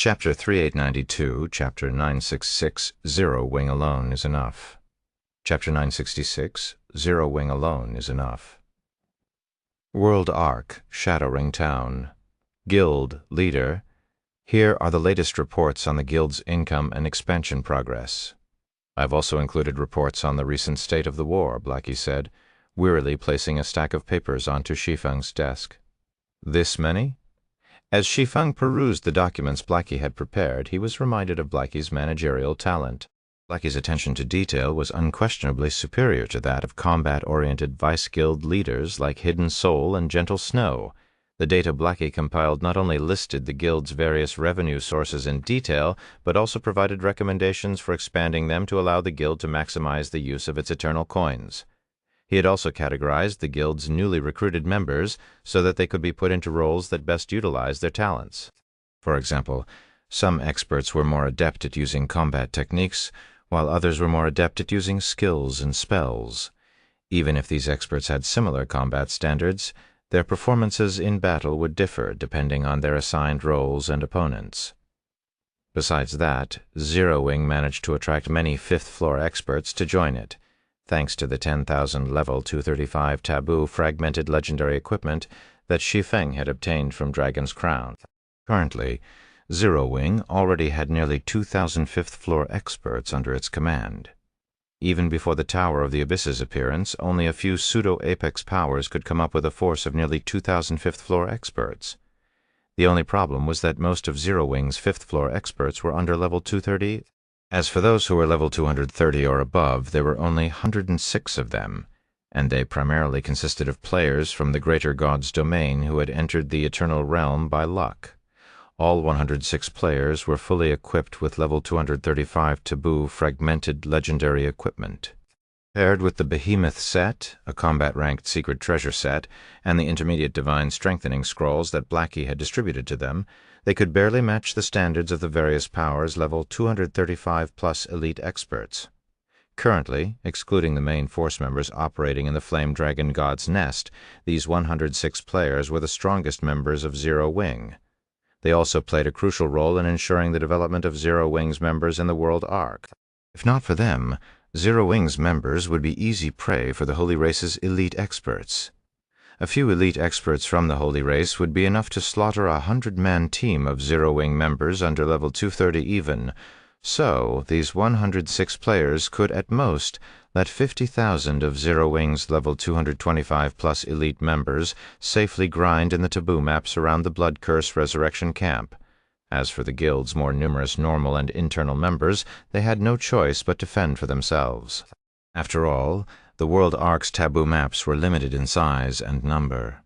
Chapter 3892, Chapter 966, Zero Wing Alone is Enough. Chapter 966, Zero Wing Alone is Enough. World Arc, Shadowring Town. Guild Leader. Here are the latest reports on the Guild's income and expansion progress. I've also included reports on the recent state of the war, Blackie said, wearily placing a stack of papers onto Shi Feng's desk. This many? As Shi Feng perused the documents Blackie had prepared, he was reminded of Blackie's managerial talent. Blackie's attention to detail was unquestionably superior to that of combat-oriented vice-guild leaders like Hidden Soul and Gentle Snow. The data Blackie compiled not only listed the guild's various revenue sources in detail, but also provided recommendations for expanding them to allow the guild to maximize the use of its eternal coins. He had also categorized the guild's newly recruited members so that they could be put into roles that best utilized their talents. For example, some experts were more adept at using combat techniques, while others were more adept at using skills and spells. Even if these experts had similar combat standards, their performances in battle would differ depending on their assigned roles and opponents. Besides that, Zero Wing managed to attract many fifth-floor experts to join it, thanks to the 10,000 level 235 taboo fragmented legendary equipment that Shi Feng had obtained from Dragon's Crown. Currently, Zero Wing already had nearly 2,000 fifth-floor experts under its command. Even before the Tower of the Abyss's appearance, only a few pseudo-apex powers could come up with a force of nearly 2,000 fifth-floor experts. The only problem was that most of Zero Wing's fifth-floor experts were under level 230. As for those who were level 230 or above, there were only 106 of them, and they primarily consisted of players from the Greater God's domain who had entered the Eternal Realm by luck. All 106 players were fully equipped with level 235 taboo fragmented legendary equipment. Paired with the Behemoth set, a combat-ranked secret treasure set, and the intermediate divine strengthening scrolls that Blackie had distributed to them, they could barely match the standards of the various powers level 235-plus elite experts. Currently, excluding the main force members operating in the Flame Dragon God's Nest, these 106 players were the strongest members of Zero Wing. They also played a crucial role in ensuring the development of Zero Wing's members in the World Arc. If not for them, Zero Wing's members would be easy prey for the Holy Race's elite experts. A few elite experts from the Holy Race would be enough to slaughter a 100-man team of Zero Wing members under level 230 even, so these 106 players could at most let 50,000 of Zero Wing's level 225-plus elite members safely grind in the taboo maps around the Blood Curse Resurrection Camp. As for the Guild's more numerous normal and internal members, they had no choice but to fend for themselves. After all, the World Arc's taboo maps were limited in size and number.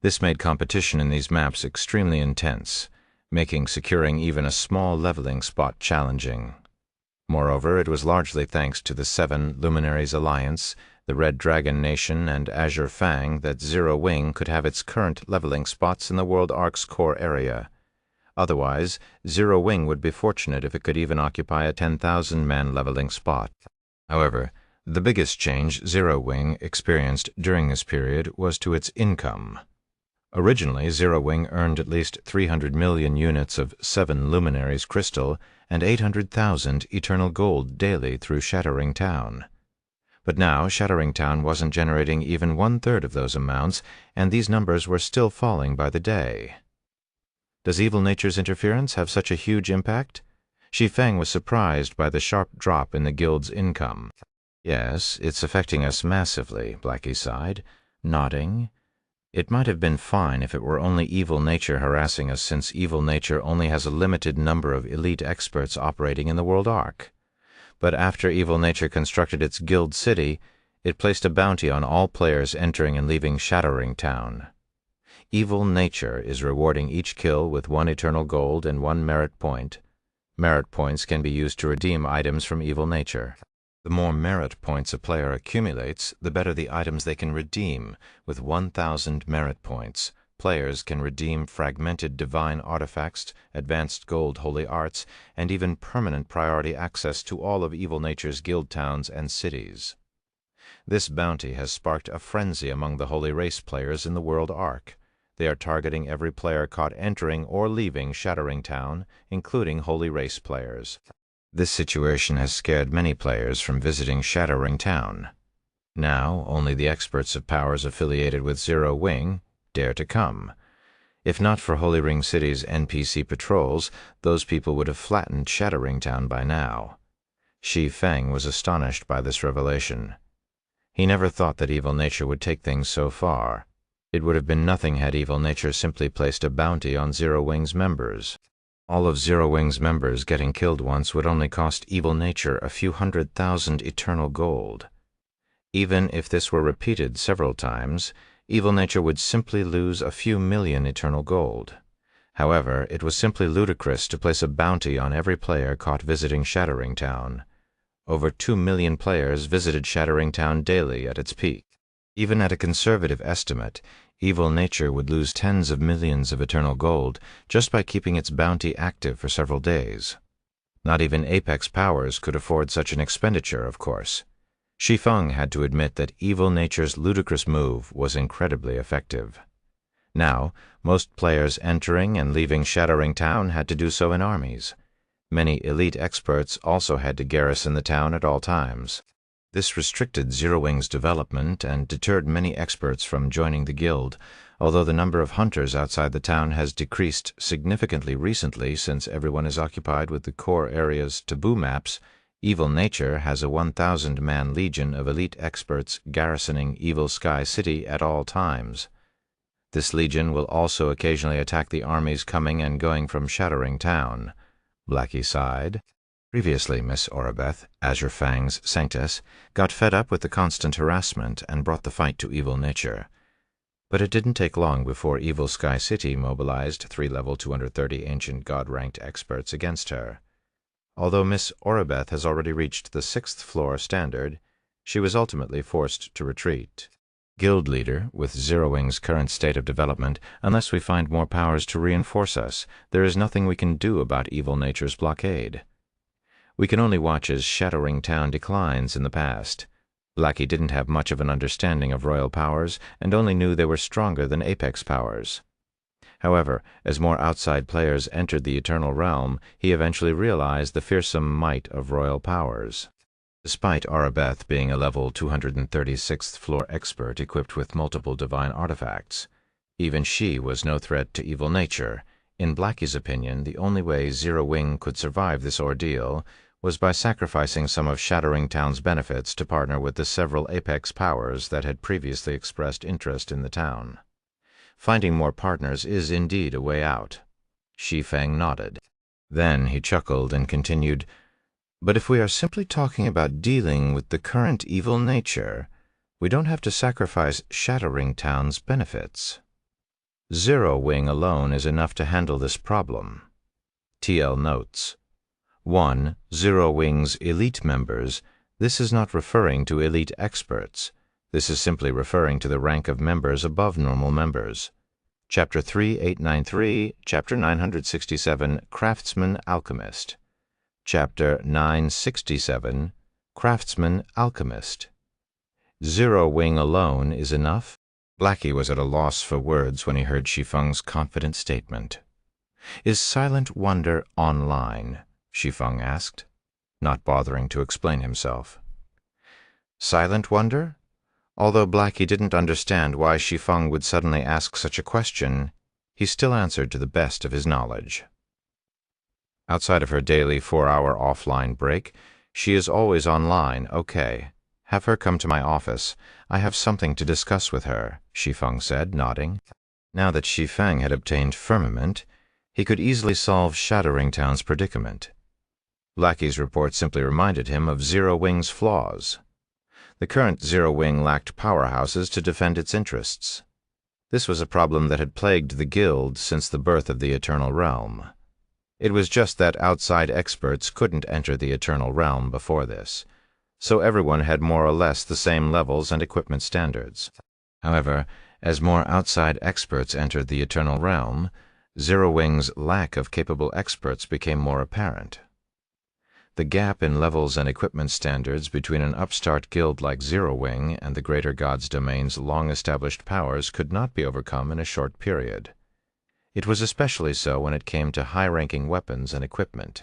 This made competition in these maps extremely intense, making securing even a small leveling spot challenging. Moreover, it was largely thanks to the 7 Luminaries Alliance, the Red Dragon Nation, and Azure Fang that Zero Wing could have its current leveling spots in the World Arc's core area. Otherwise, Zero Wing would be fortunate if it could even occupy a 10,000-man leveling spot. However, the biggest change Zero Wing experienced during this period was to its income. Originally, Zero Wing earned at least 300 million units of 7 Luminaries crystal and 800,000 eternal gold daily through Shattering Town. But now Shattering Town wasn't generating even one-third of those amounts, and these numbers were still falling by the day. Does evil nature's interference have such a huge impact? Shi Feng was surprised by the sharp drop in the guild's income. Yes, it's affecting us massively, Blackie sighed, nodding. It might have been fine if it were only evil nature harassing us, since evil nature only has a limited number of elite experts operating in the World Arc. But after evil nature constructed its guild city, it placed a bounty on all players entering and leaving Shattering Town. Evil nature is rewarding each kill with 1 eternal gold and 1 merit point. Merit points can be used to redeem items from evil nature. The more merit points a player accumulates, the better the items they can redeem. With 1,000 merit points, players can redeem fragmented divine artifacts, advanced gold holy arts, and even permanent priority access to all of evil nature's guild towns and cities. This bounty has sparked a frenzy among the Holy Race players in the World Arc. They are targeting every player caught entering or leaving Shattering Town, including Holy Race players. This situation has scared many players from visiting Shattering Town. Now, only the experts of powers affiliated with Zero Wing dare to come. If not for Holy Ring City's NPC patrols, those people would have flattened Shattering Town by now. Shi Feng was astonished by this revelation. He never thought that evil nature would take things so far. It would have been nothing had evil nature simply placed a bounty on Zero Wing's members. All of Zero Wing's members getting killed once would only cost evil nature a few 100,000 eternal gold. Even if this were repeated several times, evil nature would simply lose a few million eternal gold. However, it was simply ludicrous to place a bounty on every player caught visiting Shattering Town. Over 2 million players visited Shattering Town daily at its peak. Even at a conservative estimate, evil nature would lose tens of millions of eternal gold just by keeping its bounty active for several days. Not even Apex powers could afford such an expenditure, of course. Shi Feng had to admit that evil nature's ludicrous move was incredibly effective. Now, most players entering and leaving Shattering Town had to do so in armies. Many elite experts also had to garrison the town at all times. This restricted Zero Wing's development and deterred many experts from joining the guild, although the number of hunters outside the town has decreased significantly recently since everyone is occupied with the core area's taboo maps. Evil nature has a 1,000-man legion of elite experts garrisoning Evil Sky City at all times. This legion will also occasionally attack the armies coming and going from Shattering Town. Blackie sighed. Previously, Miss Orabeth, Azure Fang's Sanctus, got fed up with the constant harassment and brought the fight to evil nature. But it didn't take long before Evil Sky City mobilized 3 level 230 ancient god-ranked experts against her. Although Miss Orabeth has already reached the 6th floor standard, she was ultimately forced to retreat. Guild leader, with Zero Wing's current state of development, unless we find more powers to reinforce us, there is nothing we can do about evil nature's blockade. We can only watch as Shattering Town declines in the past. Blackie didn't have much of an understanding of royal powers and only knew they were stronger than Apex powers. However, as more outside players entered the Eternal Realm, he eventually realized the fearsome might of royal powers. Despite Arabeth being a level 236th floor expert equipped with multiple divine artifacts, even she was no threat to evil nature. In Blackie's opinion, the only way Zero Wing could survive this ordeal was by sacrificing some of Shattering Town's benefits to partner with the several Apex powers that had previously expressed interest in the town. Finding more partners is indeed a way out. Shi Feng nodded. Then he chuckled and continued, "But if we are simply talking about dealing with the current evil nature, we don't have to sacrifice Shattering Town's benefits. Zero Wing alone is enough to handle this problem." TL notes. 1. Zero Wing's elite members. This is not referring to elite experts. This is simply referring to the rank of members above normal members. Chapter 3893, Chapter 967, Craftsman Alchemist. Chapter 967, Craftsman Alchemist. Zero Wing alone is enough? Blackie was at a loss for words when he heard Shi Feng's confident statement. "Is Silent Wonder online?" Shi Feng asked, not bothering to explain himself. Silent Wonder? Although Blackie didn't understand why Shi Feng would suddenly ask such a question, he still answered to the best of his knowledge. Outside of her daily 4-hour offline break, she is always online. Okay. Have her come to my office. I have something to discuss with her, Shi Feng said, nodding. Now that Shi Feng had obtained Firmament, he could easily solve Shattering Town's predicament. Blackie's report simply reminded him of Zero Wing's flaws. The current Zero Wing lacked powerhouses to defend its interests. This was a problem that had plagued the guild since the birth of the Eternal Realm. It was just that outside experts couldn't enter the Eternal Realm before this, so everyone had more or less the same levels and equipment standards. However, as more outside experts entered the Eternal Realm, Zero Wing's lack of capable experts became more apparent. The gap in levels and equipment standards between an upstart guild like Zero Wing and the Greater God's Domain's long-established powers could not be overcome in a short period. It was especially so when it came to high-ranking weapons and equipment.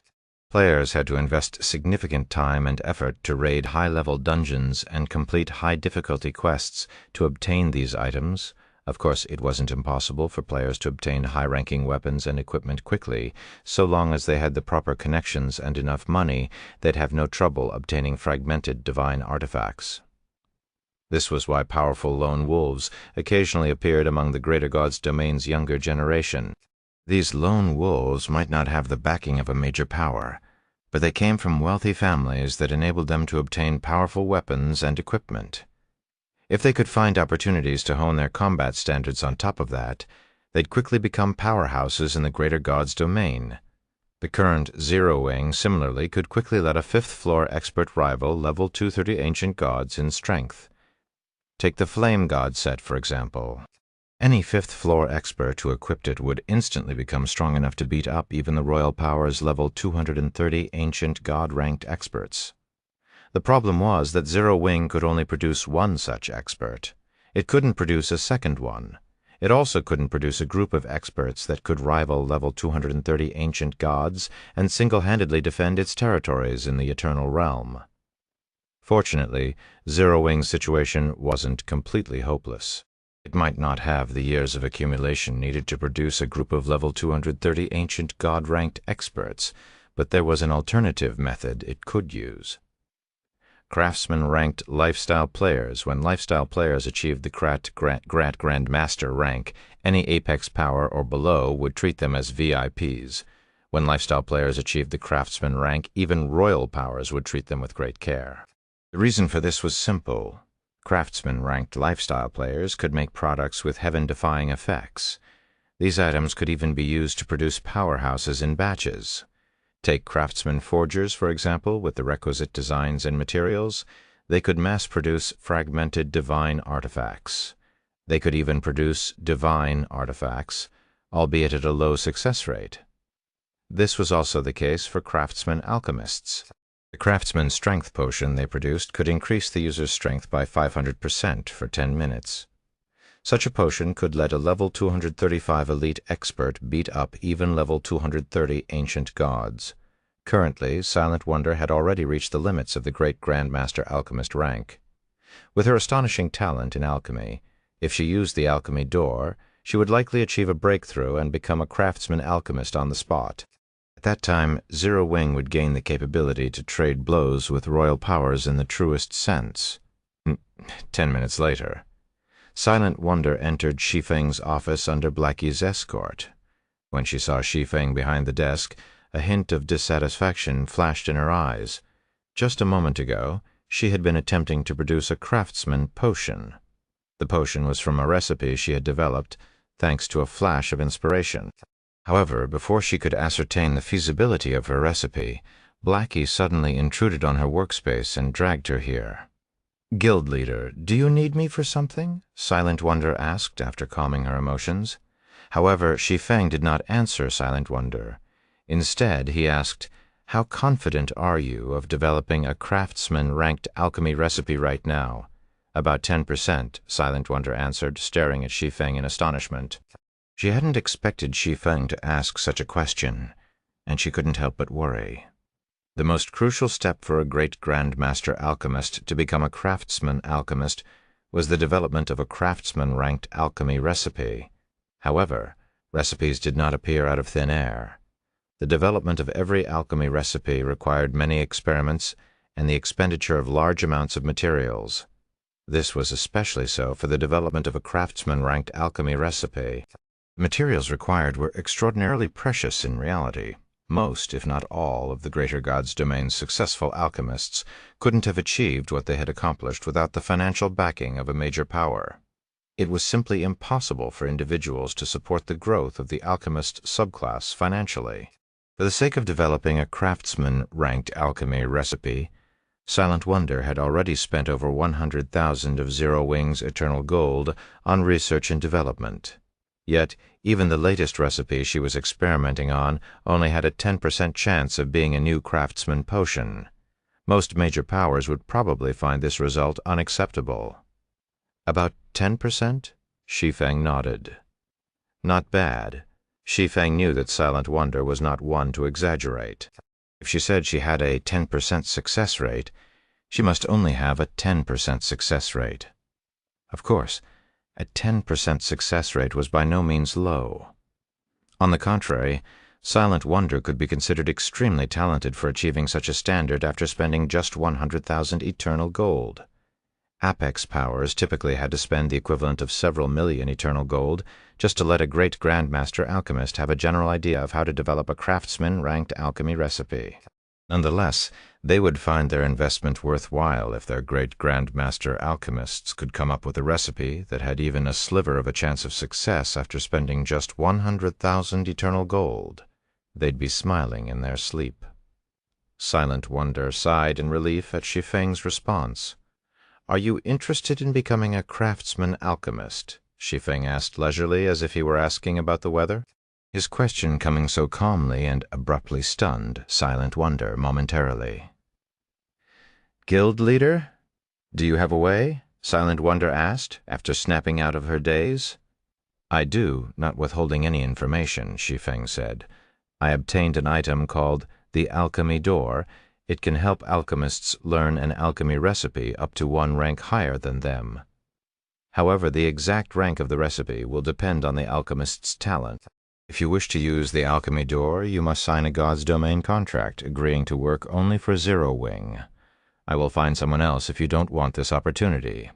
Players had to invest significant time and effort to raid high-level dungeons and complete high-difficulty quests to obtain these items. Of course, it wasn't impossible for players to obtain high-ranking weapons and equipment quickly, so long as they had the proper connections and enough money. They'd have no trouble obtaining fragmented divine artifacts. This was why powerful lone wolves occasionally appeared among the Greater God's Domain's younger generation. These lone wolves might not have the backing of a major power, but they came from wealthy families that enabled them to obtain powerful weapons and equipment. If they could find opportunities to hone their combat standards on top of that, they'd quickly become powerhouses in the Greater God's Domain. The current Zero Wing similarly could quickly let a fifth-floor expert rival level 230 ancient gods in strength. Take the Flame God set, for example. Any fifth-floor expert who equipped it would instantly become strong enough to beat up even the Royal Power's level 230 ancient god-ranked experts. The problem was that Zero Wing could only produce one such expert. It couldn't produce a second one. It also couldn't produce a group of experts that could rival level 230 ancient gods and single-handedly defend its territories in the Eternal Realm. Fortunately, Zero Wing's situation wasn't completely hopeless. It might not have the years of accumulation needed to produce a group of level 230 ancient god-ranked experts, but there was an alternative method it could use. Craftsman ranked lifestyle players. When lifestyle players achieved the Grandmaster rank, any Apex power or below would treat them as VIPs. When lifestyle players achieved the Craftsman rank, even royal powers would treat them with great care. The reason for this was simple. Craftsman-ranked lifestyle players could make products with heaven-defying effects. These items could even be used to produce powerhouses in batches. Take craftsman forgers, for example, with the requisite designs and materials. They could mass-produce fragmented divine artifacts. They could even produce divine artifacts, albeit at a low success rate. This was also the case for craftsman alchemists. The craftsman strength potion they produced could increase the user's strength by 500% for 10 minutes. Such a potion could let a level 235 elite expert beat up even level 230 ancient gods. Currently, Silent Wonder had already reached the limits of the great Grandmaster Alchemist rank. With her astonishing talent in alchemy, if she used the alchemy door, she would likely achieve a breakthrough and become a craftsman alchemist on the spot. At that time, Zero Wing would gain the capability to trade blows with royal powers in the truest sense. 10 minutes later, Silent Wonder entered Shi Feng's office under Blackie's escort. When she saw Shi Feng behind the desk, a hint of dissatisfaction flashed in her eyes. Just a moment ago, she had been attempting to produce a craftsman potion. The potion was from a recipe she had developed, thanks to a flash of inspiration. However, before she could ascertain the feasibility of her recipe, Blackie suddenly intruded on her workspace and dragged her here. "Guild leader, do you need me for something?" Silent Wonder asked after calming her emotions. However, Shi Feng did not answer Silent Wonder. Instead, he asked, "How confident are you of developing a craftsman-ranked alchemy recipe right now?" "About 10%, Silent Wonder answered, staring at Shi Feng in astonishment. She hadn't expected Shi Feng to ask such a question, and she couldn't help but worry. The most crucial step for a great Grandmaster alchemist to become a craftsman alchemist was the development of a craftsman-ranked alchemy recipe. However, recipes did not appear out of thin air. The development of every alchemy recipe required many experiments and the expenditure of large amounts of materials. This was especially so for the development of a craftsman-ranked alchemy recipe. The materials required were extraordinarily precious in reality. Most, if not all, of the Greater God's Domain's successful alchemists couldn't have achieved what they had accomplished without the financial backing of a major power. It was simply impossible for individuals to support the growth of the alchemist subclass financially. For the sake of developing a craftsman-ranked alchemy recipe, Silent Wonder had already spent over 100,000 of Zero Wing's eternal gold on research and development. Yet, Even the latest recipe she was experimenting on only had a 10% chance of being a new craftsman potion. Most major powers would probably find this result unacceptable. About 10%? Shi Feng nodded. Not bad. Shi Feng knew that Silent Wonder was not one to exaggerate. If she said she had a 10% success rate, she must only have a 10% success rate. Of course, a 10% success rate was by no means low. On the contrary, Silent Wonder could be considered extremely talented for achieving such a standard after spending just 100,000 eternal gold. Apex powers typically had to spend the equivalent of several million eternal gold just to let a great Grandmaster alchemist have a general idea of how to develop a craftsman-ranked alchemy recipe. Nonetheless, they would find their investment worthwhile if their great Grandmaster alchemists could come up with a recipe that had even a sliver of a chance of success after spending just 100,000 eternal gold. They'd be smiling in their sleep. Silent Wonder sighed in relief at Shi Feng's response. "Are you interested in becoming a craftsman alchemist?" Shi Feng asked leisurely, as if he were asking about the weather. His question coming so calmly and abruptly stunned Silent Wonder momentarily. "Guild leader? Do you have a way?" Silent Wonder asked, after snapping out of her daze. "I do, not withholding any information," Shi Feng said. "I obtained an item called the Alchemy Door. It can help alchemists learn an alchemy recipe up to one rank higher than them. However, the exact rank of the recipe will depend on the alchemist's talent. If you wish to use the Alchemy Door, you must sign a God's Domain contract agreeing to work only for Zero Wing. I will find someone else if you don't want this opportunity."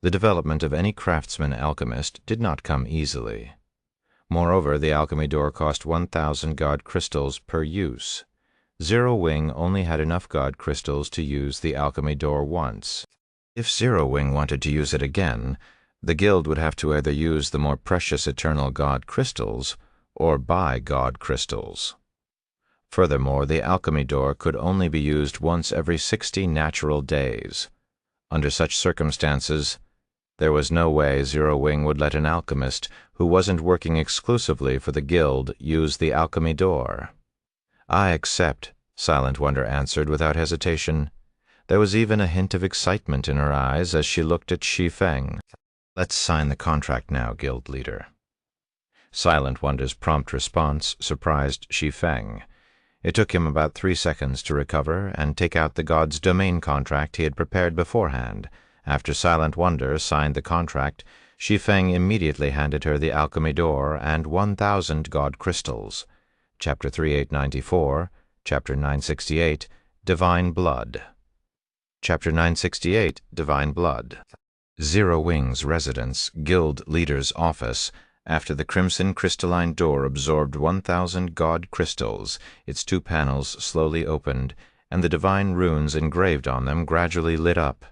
The development of any craftsman alchemist did not come easily. Moreover, the Alchemy Door cost 1,000 God crystals per use. Zero Wing only had enough God crystals to use the Alchemy Door once. If Zero Wing wanted to use it again, the guild would have to either use the more precious eternal God crystals or buy God crystals. Furthermore, the Alchemy Door could only be used once every 60 natural days. Under such circumstances, there was no way Zero Wing would let an alchemist who wasn't working exclusively for the guild use the Alchemy Door. "I accept," Silent Wonder answered without hesitation. There was even a hint of excitement in her eyes as she looked at Shi Feng. "Let's sign the contract now, guild leader." Silent Wonder's prompt response surprised Shi Feng. It took him about 3 seconds to recover and take out the God's Domain contract he had prepared beforehand. After Silent Wonder signed the contract, Shi Feng immediately handed her the Alchemy Door and 1,000 God crystals. Chapter 3894, Chapter 968, Divine Blood. Chapter 968, Divine Blood. Zero Wing's residence, guild leader's office. After the crimson crystalline door absorbed 1,000 God crystals, its 2 panels slowly opened, and the divine runes engraved on them gradually lit up.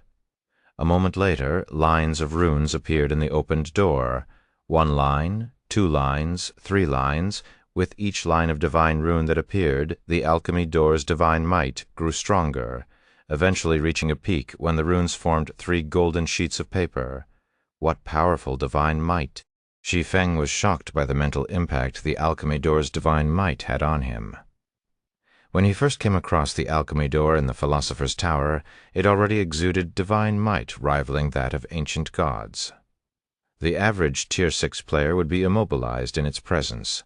A moment later, lines of runes appeared in the opened door. 1 line, 2 lines, 3 lines. With each line of divine rune that appeared, the Alchemy Door's divine might grew stronger, eventually reaching a peak when the runes formed 3 golden sheets of paper. What powerful divine might! Shi Feng was shocked by the mental impact the Alchemy Door's divine might had on him. When he first came across the Alchemy Door in the Philosopher's Tower, it already exuded divine might rivaling that of ancient gods. The average Tier 6 player would be immobilized in its presence.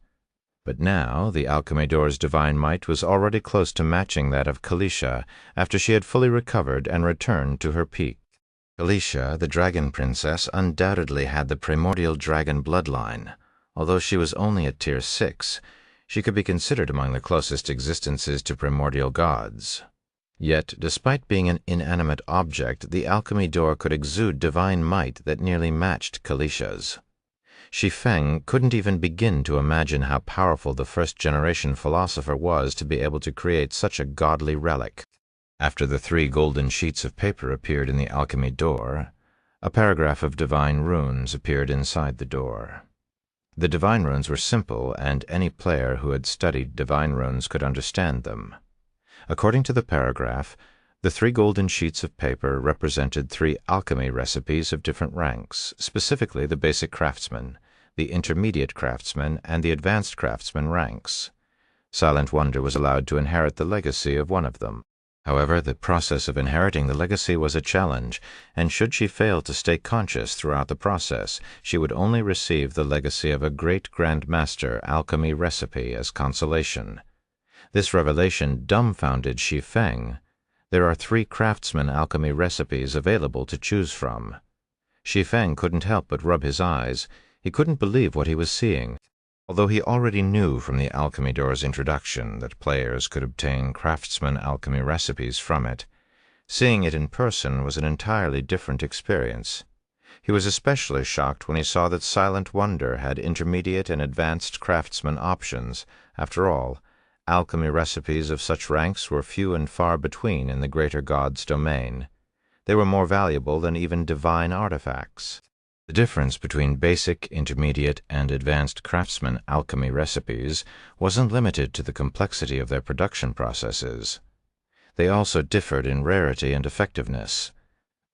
But now the Alchemy Door's divine might was already close to matching that of Kalisha after she had fully recovered and returned to her peak. Kalisha, the dragon princess, undoubtedly had the primordial dragon bloodline. Although she was only at Tier 6, she could be considered among the closest existences to primordial gods. Yet, despite being an inanimate object, the Alchemy Door could exude divine might that nearly matched Kalisha's. Shi Feng couldn't even begin to imagine how powerful the first-generation philosopher was to be able to create such a godly relic. After the 3 golden sheets of paper appeared in the Alchemy Door, a paragraph of divine runes appeared inside the door. The divine runes were simple, and any player who had studied divine runes could understand them. According to the paragraph, the 3 golden sheets of paper represented 3 alchemy recipes of different ranks, specifically the basic craftsman, the intermediate craftsman, and the advanced craftsman ranks. Silent Wonder was allowed to inherit the legacy of one of them. However, the process of inheriting the legacy was a challenge, and should she fail to stay conscious throughout the process, she would only receive the legacy of a great Grand Master alchemy recipe as consolation. This revelation dumbfounded Shi Feng. There are 3 craftsman alchemy recipes available to choose from. Shi Feng couldn't help but rub his eyes. He couldn't believe what he was seeing. Although he already knew from the Alchemy Door's introduction that players could obtain craftsman alchemy recipes from it, seeing it in person was an entirely different experience. He was especially shocked when he saw that Silent Wonder had intermediate and advanced craftsman options. After all, alchemy recipes of such ranks were few and far between in the greater god's domain. They were more valuable than even divine artifacts. The difference between basic, intermediate, and advanced craftsman alchemy recipes wasn't limited to the complexity of their production processes. They also differed in rarity and effectiveness.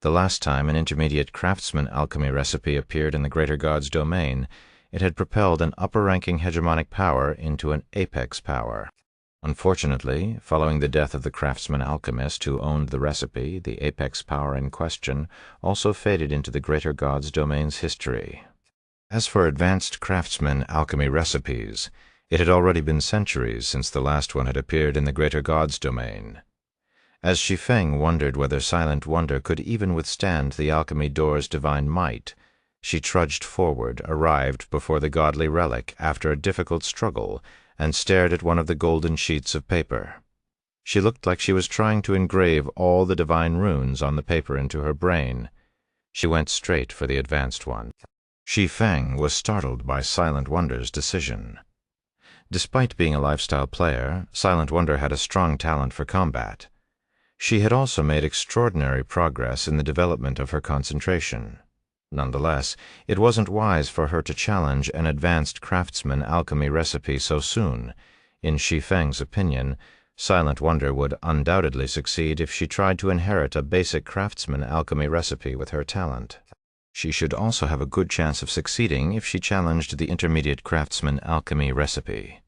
The last time an intermediate craftsman alchemy recipe appeared in the greater god's domain, it had propelled an upper-ranking hegemonic power into an apex power. Unfortunately, following the death of the craftsman alchemist who owned the recipe, the apex power in question also faded into the greater god's domain's history. As for advanced craftsman alchemy recipes, it had already been centuries since the last one had appeared in the greater god's domain. As Shi Feng wondered whether Silent Wonder could even withstand the alchemy door's divine might, she trudged forward, arrived before the godly relic after a difficult struggle, and stared at one of the golden sheets of paper. She looked like she was trying to engrave all the divine runes on the paper into her brain. She went straight for the advanced one. Shi Feng was startled by Silent Wonder's decision. Despite being a lifestyle player, Silent Wonder had a strong talent for combat. She had also made extraordinary progress in the development of her concentration. Nonetheless, it wasn't wise for her to challenge an advanced craftsman alchemy recipe so soon. In Shi Feng's opinion, Silent Wonder would undoubtedly succeed if she tried to inherit a basic craftsman alchemy recipe with her talent. She should also have a good chance of succeeding if she challenged the intermediate craftsman alchemy recipe.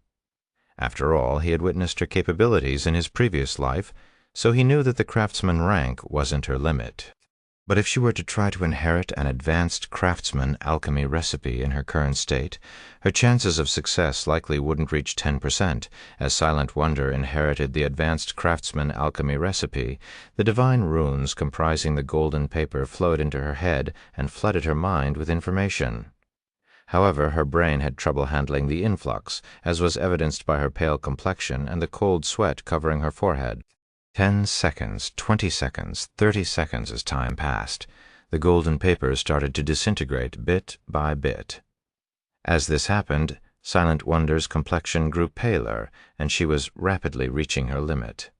After all, he had witnessed her capabilities in his previous life, so he knew that the craftsman rank wasn't her limit. But if she were to try to inherit an advanced craftsman alchemy recipe in her current state, her chances of success likely wouldn't reach 10%. As Silent Wonder inherited the advanced craftsman alchemy recipe, the divine runes comprising the golden paper flowed into her head and flooded her mind with information. However, her brain had trouble handling the influx, as was evidenced by her pale complexion and the cold sweat covering her forehead. 10 seconds, 20 seconds, 30 seconds as time passed. The golden paper started to disintegrate bit by bit. As this happened, Silent Wonder's complexion grew paler, and she was rapidly reaching her limit.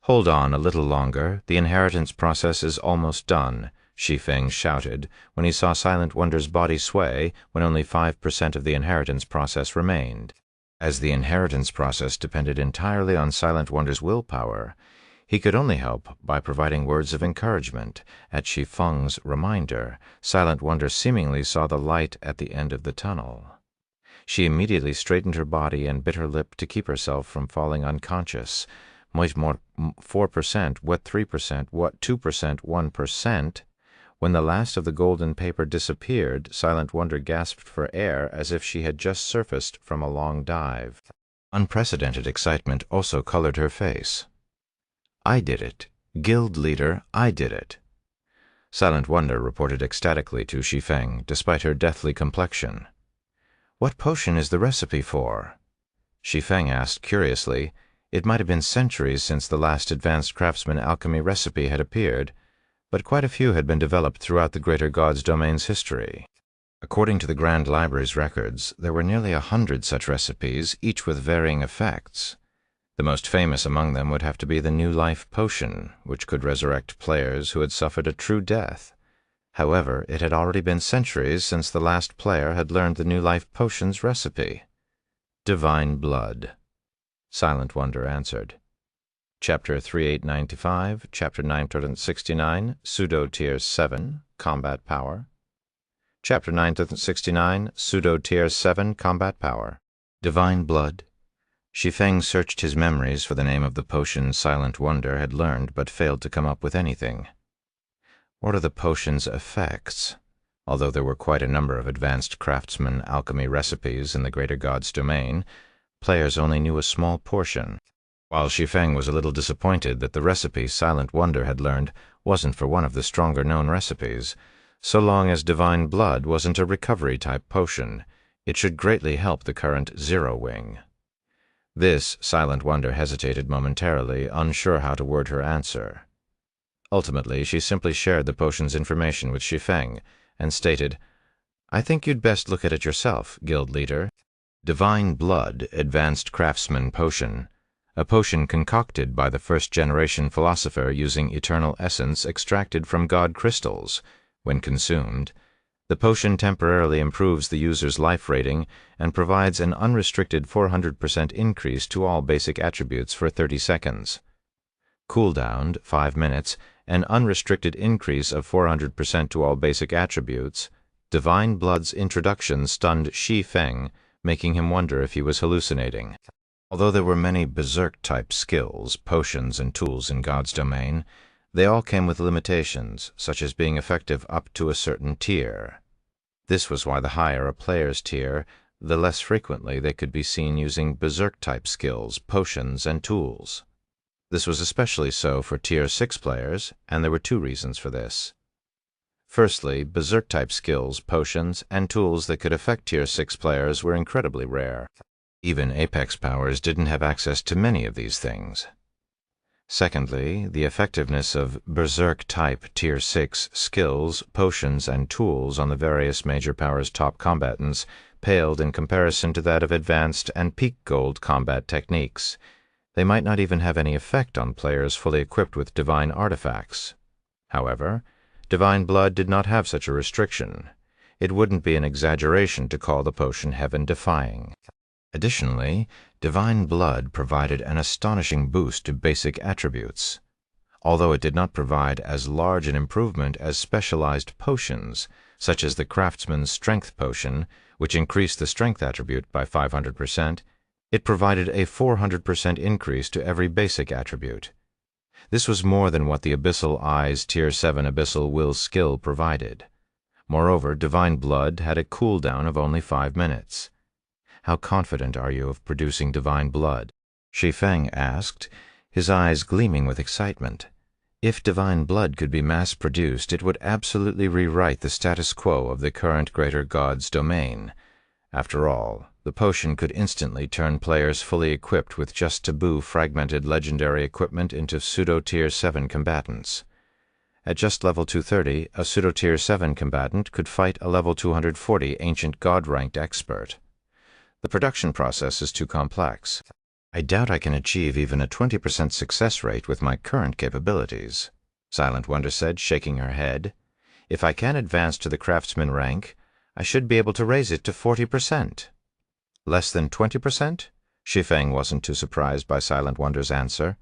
"Hold on a little longer. The inheritance process is almost done," Shi Feng shouted when he saw Silent Wonder's body sway when only 5% of the inheritance process remained. As the inheritance process depended entirely on Silent Wonder's willpower, he could only help by providing words of encouragement. At Shi Feng's reminder, Silent Wonder seemingly saw the light at the end of the tunnel. She immediately straightened her body and bit her lip to keep herself from falling unconscious. What more 4%, what 3%, what 2%, 1%? When the last of the golden paper disappeared, Silent Wonder gasped for air as if she had just surfaced from a long dive. Unprecedented excitement also colored her face. "I did it. Guild leader, I did it." Silent Wonder reported ecstatically to Shi Feng, despite her deathly complexion. "What potion is the recipe for?" Shi Feng asked curiously. It might have been centuries since the last advanced craftsman alchemy recipe had appeared, but quite a few had been developed throughout the greater god's domain's history. According to the Grand Library's records, there were nearly 100 such recipes, each with varying effects. The most famous among them would have to be the New Life Potion, which could resurrect players who had suffered a true death. However, it had already been centuries since the last player had learned the New Life Potion's recipe. "Divine Blood," Silent Wonder answered. Chapter 3895, Chapter 969, Pseudo Tier 7, Combat Power. Chapter 969, Pseudo Tier 7 Combat Power. Divine Blood. Shi Feng searched his memories for the name of the potion Silent Wonder had learned but failed to come up with anything. What are the potion's effects? Although there were quite a number of advanced craftsman alchemy recipes in the greater god's domain, players only knew a small portion. While Shi Feng was a little disappointed that the recipe Silent Wonder had learned wasn't for one of the stronger known recipes, so long as Divine Blood wasn't a recovery-type potion, it should greatly help the current Zero Wing. This, Silent Wonder hesitated momentarily, unsure how to word her answer. Ultimately, she simply shared the potion's information with Shi Feng and stated, "I think you'd best look at it yourself, Guild Leader. Divine Blood, Advanced Craftsman Potion. A potion concocted by the first-generation philosopher using eternal essence extracted from god crystals. When consumed, the potion temporarily improves the user's life rating and provides an unrestricted 400% increase to all basic attributes for 30 seconds. Cooldown, 5 minutes, an unrestricted increase of 400% to all basic attributes." Divine Blood's introduction stunned Shi Feng, making him wonder if he was hallucinating. Although there were many berserk-type skills, potions, and tools in God's domain, they all came with limitations, such as being effective up to a certain tier. This was why the higher a player's tier, the less frequently they could be seen using berserk-type skills, potions, and tools. This was especially so for Tier 6 players, and there were two reasons for this. Firstly, berserk-type skills, potions, and tools that could affect Tier 6 players were incredibly rare. Even Apex powers didn't have access to many of these things. Secondly, the effectiveness of berserk-type Tier 6 skills, potions, and tools on the various major powers' top combatants paled in comparison to that of advanced and peak gold combat techniques. They might not even have any effect on players fully equipped with divine artifacts. However, Divine Blood did not have such a restriction. It wouldn't be an exaggeration to call the potion heaven-defying. Additionally, Divine Blood provided an astonishing boost to basic attributes. Although it did not provide as large an improvement as specialized potions, such as the Craftsman's Strength Potion, which increased the Strength attribute by 500%, it provided a 400% increase to every basic attribute. This was more than what the Abyssal Eye's Tier 7 Abyssal Will skill provided. Moreover, Divine Blood had a cooldown of only 5 minutes. "How confident are you of producing Divine Blood?" Shi Feng asked, his eyes gleaming with excitement. If Divine Blood could be mass-produced, it would absolutely rewrite the status quo of the current greater god's domain. After all, the potion could instantly turn players fully equipped with just taboo fragmented legendary equipment into pseudo-Tier 7 combatants. At just level 230, a pseudo-Tier 7 combatant could fight a level 240 ancient god-ranked expert. The production process is too complex. I doubt I can achieve even a 20% success rate with my current capabilities, Silent Wonder said, shaking her head. If I can advance to the craftsman rank, I should be able to raise it to 40%. Less than 20%? Shi Feng wasn't too surprised by Silent Wonder's answer.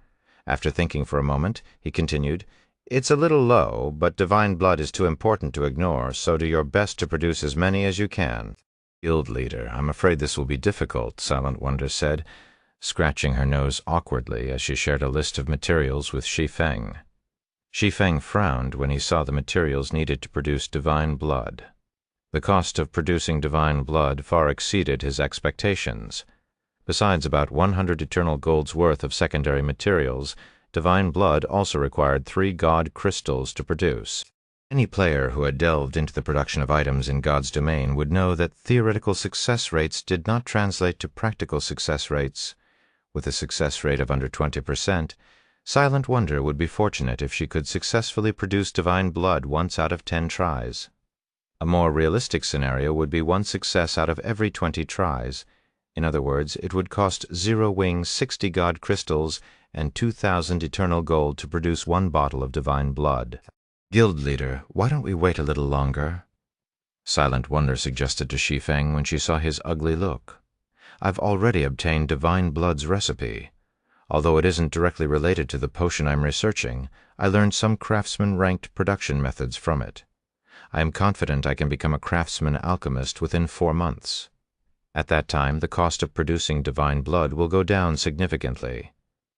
After thinking for a moment, he continued, "It's a little low, but Divine Blood is too important to ignore, so do your best to produce as many as you can." "Guild Leader, I'm afraid this will be difficult," Silent Wonder said, scratching her nose awkwardly as she shared a list of materials with Shi Feng. Shi Feng frowned when he saw the materials needed to produce Divine Blood. The cost of producing Divine Blood far exceeded his expectations. Besides about 100 eternal gold's worth of secondary materials, Divine Blood also required 3 god crystals to produce. Any player who had delved into the production of items in God's domain would know that theoretical success rates did not translate to practical success rates. With a success rate of under 20%, Silent Wonder would be fortunate if she could successfully produce Divine Blood once out of 10 tries. A more realistic scenario would be 1 success out of every 20 tries. In other words, it would cost Zero Wing 60 god crystals and 2,000 eternal gold to produce 1 bottle of Divine Blood. "Guild Leader, why don't we wait a little longer?" Silent Wonder suggested to Shi Feng when she saw his ugly look. "I've already obtained Divine Blood's recipe. Although it isn't directly related to the potion I'm researching, I learned some craftsman-ranked production methods from it. I am confident I can become a craftsman alchemist within 4 months. At that time, the cost of producing divine blood will go down significantly.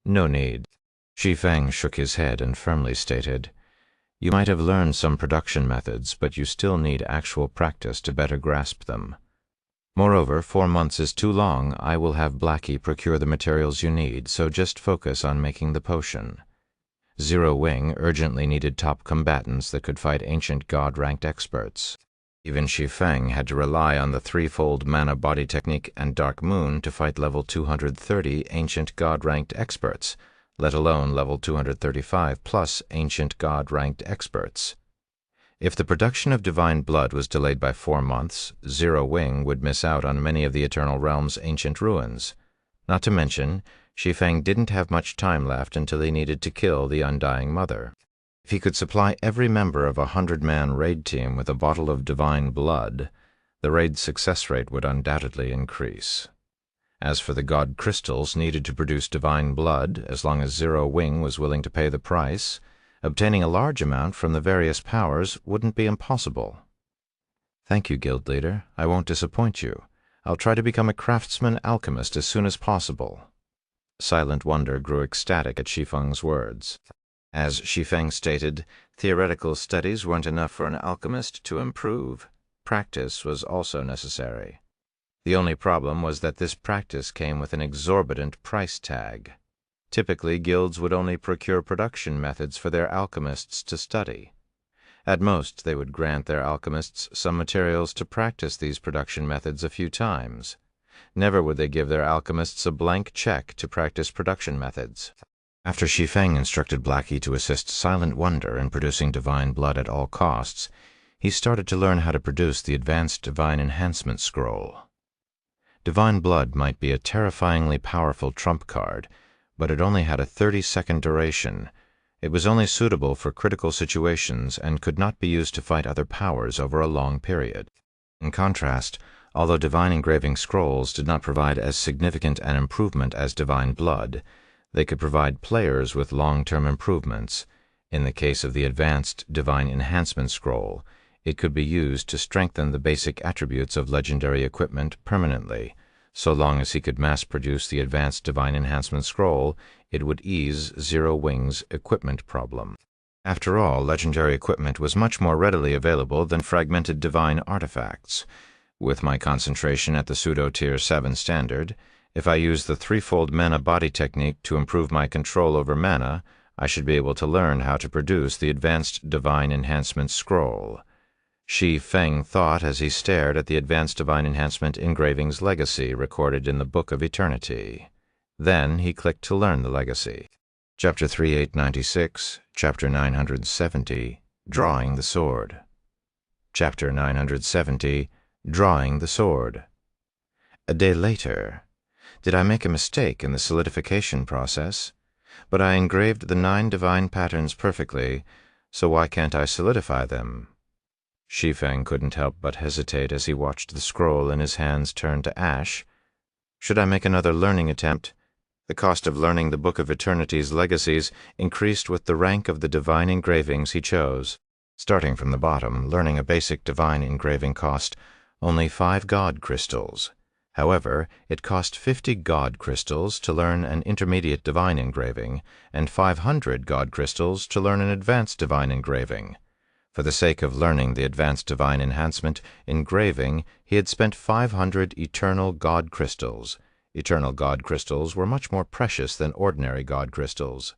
No need." Shi Feng shook his head and firmly stated, "You might have learned some production methods, but you still need actual practice to better grasp them. Moreover, 4 months is too long. I will have Blackie procure the materials you need, so just focus on making the potion." Zero Wing urgently needed top combatants that could fight ancient god-ranked experts. Even Shi Feng had to rely on the threefold mana body technique and Dark Moon to fight level 230 ancient god-ranked experts, let alone level 235 plus ancient god-ranked experts. If the production of divine blood was delayed by 4 months, Zero Wing would miss out on many of the Eternal Realm's ancient ruins. Not to mention, Shi Feng didn't have much time left until he needed to kill the Undying Mother. If he could supply every member of a 100-man raid team with a bottle of divine blood, the raid's success rate would undoubtedly increase. As for the god crystals needed to produce divine blood, as long as Zero Wing was willing to pay the price, obtaining a large amount from the various powers wouldn't be impossible. "Thank you, Guild Leader. I won't disappoint you. I'll try to become a craftsman alchemist as soon as possible." Silent wonder grew ecstatic at Shi Feng's words. As Shi Feng stated, theoretical studies weren't enough for an alchemist to improve. Practice was also necessary. The only problem was that this practice came with an exorbitant price tag. Typically, guilds would only procure production methods for their alchemists to study. At most, they would grant their alchemists some materials to practice these production methods a few times. Never would they give their alchemists a blank check to practice production methods. After Shi Feng instructed Blackie to assist Silent Wonder in producing divine blood at all costs, he started to learn how to produce the advanced divine enhancement scroll. Divine blood might be a terrifyingly powerful trump card, but it only had a 30-second duration. It was only suitable for critical situations and could not be used to fight other powers over a long period. In contrast, although divine engraving scrolls did not provide as significant an improvement as divine blood, they could provide players with long-term improvements. In the case of the advanced divine enhancement scroll, it could be used to strengthen the basic attributes of legendary equipment permanently. So long as he could mass-produce the advanced divine enhancement scroll, it would ease Zero Wing's equipment problem. After all, legendary equipment was much more readily available than fragmented divine artifacts. With my concentration at the pseudo-tier 7 standard, if I use the threefold mana body technique to improve my control over mana, I should be able to learn how to produce the advanced divine enhancement scroll. Shi Feng thought as he stared at the advanced divine enhancement engraving's legacy recorded in the Book of Eternity. Then he clicked to learn the legacy. Chapter 3896, Chapter 970, Drawing the Sword. Chapter 970, Drawing the Sword. A day later. Did I make a mistake in the solidification process? But I engraved the 9 divine patterns perfectly, so why can't I solidify them? Shi Feng couldn't help but hesitate as he watched the scroll in his hands turn to ash. Should I make another learning attempt? The cost of learning the Book of Eternity's legacies increased with the rank of the divine engravings he chose. Starting from the bottom, learning a basic divine engraving cost only 5 god crystals. However, it cost 50 god crystals to learn an intermediate divine engraving, and 500 god crystals to learn an advanced divine engraving. For the sake of learning the advanced divine enhancement engraving, he had spent 500 eternal god crystals. Eternal god crystals were much more precious than ordinary god crystals.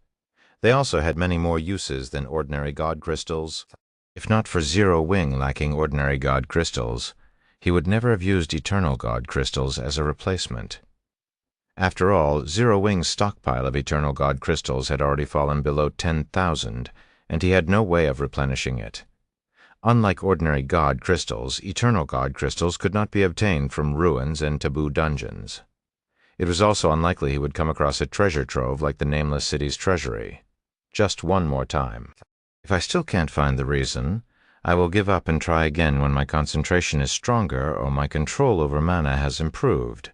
They also had many more uses than ordinary god crystals. If not for Zero Wing lacking ordinary god crystals, he would never have used eternal god crystals as a replacement. After all, Zero Wing's stockpile of eternal god crystals had already fallen below 10,000, and he had no way of replenishing it. Unlike ordinary god crystals, eternal god crystals could not be obtained from ruins and taboo dungeons. It was also unlikely he would come across a treasure trove like the Nameless City's treasury. Just one more time. If I still can't find the reason, I will give up and try again when my concentration is stronger or my control over mana has improved.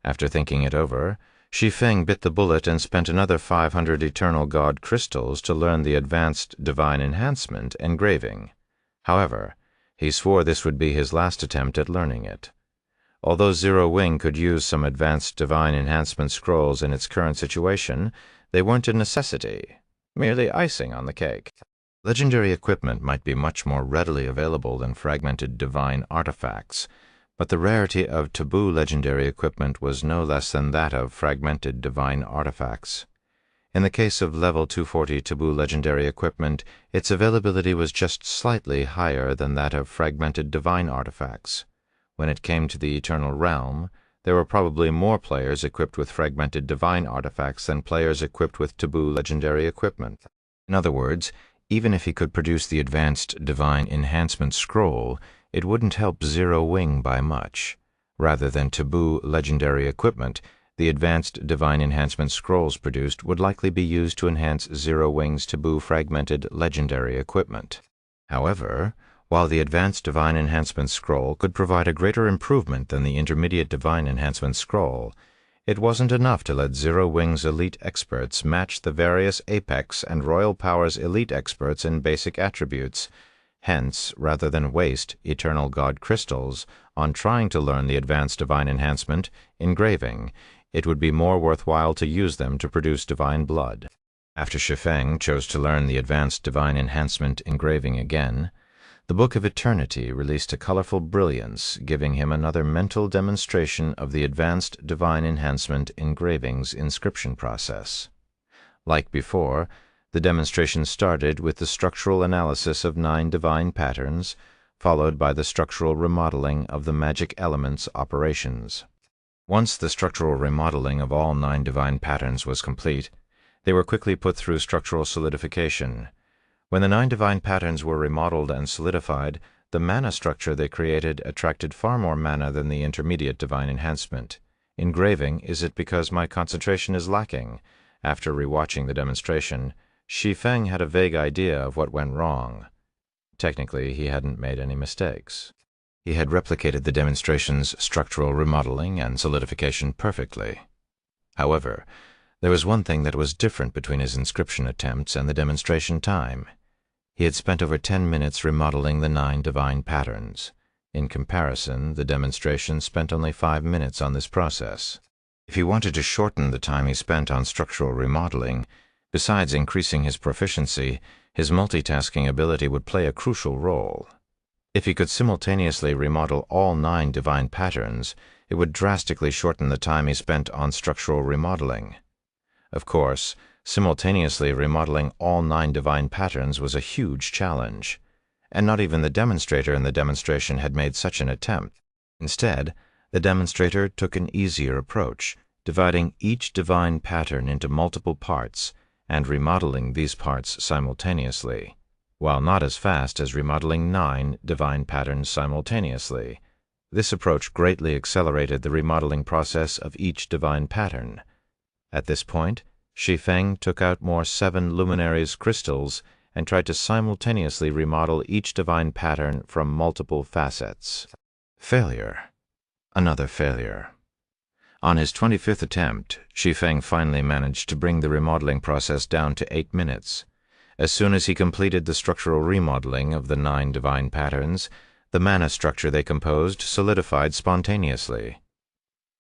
After thinking it over, Shi Feng bit the bullet and spent another 500 eternal god crystals to learn the advanced divine enhancement engraving. However, He swore this would be his last attempt at learning it. Although Zero Wing could use some advanced divine enhancement scrolls in its current situation, they weren't a necessity, merely icing on the cake. Legendary equipment might be much more readily available than fragmented divine artifacts, but the rarity of taboo legendary equipment was no less than that of fragmented divine artifacts. In the case of level 240 taboo legendary equipment, its availability was just slightly higher than that of fragmented divine artifacts. When it came to the Eternal Realm, there were probably more players equipped with fragmented divine artifacts than players equipped with taboo legendary equipment. In other words, even if he could produce the advanced divine enhancement scroll, it wouldn't help Zero Wing by much. Rather than taboo legendary equipment, the advanced divine enhancement scrolls produced would likely be used to enhance Zero Wing's taboo fragmented legendary equipment. However, while the advanced divine enhancement scroll could provide a greater improvement than the intermediate divine enhancement scroll, it wasn't enough to let Zero Wing's elite experts match the various Apex and Royal Powers elite experts in basic attributes. Hence, rather than waste Eternal God crystals on trying to learn the advanced divine enhancement, engraving, it would be more worthwhile to use them to produce divine blood. After Shi Feng chose to learn the advanced divine enhancement engraving again, the Book of Eternity released a colorful brilliance, giving him another mental demonstration of the advanced divine enhancement engraving's inscription process. Like before, the demonstration started with the structural analysis of 9 divine patterns, followed by the structural remodeling of the magic elements operations. Once the structural remodeling of all 9 divine patterns was complete, they were quickly put through structural solidification. When the 9 divine patterns were remodeled and solidified, the mana structure they created attracted far more mana than the intermediate divine enhancement. Engraving, is it because my concentration is lacking? After rewatching the demonstration, Shi Feng had a vague idea of what went wrong. Technically, he hadn't made any mistakes. He had replicated the demonstration's structural remodeling and solidification perfectly. However, there was one thing that was different between his inscription attempts and the demonstration time. He had spent over 10 minutes remodeling the 9 divine patterns. In comparison, the demonstration spent only 5 minutes on this process. If he wanted to shorten the time he spent on structural remodeling, besides increasing his proficiency, his multitasking ability would play a crucial role. If he could simultaneously remodel all 9 divine patterns, it would drastically shorten the time he spent on structural remodeling. Of course, simultaneously remodeling all 9 divine patterns was a huge challenge, and not even the demonstrator in the demonstration had made such an attempt. Instead, the demonstrator took an easier approach, dividing each divine pattern into multiple parts and remodeling these parts simultaneously, while not as fast as remodeling 9 divine patterns simultaneously. This approach greatly accelerated the remodeling process of each divine pattern. At this point, Shi Feng took out more 7 luminaries crystals and tried to simultaneously remodel each divine pattern from multiple facets. Failure. Another failure. On his 25th attempt, Shi Feng finally managed to bring the remodeling process down to 8 minutes. As soon as he completed the structural remodeling of the 9 divine patterns, the mana structure they composed solidified spontaneously.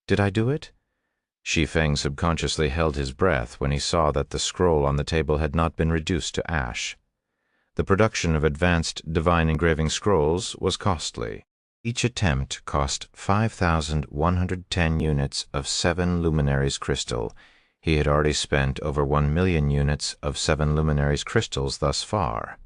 Did I do it? Shi Feng subconsciously held his breath when he saw that the scroll on the table had not been reduced to ash. The production of advanced divine engraving scrolls was costly. Each attempt cost 5,110 units of 7 luminaries crystal. He had already spent over 1 million units of 7 luminaries crystals thus far.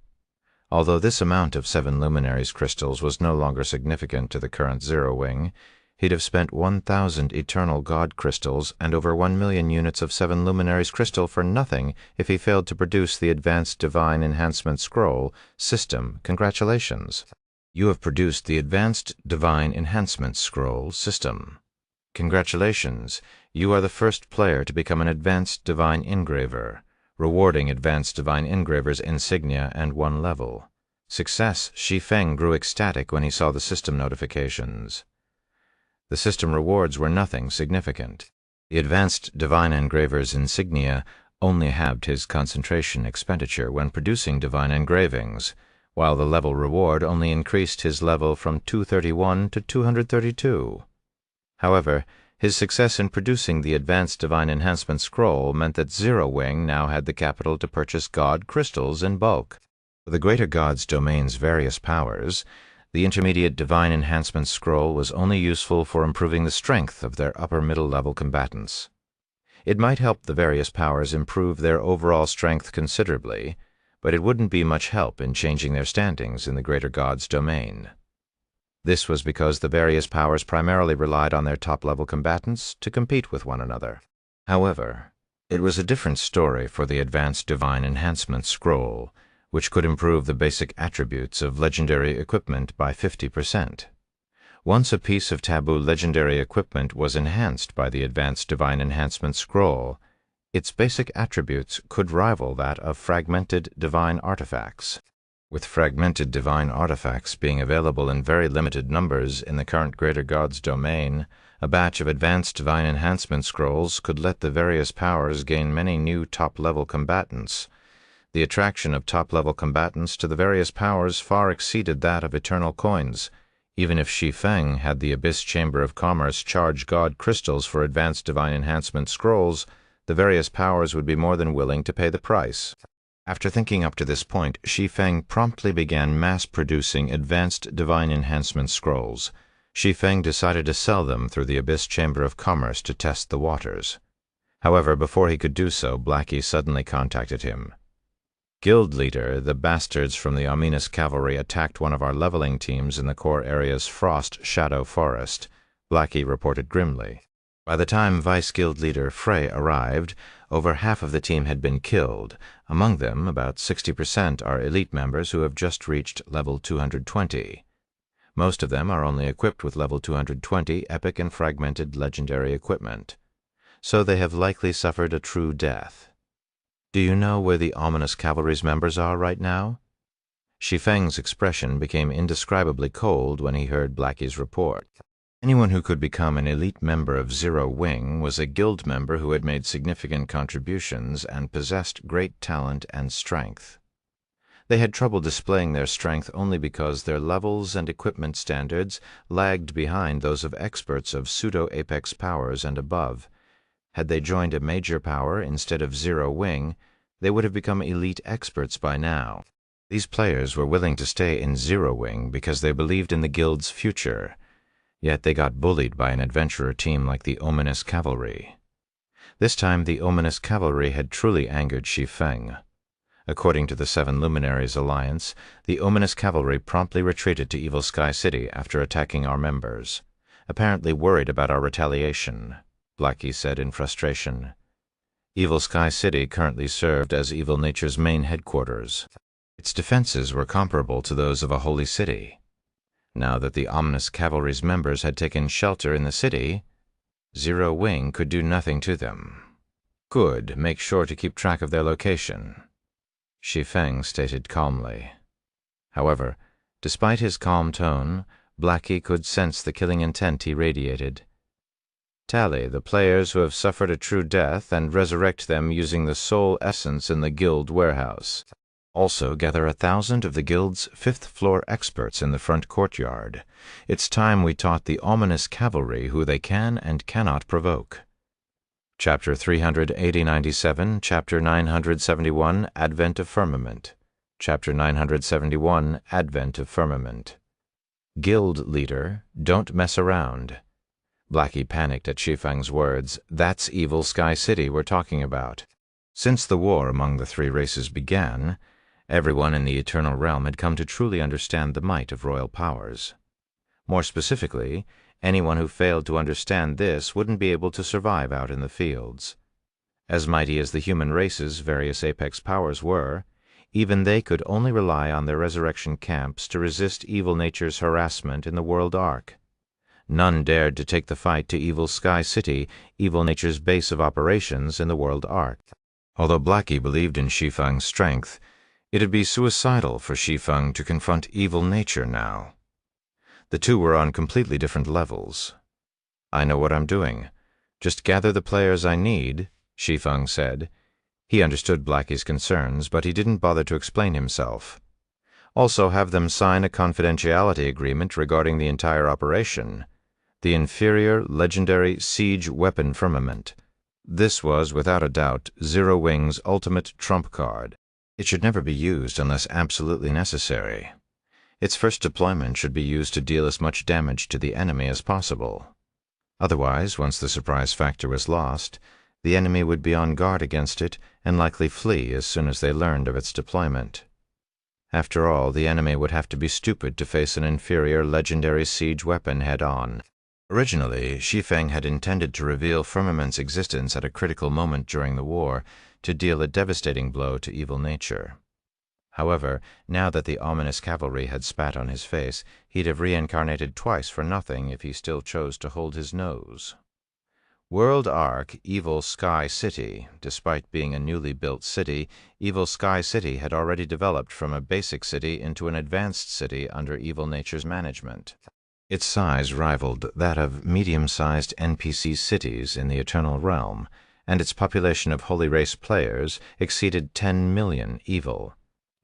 Although this amount of 7 luminaries crystals was no longer significant to the current Zero Wing, he'd have spent 1,000 Eternal God crystals and over 1 million units of 7 luminaries crystal for nothing if he failed to produce the advanced divine enhancement scroll system. Congratulations! You have produced the advanced divine enhancement scroll system. Congratulations! You are the first player to become an advanced divine engraver, rewarding advanced divine engravers insignia and 1 level. Success! Shi Feng grew ecstatic when he saw the system notifications. The system rewards were nothing significant. The advanced divine engraver's insignia only halved his concentration expenditure when producing divine engravings, while the level reward only increased his level from 231 to 232. However, his success in producing the Advanced Divine Enhancement Scroll meant that Zero Wing now had the capital to purchase God crystals in bulk. For the greater God's domain's various powers, the Intermediate Divine Enhancement Scroll was only useful for improving the strength of their upper-middle level combatants. It might help the various powers improve their overall strength considerably, but it wouldn't be much help in changing their standings in the greater God's domain. This was because the various powers primarily relied on their top-level combatants to compete with one another. However, it was a different story for the Advanced Divine Enhancement Scroll, which could improve the basic attributes of legendary equipment by 50%. Once a piece of taboo legendary equipment was enhanced by the Advanced Divine Enhancement Scroll, its basic attributes could rival that of fragmented divine artifacts. With fragmented divine artifacts being available in very limited numbers in the current Greater God's domain, a batch of Advanced Divine Enhancement Scrolls could let the various powers gain many new top-level combatants. The attraction of top-level combatants to the various powers far exceeded that of eternal coins. Even if Shi Feng had the Abyss Chamber of Commerce charge God crystals for Advanced Divine Enhancement Scrolls, the various powers would be more than willing to pay the price. After thinking up to this point, Shi Feng promptly began mass-producing Advanced Divine Enhancement Scrolls. Shi Feng decided to sell them through the Abyss Chamber of Commerce to test the waters. However, before he could do so, Blackie suddenly contacted him. Guild leader, the bastards from the Ominous Cavalry attacked one of our leveling teams in the core area's Frost Shadow Forest, Blackie reported grimly. By the time Vice Guild leader Frey arrived, over half of the team had been killed. Among them, about 60% are elite members who have just reached level 220. Most of them are only equipped with level 220 epic and fragmented legendary equipment, so they have likely suffered a true death. Do you know where the Ominous Cavalry's members are right now? Shi Feng's expression became indescribably cold when he heard Blackie's report. Anyone who could become an elite member of Zero Wing was a guild member who had made significant contributions and possessed great talent and strength. They had trouble displaying their strength only because their levels and equipment standards lagged behind those of experts of pseudo-apex powers and above. Had they joined a major power instead of Zero Wing, they would have become elite experts by now. These players were willing to stay in Zero Wing because they believed in the guild's future. Yet they got bullied by an adventurer team like the Ominous Cavalry. This time the Ominous Cavalry had truly angered Shi Feng. According to the Seven Luminaries Alliance, the Ominous Cavalry promptly retreated to Evil Sky City after attacking our members, apparently worried about our retaliation, Blackie said in frustration. Evil Sky City currently served as Evil Nature's main headquarters. Its defenses were comparable to those of a holy city. Now that the Ominous Cavalry's members had taken shelter in the city, Zero Wing could do nothing to them. Good, make sure to keep track of their location, Shi Feng stated calmly. However, despite his calm tone, Blackie could sense the killing intent he radiated. Tally the players who have suffered a true death and resurrect them using the soul essence in the guild warehouse. Also gather 1,000 of the guild's 5th-floor experts in the front courtyard. It's time we taught the Ominous Cavalry who they can and cannot provoke. Chapter 380-97, Chapter 971, Advent of Firmament. Chapter 971, Advent of Firmament. Guild leader, don't mess around. Blackie panicked at Shi Feng's words. That's Evil Sky City we're talking about. Since the war among the three races began, everyone in the Eternal Realm had come to truly understand the might of royal powers. More specifically, anyone who failed to understand this wouldn't be able to survive out in the fields. As mighty as the human race's various apex powers were, even they could only rely on their resurrection camps to resist Evil Nature's harassment in the World Arc. None dared to take the fight to Evil Sky City, Evil Nature's base of operations in the World Arc. Although Blackie believed in Shi Feng's strength, it'd be suicidal for Shi Feng to confront Evil Nature now. The two were on completely different levels. I know what I'm doing. Just gather the players I need, Shi Feng said. He understood Blackie's concerns, but he didn't bother to explain himself. Also have them sign a confidentiality agreement regarding the entire operation, the inferior legendary siege weapon firmament. This was, without a doubt, Zero Wing's ultimate trump card. It should never be used unless absolutely necessary. Its first deployment should be used to deal as much damage to the enemy as possible. Otherwise, once the surprise factor was lost, the enemy would be on guard against it and likely flee as soon as they learned of its deployment. After all, the enemy would have to be stupid to face an inferior legendary siege weapon head-on. Originally, Shi Feng had intended to reveal Firmament's existence at a critical moment during the war to deal a devastating blow to evil nature. However, now that the ominous cavalry had spat on his face, he'd have reincarnated twice for nothing if he still chose to hold his nose. World Ark, Evil Sky City. Despite being a newly built city, Evil Sky City had already developed from a basic city into an advanced city under evil nature's management. Its size rivaled that of medium-sized NPC cities in the Eternal Realm, and its population of Holy Race players exceeded 10 million evil.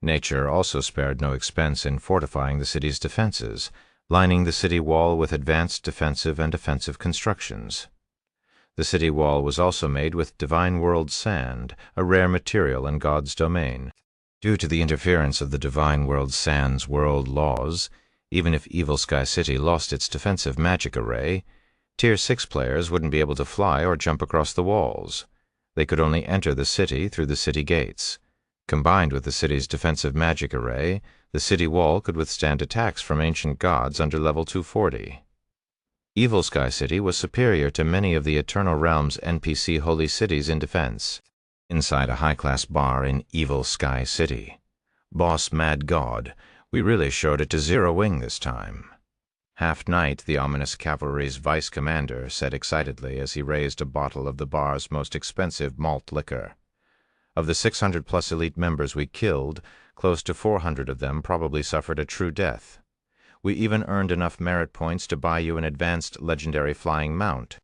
Nature also spared no expense in fortifying the city's defenses, lining the city wall with advanced defensive and offensive constructions. The city wall was also made with Divine World sand, a rare material in God's domain. Due to the interference of the Divine World sand's world laws, even if Evil Sky City lost its defensive magic array, Tier 6 players wouldn't be able to fly or jump across the walls. They could only enter the city through the city gates. Combined with the city's defensive magic array, the city wall could withstand attacks from ancient gods under level 240. Evil Sky City was superior to many of the Eternal Realm's NPC holy cities in defense. Inside a high-class bar in Evil Sky City. Boss Mad God, we really showed it to Zero Wing this time. Half Knight, the ominous cavalry's vice commander, said excitedly as he raised a bottle of the bar's most expensive malt liquor. Of the 600-plus elite members we killed, close to 400 of them probably suffered a true death. We even earned enough merit points to buy you an advanced legendary flying mount.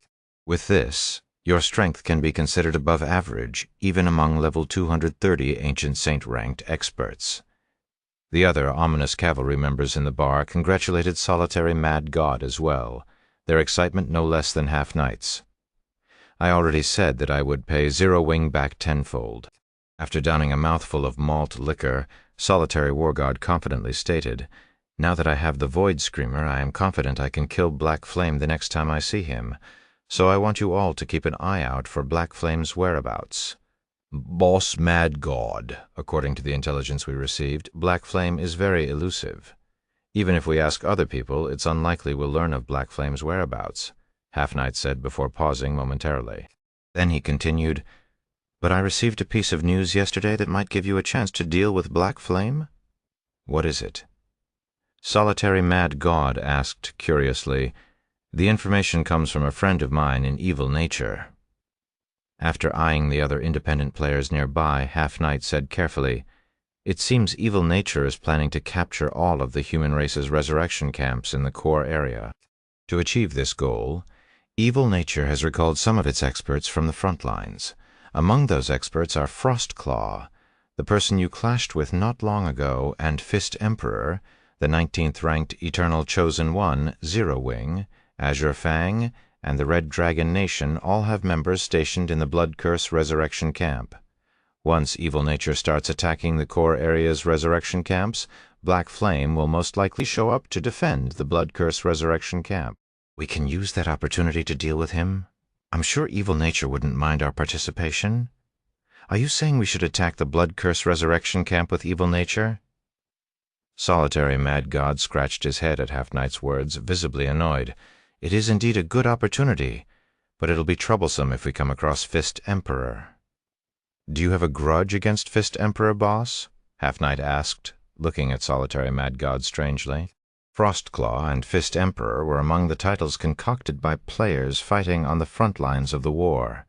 With this, your strength can be considered above average, even among level 230 Ancient Saint-ranked experts. The other ominous cavalry members in the bar congratulated solitary Mad God as well, their excitement no less than Half Knight's. I already said that I would pay Zero Wing back tenfold. After downing a mouthful of malt liquor, Solitary War God confidently stated, "Now that I have the Void Screamer, I am confident I can kill Black Flame the next time I see him, so I want you all to keep an eye out for Black Flame's whereabouts." Boss Mad God, according to the intelligence we received, Black Flame is very elusive. Even if we ask other people, it's unlikely we'll learn of Black Flame's whereabouts, Half Knight said before pausing momentarily. Then he continued, "But I received a piece of news yesterday that might give you a chance to deal with Black Flame." "What is it?" Solitary Mad God asked curiously. "The information comes from a friend of mine in evil nature." After eyeing the other independent players nearby, Half Knight said carefully, "It seems evil nature is planning to capture all of the human race's resurrection camps in the core area. To achieve this goal, evil nature has recalled some of its experts from the front lines. Among those experts are Frostclaw, the person you clashed with not long ago, and Fist Emperor, the 19th-ranked Eternal Chosen One, Zero Wing, Azure Fang, and the Red Dragon Nation all have members stationed in the Blood Curse Resurrection Camp. Once evil nature starts attacking the core area's resurrection camps, Black Flame will most likely show up to defend the Blood Curse Resurrection Camp. We can use that opportunity to deal with him. I'm sure evil nature wouldn't mind our participation. Are you saying we should attack the Blood Curse Resurrection Camp with evil nature?" Solitary Mad God scratched his head at Half Knight's words, visibly annoyed. "It is indeed a good opportunity, but it'll be troublesome if we come across Fist Emperor." "Do you have a grudge against Fist Emperor, boss?" Half Knight asked, looking at Solitary Mad God strangely. Frostclaw and Fist Emperor were among the titles concocted by players fighting on the front lines of the war.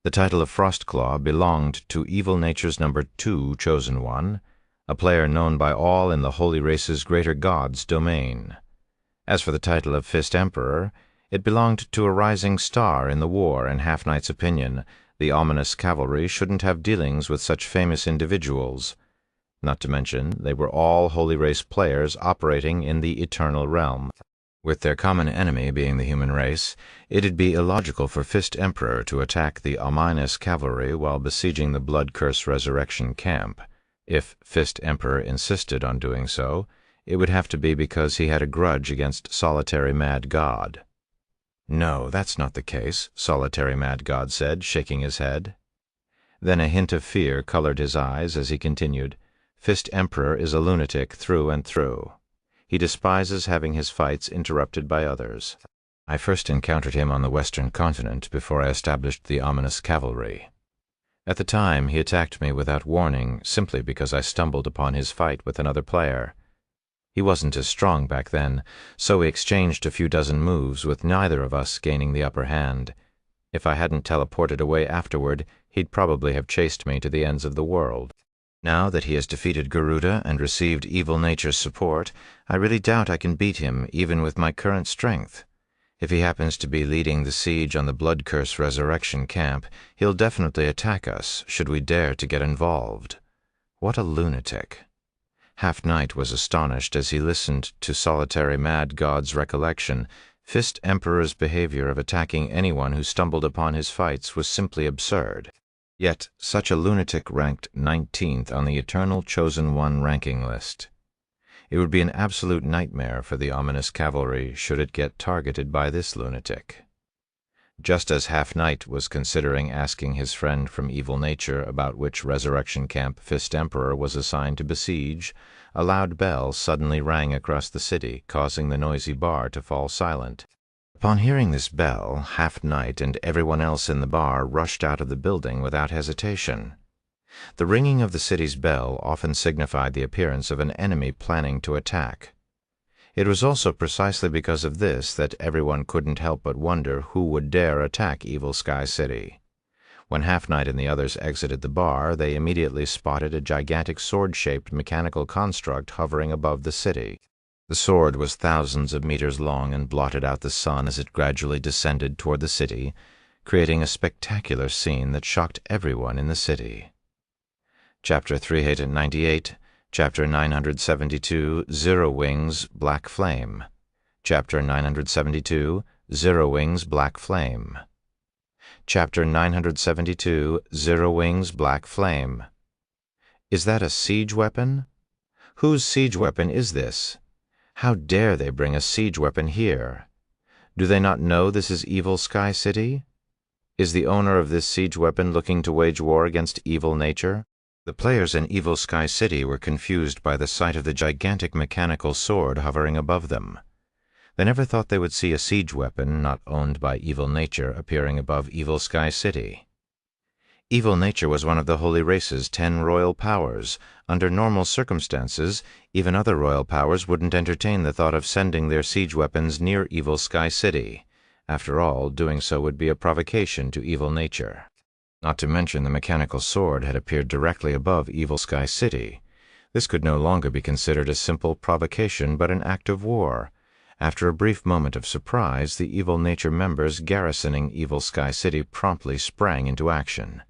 The title of Frostclaw belonged to Evil Nature's number 2 Chosen One, a player known by all in the Holy Race's greater god's domain. As for the title of Fist Emperor, it belonged to a rising star in the war. In Half Knight's opinion, the ominous cavalry shouldn't have dealings with such famous individuals. Not to mention, they were all Holy Race players operating in the Eternal Realm. With their common enemy being the human race, it'd be illogical for Fist Emperor to attack the ominous cavalry while besieging the Blood Curse Resurrection camp. If Fist Emperor insisted on doing so, it would have to be because he had a grudge against Solitary Mad God. "No, that's not the case," Solitary Mad God said, shaking his head. Then a hint of fear colored his eyes as he continued, "Fist Emperor is a lunatic through and through. He despises having his fights interrupted by others. I first encountered him on the Western continent before I established the ominous cavalry. At the time, he attacked me without warning simply because I stumbled upon his fight with another player. He wasn't as strong back then, so we exchanged a few dozen moves with neither of us gaining the upper hand. If I hadn't teleported away afterward, he'd probably have chased me to the ends of the world. Now that he has defeated Garuda and received Evil Nature's support, I really doubt I can beat him even with my current strength. If he happens to be leading the siege on the Blood Curse Resurrection camp, he'll definitely attack us should we dare to get involved. What a lunatic." Half-Knight was astonished as he listened to Solitary Mad God's recollection. Fist Emperor's behavior of attacking anyone who stumbled upon his fights was simply absurd. Yet such a lunatic ranked 19th on the Eternal Chosen One ranking list. It would be an absolute nightmare for the ominous cavalry should it get targeted by this lunatic. Just as Half-Knight was considering asking his friend from Evil Nature about which resurrection camp Fist Emperor was assigned to besiege, a loud bell suddenly rang across the city, causing the noisy bar to fall silent. Upon hearing this bell, Half-Knight and everyone else in the bar rushed out of the building without hesitation. The ringing of the city's bell often signified the appearance of an enemy planning to attack. It was also precisely because of this that everyone couldn't help but wonder who would dare attack Evil Sky City. When Half-Knight and the others exited the bar, they immediately spotted a gigantic sword-shaped mechanical construct hovering above the city. The sword was thousands of meters long and blotted out the sun as it gradually descended toward the city, creating a spectacular scene that shocked everyone in the city. Chapter 398, Chapter 972, Zero Wings, Black Flame. Chapter 972, Zero Wings, Black Flame. Chapter 972, Zero Wings, Black Flame. Is that a siege weapon? Whose siege weapon is this? How dare they bring a siege weapon here? Do they not know this is Evil Sky City? Is the owner of this siege weapon looking to wage war against Evil Nature? The players in Evil Sky City were confused by the sight of the gigantic mechanical sword hovering above them. They never thought they would see a siege weapon not owned by Evil Nature appearing above Evil Sky City. Evil Nature was one of the Holy Race's 10 royal powers. Under normal circumstances, even other royal powers wouldn't entertain the thought of sending their siege weapons near Evil Sky City. After all, doing so would be a provocation to Evil Nature. Not to mention the mechanical sword had appeared directly above Evil Sky City. This could no longer be considered a simple provocation but an act of war. After a brief moment of surprise, the Evil Nature members garrisoning Evil Sky City promptly sprang into action.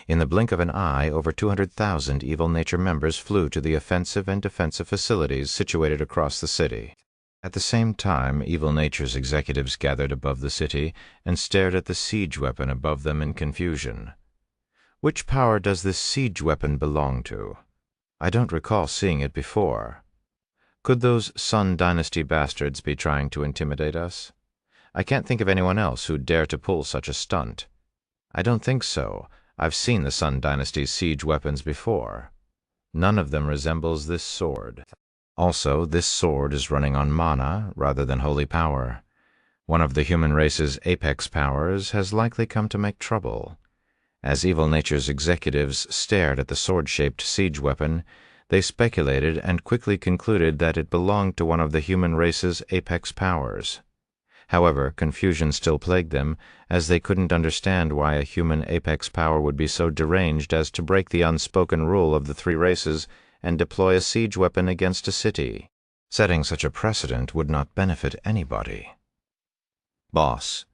In the blink of an eye, over 200,000 Evil Nature members flew to the offensive and defensive facilities situated across the city. At the same time, Evil Nature's executives gathered above the city and stared at the siege weapon above them in confusion. Which power does this siege weapon belong to? I don't recall seeing it before. Could those Sun Dynasty bastards be trying to intimidate us? I can't think of anyone else who'd dare to pull such a stunt. I don't think so. I've seen the Sun Dynasty's siege weapons before. None of them resembles this sword. Also, this sword is running on mana rather than holy power. One of the human race's apex powers has likely come to make trouble. As Evil Nature's executives stared at the sword-shaped siege weapon, they speculated and quickly concluded that it belonged to one of the human race's apex powers. However, confusion still plagued them, as they couldn't understand why a human apex power would be so deranged as to break the unspoken rule of the 3 races and deploy a siege weapon against a city. Setting such a precedent would not benefit anybody. Boss,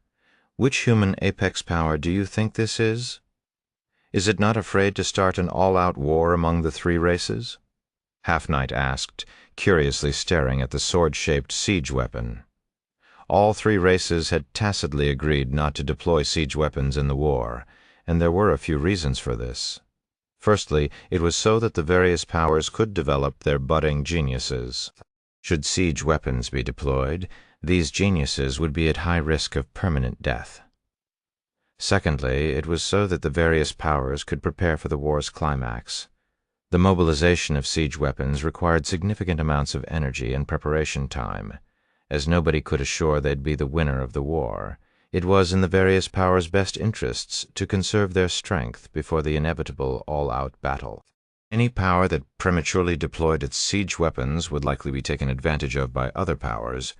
which human apex power do you think this is? Is it not afraid to start an all-out war among the 3 races? Half-Knight asked, curiously staring at the sword-shaped siege weapon. All three races had tacitly agreed not to deploy siege weapons in the war, and there were a few reasons for this. Firstly, it was so that the various powers could develop their budding geniuses. Should siege weapons be deployed, these geniuses would be at high risk of permanent death. Secondly, it was so that the various powers could prepare for the war's climax. The mobilization of siege weapons required significant amounts of energy and preparation time. As nobody could assure they'd be the winner of the war, it was in the various powers' best interests to conserve their strength before the inevitable all-out battle. Any power that prematurely deployed its siege weapons would likely be taken advantage of by other powers.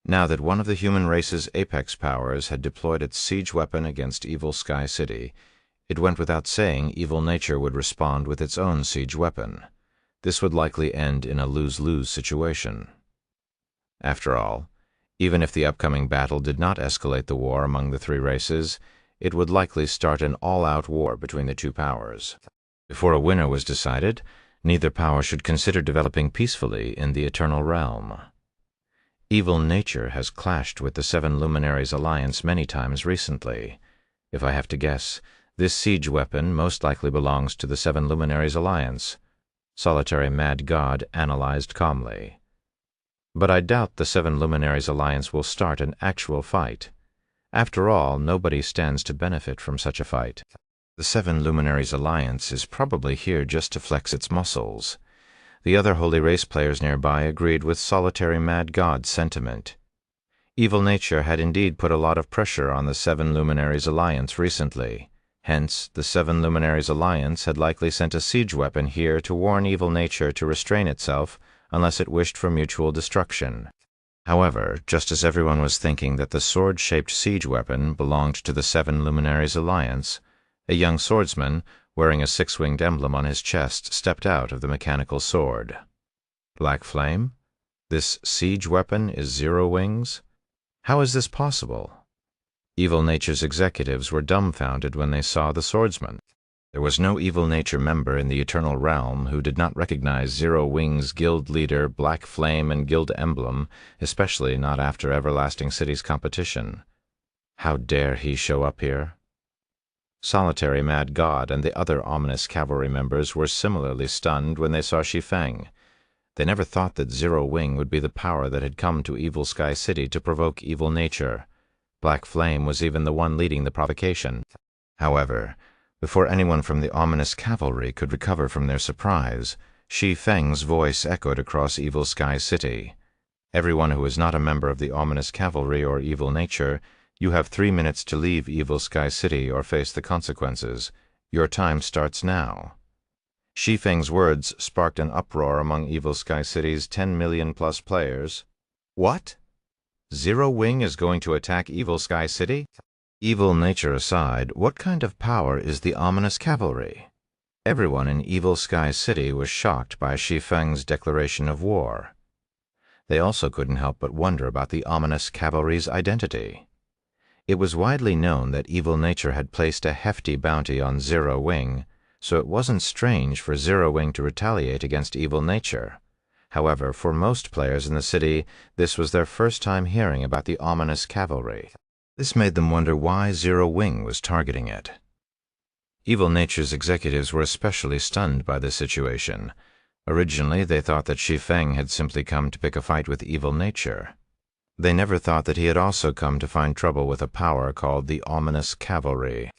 Now that one of the human race's apex powers had deployed its siege weapon against Evil Sky City, it went without saying evil nature would respond with its own siege weapon. This would likely end in a lose-lose situation. After all, even if the upcoming battle did not escalate the war among the three races, it would likely start an all-out war between the two powers. Before a winner was decided, neither power should consider developing peacefully in the Eternal Realm. Evil nature has clashed with the Seven Luminaries Alliance many times recently. If I have to guess, this siege weapon most likely belongs to the Seven Luminaries Alliance, Solitary Mad God analyzed calmly. But I doubt the Seven Luminaries Alliance will start an actual fight. After all, nobody stands to benefit from such a fight. The Seven Luminaries Alliance is probably here just to flex its muscles. The other Holy Race players nearby agreed with Solitary Mad God's sentiment. Evil nature had indeed put a lot of pressure on the Seven Luminaries Alliance recently. Hence, the Seven Luminaries Alliance had likely sent a siege weapon here to warn evil nature to restrain itself unless it wished for mutual destruction. However, just as everyone was thinking that the sword-shaped siege weapon belonged to the Seven Luminaries Alliance, a young swordsman, wearing a six-winged emblem on his chest, stepped out of the mechanical sword. Black Flame? This siege weapon is 0 wings? How is this possible? Evil Nature's executives were dumbfounded when they saw the swordsman. There was no Evil Nature member in the Eternal Realm who did not recognize 0 Wings guild leader, Black Flame, and guild emblem, especially not after Everlasting City's competition. How dare he show up here? Solitary Mad God and the other ominous cavalry members were similarly stunned when they saw Shi Feng. They never thought that 0 Wing would be the power that had come to Evil Sky City to provoke evil nature. Black Flame was even the one leading the provocation. However, before anyone from the ominous cavalry could recover from their surprise, Shi Feng's voice echoed across Evil Sky City. Everyone who is not a member of the ominous cavalry or evil nature, you have 3 minutes to leave Evil Sky City or face the consequences. Your time starts now. Shi Feng's words sparked an uproar among Evil Sky City's 10 million-plus players. What? 0 Wing is going to attack Evil Sky City? Evil nature aside, what kind of power is the ominous cavalry? Everyone in Evil Sky City was shocked by Shi Feng's declaration of war. They also couldn't help but wonder about the ominous cavalry's identity. It was widely known that evil nature had placed a hefty bounty on 0 Wing, so it wasn't strange for 0 Wing to retaliate against evil nature. However, for most players in the city, this was their first time hearing about the ominous cavalry. This made them wonder why 0 Wing was targeting it. Evil nature's executives were especially stunned by this situation. Originally, they thought that Shi Feng had simply come to pick a fight with evil nature. They never thought that he had also come to find trouble with a power called the ominous cavalry.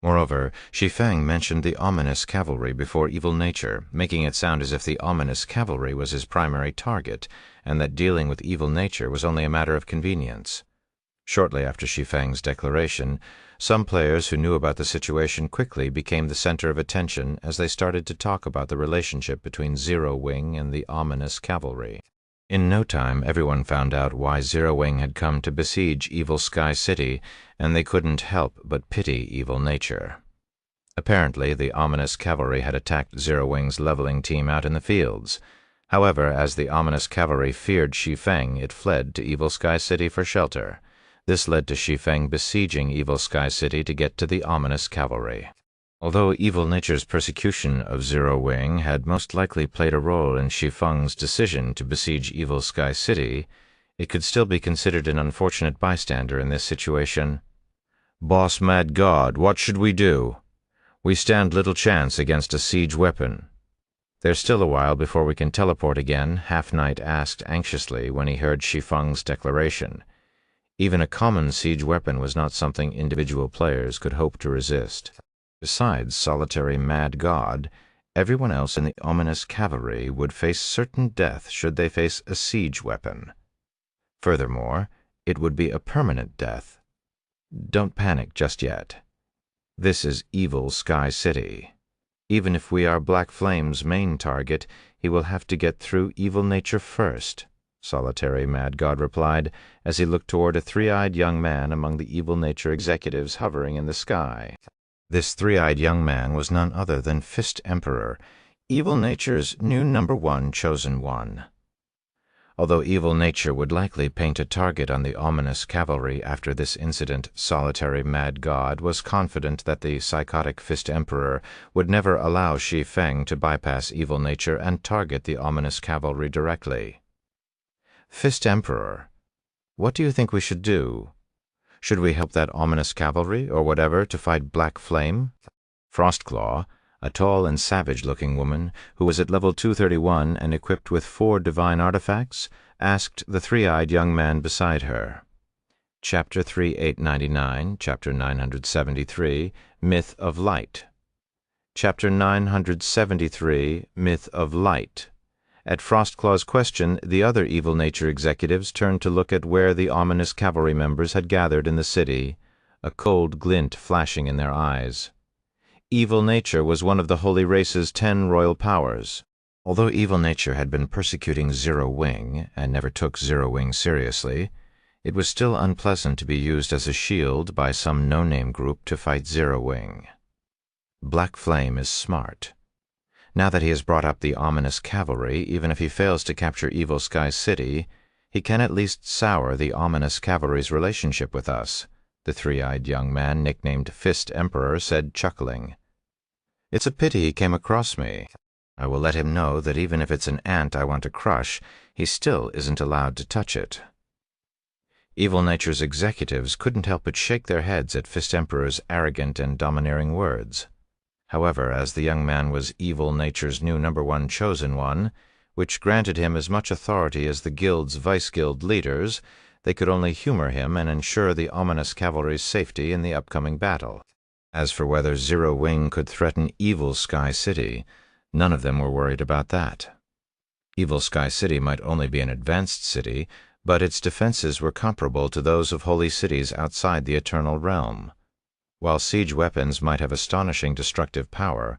Moreover, Shi Feng mentioned the ominous cavalry before evil nature, making it sound as if the ominous cavalry was his primary target, and that dealing with evil nature was only a matter of convenience. Shortly after Shi Feng's declaration, some players who knew about the situation quickly became the center of attention as they started to talk about the relationship between 0 Wing and the ominous cavalry. In no time, everyone found out why 0 Wing had come to besiege Evil Sky City, and they couldn't help but pity evil nature. Apparently, the ominous cavalry had attacked 0 Wing's leveling team out in the fields. However, as the ominous cavalry feared Shi Feng, it fled to Evil Sky City for shelter. This led to Shi Feng besieging Evil Sky City to get to the ominous cavalry. Although evil nature's persecution of Zero Wing had most likely played a role in Shi Feng's decision to besiege Evil Sky City, it could still be considered an unfortunate bystander in this situation. "Boss Mad God, what should we do? We stand little chance against a siege weapon." "There's still a while before we can teleport again," Half-Night asked anxiously when he heard Shi Feng's declaration. Even a common siege weapon was not something individual players could hope to resist. Besides solitary Mad God, everyone else in the ominous cavalry would face certain death should they face a siege weapon. Furthermore, it would be a permanent death. Don't panic just yet. This is Evil Sky City. Even if we are Black Flame's main target, he will have to get through evil nature first, solitary Mad God replied as he looked toward a three-eyed young man among the evil nature executives hovering in the sky. This three-eyed young man was none other than Fist Emperor, evil nature's new #1 chosen one. Although evil nature would likely paint a target on the ominous cavalry after this incident, solitary Mad God was confident that the psychotic Fist Emperor would never allow Shi Feng to bypass evil nature and target the ominous cavalry directly. "Fist Emperor, what do you think we should do? Should we help that ominous cavalry, or whatever, to fight Black Flame?" Frostclaw, a tall and savage-looking woman who was at level 231 and equipped with 4 divine artifacts, asked the three-eyed young man beside her. Chapter 3899, Chapter 973, Myth of Light. Chapter 973, Myth of Light. At Frostclaw's question, the other evil nature executives turned to look at where the ominous cavalry members had gathered in the city, a cold glint flashing in their eyes. Evil nature was one of the Holy Race's 10 royal powers. Although evil nature had been persecuting Zero Wing and never took Zero Wing seriously, it was still unpleasant to be used as a shield by some no-name group to fight Zero Wing. Black Flame is smart. Now that he has brought up the ominous cavalry, even if he fails to capture Evil Sky City, he can at least sour the ominous cavalry's relationship with us, the three-eyed young man nicknamed Fist Emperor said, chuckling. "It's a pity he came across me. I will let him know that even if it's an ant I want to crush, he still isn't allowed to touch it." Evil nature's executives couldn't help but shake their heads at Fist Emperor's arrogant and domineering words. However, as the young man was evil nature's new #1 chosen one, which granted him as much authority as the guild's vice-guild leaders, they could only humor him and ensure the ominous cavalry's safety in the upcoming battle. As for whether Zero Wing could threaten Evil Sky City, none of them were worried about that. Evil Sky City might only be an advanced city, but its defenses were comparable to those of holy cities outside the Eternal Realm. While siege weapons might have astonishing destructive power,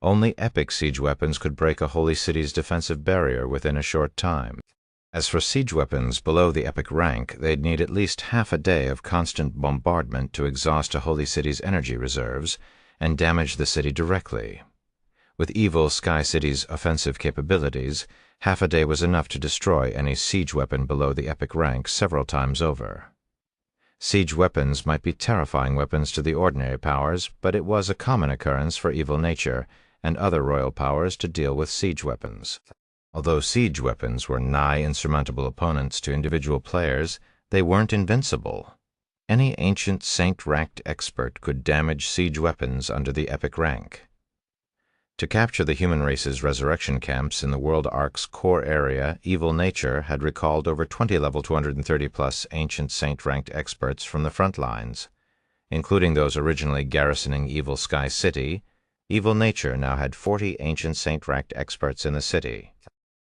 only epic siege weapons could break a holy city's defensive barrier within a short time. As for siege weapons below the epic rank, they'd need at least half a day of constant bombardment to exhaust a holy city's energy reserves and damage the city directly. With Evil Sky City's offensive capabilities, half a day was enough to destroy any siege weapon below the epic rank several times over. Siege weapons might be terrifying weapons to the ordinary powers, but it was a common occurrence for evil nature and other royal powers to deal with siege weapons. Although siege weapons were nigh insurmountable opponents to individual players, they weren't invincible. Any ancient saint-ranked expert could damage siege weapons under the epic rank. To capture the human race's resurrection camps in the World Ark's core area, evil nature had recalled over 20 level 230-plus ancient saint-ranked experts from the front lines. Including those originally garrisoning Evil Sky City, evil nature now had 40 ancient saint-ranked experts in the city.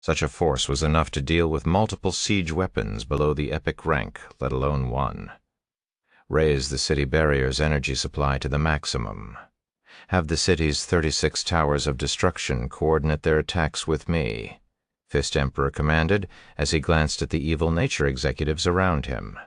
Such a force was enough to deal with multiple siege weapons below the epic rank, let alone one. Raise the city barrier's energy supply to the maximum. Have the city's 36 towers of destruction coordinate their attacks with me, Fist Emperor commanded as he glanced at the evil nature executives around him.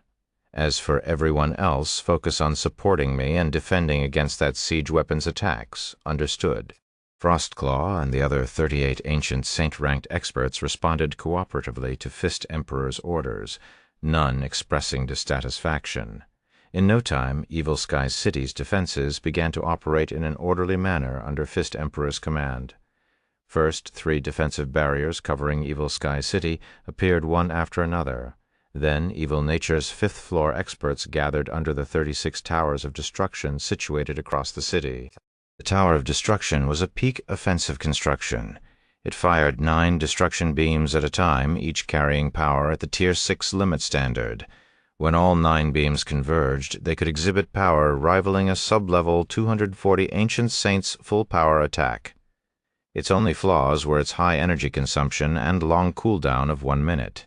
As for everyone else, focus on supporting me and defending against that siege weapon's attacks. Understood. Frostclaw and the other 38 ancient saint-ranked experts responded cooperatively to Fist Emperor's orders, none expressing dissatisfaction. In no time, Evil Sky City's defenses began to operate in an orderly manner under Fist Emperor's command. First, 3 defensive barriers covering Evil Sky City appeared one after another. Then, Evil Nature's 5th-floor experts gathered under the 36 towers of destruction situated across the city. The Tower of Destruction was a peak offensive construction. It fired 9 destruction beams at a time, each carrying power at the Tier 6 limit standard. When all 9 beams converged, they could exhibit power rivaling a sub-level 240 Ancient Saints full-power attack. Its only flaws were its high energy consumption and long cooldown of 1 minute.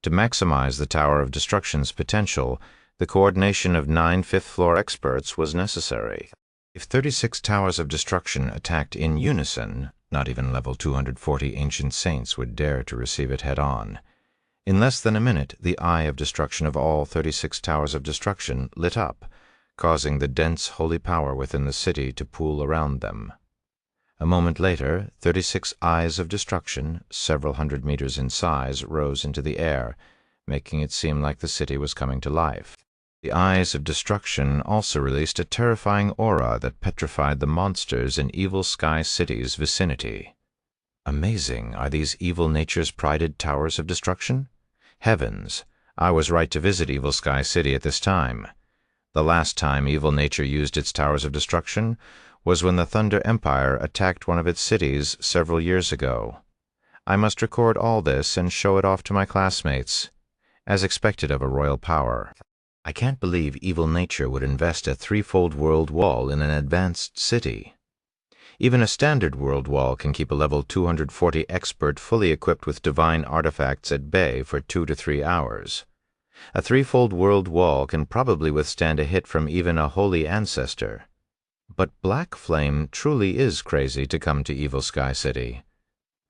To maximize the Tower of Destruction's potential, the coordination of 9 5th-floor experts was necessary. If 36 towers of destruction attacked in unison, not even level 240 Ancient Saints would dare to receive it head-on. In less than a minute, the eye of destruction of all 36 towers of destruction lit up, causing the dense holy power within the city to pool around them. A moment later, 36 eyes of destruction, several hundred meters in size, rose into the air, making it seem like the city was coming to life. The eyes of destruction also released a terrifying aura that petrified the monsters in Evil Sky City's vicinity. Amazing, are these Evil Nature's prided towers of destruction? Heavens, I was right to visit Evil Sky City at this time. The last time Evil Nature used its towers of destruction was when the Thunder Empire attacked one of its cities several years ago. I must record all this and show it off to my classmates, as expected of a royal power. I can't believe Evil Nature would invest a 3-fold world wall in an advanced city. Even a standard world wall can keep a level 240 expert fully equipped with divine artifacts at bay for 2 to 3 hours. A 3-fold world wall can probably withstand a hit from even a holy ancestor. But Black Flame truly is crazy to come to Evil Sky City.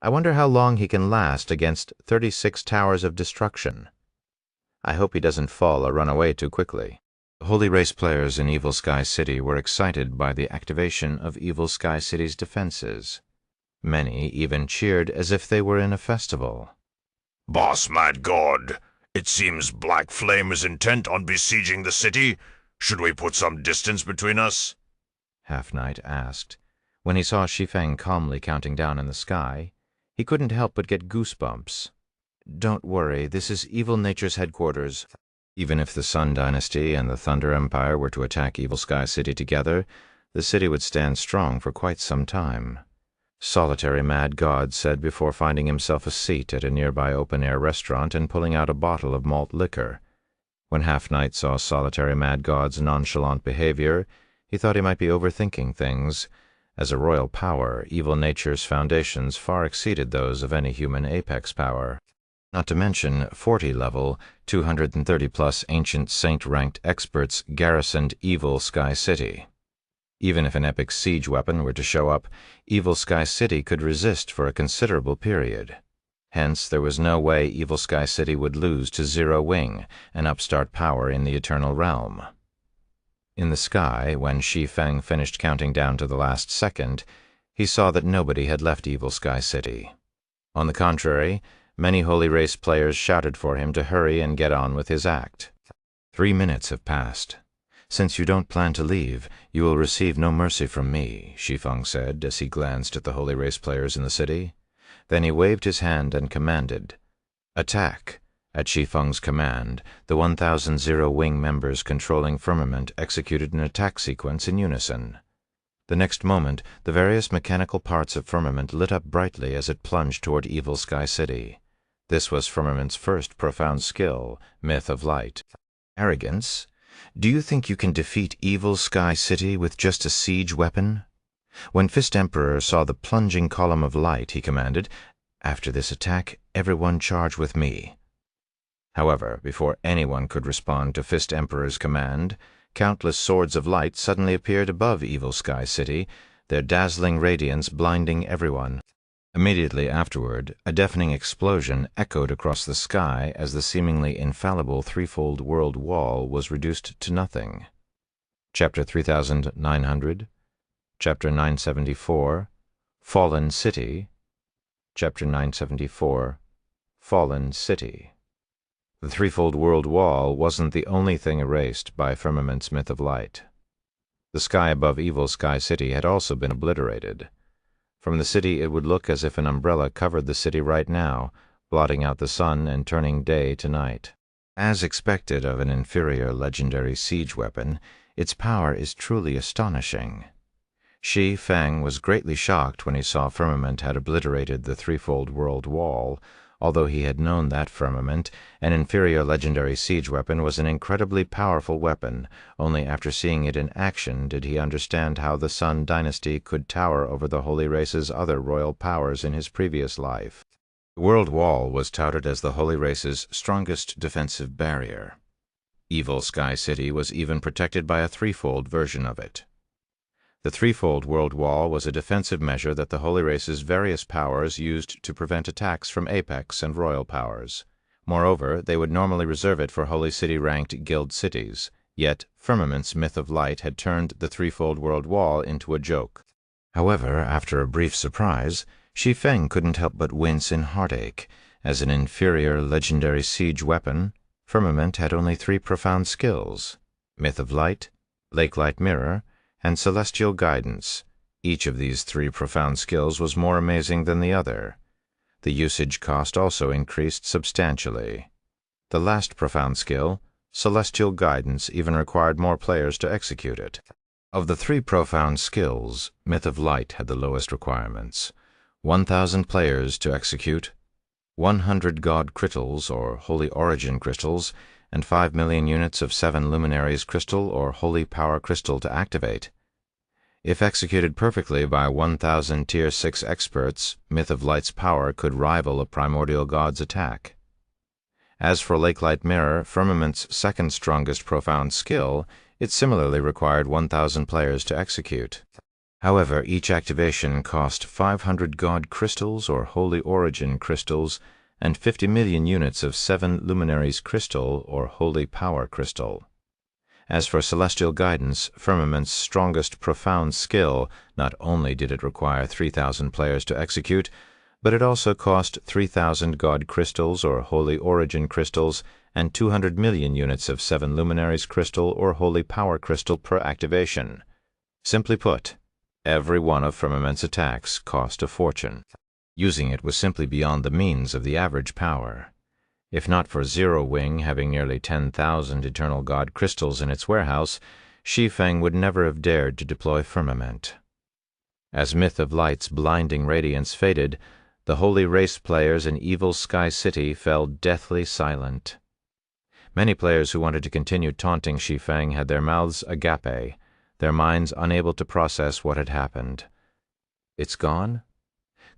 I wonder how long he can last against 36 towers of destruction. I hope he doesn't fall or run away too quickly. The Holy Race players in Evil Sky City were excited by the activation of Evil Sky City's defenses. Many even cheered as if they were in a festival. "Boss Mad God, it seems Black Flame is intent on besieging the city. Should we put some distance between us?" Half-Knight asked. When he saw Shi Feng calmly counting down in the sky, he couldn't help but get goosebumps. Don't worry, this is Evil Nature's headquarters. Even if the Sun Dynasty and the Thunder Empire were to attack Evil Sky City together, the city would stand strong for quite some time. Solitary Mad God said before finding himself a seat at a nearby open-air restaurant and pulling out a bottle of malt liquor. When Half-Knight saw Solitary Mad God's nonchalant behavior, he thought he might be overthinking things. As a royal power, Evil Nature's foundations far exceeded those of any human apex power. Not to mention 40-level, 230-plus Ancient Saint-ranked experts garrisoned Evil Sky City. Even if an epic siege weapon were to show up, Evil Sky City could resist for a considerable period. Hence, there was no way Evil Sky City would lose to Zero Wing, an upstart power in the Eternal Realm. In the sky, when Shi Feng finished counting down to the last second, he saw that nobody had left Evil Sky City. On the contrary, many Holy Race players shouted for him to hurry and get on with his act. 3 minutes have passed. Since you don't plan to leave, you will receive no mercy from me, Shi Feng said as he glanced at the Holy Race players in the city. Then he waved his hand and commanded, "Attack!" At Shi Feng's command, the 1,000 Zero Wing members controlling Firmament executed an attack sequence in unison. The next moment, the various mechanical parts of Firmament lit up brightly as it plunged toward Evil Sky City. This was Firmament's first profound skill, Myth of Light. Arrogance? Do you think you can defeat Evil Sky City with just a siege weapon? When Fist Emperor saw the plunging column of light, he commanded, "After this attack, everyone charge with me." However, before anyone could respond to Fist Emperor's command, countless swords of light suddenly appeared above Evil Sky City, their dazzling radiance blinding everyone. Immediately afterward, a deafening explosion echoed across the sky as the seemingly infallible 3-fold world wall was reduced to nothing. Chapter 3900, Chapter 974, Fallen City, Chapter 974, Fallen City. The threefold world wall wasn't the only thing erased by Firmament's myth of light. The sky above Evil Sky City had also been obliterated. From the city it would look as if an umbrella covered the city right now, blotting out the sun and turning day to night. As expected of an inferior legendary siege weapon, its power is truly astonishing. Shi Feng was greatly shocked when he saw Firmament had obliterated the threefold world wall. Although he had known that Firmament, an inferior legendary siege weapon, was an incredibly powerful weapon, only after seeing it in action did he understand how the Sun Dynasty could tower over the Holy Race's other royal powers in his previous life. The World Wall was touted as the Holy Race's strongest defensive barrier. Evil Sky City was even protected by a threefold version of it. The threefold world wall was a defensive measure that the Holy Race's various powers used to prevent attacks from apex and royal powers. Moreover, they would normally reserve it for Holy City-ranked guild cities, yet Firmament's myth of light had turned the threefold world wall into a joke. However, after a brief surprise, Shi Feng couldn't help but wince in heartache. As an inferior legendary siege weapon, Firmament had only 3 profound skills: myth of light, lake light mirror, and celestial guidance. Each of these 3 profound skills was more amazing than the other. The usage cost also increased substantially. The last profound skill, celestial guidance, even required more players to execute it. Of the 3 profound skills, myth of light had the lowest requirements: 1,000 players to execute, 100 god crystals or holy origin crystals, and 5 million units of 7 luminaries crystal or holy power crystal to activate. If executed perfectly by 1,000 Tier 6 experts, Myth of Light's power could rival a primordial god's attack. As for Lake Light Mirror, Firmament's second strongest profound skill, it similarly required 1,000 players to execute. However, each activation cost 500 god crystals or holy origin crystals and 50 million units of 7 luminaries crystal or holy power crystal. As for celestial guidance, Firmament's strongest profound skill, not only did it require 3,000 players to execute, but it also cost 3,000 god crystals or holy origin crystals and 200 million units of 7 luminaries crystal or holy power crystal per activation. Simply put, every one of Firmament's attacks cost a fortune. Using it was simply beyond the means of the average power. If not for Zero Wing having nearly 10,000 eternal god crystals in its warehouse, Shi Feng would never have dared to deploy Firmament. As Myth of Light's blinding radiance faded, the Holy Race players in Evil Sky City fell deathly silent. Many players who wanted to continue taunting Shi Feng had their mouths agape, their minds unable to process what had happened. It's gone?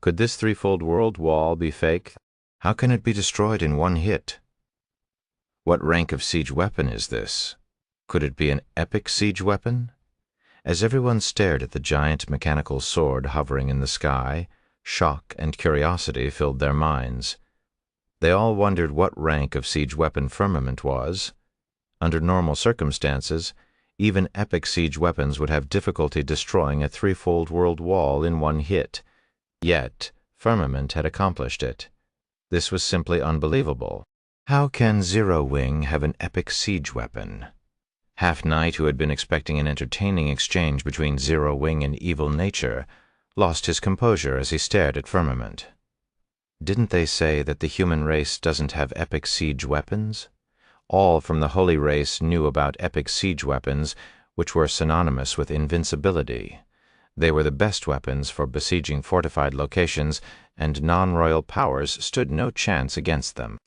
Could this threefold world wall be fake? How can it be destroyed in one hit? What rank of siege weapon is this? Could it be an epic siege weapon? As everyone stared at the giant mechanical sword hovering in the sky, shock and curiosity filled their minds. They all wondered what rank of siege weapon Firmament was. Under normal circumstances, even epic siege weapons would have difficulty destroying a threefold world wall in one hit. Yet, Firmament had accomplished it. This was simply unbelievable. How can Zero Wing have an epic siege weapon? Half Knight, who had been expecting an entertaining exchange between Zero Wing and Evil Nature, lost his composure as he stared at Firmament. Didn't they say that the human race doesn't have epic siege weapons? All from the Holy Race knew about epic siege weapons, which were synonymous with invincibility. They were the best weapons for besieging fortified locations, and non-royal powers stood no chance against them.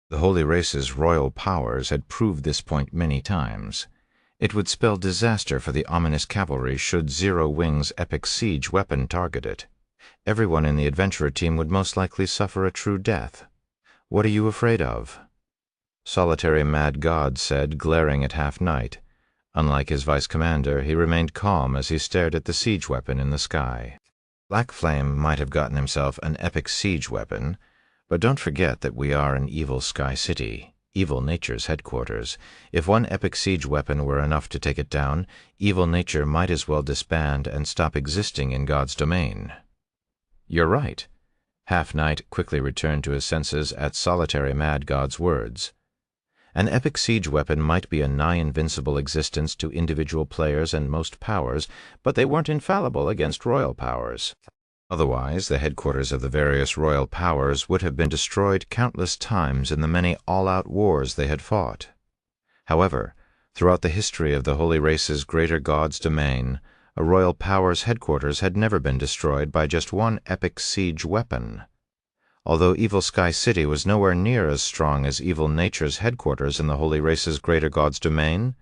The Holy Race's royal powers had proved this point many times. It would spell disaster for the ominous cavalry should Zero Wing's epic siege weapon target it. Everyone in the adventurer team would most likely suffer a true death. What are you afraid of? Solitary Mad God said, glaring at Half Knight. Unlike his vice commander, he remained calm as he stared at the siege weapon in the sky. Black Flame might have gotten himself an epic siege weapon, but don't forget that we are in Evil Sky City, Evil Nature's headquarters. If one epic siege weapon were enough to take it down, Evil Nature might as well disband and stop existing in God's domain. You're right. Half Knight quickly returned to his senses at Solitary Mad God's words. An epic siege weapon might be a nigh-invincible existence to individual players and most powers, but they weren't infallible against royal powers. Otherwise, the headquarters of the various royal powers would have been destroyed countless times in the many all-out wars they had fought. However, throughout the history of the holy race's greater god's domain, a royal power's headquarters had never been destroyed by just one epic siege weapon. Although Evil Sky City was nowhere near as strong as Evil Nature's headquarters in the holy race's greater god's domain,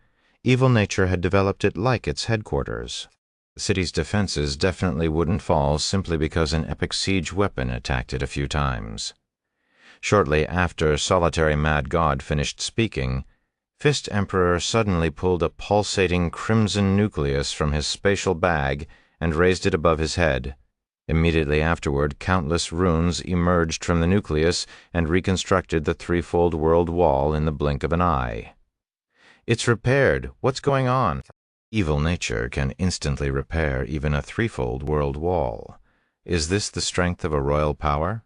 Evil Nature had developed it like its headquarters. The city's defenses definitely wouldn't fall simply because an epic siege weapon attacked it a few times. Shortly after Solitary Mad God finished speaking, Fist Emperor suddenly pulled a pulsating crimson nucleus from his spatial bag and raised it above his head. Immediately afterward, countless runes emerged from the nucleus and reconstructed the threefold world wall in the blink of an eye. "It's repaired. What's going on?" Evil Nature can instantly repair even a threefold world wall. Is this the strength of a royal power?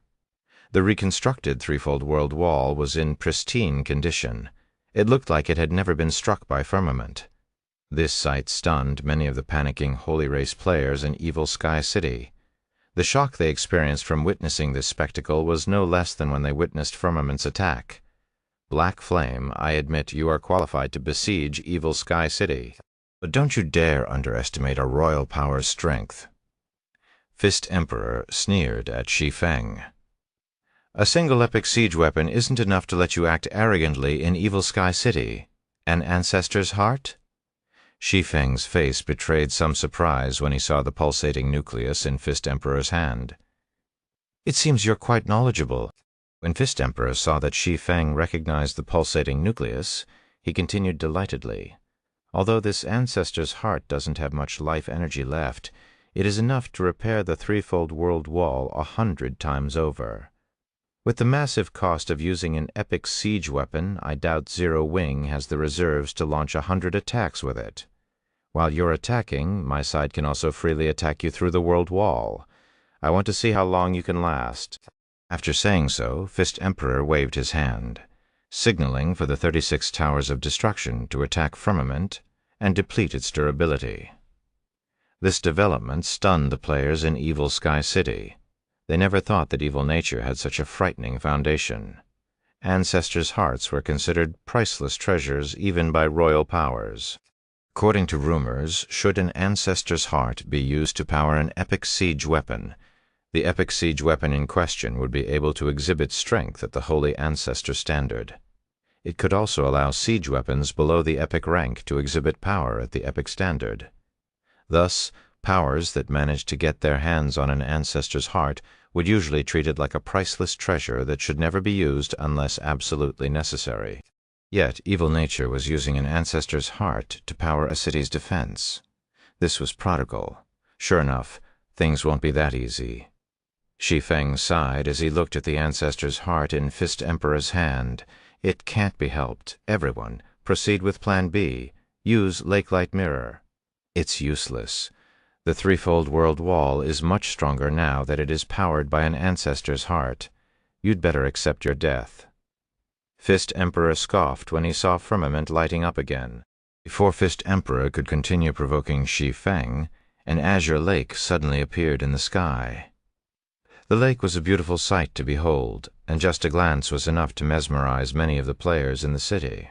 The reconstructed threefold world wall was in pristine condition. It looked like it had never been struck by firmament. This sight stunned many of the panicking Holy Race players in Evil Sky City. The shock they experienced from witnessing this spectacle was no less than when they witnessed Firmament's attack. Black Flame, I admit you are qualified to besiege Evil Sky City, but don't you dare underestimate a royal power's strength. Fist Emperor sneered at Shi Feng. A single epic siege weapon isn't enough to let you act arrogantly in Evil Sky City. An ancestor's heart? Shi Feng's face betrayed some surprise when he saw the pulsating nucleus in Fist Emperor's hand. "It seems you're quite knowledgeable." When Fist Emperor saw that Shi Feng recognized the pulsating nucleus, he continued delightedly. "Although this ancestor's heart doesn't have much life energy left, it is enough to repair the threefold world wall 100 times over. With the massive cost of using an epic siege weapon, I doubt Zero Wing has the reserves to launch 100 attacks with it. While you're attacking, my side can also freely attack you through the world wall. I want to see how long you can last." After saying so, Fist Emperor waved his hand, signaling for the 36 Towers of Destruction to attack Firmament and deplete its durability. This development stunned the players in Evil Sky City. They never thought that Evil Nature had such a frightening foundation. Ancestors' hearts were considered priceless treasures even by royal powers. According to rumors, should an ancestor's heart be used to power an epic siege weapon, the epic siege weapon in question would be able to exhibit strength at the holy ancestor standard. It could also allow siege weapons below the epic rank to exhibit power at the epic standard. Thus, powers that managed to get their hands on an ancestor's heart would usually treat it like a priceless treasure that should never be used unless absolutely necessary. Yet Evil Nature was using an ancestor's heart to power a city's defense. This was prodigal. Sure enough, things won't be that easy. Shi Feng sighed as he looked at the ancestor's heart in Fist Emperor's hand. It can't be helped. Everyone, proceed with Plan B. Use Lakelight Mirror. It's useless. The threefold world wall is much stronger now that it is powered by an ancestor's heart. You'd better accept your death. Fist Emperor scoffed when he saw Firmament lighting up again. Before Fist Emperor could continue provoking Shi Feng, an azure lake suddenly appeared in the sky. The lake was a beautiful sight to behold, and just a glance was enough to mesmerize many of the players in the city.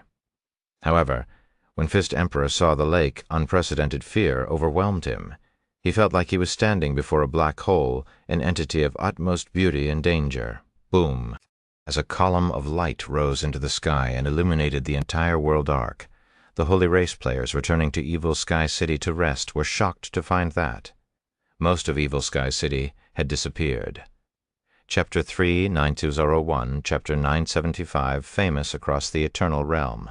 However, when Fist Emperor saw the lake, unprecedented fear overwhelmed him. He felt like he was standing before a black hole, an entity of utmost beauty and danger. Boom! As a column of light rose into the sky and illuminated the entire world arc, the Holy Race players returning to Evil Sky City to rest were shocked to find that most of Evil Sky City had disappeared. Chapter 3, 9201, Chapter 975, famous across the Eternal Realm.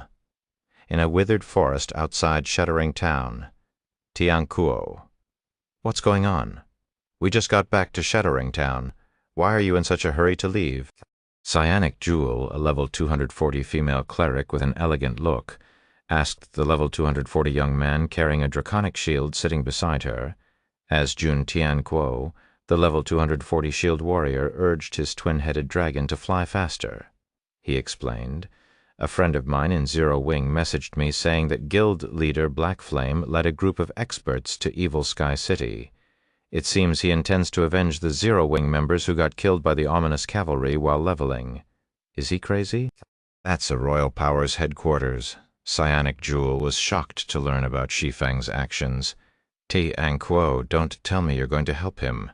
In a withered forest outside Shuddering Town, Tiankuo. What's going on? We just got back to Shuddering Town. Why are you in such a hurry to leave? Cyanic Jewel, a level 240 female cleric with an elegant look, asked the level 240 young man carrying a draconic shield sitting beside her, as Jun Tiankuo, the level 240 shield warrior, urged his twin-headed dragon to fly faster. He explained, A friend of mine in Zero Wing messaged me saying that guild leader Black Flame led a group of experts to Evil Sky City. It seems he intends to avenge the Zero Wing members who got killed by the ominous cavalry while leveling. Is he crazy? That's a Royal Powers headquarters. Psionic Jewel was shocked to learn about Shi Feng's actions. Ti-An-Kuo, don't tell me you're going to help him.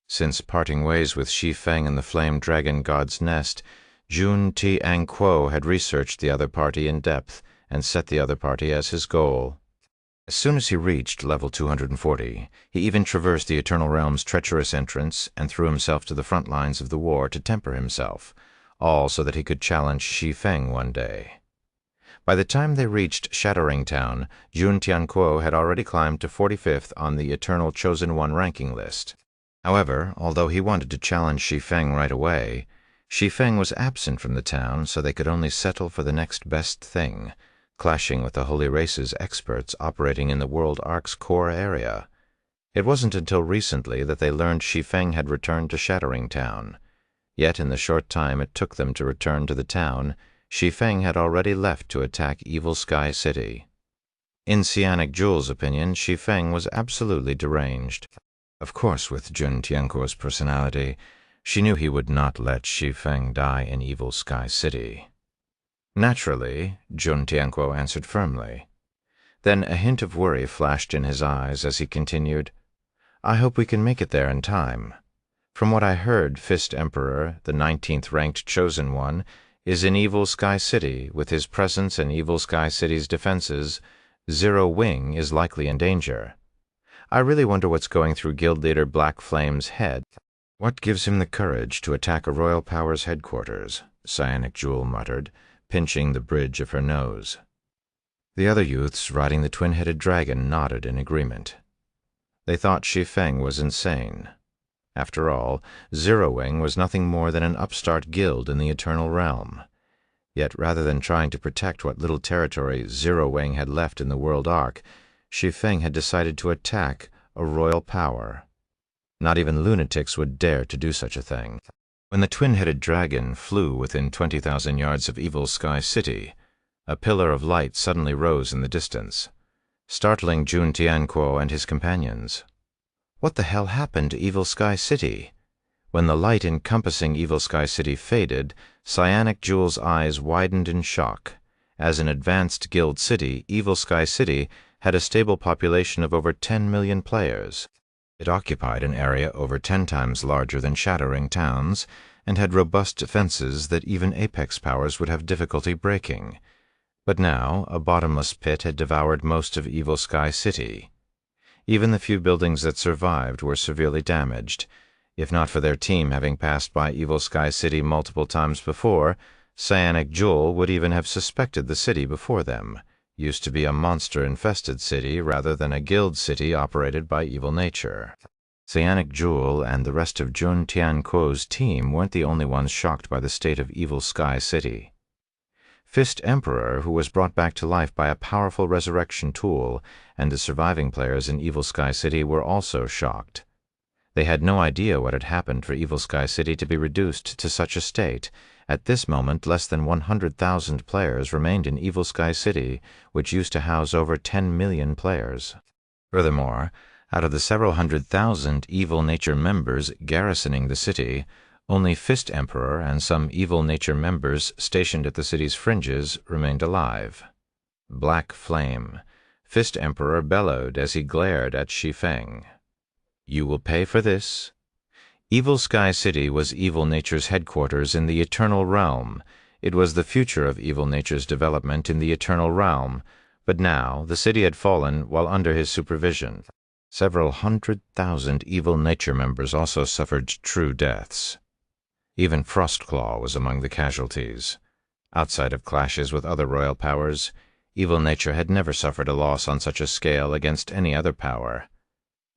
Since parting ways with Shi Feng and the Flame Dragon God's Nest, Jun Ti-An-Kuo had researched the other party in depth and set the other party as his goal. As soon as he reached level 240, he even traversed the Eternal Realm's treacherous entrance and threw himself to the front lines of the war to temper himself, all so that he could challenge Shi Feng one day. By the time they reached Shattering Town, Jun Tiankuo had already climbed to 45th on the Eternal Chosen One ranking list. However, although he wanted to challenge Shi Feng right away, Shi Feng was absent from the town, so they could only settle for the next best thing, clashing with the Holy Race's experts operating in the World Ark's core area. It wasn't until recently that they learned Shi Feng had returned to Shattering Town. Yet in the short time it took them to return to the town, Shi Feng had already left to attack Evil Sky City. In Psionic Jewel's opinion, Shi Feng was absolutely deranged. Of course, with Jun Tiankuo's personality, she knew he would not let Shi Feng die in Evil Sky City. Naturally, Jun Tiankuo answered firmly. Then a hint of worry flashed in his eyes as he continued, I hope we can make it there in time. From what I heard, Fist Emperor, the 19th ranked Chosen One, is in Evil Sky City. With his presence and Evil Sky City's defenses, Zero Wing is likely in danger. I really wonder what's going through guild leader Black Flame's head. What gives him the courage to attack a Royal Powers headquarters? Psionic Jewel muttered, pinching the bridge of her nose. The other youths riding the twin-headed dragon nodded in agreement. They thought Shi Feng was insane. After all, Zero Wing was nothing more than an upstart guild in the Eternal Realm. Yet rather than trying to protect what little territory Zero Wing had left in the World Ark, Shi Feng had decided to attack a royal power. Not even lunatics would dare to do such a thing. When the twin-headed dragon flew within 20,000 yards of Evil Sky City, a pillar of light suddenly rose in the distance, startling Jun Tiankuo and his companions. What the hell happened to Evil Sky City? When the light encompassing Evil Sky City faded, Psionic Jewel's eyes widened in shock. As an advanced guild city, Evil Sky City had a stable population of over 10 million players. It occupied an area over 10 times larger than Shattering Towns, and had robust defenses that even Apex powers would have difficulty breaking. But now, a bottomless pit had devoured most of Evil Sky City. Even the few buildings that survived were severely damaged. If not for their team having passed by Evil Sky City multiple times before, Psionic Jewel would even have suspected the city before them. Used to be a monster-infested city rather than a guild city operated by evil nature. Psionic Jewel and the rest of Jun Tiankuo's team weren't the only ones shocked by the state of Evil Sky City. Fist Emperor, who was brought back to life by a powerful resurrection tool, and the surviving players in Evil Sky City were also shocked. They had no idea what had happened for Evil Sky City to be reduced to such a state. At this moment, less than 100,000 players remained in Evil Sky City, which used to house over 10 million players. Furthermore, out of the several 100,000 evil nature members garrisoning the city, only Fist Emperor and some evil nature members stationed at the city's fringes remained alive. Black Flame. Fist Emperor bellowed as he glared at Shi Feng. You will pay for this? Evil Sky City was Evil Nature's headquarters in the Eternal Realm. It was the future of Evil Nature's development in the Eternal Realm, but now the city had fallen while under his supervision. Several 100,000 Evil Nature members also suffered true deaths. Even Frostclaw was among the casualties. Outside of clashes with other royal powers, Evil Nature had never suffered a loss on such a scale against any other power.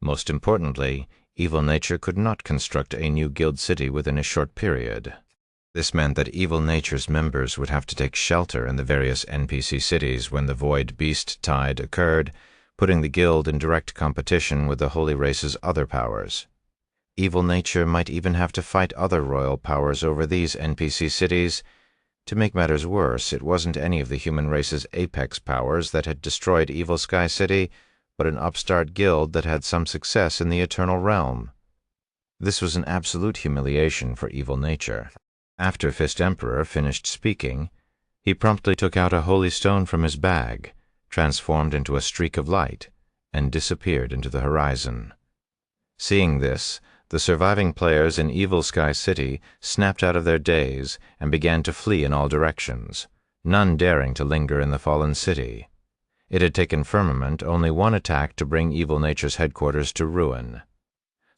Most importantly, Evil Nature could not construct a new guild city within a short period. This meant that Evil Nature's members would have to take shelter in the various NPC cities when the Void Beast Tide occurred, putting the guild in direct competition with the Holy Race's other powers. Evil Nature might even have to fight other royal powers over these NPC cities. To make matters worse, it wasn't any of the human race's apex powers that had destroyed Evil Sky City, but an upstart guild that had some success in the Eternal Realm. This was an absolute humiliation for evil nature. After Fist Emperor finished speaking, he promptly took out a holy stone from his bag, transformed into a streak of light, and disappeared into the horizon. Seeing this, the surviving players in Evil Sky City snapped out of their daze and began to flee in all directions, none daring to linger in the fallen city. It had taken Firmament only one attack to bring Evil Nature's headquarters to ruin.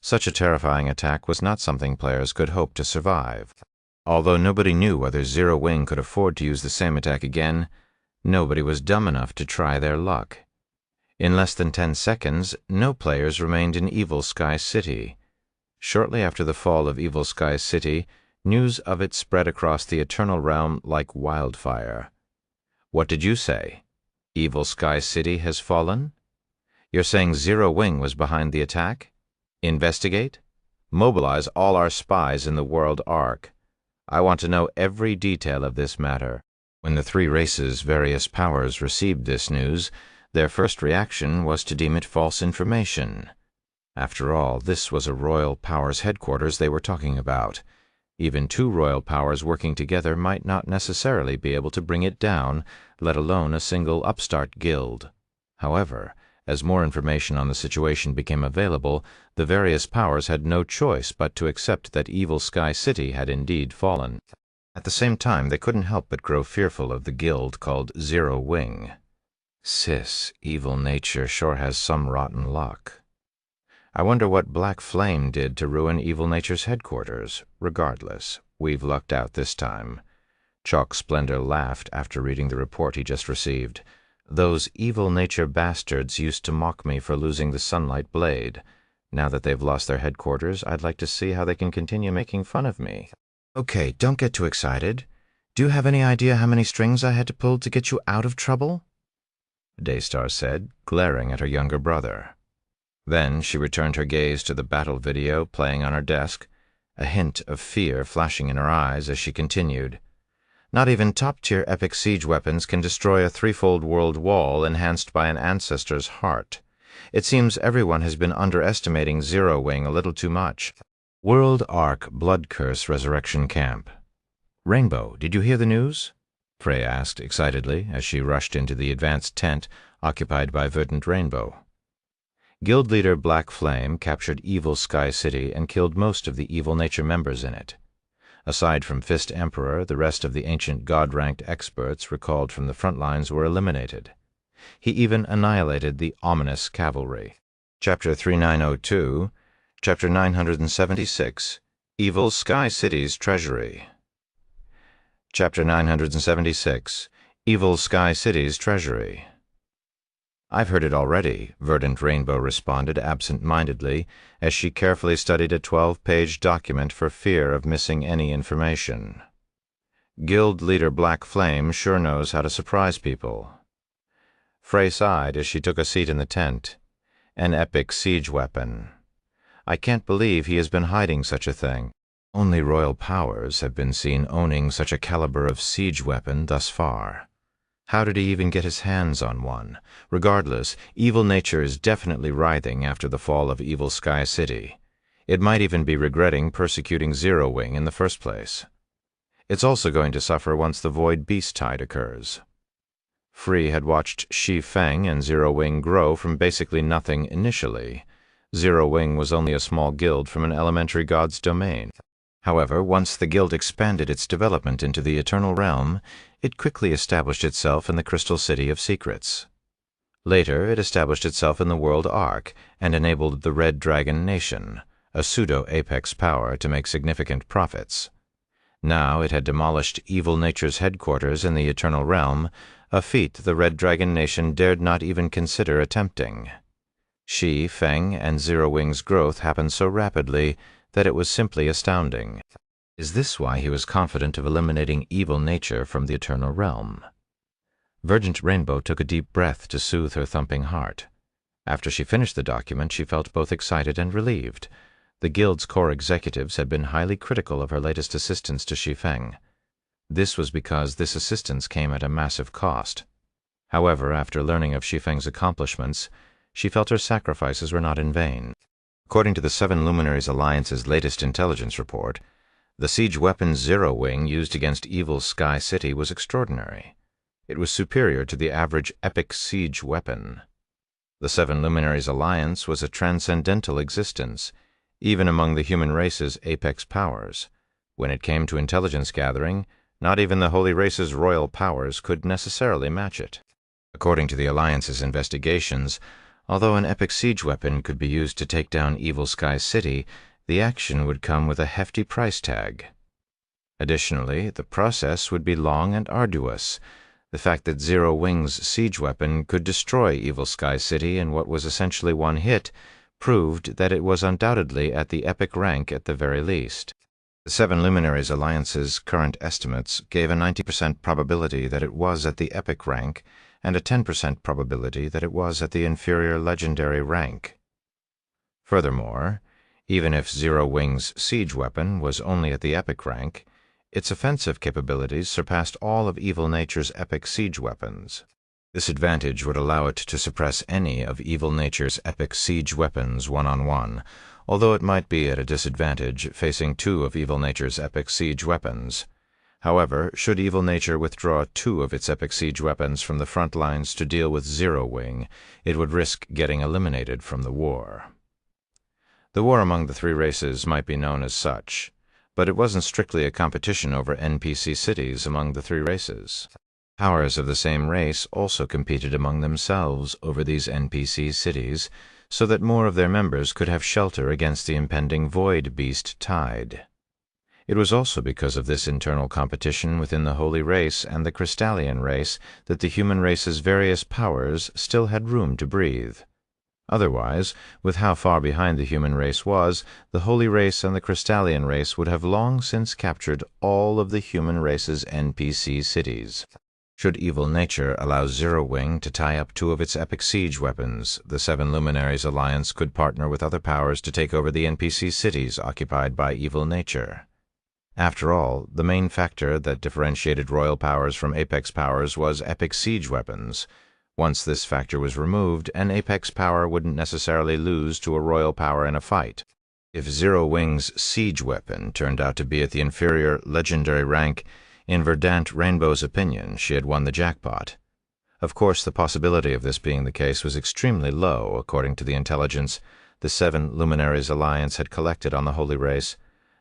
Such a terrifying attack was not something players could hope to survive. Although nobody knew whether Zero Wing could afford to use the same attack again, nobody was dumb enough to try their luck. In less than 10 seconds, no players remained in Evil Sky City. Shortly after the fall of Evil Sky City, news of it spread across the Eternal Realm like wildfire. What did you say? Evil Sky City has fallen? You're saying Zero Wing was behind the attack? Investigate? Mobilize all our spies in the world arc. I want to know every detail of this matter. When the three races' various powers received this news, their first reaction was to deem it false information. After all, this was a royal power's headquarters they were talking about. Even two royal powers working together might not necessarily be able to bring it down, let alone a single upstart guild. However, as more information on the situation became available, the various powers had no choice but to accept that Evil Sky City had indeed fallen. At the same time, they couldn't help but grow fearful of the guild called Zero Wing. Sis, evil nature sure has some rotten luck. I wonder what Black Flame did to ruin Evil Nature's headquarters. Regardless, we've lucked out this time. Chalk Splendor laughed after reading the report he just received. Those Evil Nature bastards used to mock me for losing the Sunlight Blade. Now that they've lost their headquarters, I'd like to see how they can continue making fun of me. Okay, don't get too excited. Do you have any idea how many strings I had to pull to get you out of trouble? Daystar said, glaring at her younger brother. Then she returned her gaze to the battle video playing on her desk, a hint of fear flashing in her eyes as she continued. Not even top-tier epic siege weapons can destroy a threefold world wall enhanced by an ancestor's heart. It seems everyone has been underestimating Zero Wing a little too much. World Arc Blood Curse Resurrection Camp. Rainbow, did you hear the news? Frey asked excitedly as she rushed into the advanced tent occupied by Verdant Rainbow. Guild leader Black Flame captured Evil Sky City and killed most of the Evil Nature members in it. Aside from Fist Emperor, the rest of the ancient god-ranked experts recalled from the front lines were eliminated. He even annihilated the ominous cavalry. Chapter 3902, Chapter 976, Evil Sky City's Treasury. Chapter 976, Evil Sky City's Treasury. I've heard it already, Verdant Rainbow responded absent-mindedly as she carefully studied a 12-page document for fear of missing any information. Guild leader Black Flame sure knows how to surprise people. Frey sighed as she took a seat in the tent. An epic siege weapon. I can't believe he has been hiding such a thing. Only royal powers have been seen owning such a caliber of siege weapon thus far. How did he even get his hands on one? Regardless, Evil Nature is definitely writhing after the fall of Evil Sky City. It might even be regretting persecuting Zero Wing in the first place. It's also going to suffer once the Void Beast Tide occurs. Free had watched Shi Feng and Zero Wing grow from basically nothing initially. Zero Wing was only a small guild from an elementary god's domain. However, once the guild expanded its development into the Eternal Realm, it quickly established itself in the Crystal City of Secrets. Later, it established itself in the World Arc and enabled the Red Dragon Nation, a pseudo-apex power, to make significant profits. Now it had demolished Evil Nature's headquarters in the Eternal Realm, a feat the Red Dragon Nation dared not even consider attempting. Shi Feng and Zero Wing's growth happened so rapidly that it was simply astounding. Is this why he was confident of eliminating Evil Nature from the Eternal Realm? Verdant Rainbow took a deep breath to soothe her thumping heart. After she finished the document, she felt both excited and relieved. The guild's core executives had been highly critical of her latest assistance to Shi Feng. This was because this assistance came at a massive cost. However, after learning of Shi Feng's accomplishments, she felt her sacrifices were not in vain. According to the Seven Luminaries Alliance's latest intelligence report, the siege weapon Zero Wing used against evil Sky City was extraordinary. It was superior to the average epic siege weapon. The Seven Luminaries Alliance was a transcendental existence, even among the human race's apex powers. When it came to intelligence gathering, not even the Holy Race's royal powers could necessarily match it. According to the Alliance's investigations, although an epic siege weapon could be used to take down evil Sky City, the action would come with a hefty price tag. Additionally, the process would be long and arduous. The fact that Zero Wing's siege weapon could destroy evil Sky City in what was essentially one hit proved that it was undoubtedly at the epic rank at the very least. The Seven Luminaries Alliance's current estimates gave a 90% probability that it was at the epic rank and a 10% probability that it was at the inferior legendary rank. Furthermore, even if Zero Wing's siege weapon was only at the epic rank, its offensive capabilities surpassed all of Evil Nature's epic siege weapons. This advantage would allow it to suppress any of Evil Nature's epic siege weapons one-on-one, although it might be at a disadvantage facing two of Evil Nature's epic siege weapons. However, should Evil Nature withdraw two of its epic siege weapons from the front lines to deal with Zero Wing, it would risk getting eliminated from the war. The war among the three races might be known as such, but it wasn't strictly a competition over NPC cities among the three races. Powers of the same race also competed among themselves over these NPC cities, so that more of their members could have shelter against the impending Void Beast tide. It was also because of this internal competition within the Holy Race and the Crystallian race that the human race's various powers still had room to breathe. Otherwise, with how far behind the human race was, the Holy Race and the Crystallian race would have long since captured all of the human race's NPC cities. Should Evil Nature allow Zero Wing to tie up two of its epic siege weapons, the Seven Luminaries Alliance could partner with other powers to take over the NPC cities occupied by Evil Nature. After all, the main factor that differentiated royal powers from apex powers was epic siege weapons. Once this factor was removed, an apex power wouldn't necessarily lose to a royal power in a fight. If Zero Wing's siege weapon turned out to be at the inferior legendary rank, in Verdant Rainbow's opinion, she had won the jackpot. Of course, the possibility of this being the case was extremely low, according to the intelligence the Seven Luminaries Alliance had collected on the Holy Race.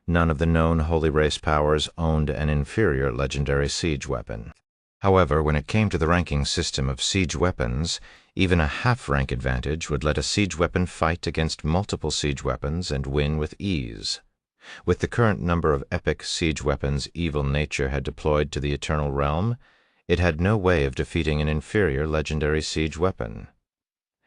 None of the known Holy Race powers owned an inferior legendary siege weapon. However, when it came to the ranking system of siege weapons, even a half-rank advantage would let a siege weapon fight against multiple siege weapons and win with ease. With the current number of epic siege weapons Evil Nature had deployed to the Eternal Realm, it had no way of defeating an inferior legendary siege weapon.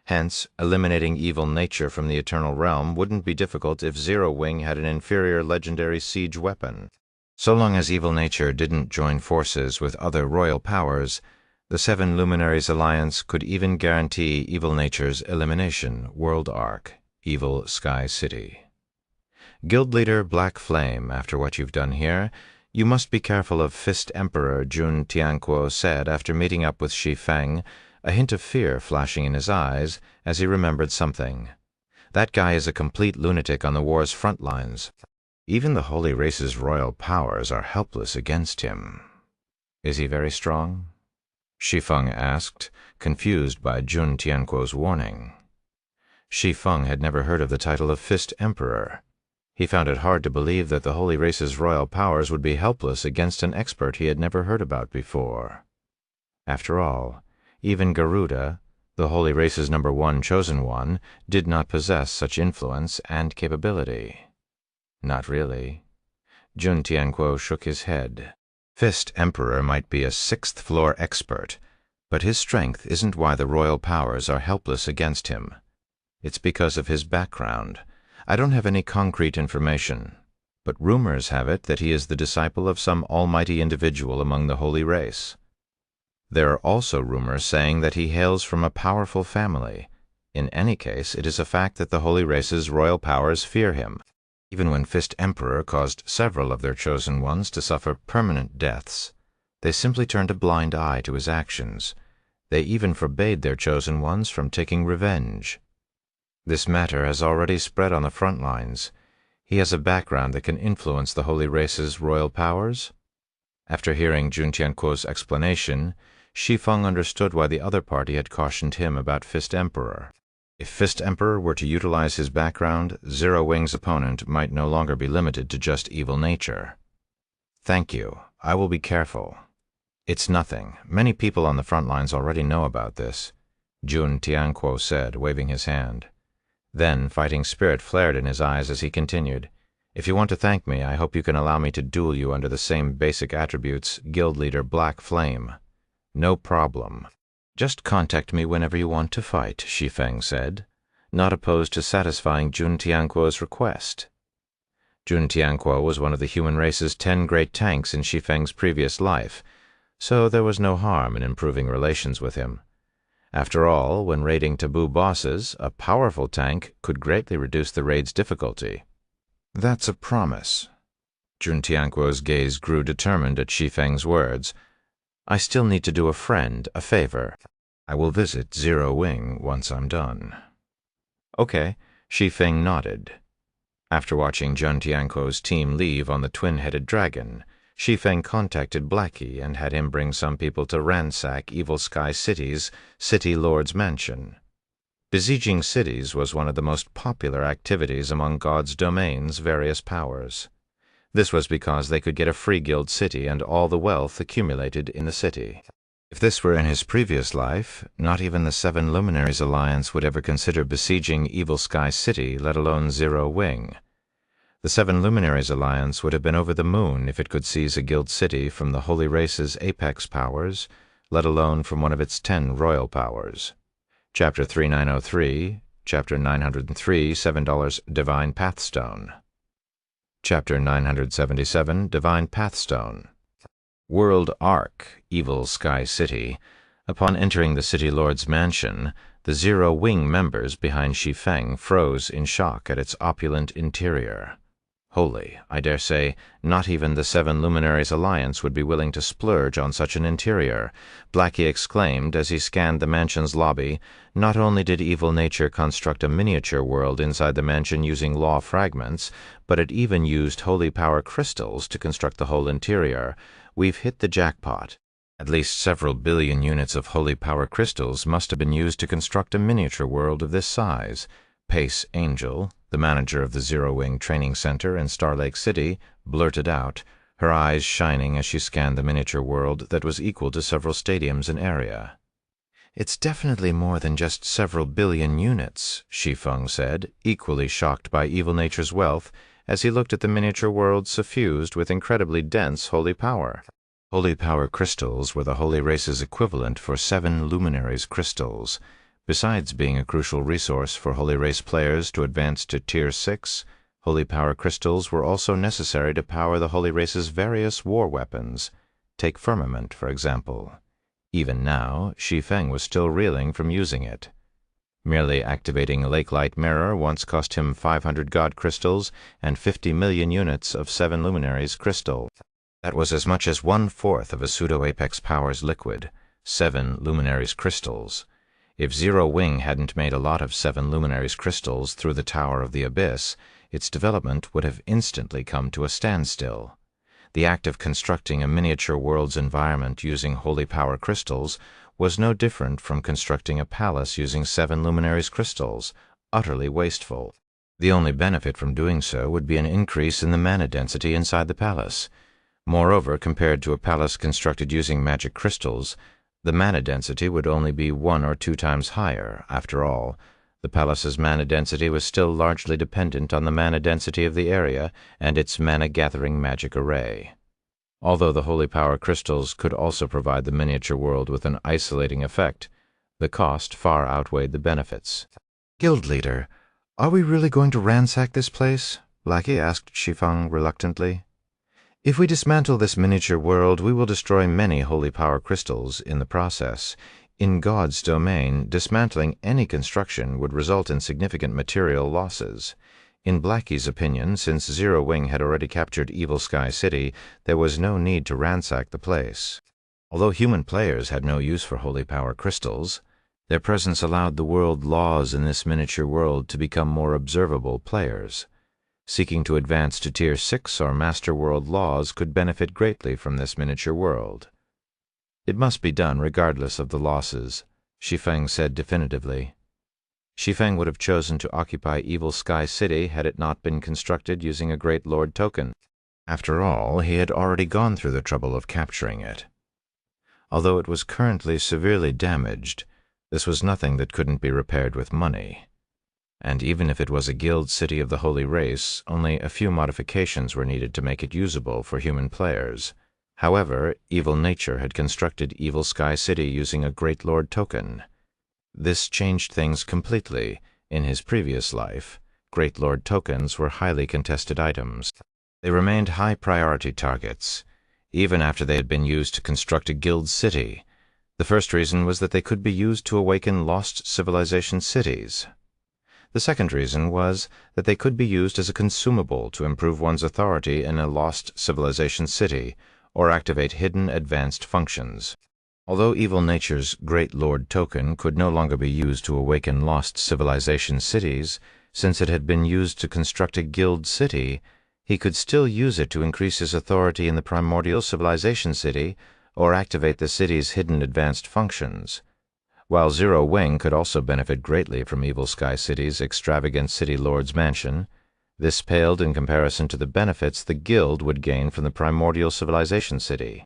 Hence, eliminating Evil Nature from the Eternal Realm wouldn't be difficult if Zero Wing had an inferior legendary siege weapon. So long as Evil Nature didn't join forces with other royal powers, the Seven Luminaries Alliance could even guarantee Evil Nature's elimination, World Arc, Evil Sky City. Guild Leader Black Flame, after what you've done here, you must be careful of Fist Emperor Jun Tianquo said after meeting up with Shi Feng, a hint of fear flashing in his eyes as he remembered something. That guy is a complete lunatic on the war's front lines. Even the Holy Race's royal powers are helpless against him. Is he very strong? Shi Feng asked, confused by Jun Tianquo's warning. Shi Feng had never heard of the title of Fist Emperor. He found it hard to believe that the Holy Race's royal powers would be helpless against an expert he had never heard about before. After all, even Garuda, the Holy Race's #1 chosen one, did not possess such influence and capability. Not really. Jun Tianquo shook his head. Fist Emperor might be a 6th-floor expert, but his strength isn't why the royal powers are helpless against him. It's because of his background. I don't have any concrete information, but rumors have it that he is the disciple of some almighty individual among the Holy Race. There are also rumors saying that he hails from a powerful family. In any case, it is a fact that the Holy Race's royal powers fear him. Even when Fist Emperor caused several of their chosen ones to suffer permanent deaths, they simply turned a blind eye to his actions. They even forbade their chosen ones from taking revenge. This matter has already spread on the front lines. He has a background that can influence the Holy Race's royal powers. After hearing Jun Tianquo's explanation, Shi Feng understood why the other party had cautioned him about Fist Emperor. If Fist Emperor were to utilize his background, Zero Wing's opponent might no longer be limited to just evil nature. "Thank you. I will be careful." "It's nothing. Many people on the front lines already know about this," Jun Tianquo said, waving his hand. Then fighting spirit flared in his eyes as he continued, "If you want to thank me, I hope you can allow me to duel you under the same basic attributes, Guild Leader Black Flame." "No problem. Just contact me whenever you want to fight," Shi Feng said, not opposed to satisfying Jun Tianquo's request. Jun Tianquo was one of the human race's 10 great tanks in Shi Feng's previous life, so there was no harm in improving relations with him. After all, when raiding taboo bosses, a powerful tank could greatly reduce the raid's difficulty. "That's a promise." Jun Tianquo's gaze grew determined at Shi Feng's words. "I still need to do a friend a favor. I will visit Zero Wing once I'm done." "Okay," Shi Feng nodded. After watching Jun Tianquo's team leave on the twin-headed dragon, Shi Feng contacted Blackie and had him bring some people to ransack Evil Sky City's City Lord's mansion. Besieging cities was one of the most popular activities among God's domain's various powers. This was because they could get a free guild city and all the wealth accumulated in the city. If this were in his previous life, not even the 7 Luminaries Alliance would ever consider besieging Evil Sky City, let alone Zero Wing. The 7 Luminaries Alliance would have been over the moon if it could seize a guild city from the Holy Race's apex powers, let alone from one of its 10 royal powers. Chapter 3903, Chapter 903, $7 Divine Pathstone. Chapter 977, Divine Pathstone. World Arc, Evil Sky City. Upon entering the City Lord's mansion, the Zero Wing members behind Shi Feng froze in shock at its opulent interior. Holy, I dare say, not even the 7 Luminaries Alliance would be willing to splurge on such an interior, Blackie exclaimed as he scanned the mansion's lobby. Not only did evil nature construct a miniature world inside the mansion using law fragments, but it even used holy power crystals to construct the whole interior. We've hit the jackpot. At least several billion units of holy power crystals must have been used to construct a miniature world of this size. Pace Angel, the manager of the Zero Wing Training Center in Star Lake City, blurted out, her eyes shining as she scanned the miniature world that was equal to several stadiums in area. "It's definitely more than just several billion units," Shi Feng said, equally shocked by evil nature's wealth, as he looked at the miniature world suffused with incredibly dense holy power. Holy power crystals were the Holy Race's equivalent for 7 Luminaries crystals. Besides being a crucial resource for Holy Race players to advance to Tier 6, Holy Power crystals were also necessary to power the Holy Race's various war weapons. Take Firmament, for example. Even now, Shi Feng was still reeling from using it. Merely activating a Lake Light Mirror once cost him 500 God crystals and 50 million units of 7 Luminaries crystal. That was as much as 1/4 of a pseudo-apex power's liquid, 7 Luminaries crystals. If Zero Wing hadn't made a lot of 7 Luminaries crystals through the Tower of the Abyss, its development would have instantly come to a standstill. The act of constructing a miniature world's environment using holy power crystals was no different from constructing a palace using 7 Luminaries crystals, utterly wasteful. The only benefit from doing so would be an increase in the mana density inside the palace. Moreover, compared to a palace constructed using magic crystals, the mana density would only be 1 or 2 times higher. After all, the palace's mana density was still largely dependent on the mana density of the area and its mana-gathering magic array. Although the holy power crystals could also provide the miniature world with an isolating effect, the cost far outweighed the benefits. "Guild Leader, are we really going to ransack this place?" Blackie asked Shi Feng reluctantly. "If we dismantle this miniature world, we will destroy many holy power crystals in the process. In God's domain, dismantling any construction would result in significant material losses. In Blackie's opinion, since Zero Wing had already captured Evil Sky City, there was no need to ransack the place. Although human players had no use for holy power crystals, their presence allowed the world laws in this miniature world to become more observable players. Seeking to advance to Tier 6 or Master World laws could benefit greatly from this miniature world. It must be done regardless of the losses, Shi Feng said definitively. Shi Feng would have chosen to occupy Evil Sky City had it not been constructed using a Great Lord token. After all, he had already gone through the trouble of capturing it. Although it was currently severely damaged, this was nothing that couldn't be repaired with money. And even if it was a guild city of the Holy Race, only a few modifications were needed to make it usable for human players. However, Evil Nature had constructed Evil Sky City using a Great Lord token. This changed things completely. In his previous life, Great Lord tokens were highly contested items. They remained high-priority targets, even after they had been used to construct a guild city. The first reason was that they could be used to awaken lost civilization cities. The second reason was that they could be used as a consumable to improve one's authority in a lost civilization city, or activate hidden advanced functions. Although Evil Nature's Great Lord token could no longer be used to awaken lost civilization cities, since it had been used to construct a guild city, he could still use it to increase his authority in the primordial civilization city or activate the city's hidden advanced functions. While Zero Wing could also benefit greatly from Evil Sky City's extravagant City Lord's mansion, this paled in comparison to the benefits the guild would gain from the primordial civilization city.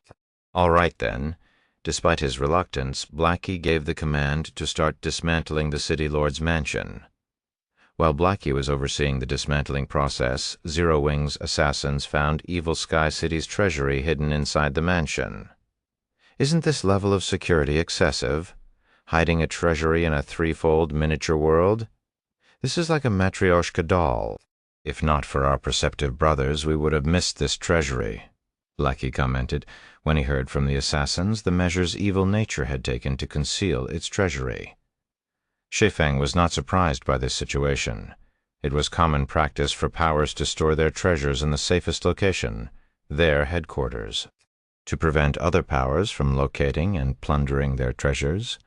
All right, then. Despite his reluctance, Blackie gave the command to start dismantling the City Lord's mansion. While Blackie was overseeing the dismantling process, Zero Wing's assassins found Evil Sky City's treasury hidden inside the mansion. Isn't this level of security excessive? Hiding a treasury in a threefold miniature world? This is like a Matryoshka doll. If not for our perceptive brothers, we would have missed this treasury, Blackie commented when he heard from the assassins the measures Evil Nature had taken to conceal its treasury. Shi Feng was not surprised by this situation. It was common practice for powers to store their treasures in the safest location, their headquarters. To prevent other powers from locating and plundering their treasures,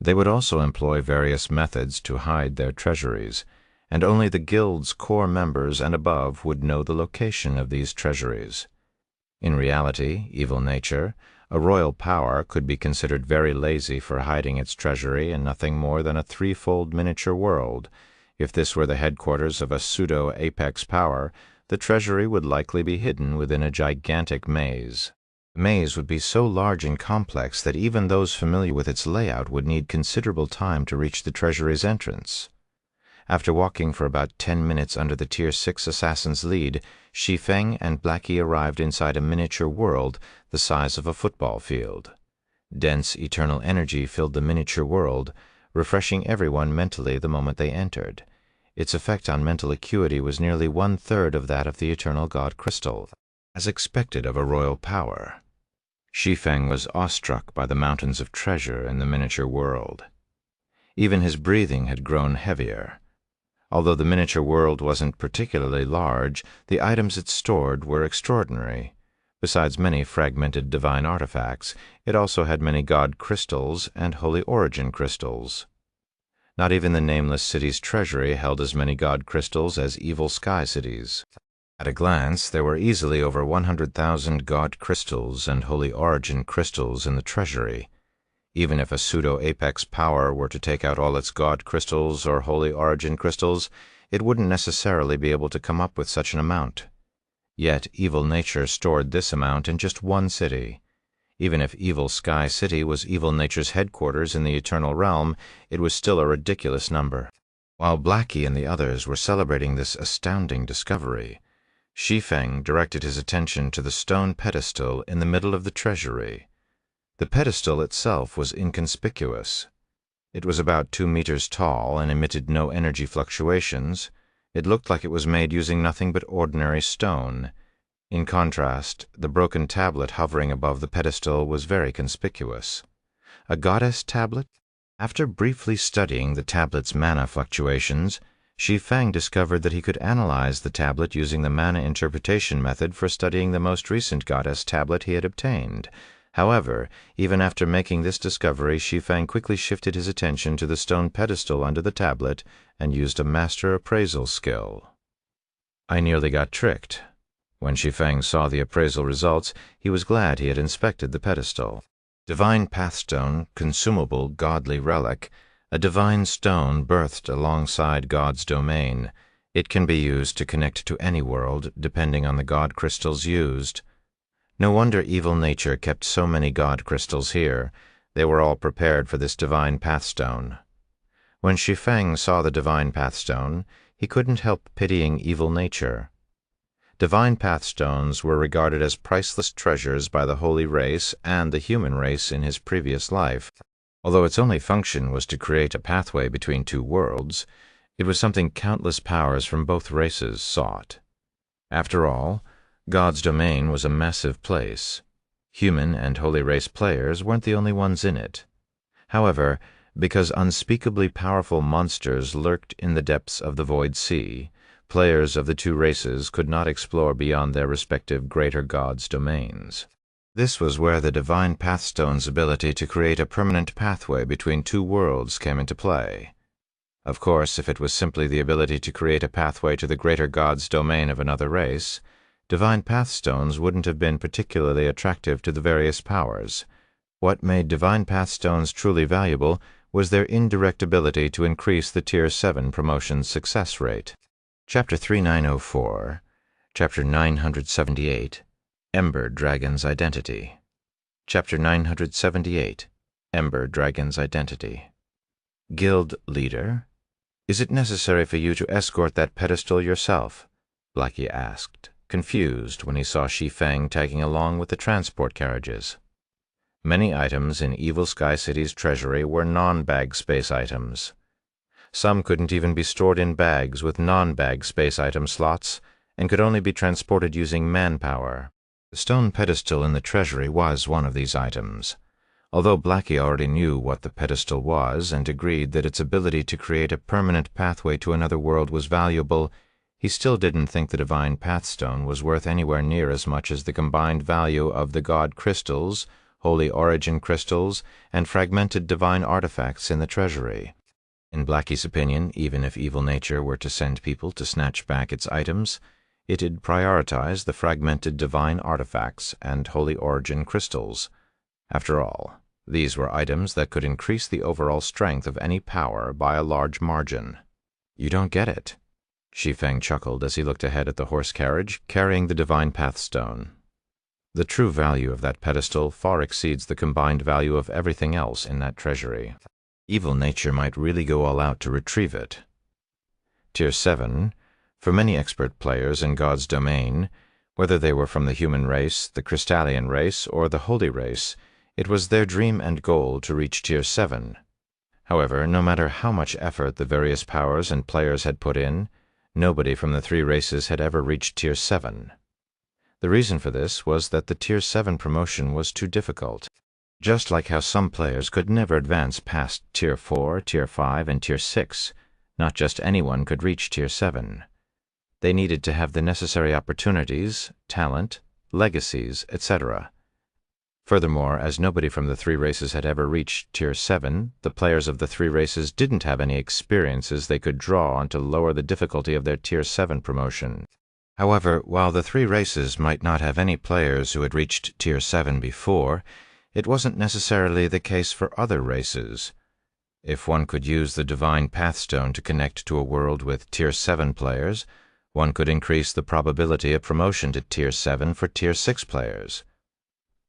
they would also employ various methods to hide their treasuries, and only the guild's core members and above would know the location of these treasuries. In reality, Evil Nature, a royal power, could be considered very lazy for hiding its treasury in nothing more than a threefold miniature world. If this were the headquarters of a pseudo-apex power, the treasury would likely be hidden within a gigantic maze. The maze would be so large and complex that even those familiar with its layout would need considerable time to reach the treasury's entrance. After walking for about 10 minutes under the Tier 6 assassin's lead, Shi Feng and Blackie arrived inside a miniature world the size of a football field. Dense eternal energy filled the miniature world, refreshing everyone mentally the moment they entered. Its effect on mental acuity was nearly 1/3 of that of the eternal god crystal, as expected of a royal power. Shi Feng was awestruck by the mountains of treasure in the miniature world. Even his breathing had grown heavier. Although the miniature world wasn't particularly large, the items it stored were extraordinary. Besides many fragmented divine artifacts, it also had many god crystals and holy origin crystals. Not even the nameless city's treasury held as many god crystals as Evil Sky City's. At a glance, there were easily over 100,000 god crystals and holy origin crystals in the treasury. Even if a pseudo-apex power were to take out all its god crystals or holy origin crystals, it wouldn't necessarily be able to come up with such an amount. Yet Evil Nature stored this amount in just one city. Even if Evil Sky City was Evil Nature's headquarters in the Eternal Realm, it was still a ridiculous number. While Blackie and the others were celebrating this astounding discovery, Shi Feng directed his attention to the stone pedestal in the middle of the treasury. The pedestal itself was inconspicuous. It was about 2 meters tall and emitted no energy fluctuations. It looked like it was made using nothing but ordinary stone. In contrast, the broken tablet hovering above the pedestal was very conspicuous. A goddess tablet? After briefly studying the tablet's mana fluctuations, Shi Feng discovered that he could analyze the tablet using the mana interpretation method for studying the most recent goddess tablet he had obtained. However, even after making this discovery, Shi Feng quickly shifted his attention to the stone pedestal under the tablet and used a master appraisal skill. I nearly got tricked. When Shi Feng saw the appraisal results, he was glad he had inspected the pedestal. Divine Pathstone, consumable godly relic, a divine stone birthed alongside God's domain. It can be used to connect to any world, depending on the God crystals used. No wonder evil nature kept so many God crystals here. They were all prepared for this divine Pathstone. When Shi Feng saw the divine Pathstone, he couldn't help pitying evil nature. Divine Pathstones were regarded as priceless treasures by the holy race and the human race in his previous life. Although its only function was to create a pathway between two worlds, it was something countless powers from both races sought. After all, God's domain was a massive place. Human and holy race players weren't the only ones in it. However, because unspeakably powerful monsters lurked in the depths of the void sea, players of the two races could not explore beyond their respective greater gods' domains. This was where the divine Pathstone's ability to create a permanent pathway between two worlds came into play. Of course, if it was simply the ability to create a pathway to the greater god's domain of another race, divine Pathstones wouldn't have been particularly attractive to the various powers. What made divine Pathstones truly valuable was their indirect ability to increase the Tier 7 promotion's success rate. Chapter 3904, Chapter 978, Ember Dragon's Identity. Chapter 978, Ember Dragon's Identity. Guild Leader, is it necessary for you to escort that pedestal yourself? Blackie asked, confused when he saw Shi Feng tagging along with the transport carriages. Many items in Evil Sky City's treasury were non-bag space items. Some couldn't even be stored in bags with non-bag space item slots and could only be transported using manpower. The stone pedestal in the treasury was one of these items. Although Blackie already knew what the pedestal was and agreed that its ability to create a permanent pathway to another world was valuable, he still didn't think the divine Pathstone was worth anywhere near as much as the combined value of the God crystals, holy origin crystals, and fragmented divine artifacts in the treasury. In Blackie's opinion, even if evil nature were to send people to snatch back its items, it'd prioritize the fragmented divine artifacts and holy origin crystals. After all, these were items that could increase the overall strength of any power by a large margin. You don't get it. Shi Feng chuckled as he looked ahead at the horse carriage carrying the divine Pathstone. The true value of that pedestal far exceeds the combined value of everything else in that treasury. Evil nature might really go all out to retrieve it. Tier 7, for many expert players in God's domain, whether they were from the human race, the Crystallian race, or the holy race, it was their dream and goal to reach Tier 7. However, no matter how much effort the various powers and players had put in, nobody from the three races had ever reached Tier 7. The reason for this was that the Tier 7 promotion was too difficult. Just like how some players could never advance past Tier 4, Tier 5, and Tier 6, not just anyone could reach Tier 7. They needed to have the necessary opportunities, talent, legacies, etc. Furthermore, as nobody from the three races had ever reached Tier 7, the players of the three races didn't have any experiences they could draw on to lower the difficulty of their Tier 7 promotion. However, while the three races might not have any players who had reached Tier 7 before, it wasn't necessarily the case for other races. If one could use the divine Pathstone to connect to a world with Tier 7 players, one could increase the probability of promotion to Tier 7 for Tier 6 players.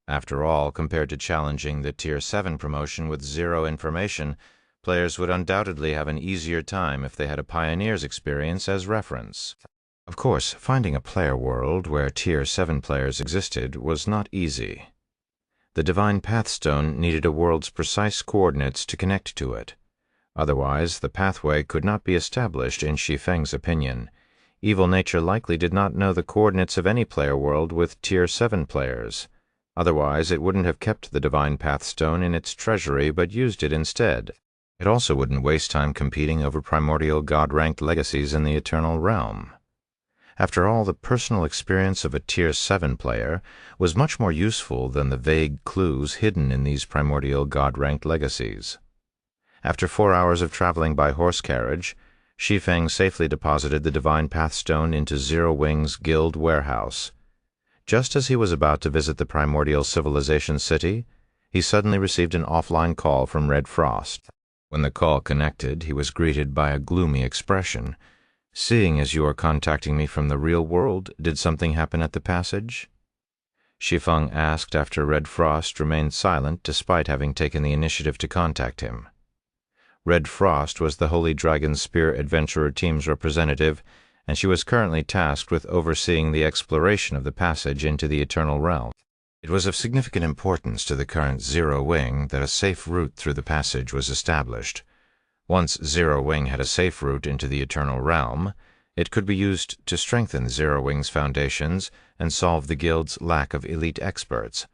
After all, compared to challenging the Tier 7 promotion with zero information, players would undoubtedly have an easier time if they had a pioneer's experience as reference. Of course, finding a player world where Tier 7 players existed was not easy. The divine Pathstone needed a world's precise coordinates to connect to it. Otherwise, the pathway could not be established in Shi Feng's opinion. Evil nature likely did not know the coordinates of any player world with Tier 7 players. Otherwise, it wouldn't have kept the divine Pathstone in its treasury but used it instead. It also wouldn't waste time competing over primordial god-ranked legacies in the Eternal Realm. After all, the personal experience of a Tier 7 player was much more useful than the vague clues hidden in these primordial god-ranked legacies. After 4 hours of traveling by horse carriage, Shi Feng safely deposited the Divine Pathstone into Zero Wing's guild warehouse. Just as he was about to visit the primordial civilization city, he suddenly received an offline call from Red Frost. When the call connected, he was greeted by a gloomy expression. "Seeing as you are contacting me from the real world, did something happen at the passage?" Shi Feng asked after Red Frost remained silent despite having taken the initiative to contact him. Red Frost was the Holy Dragon Spear Adventurer Team's representative, and she was currently tasked with overseeing the exploration of the passage into the Eternal Realm. It was of significant importance to the current Zero Wing that a safe route through the passage was established. Once Zero Wing had a safe route into the Eternal Realm, it could be used to strengthen Zero Wing's foundations and solve the guild's lack of elite experts.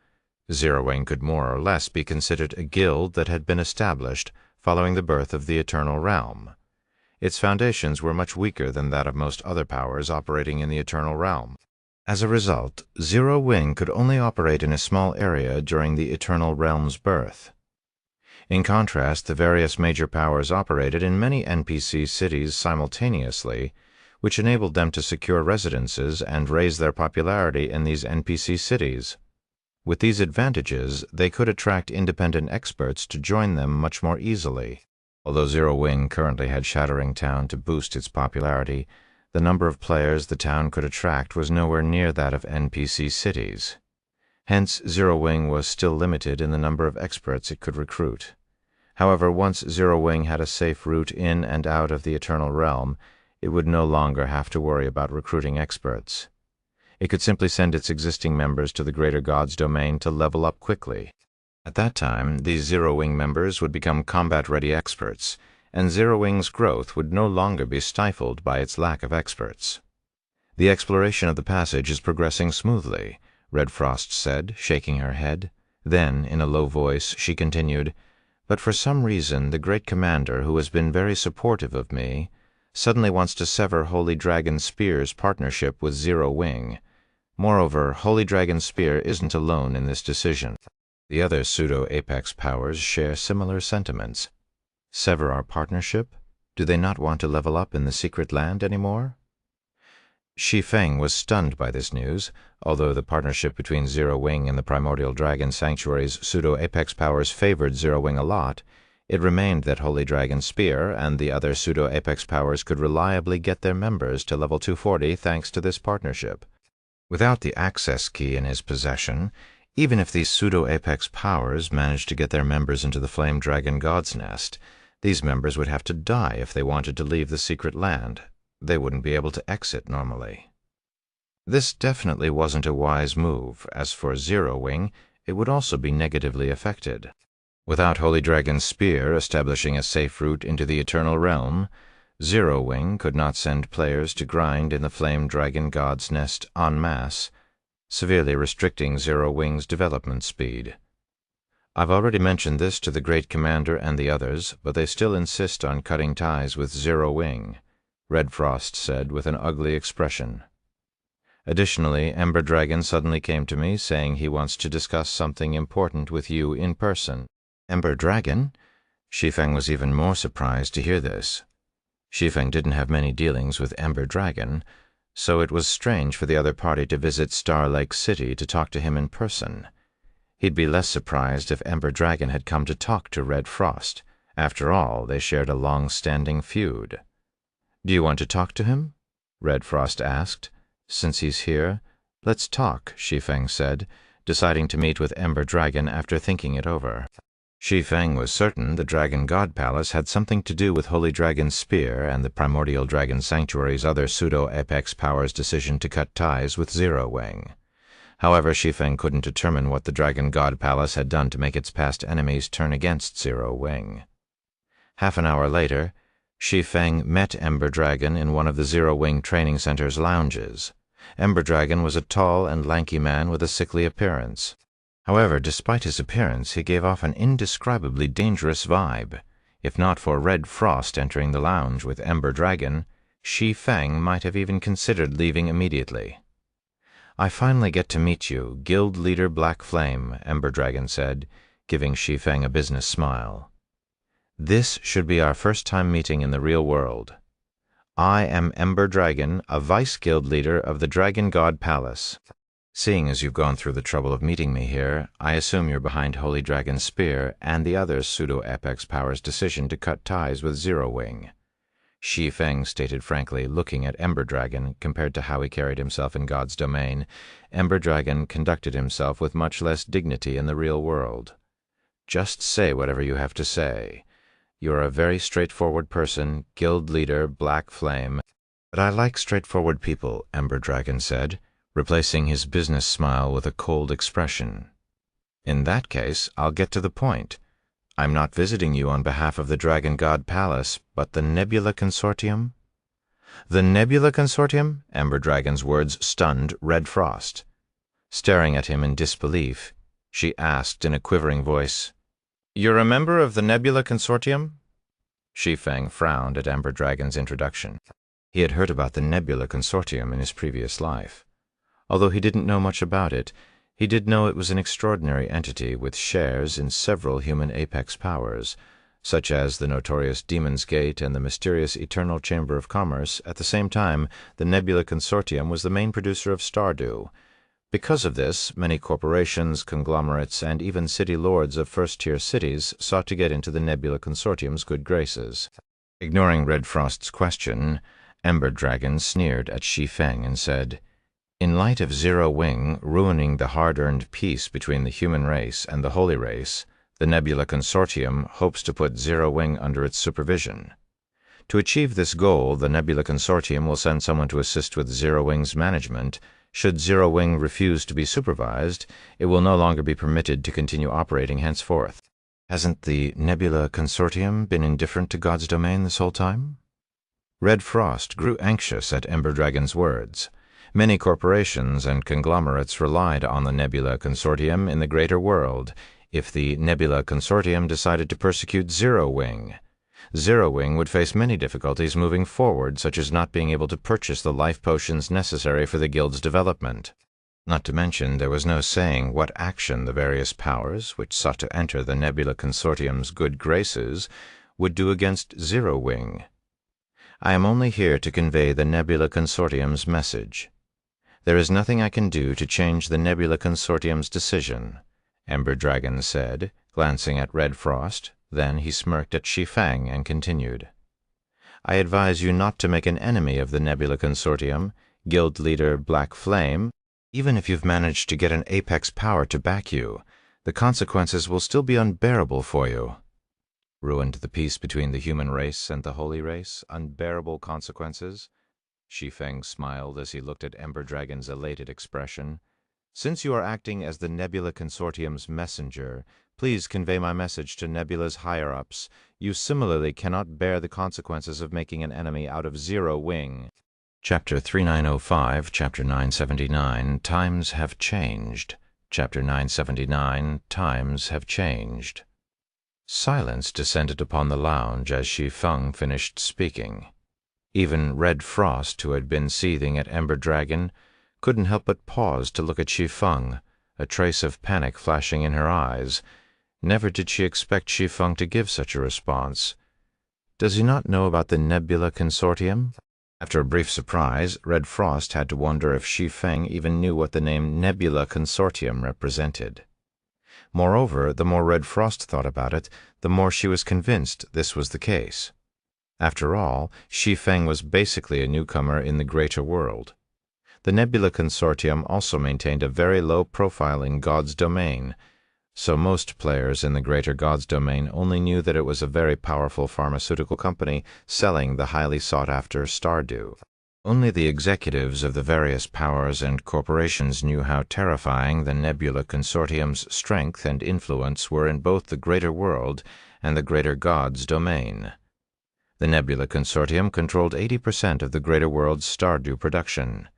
Zero Wing could more or less be considered a guild that had been established following the birth of the Eternal Realm. Its foundations were much weaker than that of most other powers operating in the Eternal Realm. As a result, Zero Wing could only operate in a small area during the Eternal Realm's birth. In contrast, the various major powers operated in many NPC cities simultaneously, which enabled them to secure residences and raise their popularity in these NPC cities. With these advantages, they could attract independent experts to join them much more easily. Although Zero Wing currently had Shattering Town to boost its popularity, the number of players the town could attract was nowhere near that of NPC cities. Hence, Zero Wing was still limited in the number of experts it could recruit. However, once Zero Wing had a safe route in and out of the Eternal Realm, it would no longer have to worry about recruiting experts. It could simply send its existing members to the Greater God's domain to level up quickly. At that time, these Zero Wing members would become combat-ready experts, and Zero Wing's growth would no longer be stifled by its lack of experts. "The exploration of the passage is progressing smoothly," Red Frost said, shaking her head. Then, in a low voice, she continued, "But for some reason, the great commander, who has been very supportive of me, suddenly wants to sever Holy Dragon Spear's partnership with Zero Wing. Moreover, Holy Dragon Spear isn't alone in this decision. The other pseudo-apex powers share similar sentiments. Sever our partnership? Do they not want to level up in the secret land anymore?" Shi Feng was stunned by this news. Although the partnership between Zero Wing and the Primordial Dragon Sanctuary's pseudo-apex powers favored Zero Wing a lot, it remained that Holy Dragon Spear and the other pseudo-apex powers could reliably get their members to level 240 thanks to this partnership. Without the access key in his possession, even if these pseudo-apex powers managed to get their members into the Flame Dragon God's Nest, these members would have to die if they wanted to leave the secret land. They wouldn't be able to exit normally. This definitely wasn't a wise move. As for Zero Wing, it would also be negatively affected. Without Holy Dragon Spear establishing a safe route into the Eternal Realm, Zero Wing could not send players to grind in the Flame Dragon God's Nest en masse, severely restricting Zero Wing's development speed. "I've already mentioned this to the Great Commander and the others, but they still insist on cutting ties with Zero Wing," Red Frost said with an ugly expression. "Additionally, Ember Dragon suddenly came to me saying he wants to discuss something important with you in person." "Ember Dragon?" Shi Feng was even more surprised to hear this. Shi Feng didn't have many dealings with Ember Dragon, so it was strange for the other party to visit Star Lake City to talk to him in person. He'd be less surprised if Ember Dragon had come to talk to Red Frost. After all, they shared a long-standing feud. "Do you want to talk to him?" Red Frost asked. "Since he's here, let's talk," Shi Feng said, deciding to meet with Ember Dragon after thinking it over. Shi Feng was certain the Dragon God Palace had something to do with Holy Dragon Spear and the Primordial Dragon Sanctuary's other pseudo-apex powers' decision to cut ties with Zero Wing. However, Shi Feng couldn't determine what the Dragon God Palace had done to make its past enemies turn against Zero Wing. Half an hour later, Shi Feng met Ember Dragon in one of the Zero Wing Training Center's lounges. Ember Dragon was a tall and lanky man with a sickly appearance. However, despite his appearance, he gave off an indescribably dangerous vibe. If not for Red Frost entering the lounge with Ember Dragon, Shi Feng might have even considered leaving immediately. "I finally get to meet you, Guild Leader Black Flame," Ember Dragon said, giving Shi Feng a business smile. "This should be our first time meeting in the real world. I am Ember Dragon, a Vice Guild Leader of the Dragon God Palace. Seeing as you've gone through the trouble of meeting me here, I assume you're behind Holy Dragon's spear and the other pseudo-apex powers' decision to cut ties with Zero Wing," Shi Feng stated frankly, looking at Ember Dragon. Compared to how he carried himself in God's domain, Ember Dragon conducted himself with much less dignity in the real world. "Just say whatever you have to say. You're a very straightforward person, Guild Leader Black Flame." "But I like straightforward people," Ember Dragon said, replacing his business smile with a cold expression. "In that case, I'll get to the point. I'm not visiting you on behalf of the Dragon God Palace, but the Nebula Consortium." "The Nebula Consortium?" Ember Dragon's words stunned Red Frost. Staring at him in disbelief, she asked in a quivering voice, "You're a member of the Nebula Consortium?" Shi Feng frowned at Ember Dragon's introduction. He had heard about the Nebula Consortium in his previous life. Although he didn't know much about it, he did know it was an extraordinary entity with shares in several human apex powers, such as the notorious Demon's Gate and the mysterious Eternal Chamber of Commerce. At the same time, the Nebula Consortium was the main producer of Stardew. Because of this, many corporations, conglomerates, and even city lords of first-tier cities sought to get into the Nebula Consortium's good graces. Ignoring Red Frost's question, Ember Dragon sneered at Shi Feng and said, "In light of Zero Wing ruining the hard-earned peace between the human race and the holy race, the Nebula Consortium hopes to put Zero Wing under its supervision. To achieve this goal, the Nebula Consortium will send someone to assist with Zero Wing's management. Should Zero Wing refuse to be supervised, it will no longer be permitted to continue operating henceforth." "Hasn't the Nebula Consortium been indifferent to God's domain this whole time?" Red Frost grew anxious at Ember Dragon's words. Many corporations and conglomerates relied on the Nebula Consortium in the greater world. If the Nebula Consortium decided to persecute Zero Wing, Zero Wing would face many difficulties moving forward, such as not being able to purchase the life potions necessary for the guild's development. Not to mention, there was no saying what action the various powers, which sought to enter the Nebula Consortium's good graces, would do against Zero Wing. "I am only here to convey the Nebula Consortium's message. There is nothing I can do to change the Nebula Consortium's decision," Ember Dragon said, glancing at Red Frost. Then he smirked at Shi Feng and continued, "I advise you not to make an enemy of the Nebula Consortium, Guild Leader Black Flame. Even if you've managed to get an apex power to back you, the consequences will still be unbearable for you." "Ruined the peace between the human race and the holy race? Unbearable consequences?" Shi Feng smiled as he looked at Ember Dragon's elated expression. "Since you are acting as the Nebula Consortium's messenger, please convey my message to Nebula's higher-ups. You similarly cannot bear the consequences of making an enemy out of Zero Wing." Chapter 3905, Chapter 979, Times Have Changed. Chapter 979, Times Have Changed. Silence descended upon the lounge as Shi Feng finished speaking. Even Red Frost, who had been seething at Ember Dragon, couldn't help but pause to look at Shi Feng, a trace of panic flashing in her eyes. Never did she expect Shi Feng to give such a response. Does he not know about the Nebula Consortium? After a brief surprise, Red Frost had to wonder if Shi Feng even knew what the name Nebula Consortium represented. Moreover, the more Red Frost thought about it, the more she was convinced this was the case. After all, Shi Feng was basically a newcomer in the greater world. The Nebula Consortium also maintained a very low profile in God's domain, so most players in the greater God's domain only knew that it was a very powerful pharmaceutical company selling the highly sought-after Stardew. Only the executives of the various powers and corporations knew how terrifying the Nebula Consortium's strength and influence were in both the greater world and the greater God's domain. The Nebula Consortium controlled 80% of the greater world's Stardew production.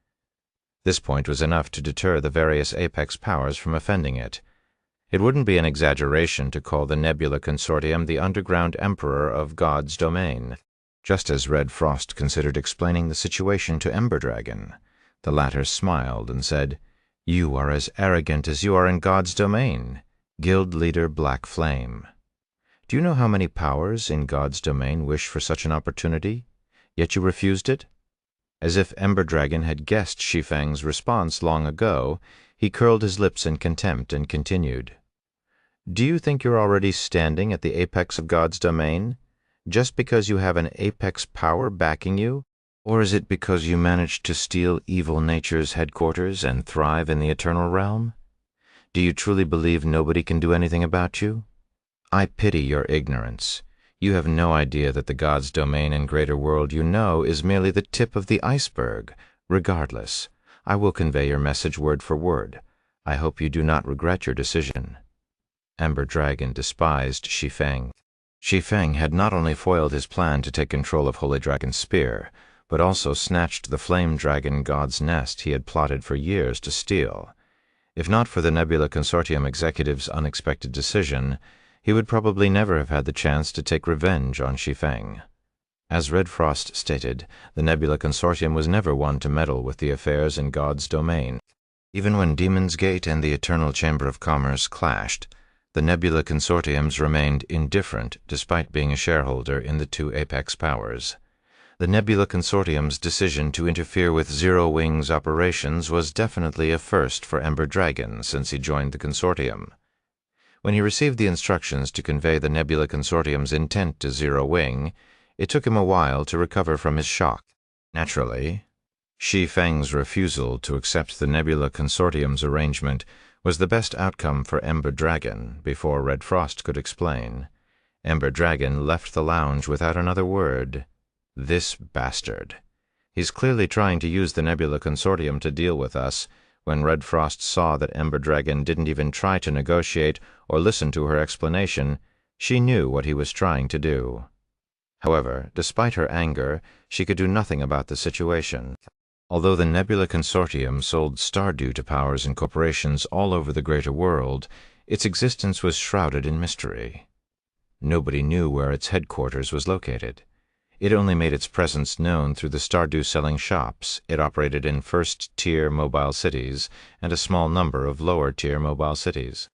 This point was enough to deter the various apex powers from offending it. It wouldn't be an exaggeration to call the Nebula Consortium the underground emperor of God's domain, just as Red Frost considered explaining the situation to Ember Dragon. The latter smiled and said, "You are as arrogant as you are in God's domain, Guild Leader Black Flame. Do you know how many powers in God's domain wish for such an opportunity, yet you refused it?" As if Ember Dragon had guessed Shi Feng's response long ago, he curled his lips in contempt and continued, "Do you think you're already standing at the apex of God's domain, just because you have an apex power backing you? Or is it because you managed to steal evil nature's headquarters and thrive in the eternal realm? Do you truly believe nobody can do anything about you? I pity your ignorance. You have no idea that the God's domain and greater world you know is merely the tip of the iceberg. Regardless, I will convey your message word for word. I hope you do not regret your decision." Ember Dragon despised Shi Feng. Shi Feng had not only foiled his plan to take control of Holy Dragon's spear, but also snatched the Flame Dragon God's nest he had plotted for years to steal. If not for the Nebula Consortium executive's unexpected decision, he would probably never have had the chance to take revenge on Shi Feng. As Red Frost stated, the Nebula Consortium was never one to meddle with the affairs in God's domain. Even when Demon's Gate and the Eternal Chamber of Commerce clashed, the Nebula Consortiums remained indifferent despite being a shareholder in the two apex powers. The Nebula Consortium's decision to interfere with Zero Wing's operations was definitely a first for Ember Dragon since he joined the consortium. When he received the instructions to convey the Nebula Consortium's intent to Zero Wing, it took him a while to recover from his shock. Naturally, Shi Feng's refusal to accept the Nebula Consortium's arrangement was the best outcome for Ember Dragon before Red Frost could explain. Ember Dragon left the lounge without another word. This bastard. He's clearly trying to use the Nebula Consortium to deal with us. When Red Frost saw that Ember Dragon didn't even try to negotiate or listen to her explanation, she knew what he was trying to do. However, despite her anger, she could do nothing about the situation. Although the Nebula Consortium sold Stardew to powers and corporations all over the greater world, its existence was shrouded in mystery. Nobody knew where its headquarters was located. It only made its presence known through the Stardew-selling shops it operated in first-tier mobile cities and a small number of lower-tier mobile cities.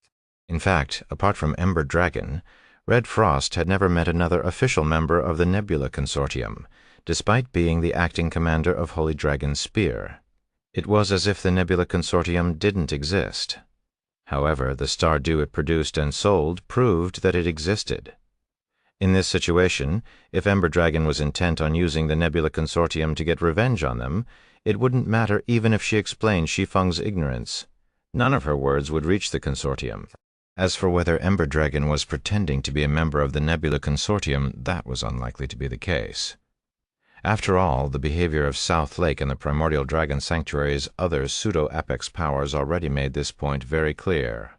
In fact, apart from Ember Dragon, Red Frost had never met another official member of the Nebula Consortium, despite being the acting commander of Holy Dragon's Spear. It was as if the Nebula Consortium didn't exist. However, the Stardew it produced and sold proved that it existed. In this situation, if Ember Dragon was intent on using the Nebula Consortium to get revenge on them, it wouldn't matter even if she explained Shi Feng's ignorance. None of her words would reach the Consortium. As for whether Ember Dragon was pretending to be a member of the Nebula Consortium, that was unlikely to be the case. After all, the behavior of South Lake and the Primordial Dragon Sanctuary's other pseudo-apex powers already made this point very clear.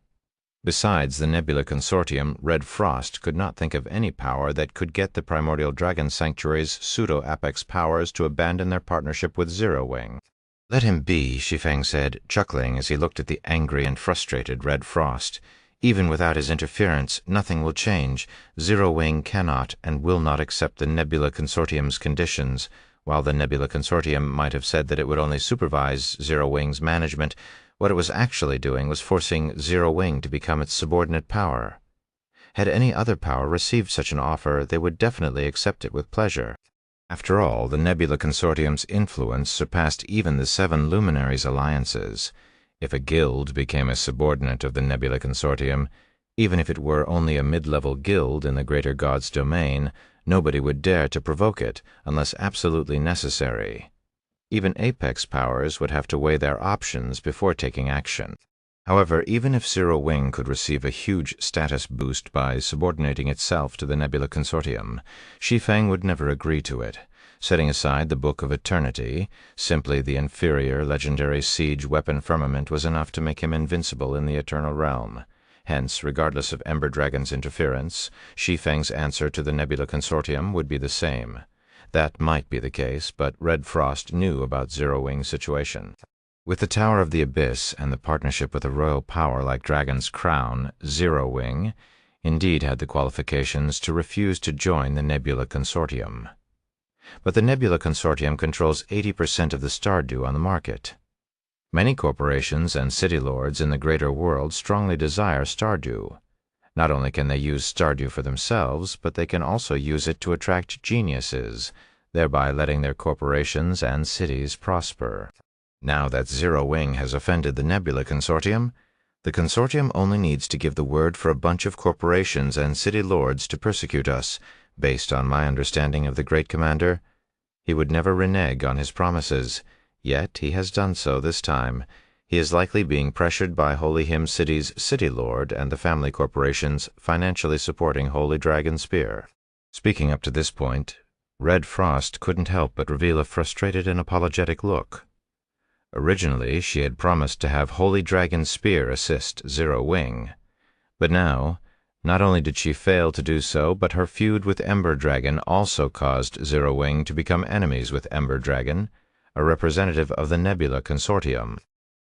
Besides the Nebula Consortium, Red Frost could not think of any power that could get the Primordial Dragon Sanctuary's pseudo-apex powers to abandon their partnership with Zero Wing. "Let him be," Shi Feng said, chuckling as he looked at the angry and frustrated Red Frost. "Even without his interference, nothing will change. Zero Wing cannot and will not accept the Nebula Consortium's conditions. While the Nebula Consortium might have said that it would only supervise Zero Wing's management, what it was actually doing was forcing Zero Wing to become its subordinate power. Had any other power received such an offer, they would definitely accept it with pleasure. After all, the Nebula Consortium's influence surpassed even the Seven Luminaries' alliances. If a guild became a subordinate of the Nebula Consortium, even if it were only a mid-level guild in the greater God's domain, nobody would dare to provoke it unless absolutely necessary. Even apex powers would have to weigh their options before taking action. However, even if Zero Wing could receive a huge status boost by subordinating itself to the Nebula Consortium, Shi Feng would never agree to it. Setting aside the Book of Eternity, simply the inferior legendary siege weapon Firmament was enough to make him invincible in the Eternal Realm. Hence, regardless of Ember Dragon's interference, Shi Feng's answer to the Nebula Consortium would be the same. That might be the case, but Red Frost knew about Zero Wing's situation. With the Tower of the Abyss and the partnership with a royal power like Dragon's Crown, Zero Wing indeed had the qualifications to refuse to join the Nebula Consortium. But the Nebula Consortium controls 80% of the Stardew on the market. Many corporations and city lords in the greater world strongly desire Stardew. Not only can they use Stardew for themselves, but they can also use it to attract geniuses, thereby letting their corporations and cities prosper. Now that Zero Wing has offended the Nebula Consortium, the Consortium only needs to give the word for a bunch of corporations and city lords to persecute us. Based on my understanding of the Great Commander, he would never renege on his promises, yet he has done so this time. He is likely being pressured by Holy Hymn City's City Lord and the family corporations financially supporting Holy Dragon Spear. Speaking up to this point, Red Frost couldn't help but reveal a frustrated and apologetic look. Originally, she had promised to have Holy Dragon Spear assist Zero Wing, but now, not only did she fail to do so, but her feud with Ember Dragon also caused Zero Wing to become enemies with Ember Dragon, a representative of the Nebula Consortium.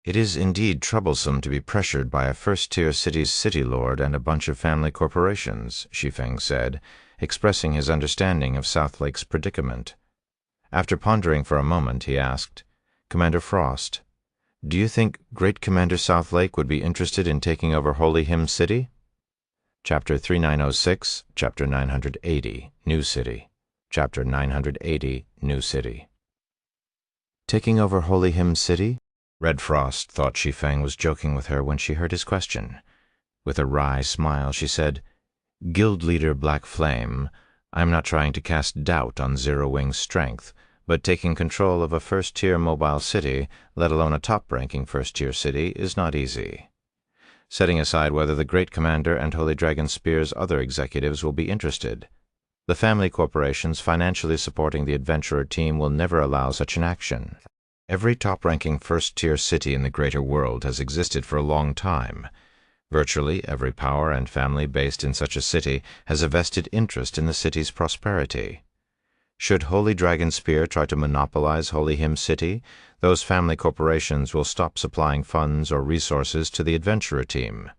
It is indeed troublesome to be pressured by a first-tier city's city lord and a bunch of family corporations, Shi Feng said, expressing his understanding of Southlake's predicament. After pondering for a moment, he asked, "Commander Frost, do you think Great Commander Southlake would be interested in taking over Holy Hymn City?" Chapter 3906, Chapter 980, New City. Chapter 980, New City. Taking over Holy Hymn City? Red Frost thought Shi Feng was joking with her when she heard his question. With a wry smile, she said, "Guild Leader Black Flame, I am not trying to cast doubt on Zero Wing's strength, but taking control of a first-tier mobile city, let alone a top-ranking first-tier city, is not easy. Setting aside whether the Great Commander and Holy Dragon Spear's other executives will be interested, the family corporations financially supporting the adventurer team will never allow such an action. Every top-ranking first-tier city in the greater world has existed for a long time. Virtually every power and family based in such a city has a vested interest in the city's prosperity. Should Holy Dragon Spear try to monopolize Holy Hymn City, those family corporations will stop supplying funds or resources to the adventurer team.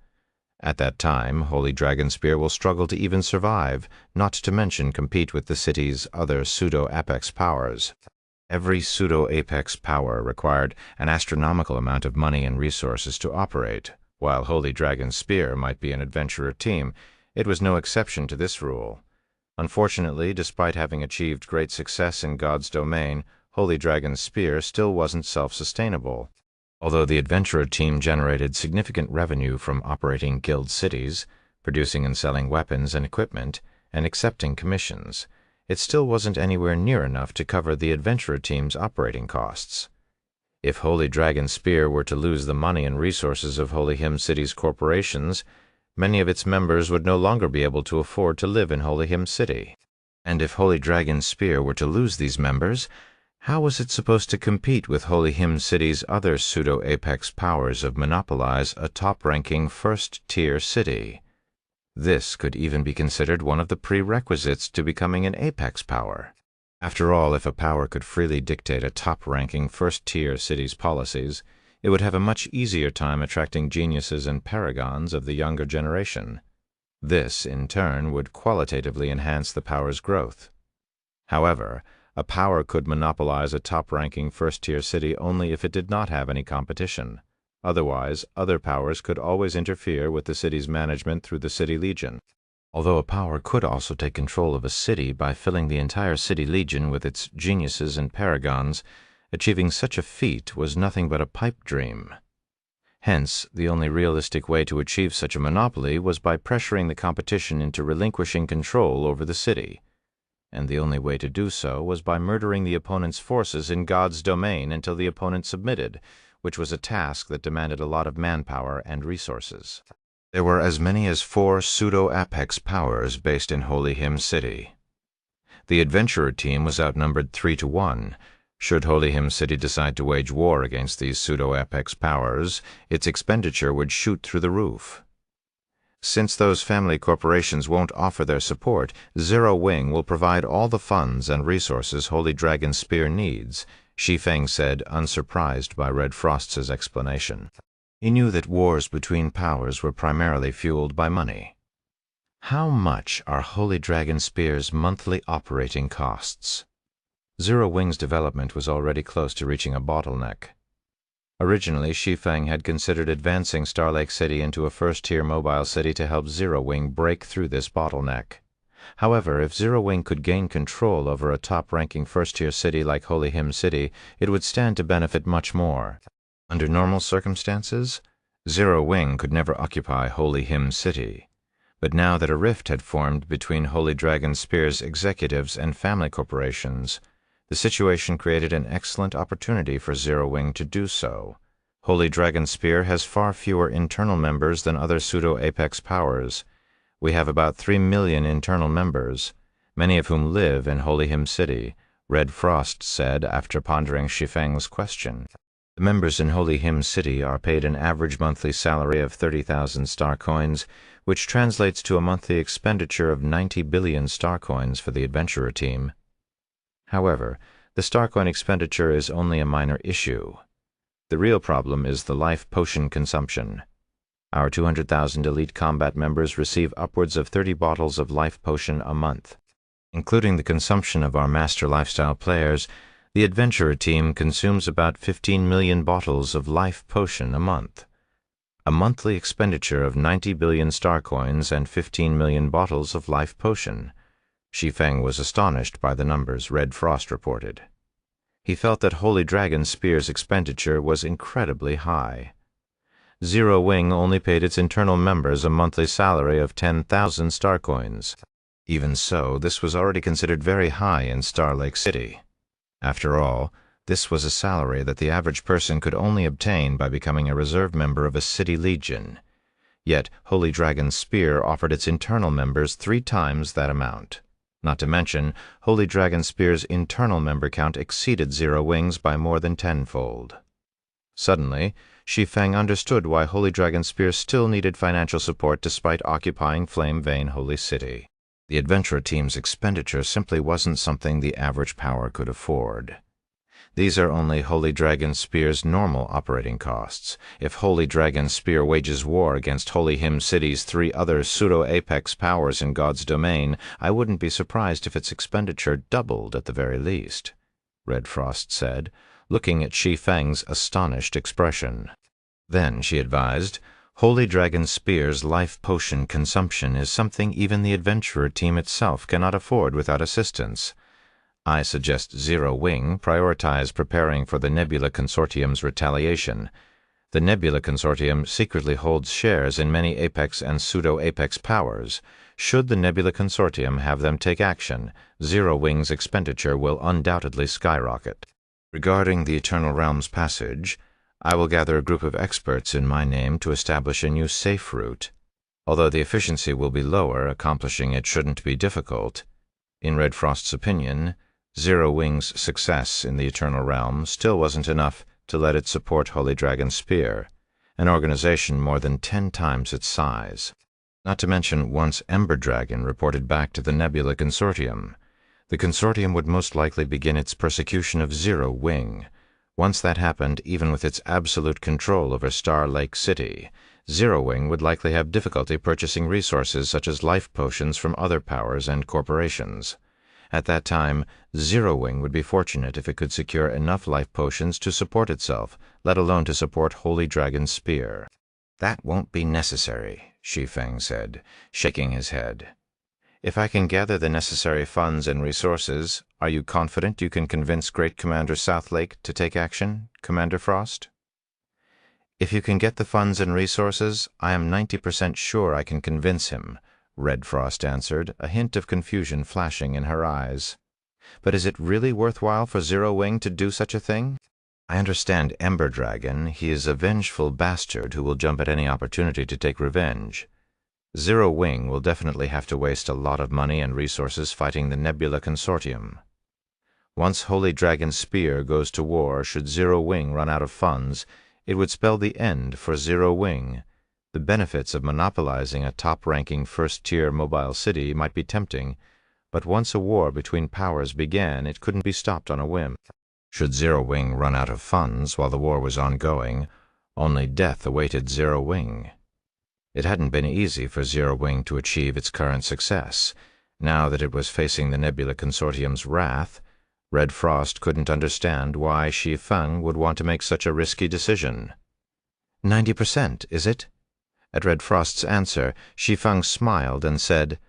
At that time, Holy Dragon Spear will struggle to even survive, not to mention compete with the city's other pseudo-apex powers. Every pseudo-apex power required an astronomical amount of money and resources to operate. While Holy Dragon Spear might be an adventurer team, it was no exception to this rule. Unfortunately, despite having achieved great success in God's domain, Holy Dragon's Spear still wasn't self-sustainable. Although the adventurer team generated significant revenue from operating guild cities, producing and selling weapons and equipment, and accepting commissions, it still wasn't anywhere near enough to cover the adventurer team's operating costs. If Holy Dragon Spear were to lose the money and resources of Holy Hymn City's corporations, many of its members would no longer be able to afford to live in Holy Hymn City. And if Holy Dragon Spear were to lose these members, how was it supposed to compete with Holy Hymn City's other pseudo-apex powers of monopolize a top-ranking first-tier city? This could even be considered one of the prerequisites to becoming an apex power. After all, if a power could freely dictate a top-ranking first-tier city's policies, it would have a much easier time attracting geniuses and paragons of the younger generation. This, in turn, would qualitatively enhance the power's growth. However, a power could monopolize a top-ranking first-tier city only if it did not have any competition. Otherwise, other powers could always interfere with the city's management through the City Legion. Although a power could also take control of a city by filling the entire City Legion with its geniuses and paragons, achieving such a feat was nothing but a pipe dream. Hence, the only realistic way to achieve such a monopoly was by pressuring the competition into relinquishing control over the city. And the only way to do so was by murdering the opponent's forces in God's domain until the opponent submitted, which was a task that demanded a lot of manpower and resources. There were as many as 4 pseudo-apex powers based in Holy Hymn City. The adventurer team was outnumbered 3-1. Should Holy Hymn City decide to wage war against these pseudo-apex powers, its expenditure would shoot through the roof. Since those family corporations won't offer their support, Zero Wing will provide all the funds and resources Holy Dragon Spear needs, Shi Feng said, unsurprised by Red Frost's explanation. He knew that wars between powers were primarily fueled by money. How much are Holy Dragon Spear's monthly operating costs? Zero Wing's development was already close to reaching a bottleneck. Originally, Shi Feng had considered advancing Star Lake City into a first-tier mobile city to help Zero Wing break through this bottleneck. However, if Zero Wing could gain control over a top-ranking first-tier city like Holy Hymn City, it would stand to benefit much more. Under normal circumstances, Zero Wing could never occupy Holy Hymn City. But now that a rift had formed between Holy Dragon Spear's executives and family corporations, the situation created an excellent opportunity for Zero Wing to do so. Holy Dragon Spear has far fewer internal members than other pseudo-apex powers. We have about 3 million internal members, many of whom live in Holy Hymn City, Red Frost said after pondering Shi Feng's question. The members in Holy Hymn City are paid an average monthly salary of 30,000 star coins, which translates to a monthly expenditure of 90 billion star coins for the adventurer team. However, the star coin expenditure is only a minor issue. The real problem is the life potion consumption. Our 200,000 elite combat members receive upwards of 30 bottles of life potion a month. Including the consumption of our master lifestyle players, the adventurer team consumes about 15 million bottles of life potion a month. A monthly expenditure of 90 billion star coins and 15 million bottles of life potion. Shi Feng was astonished by the numbers Red Frost reported. He felt that Holy Dragon Spear's expenditure was incredibly high. Zero Wing only paid its internal members a monthly salary of 10,000 star coins. Even so, this was already considered very high in Star Lake City. After all, this was a salary that the average person could only obtain by becoming a reserve member of a city legion. Yet Holy Dragon Spear offered its internal members 3 times that amount. Not to mention, Holy Dragon Spear's internal member count exceeded Zero Wing's by more than 10-fold. Suddenly, Shi Feng understood why Holy Dragon Spear still needed financial support despite occupying Flame Vein Holy City. The adventurer team's expenditure simply wasn't something the average power could afford. These are only Holy Dragon Spear's normal operating costs. If Holy Dragon Spear wages war against Holy Hymn City's 3 other pseudo-apex powers in God's domain, I wouldn't be surprised if its expenditure doubled at the very least, Red Frost said, looking at Shi Feng's astonished expression. Then, she advised, Holy Dragon Spear's life potion consumption is something even the adventurer team itself cannot afford without assistance. I suggest Zero Wing prioritize preparing for the Nebula Consortium's retaliation. The Nebula Consortium secretly holds shares in many Apex and pseudo-Apex powers. Should the Nebula Consortium have them take action, Zero Wing's expenditure will undoubtedly skyrocket. Regarding the Eternal Realms passage, I will gather a group of experts in my name to establish a new safe route. Although the efficiency will be lower, accomplishing it shouldn't be difficult. In Red Frost's opinion, Zero Wing's success in the Eternal Realm still wasn't enough to let it support Holy Dragon Spear, an organization more than 10 times its size. Not to mention, once Ember Dragon reported back to the Nebula Consortium, the Consortium would most likely begin its persecution of Zero Wing. Once that happened, even with its absolute control over Star Lake City, Zero Wing would likely have difficulty purchasing resources such as life potions from other powers and corporations. At that time, Zero Wing would be fortunate if it could secure enough life potions to support itself, let alone to support Holy Dragon Spear. That won't be necessary, Shi Feng said, shaking his head. If I can gather the necessary funds and resources, are you confident you can convince Great Commander Southlake to take action, Commander Frost? If you can get the funds and resources, I am 90% sure I can convince him, Red Frost answered, a hint of confusion flashing in her eyes. But is it really worthwhile for Zero Wing to do such a thing? I understand Ember Dragon. He is a vengeful bastard who will jump at any opportunity to take revenge. Zero Wing will definitely have to waste a lot of money and resources fighting the Nebula Consortium. Once Holy Dragon Spear goes to war, should Zero Wing run out of funds, it would spell the end for Zero Wing. The benefits of monopolizing a top-ranking first-tier mobile city might be tempting, but once a war between powers began, it couldn't be stopped on a whim. Should Zero Wing run out of funds while the war was ongoing, only death awaited Zero Wing. It hadn't been easy for Zero Wing to achieve its current success. Now that it was facing the Nebula Consortium's wrath, Red Frost couldn't understand why Shi Feng would want to make such a risky decision. 90%, is it? At Red Frost's answer, Shi Feng smiled and said,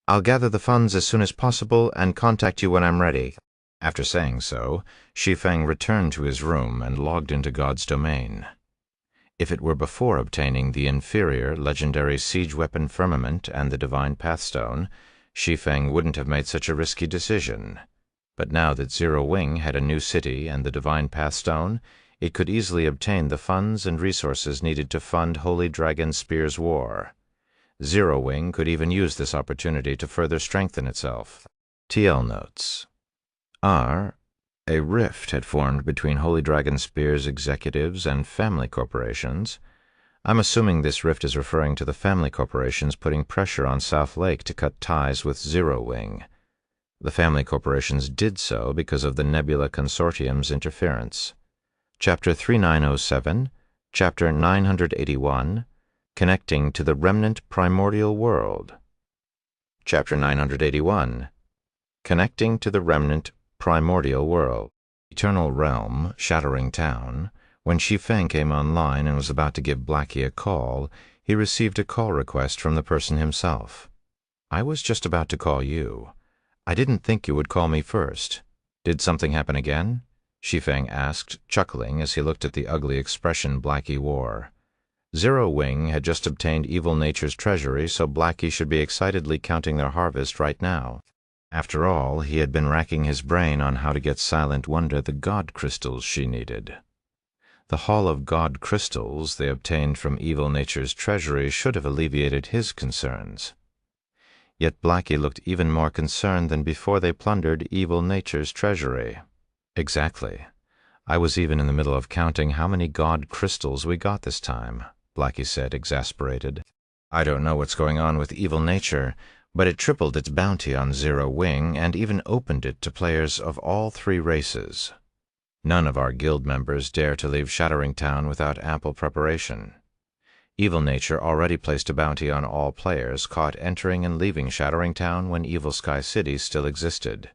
"I'll gather the funds as soon as possible and contact you when I'm ready." After saying so, Shi Feng returned to his room and logged into God's domain. If it were before obtaining the inferior legendary siege weapon Firmament and the divine Pathstone, Shi Feng wouldn't have made such a risky decision. But now that Zero Wing had a new city and the divine Pathstone, it could easily obtain the funds and resources needed to fund Holy Dragon Spear's war. Zero Wing could even use this opportunity to further strengthen itself. TL notes. A rift had formed between Holy Dragon Spear's executives and family corporations. I'm assuming this rift is referring to the family corporations putting pressure on South Lake to cut ties with Zero Wing. The family corporations did so because of the Nebula Consortium's interference. Chapter 3907, Chapter 981, Connecting to the Remnant Primordial World. Chapter 981, Connecting to the Remnant Primordial World. Eternal Realm, Shattering Town. When Shi Feng came online and was about to give Blackie a call, he received a call request from the person himself. "I was just about to call you. I didn't think you would call me first. Did something happen again?" Shi Feng asked, chuckling as he looked at the ugly expression Blackie wore. Zero Wing had just obtained Evil Nature's treasury, so Blackie should be excitedly counting their harvest right now. After all, he had been racking his brain on how to get Silent Wonder the God crystals she needed. The haul of God crystals they obtained from Evil Nature's treasury should have alleviated his concerns. Yet Blackie looked even more concerned than before they plundered Evil Nature's treasury. "Exactly. I was even in the middle of counting how many God crystals we got this time," Blackie said, exasperated. "I don't know what's going on with Evil Nature, but it tripled its bounty on Zero Wing and even opened it to players of all three races. None of our guild members dare to leave Shattering Town without ample preparation. Evil Nature already placed a bounty on all players caught entering and leaving Shattering Town when Evil Sky City still existed.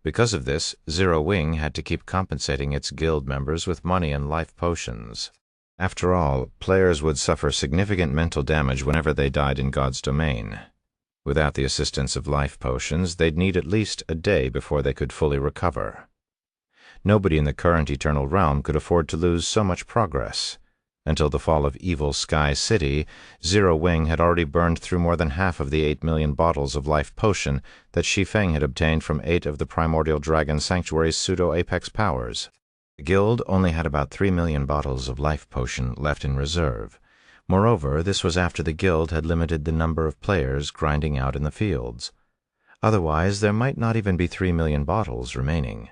Because of this, Zero Wing had to keep compensating its guild members with money and life potions. After all, players would suffer significant mental damage whenever they died in God's domain. Without the assistance of life potions, they'd need at least a day before they could fully recover. Nobody in the current Eternal Realm could afford to lose so much progress. Until the fall of Evil Sky City, Zero Wing had already burned through more than half of the 8 million bottles of life potion that Shi Feng had obtained from 8 of the Primordial Dragon Sanctuary's pseudo-apex powers. The guild only had about 3 million bottles of life potion left in reserve. Moreover, this was after the guild had limited the number of players grinding out in the fields. Otherwise, there might not even be 3 million bottles remaining.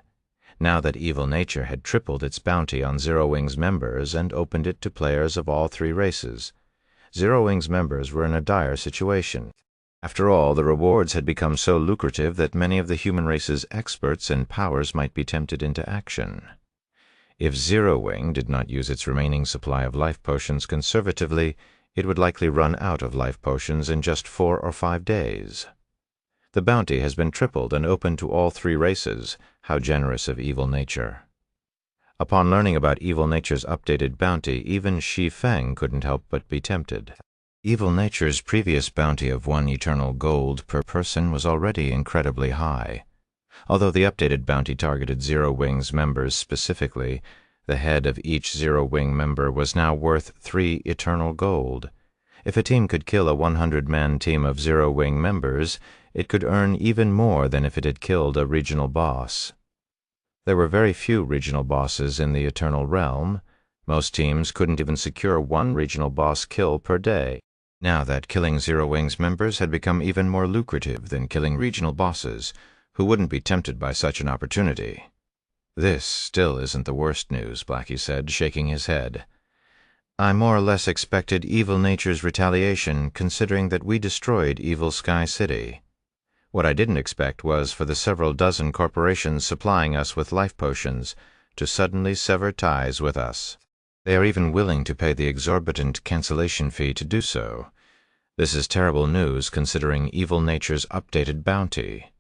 Now that Evil Nature had tripled its bounty on Zero Wing's members and opened it to players of all three races, Zero Wing's members were in a dire situation. After all, the rewards had become so lucrative that many of the human race's experts and powers might be tempted into action. If Zero Wing did not use its remaining supply of life potions conservatively, it would likely run out of life potions in just 4 or 5 days. The bounty has been tripled and open to all three races. How generous of Evil Nature. Upon learning about Evil Nature's updated bounty, even Shi Feng couldn't help but be tempted. Evil Nature's previous bounty of 1 eternal gold per person was already incredibly high. Although the updated bounty targeted Zero Wing's members specifically, the head of each Zero Wing member was now worth 3 eternal gold. If a team could kill a 100-man team of Zero Wing members, it could earn even more than if it had killed a regional boss. There were very few regional bosses in the Eternal Realm. Most teams couldn't even secure 1 regional boss kill per day. Now that killing Zero Wing's members had become even more lucrative than killing regional bosses, who wouldn't be tempted by such an opportunity. "This still isn't the worst news," Blackie said, shaking his head. "I more or less expected Evil Nature's retaliation, considering that we destroyed Evil Sky City. What I didn't expect was for the several dozen corporations supplying us with life potions to suddenly sever ties with us. They are even willing to pay the exorbitant cancellation fee to do so. This is terrible news considering evil nature's updated bounty.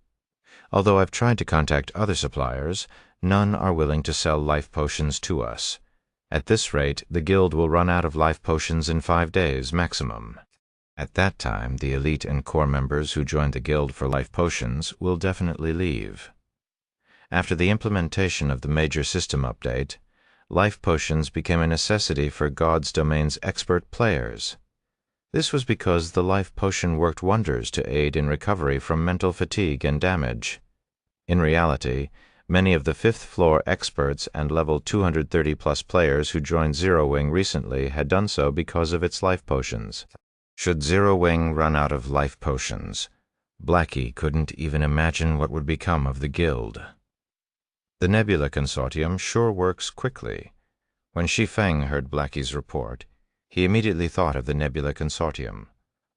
Although I've tried to contact other suppliers, none are willing to sell life potions to us. At this rate, the guild will run out of life potions in 5 days maximum. At that time, the elite and core members who joined the guild for life potions will definitely leave. After the implementation of the major system update, life potions became a necessity for God's Domain's expert players. This was because the life potion worked wonders to aid in recovery from mental fatigue and damage. In reality, many of the 5th floor experts and level 230+ players who joined Zero Wing recently had done so because of its life potions. Should Zero Wing run out of life potions, Blackie couldn't even imagine what would become of the guild. The Nebula Consortium sure works quickly. When Shi Feng heard Blackie's report, he immediately thought of the Nebula Consortium.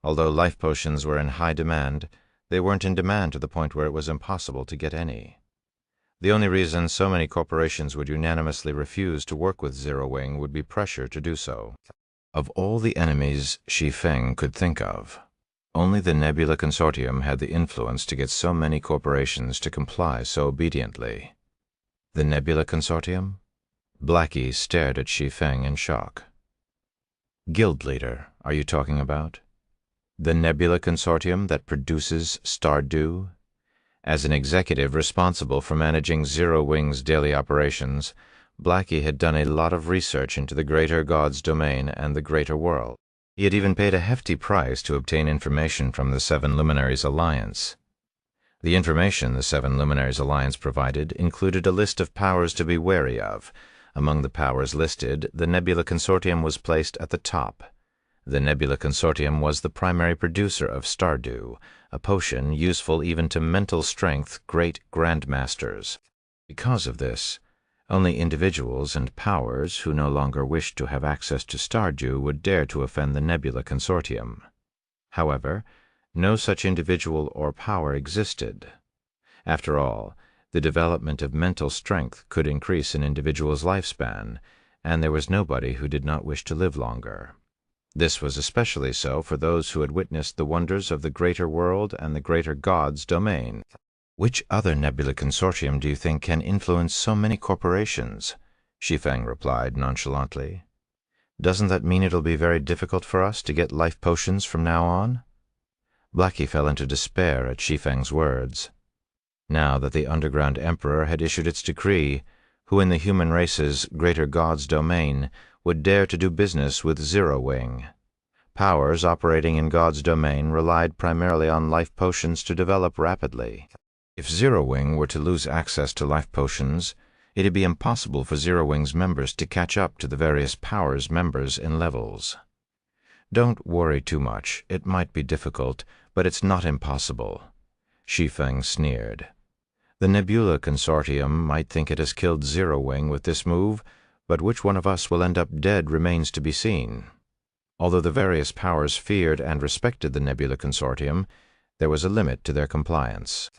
Although life potions were in high demand, they weren't in demand to the point where it was impossible to get any. The only reason so many corporations would unanimously refuse to work with Zero Wing would be pressure to do so. Of all the enemies Shi Feng could think of, only the Nebula Consortium had the influence to get so many corporations to comply so obediently. The Nebula Consortium? Blackie stared at Shi Feng in shock. Guild leader, are you talking about? The Nebula Consortium that produces Stardew? As an executive responsible for managing Zero Wing's daily operations, Blackie had done a lot of research into the greater God's Domain and the greater world. He had even paid a hefty price to obtain information from the Seven Luminaries Alliance. The information the Seven Luminaries Alliance provided included a list of powers to be wary of. Among the powers listed, the Nebula Consortium was placed at the top. The Nebula Consortium was the primary producer of Stardew, a potion useful even to mental strength great grandmasters. Because of this, only individuals and powers who no longer wished to have access to Stardew would dare to offend the Nebula Consortium. However, no such individual or power existed. After all, the development of mental strength could increase an individual's lifespan, and there was nobody who did not wish to live longer. This was especially so for those who had witnessed the wonders of the greater world and the greater God's Domain. Which other Nebula Consortium do you think can influence so many corporations? Shi Feng replied nonchalantly. Doesn't that mean it'll be very difficult for us to get life potions from now on? Blackie fell into despair at Shi Feng's words. Now that the Underground Emperor had issued its decree, who in the human race's greater God's Domain would dare to do business with Zero Wing? Powers operating in God's Domain relied primarily on life potions to develop rapidly. If Zero Wing were to lose access to life potions, it'd be impossible for Zero Wing's members to catch up to the various powers members in levels. Don't worry too much. It might be difficult, but it's not impossible. Shi Feng sneered. The Nebula Consortium might think it has killed Zero Wing with this move, but which one of us will end up dead remains to be seen. Although the various powers feared and respected the Nebula Consortium, there was a limit to their compliance.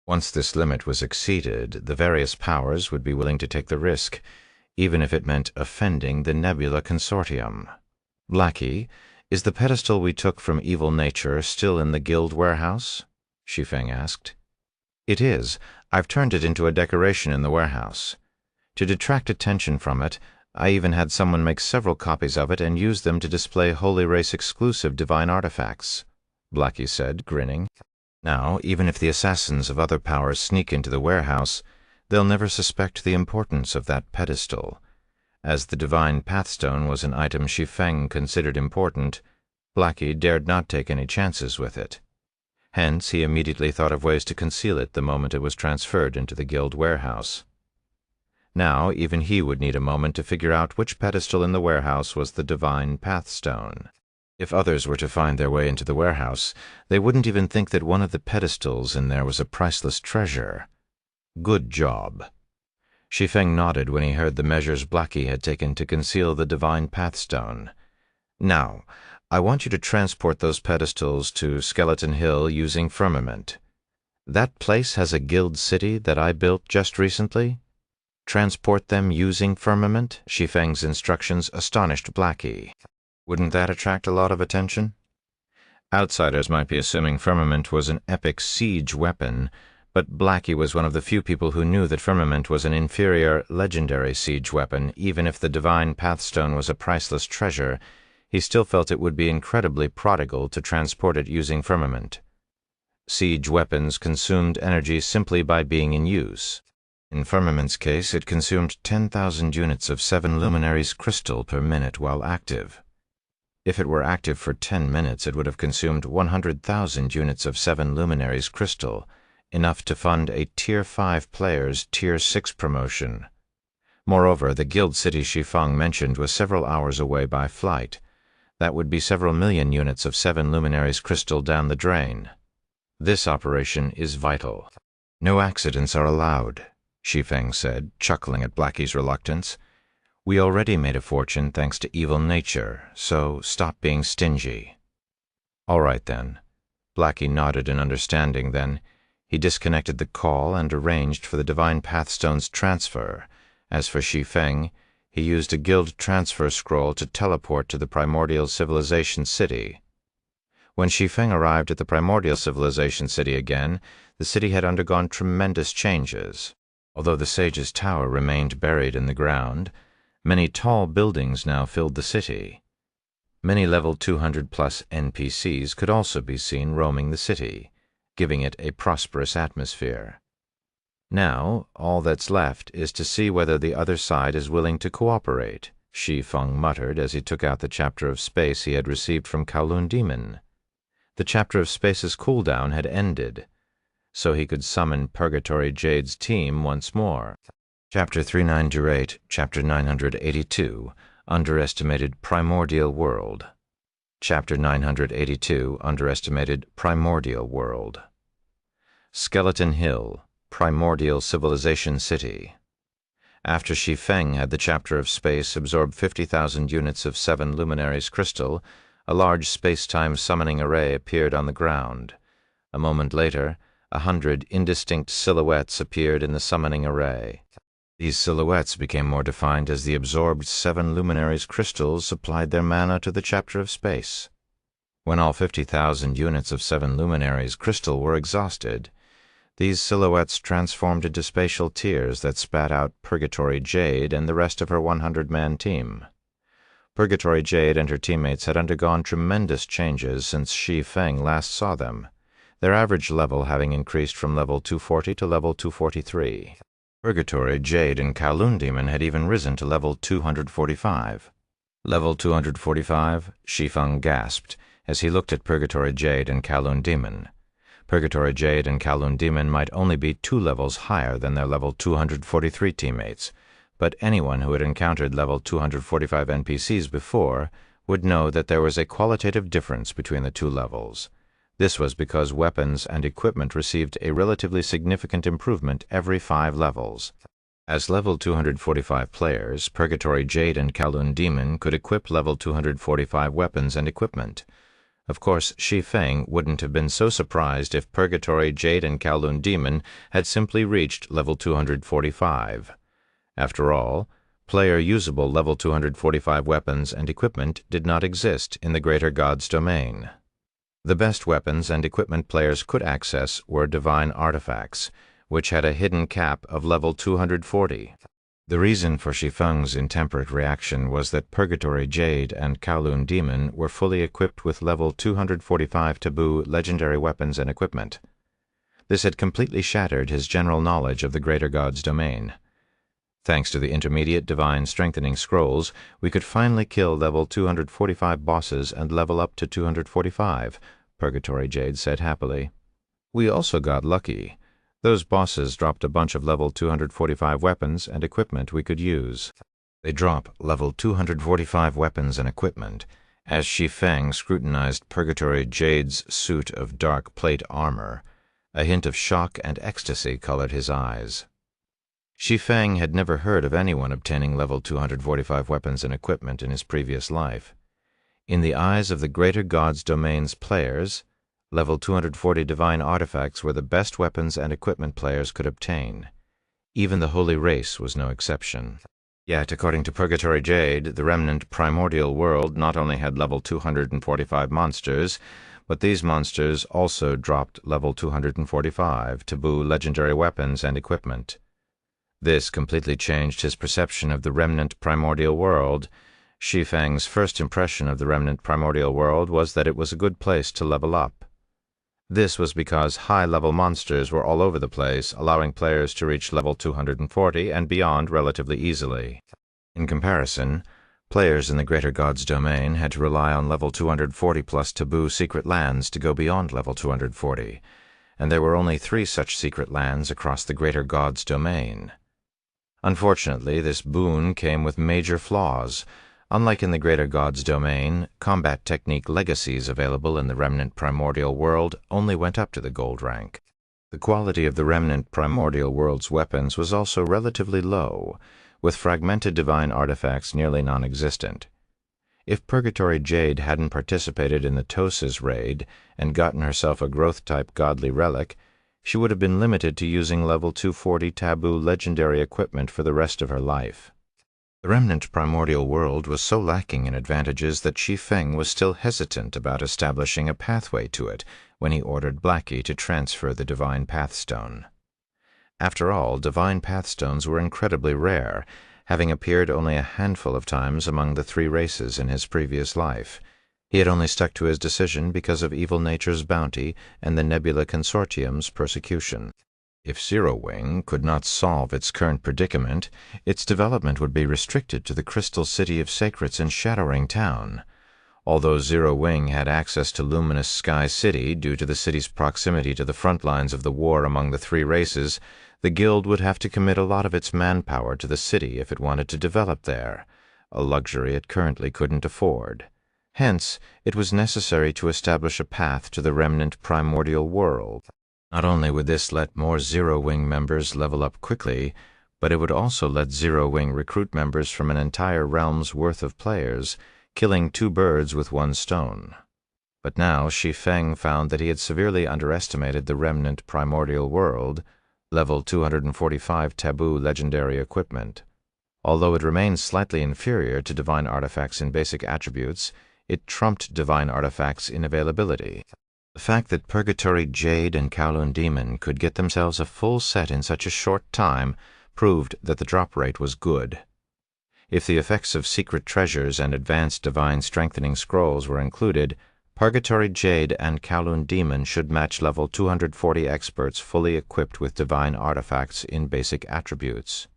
Once this limit was exceeded, the various powers would be willing to take the risk, even if it meant offending the Nebula Consortium. Blackie, is the pedestal we took from Evil Nature still in the guild warehouse? Shi Feng asked. It is. I've turned it into a decoration in the warehouse. To detract attention from it, I even had someone make several copies of it and use them to display Holy Race-exclusive divine artifacts, Blackie said, grinning. Now, even if the assassins of other powers sneak into the warehouse, they'll never suspect the importance of that pedestal. As the divine pathstone was an item Shi Feng considered important, Blackie dared not take any chances with it. Hence, he immediately thought of ways to conceal it the moment it was transferred into the guild warehouse. Now, even he would need a moment to figure out which pedestal in the warehouse was the divine pathstone. If others were to find their way into the warehouse, they wouldn't even think that one of the pedestals in there was a priceless treasure. Good job. Shi Feng nodded when he heard the measures Blackie had taken to conceal the divine pathstone. Now, I want you to transport those pedestals to Skeleton Hill using Firmament. That place has a guild city that I built just recently? Transport them using firmament? Shi Feng's instructions astonished Blackie. Wouldn't that attract a lot of attention? Outsiders might be assuming firmament was an epic siege weapon, but Blackie was one of the few people who knew that firmament was an inferior, legendary siege weapon. Even if the divine pathstone was a priceless treasure, he still felt it would be incredibly prodigal to transport it using firmament. Siege weapons consumed energy simply by being in use. In firmament's case, it consumed 10,000 units of 7 luminaries crystal per minute while active. If it were active for 10 minutes, it would have consumed 100,000 units of 7 luminaries crystal, enough to fund a Tier 5 player's Tier 6 promotion. Moreover, the guild city Shi Feng mentioned was several hours away by flight. That would be several million units of 7 luminaries crystal down the drain. This operation is vital. No accidents are allowed, Shi Feng said, chuckling at Blackie's reluctance. We already made a fortune thanks to evil nature, so stop being stingy. All right, then. Blackie nodded in understanding. Then he disconnected the call and arranged for the divine pathstone's transfer. As for Shi Feng, he used a guild transfer scroll to teleport to the primordial civilization city. When Shi Feng arrived at the primordial civilization city again, the city had undergone tremendous changes. Although the sage's tower remained buried in the ground, many tall buildings now filled the city. Many level 200-plus NPCs could also be seen roaming the city, giving it a prosperous atmosphere. Now, all that's left is to see whether the other side is willing to cooperate, Shi Feng muttered as he took out the chapter of space he had received from Kowloon Demon. The chapter of space's cooldown had ended, so he could summon Purgatory Jade's team once more. Chapter 3928, Chapter 982, Underestimated Primordial World. Chapter 982, Underestimated Primordial World. Skeleton Hill, Primordial Civilization City. After Shi Feng had the chapter of space absorb 50,000 units of 7 luminaries crystal, a large space-time summoning array appeared on the ground. A moment later, 100 indistinct silhouettes appeared in the summoning array. These silhouettes became more defined as the absorbed 7 luminaries crystals supplied their mana to the chapter of space. When all 50,000 units of 7 luminaries crystal were exhausted, these silhouettes transformed into spatial tears that spat out Purgatory Jade and the rest of her 100-man team. Purgatory Jade and her teammates had undergone tremendous changes since Shi Feng last saw them, their average level having increased from level 240 to level 243. Purgatory Jade and Kowloon Demon had even risen to level 245. Level 245? Shi Feng gasped as he looked at Purgatory Jade and Kowloon Demon. Purgatory Jade and Kowloon Demon might only be 2 levels higher than their level 243 teammates, but anyone who had encountered level 245 NPCs before would know that there was a qualitative difference between the 2 levels. This was because weapons and equipment received a relatively significant improvement every 5 levels. As level 245 players, Purgatory Jade and Kowloon Demon could equip level 245 weapons and equipment. Of course, Shi Feng wouldn't have been so surprised if Purgatory Jade and Kowloon Demon had simply reached level 245. After all, player-usable level 245 weapons and equipment did not exist in the Greater God's domain. The best weapons and equipment players could access were divine artifacts, which had a hidden cap of level 240. The reason for Shi Feng's intemperate reaction was that Purgatory Jade and Kowloon Demon were fully equipped with level 245 taboo legendary weapons and equipment. This had completely shattered his general knowledge of the Greater God's domain. Thanks to the intermediate divine strengthening scrolls, we could finally kill level 245 bosses and level up to 245, Purgatory Jade said happily. We also got lucky. Those bosses dropped a bunch of level 245 weapons and equipment we could use. They drop level 245 weapons and equipment. As Shi Feng scrutinized Purgatory Jade's suit of dark plate armor, a hint of shock and ecstasy colored his eyes. Shi Feng had never heard of anyone obtaining level 245 weapons and equipment in his previous life. In the eyes of the Greater God's Domain's players, level 240 divine artifacts were the best weapons and equipment players could obtain. Even the holy race was no exception. Yet, according to Purgatory Jade, the remnant primordial world not only had level 245 monsters, but these monsters also dropped level 245 taboo legendary weapons and equipment. This completely changed his perception of the remnant primordial world. Shi Feng's first impression of the remnant primordial world was that it was a good place to level up. This was because high-level monsters were all over the place, allowing players to reach level 240 and beyond relatively easily. In comparison, players in the Greater God's domain had to rely on level 240 plus taboo secret lands to go beyond level 240, and there were only 3 such secret lands across the Greater God's domain. Unfortunately, this boon came with major flaws. Unlike in the Greater God's domain, combat technique legacies available in the remnant primordial world only went up to the gold rank. The quality of the remnant primordial world's weapons was also relatively low, with fragmented divine artifacts nearly non-existent. If Purgatory Jade hadn't participated in the Tosa's raid and gotten herself a growth-type godly relic, she would have been limited to using level 240 taboo legendary equipment for the rest of her life. The remnant primordial world was so lacking in advantages that Shi Feng was still hesitant about establishing a pathway to it when he ordered Blackie to transfer the Divine Pathstone. After all, Divine Pathstones were incredibly rare, having appeared only a handful of times among the 3 races in his previous life. He had only stuck to his decision because of Evil Nature's bounty and the Nebula Consortium's persecution. If Zero Wing could not solve its current predicament, its development would be restricted to the Crystal City of Sacrets in Shadowring Town. Although Zero Wing had access to Luminous Sky City due to the city's proximity to the front lines of the war among the 3 races, the Guild would have to commit a lot of its manpower to the city if it wanted to develop there, a luxury it currently couldn't afford. Hence, it was necessary to establish a path to the remnant primordial world. Not only would this let more Zero Wing members level up quickly, but it would also let Zero Wing recruit members from an entire realm's worth of players, killing 2 birds with 1 stone. But now Shi Feng found that he had severely underestimated the remnant primordial world, level 245 taboo legendary equipment. Although it remained slightly inferior to divine artifacts in basic attributes, it trumped divine artifacts in availability. The fact that Purgatory Jade and Kowloon Demon could get themselves a full set in such a short time proved that the drop rate was good. If the effects of secret treasures and advanced divine strengthening scrolls were included, Purgatory Jade and Kowloon Demon should match level 240 experts fully equipped with divine artifacts in basic attributes.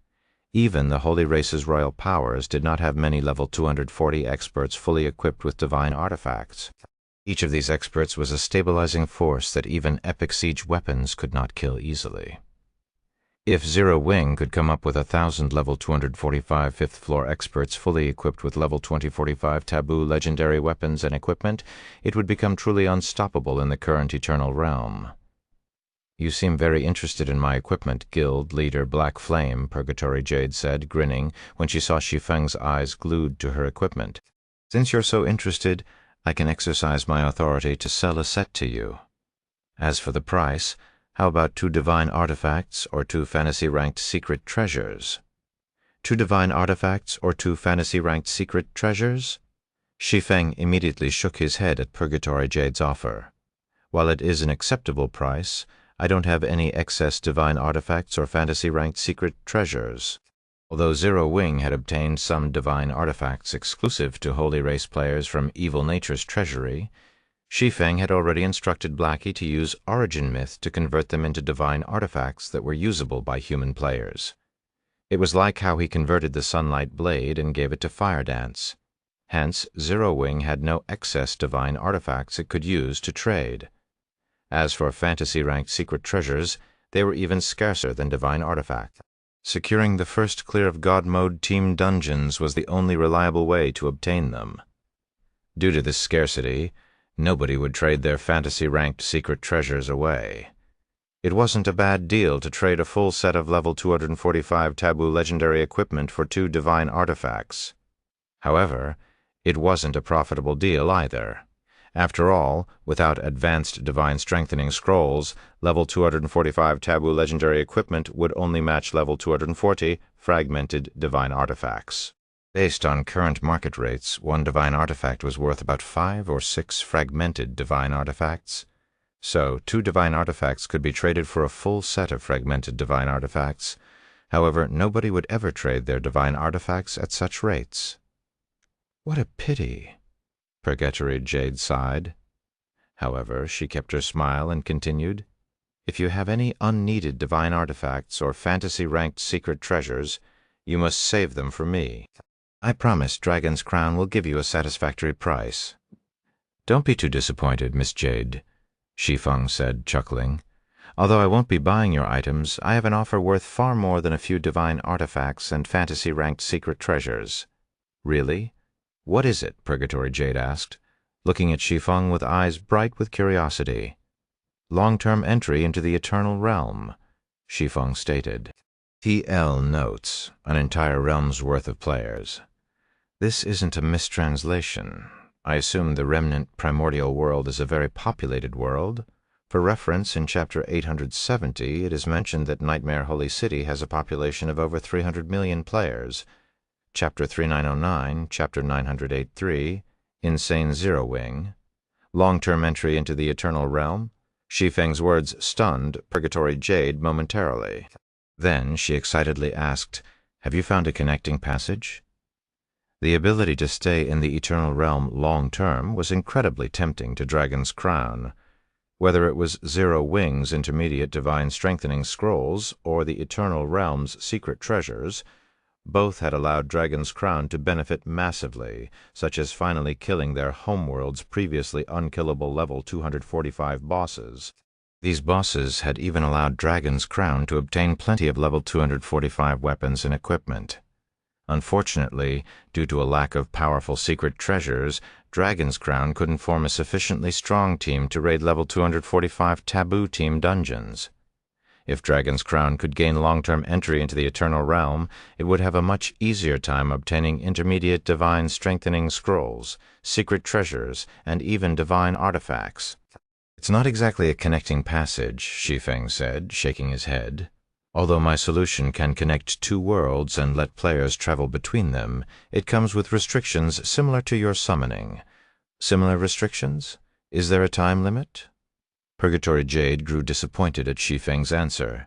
Even the Holy Race's royal powers did not have many level 240 experts fully equipped with divine artifacts. Each of these experts was a stabilizing force that even epic siege weapons could not kill easily. If Zero Wing could come up with 1,000 level 245 fifth-floor experts fully equipped with level 2045 taboo legendary weapons and equipment, it would become truly unstoppable in the current Eternal Realm. "You seem very interested in my equipment, Guild Leader Black Flame," Purgatory Jade said, grinning, when she saw Shi Feng's eyes glued to her equipment. "Since you're so interested, I can exercise my authority to sell a set to you. As for the price, how about 2 divine artifacts or 2 fantasy-ranked secret treasures?" 2 divine artifacts or 2 fantasy-ranked secret treasures? Shi Feng immediately shook his head at Purgatory Jade's offer. "While it is an acceptable price, I don't have any excess divine artifacts or fantasy-ranked secret treasures." Although Zero Wing had obtained some divine artifacts exclusive to Holy Race players from Evil Nature's treasury, Shi Feng had already instructed Blackie to use Origin Myth to convert them into divine artifacts that were usable by human players. It was like how he converted the Sunlight Blade and gave it to Fire Dance. Hence, Zero Wing had no excess divine artifacts it could use to trade. As for fantasy-ranked secret treasures, they were even scarcer than divine artifacts. Securing the first clear of God Mode team dungeons was the only reliable way to obtain them. Due to this scarcity, nobody would trade their fantasy-ranked secret treasures away. It wasn't a bad deal to trade a full set of level 245 taboo legendary equipment for 2 divine artifacts. However, it wasn't a profitable deal either, After all, without advanced divine strengthening scrolls, level 245 taboo legendary equipment would only match level 240 fragmented divine artifacts. Based on current market rates, one divine artifact was worth about 5 or 6 fragmented divine artifacts. So, 2 divine artifacts could be traded for a full set of fragmented divine artifacts. However, nobody would ever trade their divine artifacts at such rates. What a pity, Purgatory Jade sighed. However, she kept her smile and continued, "If you have any unneeded divine artifacts or fantasy-ranked secret treasures, you must save them for me. I promise Dragon's Crown will give you a satisfactory price." "Don't be too disappointed, Miss Jade," Shi Feng said, chuckling. "Although I won't be buying your items, I have an offer worth far more than a few divine artifacts and fantasy-ranked secret treasures." "Really? What is it?" Purgatory Jade asked, looking at Shi Feng with eyes bright with curiosity. "Long-term entry into the Eternal Realm," Shi Feng stated. TL notes, an entire realm's worth of players. This isn't a mistranslation. I assume the remnant primordial world is a very populated world. For reference, in Chapter 870, it is mentioned that Nightmare Holy City has a population of over 300 million players. Chapter 3909, Chapter 983, Insane Zero Wing. Long-term entry into the Eternal Realm. Shi Feng's words stunned Purgatory Jade momentarily. Then she excitedly asked, "Have you found a connecting passage?" The ability to stay in the Eternal Realm long-term was incredibly tempting to Dragon's Crown. Whether it was Zero Wing's intermediate divine strengthening scrolls or the Eternal Realm's secret treasures, both had allowed Dragon's Crown to benefit massively, such as finally killing their homeworld's previously unkillable level 245 bosses. These bosses had even allowed Dragon's Crown to obtain plenty of level 245 weapons and equipment. Unfortunately, due to a lack of powerful secret treasures, Dragon's Crown couldn't form a sufficiently strong team to raid level 245 taboo team dungeons. If Dragon's Crown could gain long-term entry into the Eternal Realm, it would have a much easier time obtaining intermediate divine strengthening scrolls, secret treasures, and even divine artifacts. "It's not exactly a connecting passage," Shi Feng said, shaking his head. "Although my solution can connect 2 worlds and let players travel between them, it comes with restrictions similar to your summoning." "Similar restrictions? Is there a time limit?" Purgatory Jade grew disappointed at Shi Feng's answer.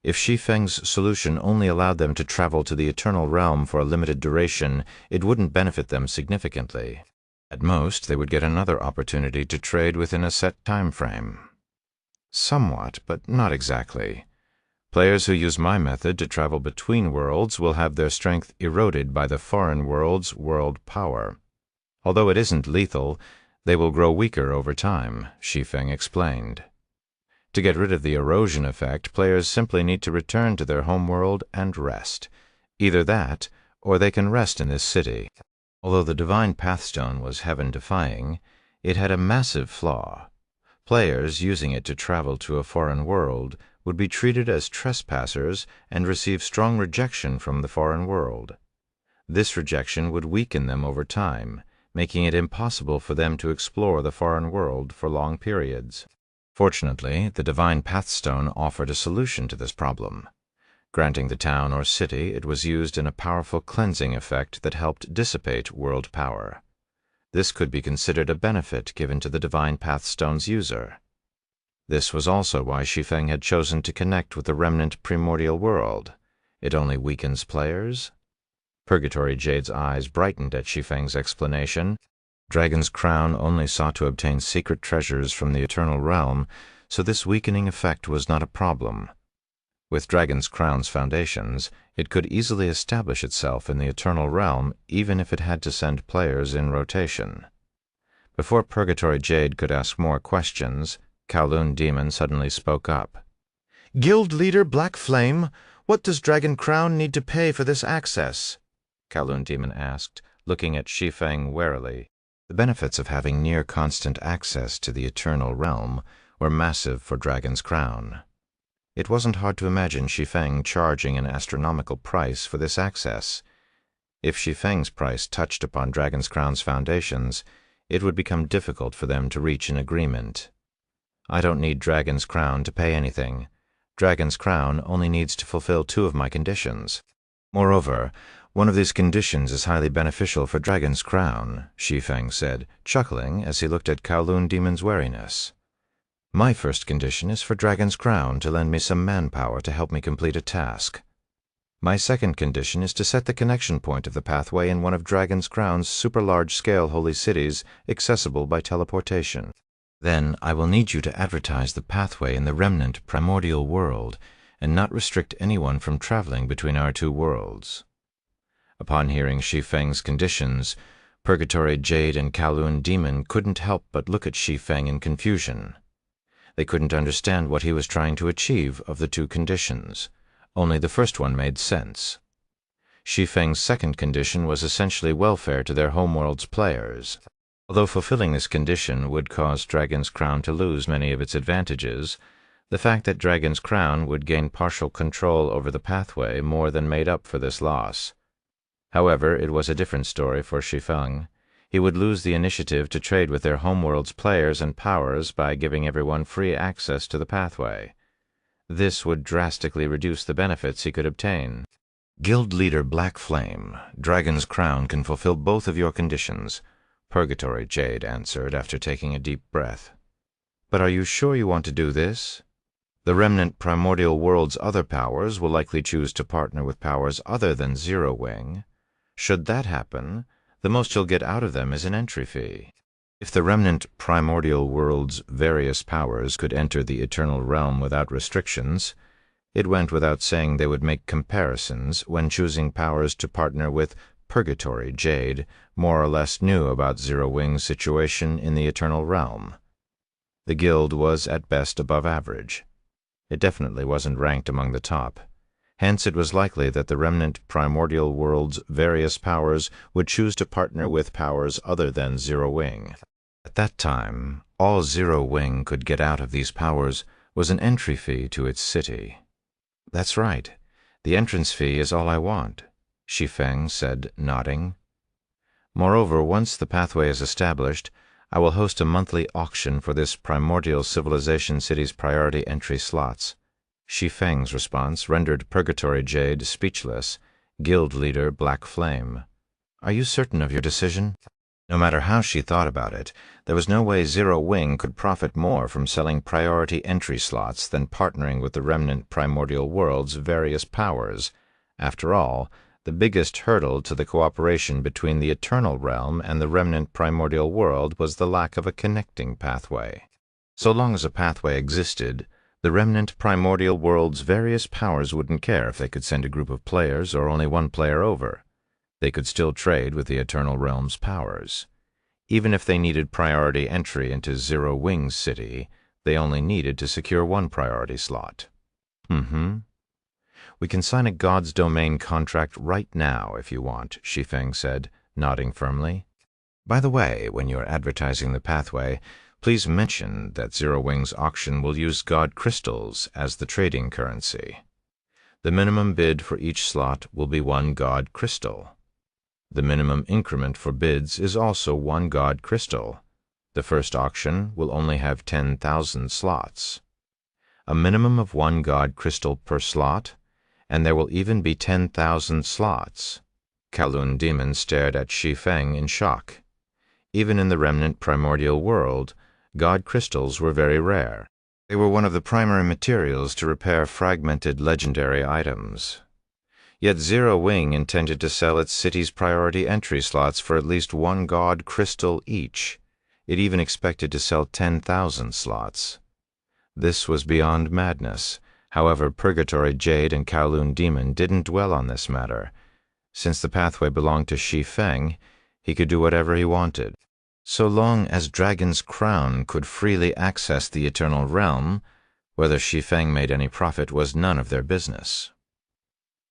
If Shi Feng's solution only allowed them to travel to the Eternal Realm for a limited duration, it wouldn't benefit them significantly. At most, they would get another opportunity to trade within a set time frame. "Somewhat, but not exactly. Players who use my method to travel between worlds will have their strength eroded by the foreign world's world power. Although it isn't lethal, they will grow weaker over time," Shi Feng explained. "To get rid of the erosion effect, players simply need to return to their homeworld and rest. Either that, or they can rest in this city." Although the Divine Pathstone was heaven-defying, it had a massive flaw. Players using it to travel to a foreign world would be treated as trespassers and receive strong rejection from the foreign world. This rejection would weaken them over time, making it impossible for them to explore the foreign world for long periods. Fortunately, the Divine Pathstone offered a solution to this problem. Granting the town or city, it was used in a powerful cleansing effect that helped dissipate world power. This could be considered a benefit given to the Divine Pathstone's user. This was also why Shi Feng had chosen to connect with the remnant primordial world. It only weakens players? Purgatory Jade's eyes brightened at Shi Feng's explanation. Dragon's Crown only sought to obtain secret treasures from the Eternal Realm, so this weakening effect was not a problem. With Dragon's Crown's foundations, it could easily establish itself in the Eternal Realm even if it had to send players in rotation. Before Purgatory Jade could ask more questions, Kowloon Demon suddenly spoke up. "Guild Leader Black Flame, what does Dragon Crown need to pay for this access?" Kowloon Demon asked, looking at Shi Feng warily. The benefits of having near-constant access to the Eternal Realm were massive for Dragon's Crown. It wasn't hard to imagine Shi Feng charging an astronomical price for this access. If Shi Feng's price touched upon Dragon's Crown's foundations, it would become difficult for them to reach an agreement. I don't need Dragon's Crown to pay anything. Dragon's Crown only needs to fulfill 2 of my conditions. Moreover, one of these conditions is highly beneficial for Dragon's Crown, Shi Feng said, chuckling as he looked at Kowloon Demon's wariness. My first condition is for Dragon's Crown to lend me some manpower to help me complete a task. My second condition is to set the connection point of the pathway in one of Dragon's Crown's super-large-scale holy cities accessible by teleportation. Then I will need you to advertise the pathway in the remnant primordial world and not restrict anyone from traveling between our 2 worlds. Upon hearing Shi Feng's conditions, Purgatory Jade and Kowloon Demon couldn't help but look at Shi Feng in confusion. They couldn't understand what he was trying to achieve of the 2 conditions. Only the first one made sense. Shi Feng's second condition was essentially welfare to their homeworld's players. Although fulfilling this condition would cause Dragon's Crown to lose many of its advantages, the fact that Dragon's Crown would gain partial control over the pathway more than made up for this loss. However, it was a different story for Shi Feng. He would lose the initiative to trade with their homeworld's players and powers by giving everyone free access to the pathway. This would drastically reduce the benefits he could obtain. Guild Leader Black Flame, Dragon's Crown can fulfill both of your conditions, Purgatory Jade answered after taking a deep breath. But are you sure you want to do this? The remnant primordial world's other powers will likely choose to partner with powers other than Zero Wing. Should that happen, the most you'll get out of them is an entry fee. If the remnant primordial world's various powers could enter the eternal realm without restrictions, it went without saying they would make comparisons when choosing powers to partner with. Purgatory Jade more or less knew about Zero Wing's situation in the eternal realm. The guild was at best above average. It definitely wasn't ranked among the top. Hence it was likely that the remnant primordial world's various powers would choose to partner with powers other than Zero Wing. At that time, all Zero Wing could get out of these powers was an entry fee to its city. That's right. The entrance fee is all I want, Shi Feng said, nodding. Moreover, once the pathway is established, I will host a monthly auction for this primordial civilization city's priority entry slots. Shi Feng's response rendered Purgatory Jade speechless. Guild Leader Black Flame. Are you certain of your decision? No matter how she thought about it, there was no way Zero Wing could profit more from selling priority entry slots than partnering with the remnant primordial world's various powers. After all, the biggest hurdle to the cooperation between the eternal realm and the remnant primordial world was the lack of a connecting pathway. So long as a pathway existed, the remnant primordial world's various powers wouldn't care if they could send a group of players or only one player over. They could still trade with the eternal realm's powers. Even if they needed priority entry into Zero Wing's city, they only needed to secure one priority slot. We can sign a God's Domain contract right now if you want, Shi Feng said, nodding firmly. By the way, when you're advertising the pathway, please mention that Zero Wing's auction will use God crystals as the trading currency. The minimum bid for each slot will be 1 God crystal. The minimum increment for bids is also 1 God crystal. The first auction will only have 10,000 slots. A minimum of 1 God crystal per slot, and there will even be 10,000 slots. Kowloon Demon stared at Shi Feng in shock. Even in the remnant primordial world, God crystals were very rare. They were one of the primary materials to repair fragmented legendary items. Yet Zero Wing intended to sell its city's priority entry slots for at least 1 God crystal each. It even expected to sell 10,000 slots. This was beyond madness. However, Purgatory Jade and Kowloon Demon didn't dwell on this matter. Since the pathway belonged to Shi Feng, he could do whatever he wanted. So long as Dragon's Crown could freely access the eternal realm, whether Shi Feng made any profit was none of their business.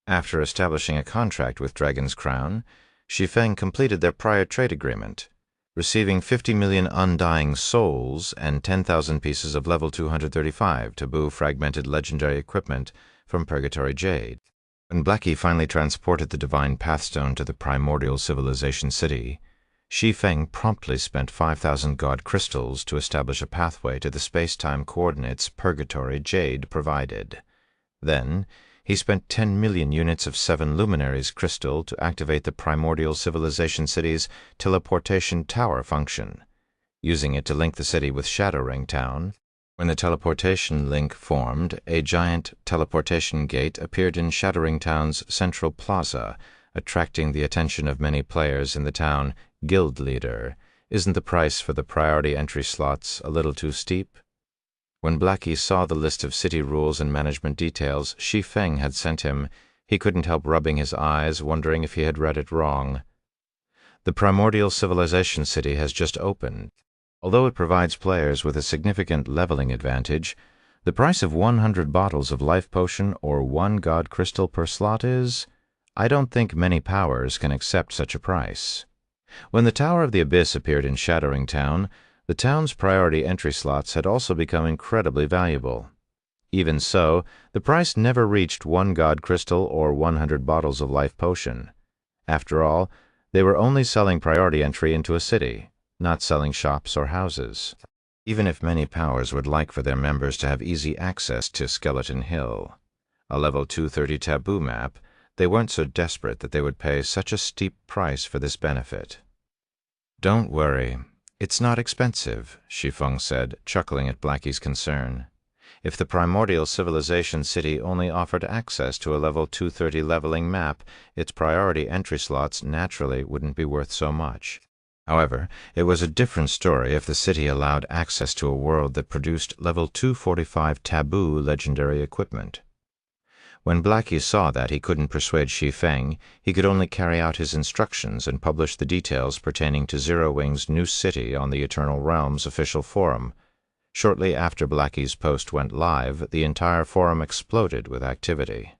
After establishing a contract with Dragon's Crown, Shi Feng completed their prior trade agreement, receiving 50 million undying souls and 10,000 pieces of level 235 taboo fragmented legendary equipment from Purgatory Jade. When Blackie finally transported the divine pathstone to the primordial civilization city, Shi Feng promptly spent 5,000 God crystals to establish a pathway to the space-time coordinates Purgatory Jade provided. Then, he spent 10 million units of 7 Luminaries crystal to activate the primordial civilization city's teleportation tower function, using it to link the city with Shadowring Town. When the teleportation link formed, a giant teleportation gate appeared in Shadowring Town's central plaza, attracting the attention of many players in the town. Guild leader, isn't the price for the priority entry slots a little too steep? When Blackie saw the list of city rules and management details Shi Feng had sent him, he couldn't help rubbing his eyes, wondering if he had read it wrong. The primordial civilization city has just opened. Although it provides players with a significant leveling advantage, the price of 100 bottles of life potion or 1 God crystal per slot is... I don't think many powers can accept such a price. When the Tower of the Abyss appeared in Shadowring Town, the town's priority entry slots had also become incredibly valuable. Even so, the price never reached 1 God crystal or 100 bottles of life potion. After all, they were only selling priority entry into a city, not selling shops or houses. Even if many powers would like for their members to have easy access to Skeleton Hill, a level 230 taboo map, they weren't so desperate that they would pay such a steep price for this benefit. "Don't worry. It's not expensive," Shi Feng said, chuckling at Blackie's concern. If the primordial civilization city only offered access to a level 230 leveling map, its priority entry slots naturally wouldn't be worth so much. However, it was a different story if the city allowed access to a world that produced level 245 taboo legendary equipment. When Blackie saw that he couldn't persuade Shi Feng, he could only carry out his instructions and publish the details pertaining to Zero Wing's new city on the Eternal Realms official forum. Shortly after Blackie's post went live, the entire forum exploded with activity.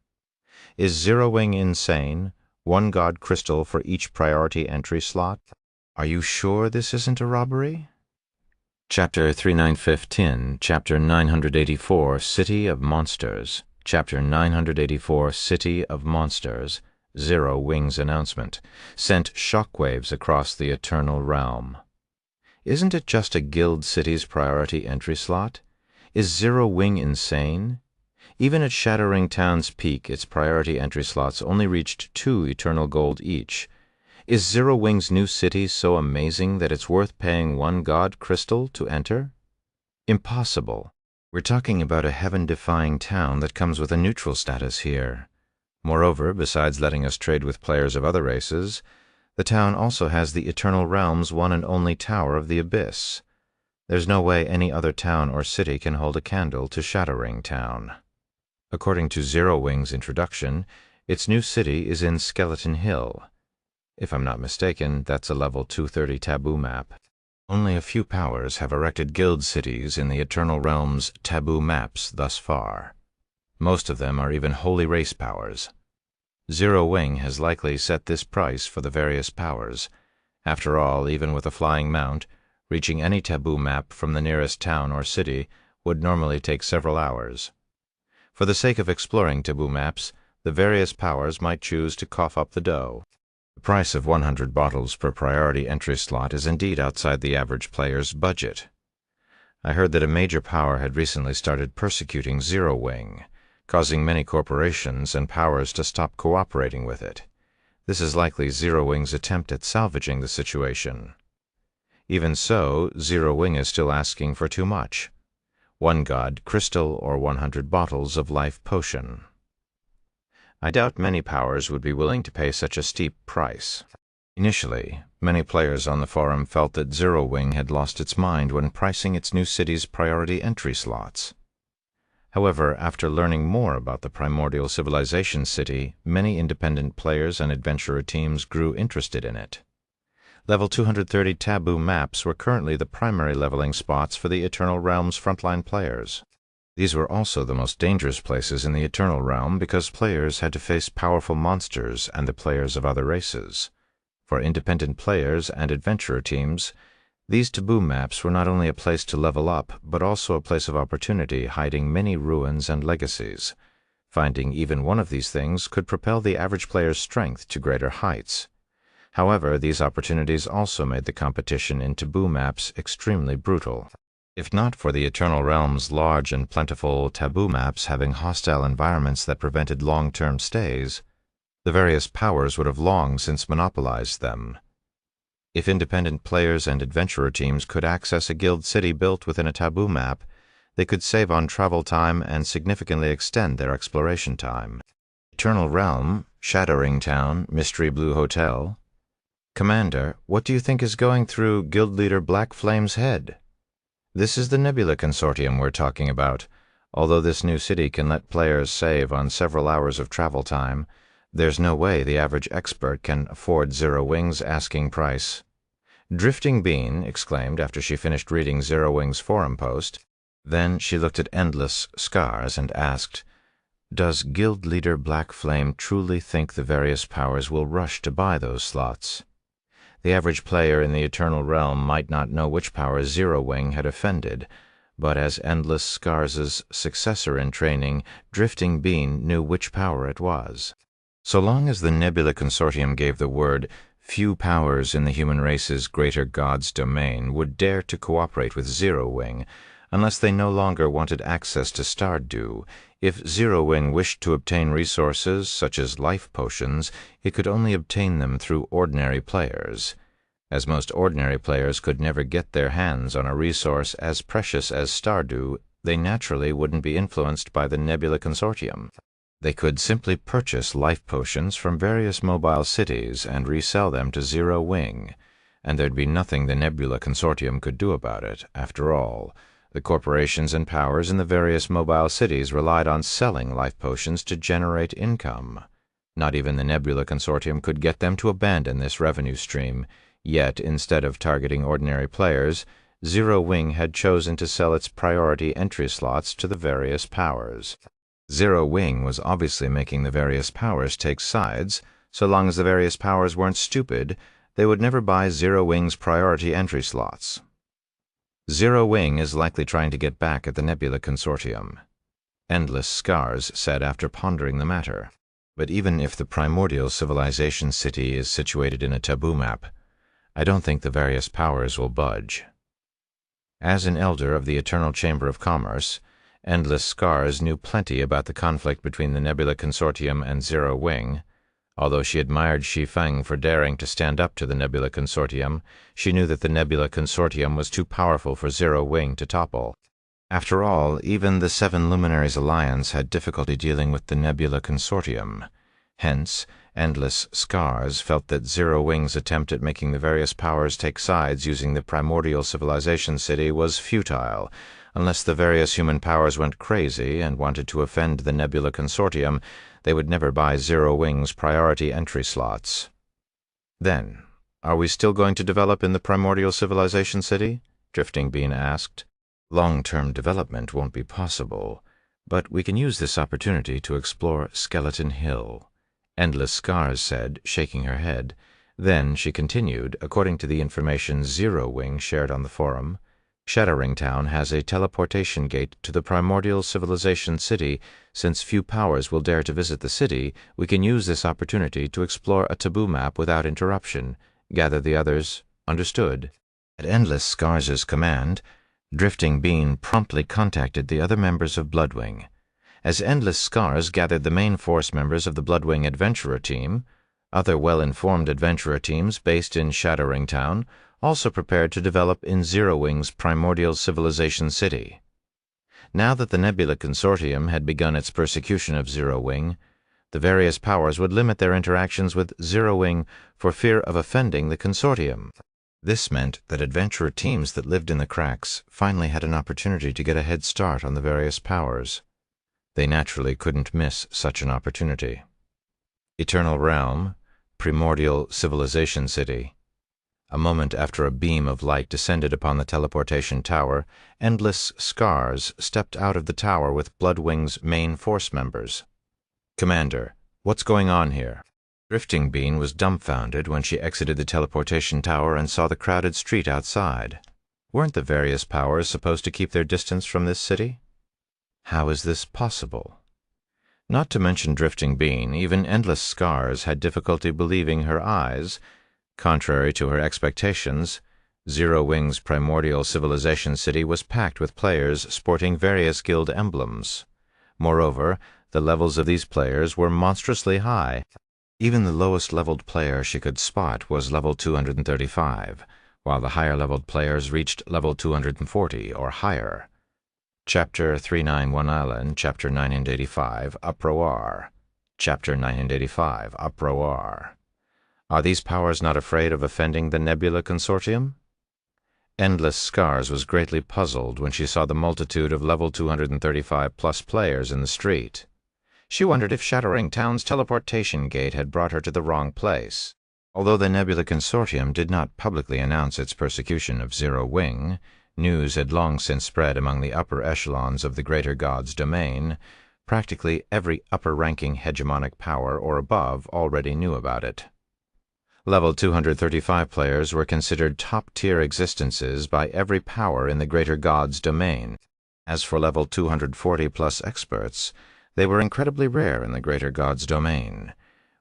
Is Zero Wing insane? 1 God crystal for each priority entry slot? Are you sure this isn't a robbery? Chapter 3915, Chapter 984, City of Monsters. Chapter 984, City of Monsters, Zero Wing's announcement, sent shockwaves across the Eternal Realm. Isn't it just a guild city's priority entry slot? Is Zero Wing insane? Even at Shadowring Town's peak, its priority entry slots only reached 2 eternal gold each. Is Zero Wing's new city so amazing that it's worth paying 1 God crystal to enter? Impossible. We're talking about a heaven-defying town that comes with a neutral status here. Moreover, besides letting us trade with players of other races, the town also has the Eternal Realm's one and only Tower of the Abyss. There's no way any other town or city can hold a candle to Shadowring Town. According to Zero Wing's introduction, its new city is in Skeleton Hill. If I'm not mistaken, that's a level 230 taboo map. Only a few powers have erected guild cities in the Eternal Realm's taboo maps thus far. Most of them are even holy race powers. Zero Wing has likely set this price for the various powers. After all, even with a flying mount, reaching any taboo map from the nearest town or city would normally take several hours. For the sake of exploring taboo maps, the various powers might choose to cough up the dough. The price of 100 bottles per priority entry slot is indeed outside the average player's budget. I heard that a major power had recently started persecuting Zero Wing, causing many corporations and powers to stop cooperating with it. This is likely Zero Wing's attempt at salvaging the situation. Even so, Zero Wing is still asking for too much. 1 God crystal or 100 bottles of life potion. I doubt many powers would be willing to pay such a steep price. Initially, many players on the forum felt that Zero Wing had lost its mind when pricing its new city's priority entry slots. However, after learning more about the primordial civilization city, many independent players and adventurer teams grew interested in it. Level 230 taboo maps were currently the primary leveling spots for the Eternal Realm's frontline players. These were also the most dangerous places in the Eternal Realm because players had to face powerful monsters and the players of other races. For independent players and adventurer teams, these taboo maps were not only a place to level up, but also a place of opportunity hiding many ruins and legacies. Finding even one of these things could propel the average player's strength to greater heights. However, these opportunities also made the competition in taboo maps extremely brutal. If not for the Eternal Realm's large and plentiful taboo maps having hostile environments that prevented long-term stays, the various powers would have long since monopolized them. If independent players and adventurer teams could access a guild city built within a taboo map, they could save on travel time and significantly extend their exploration time. Eternal Realm, Shattering Town, Mystery Blue Hotel. Commander, what do you think is going through Guild Leader Black Flame's head? This is the Nebula Consortium we're talking about. Although this new city can let players save on several hours of travel time, there's no way the average expert can afford Zero Wing's asking price. Drifting Bean exclaimed after she finished reading Zero Wing's forum post. Then she looked at Endless Scars and asked, "Does Guild Leader Black Flame truly think the various powers will rush to buy those slots?" The average player in the Eternal Realm might not know which power Zero Wing had offended, but as Endless Scars' successor in training, Drifting Bean knew which power it was. So long as the Nebula Consortium gave the word, few powers in the human race's greater god's domain would dare to cooperate with Zero Wing, unless they no longer wanted access to Stardew. If Zero Wing wished to obtain resources such as life potions, it could only obtain them through ordinary players. As most ordinary players could never get their hands on a resource as precious as Stardew, they naturally wouldn't be influenced by the Nebula Consortium. They could simply purchase life potions from various mobile cities and resell them to Zero Wing, and there'd be nothing the Nebula Consortium could do about it. After all, the corporations and powers in the various mobile cities relied on selling life potions to generate income. Not even the Nebula Consortium could get them to abandon this revenue stream, yet instead of targeting ordinary players, Zero Wing had chosen to sell its priority entry slots to the various powers. Zero Wing was obviously making the various powers take sides. So long as the various powers weren't stupid, they would never buy Zero Wing's priority entry slots. Zero Wing is likely trying to get back at the Nebula Consortium, Endless Scars said after pondering the matter. But even if the primordial civilization city is situated in a taboo map, I don't think the various powers will budge. As an elder of the Eternal Chamber of Commerce, Endless Scars knew plenty about the conflict between the Nebula Consortium and Zero Wing. Although she admired Shi Feng for daring to stand up to the Nebula Consortium, she knew that the Nebula Consortium was too powerful for Zero Wing to topple. After all, even the Seven Luminaries Alliance had difficulty dealing with the Nebula Consortium. Hence, Endless Scars felt that Zero Wing's attempt at making the various powers take sides using the primordial civilization city was futile. Unless the various human powers went crazy and wanted to offend the Nebula Consortium, they would never buy Zero Wing's priority entry slots. Then, are we still going to develop in the primordial civilization city? Drifting Bean asked. Long-term development won't be possible, but we can use this opportunity to explore Skeleton Hill, Endless Scars said, shaking her head. Then she continued, according to the information Zero Wing shared on the forum, Shattering Town has a teleportation gate to the primordial civilization city. Since few powers will dare to visit the city, we can use this opportunity to explore a taboo map without interruption. Gather the others. Understood. At Endless Scars' command, Drifting Bean promptly contacted the other members of Bloodwing. As Endless Scars gathered the main force members of the Bloodwing Adventurer Team, other well-informed adventurer teams based in Shattering Town also prepared to develop in Zero Wing's primordial civilization city. Now that the Nebula Consortium had begun its persecution of Zero Wing, the various powers would limit their interactions with Zero Wing for fear of offending the Consortium. This meant that adventurer teams that lived in the cracks finally had an opportunity to get a head start on the various powers. They naturally couldn't miss such an opportunity. Eternal Realm, Primordial Civilization City. A moment after a beam of light descended upon the teleportation tower, Endless Scars stepped out of the tower with Bloodwing's main force members. Commander, what's going on here? Drifting Bean was dumbfounded when she exited the teleportation tower and saw the crowded street outside. Weren't the various powers supposed to keep their distance from this city? How is this possible? Not to mention Drifting Bean, even Endless Scars had difficulty believing her eyes. Contrary to her expectations, Zero Wing's primordial civilization city was packed with players sporting various guild emblems. Moreover, the levels of these players were monstrously high. Even the lowest-leveled player she could spot was level 235, while the higher-leveled players reached level 240 or higher. Chapter 391 Island, Chapter 985, Uproar. Chapter 985, Uproar. Are these powers not afraid of offending the Nebula Consortium? Endless Scars was greatly puzzled when she saw the multitude of level 235-plus players in the street. She wondered if Shattering Town's teleportation gate had brought her to the wrong place. Although the Nebula Consortium did not publicly announce its persecution of Zero Wing, news had long since spread among the upper echelons of the Greater God's domain. Practically every upper-ranking hegemonic power or above already knew about it. Level 235 players were considered top-tier existences by every power in the Greater God's domain. As for level 240-plus experts, they were incredibly rare in the Greater God's domain,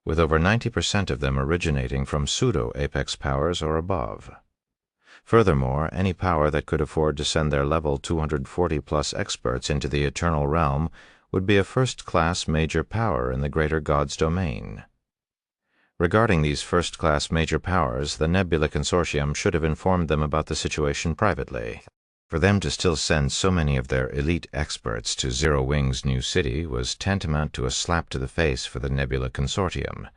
with over 90% of them originating from pseudo-apex powers or above. Furthermore, any power that could afford to send their level 240-plus experts into the Eternal Realm would be a first-class major power in the Greater God's domain. Regarding these first-class major powers, the Nebula Consortium should have informed them about the situation privately. For them to still send so many of their elite experts to Zero Wing's new city was tantamount to a slap to the face for the Nebula Consortium.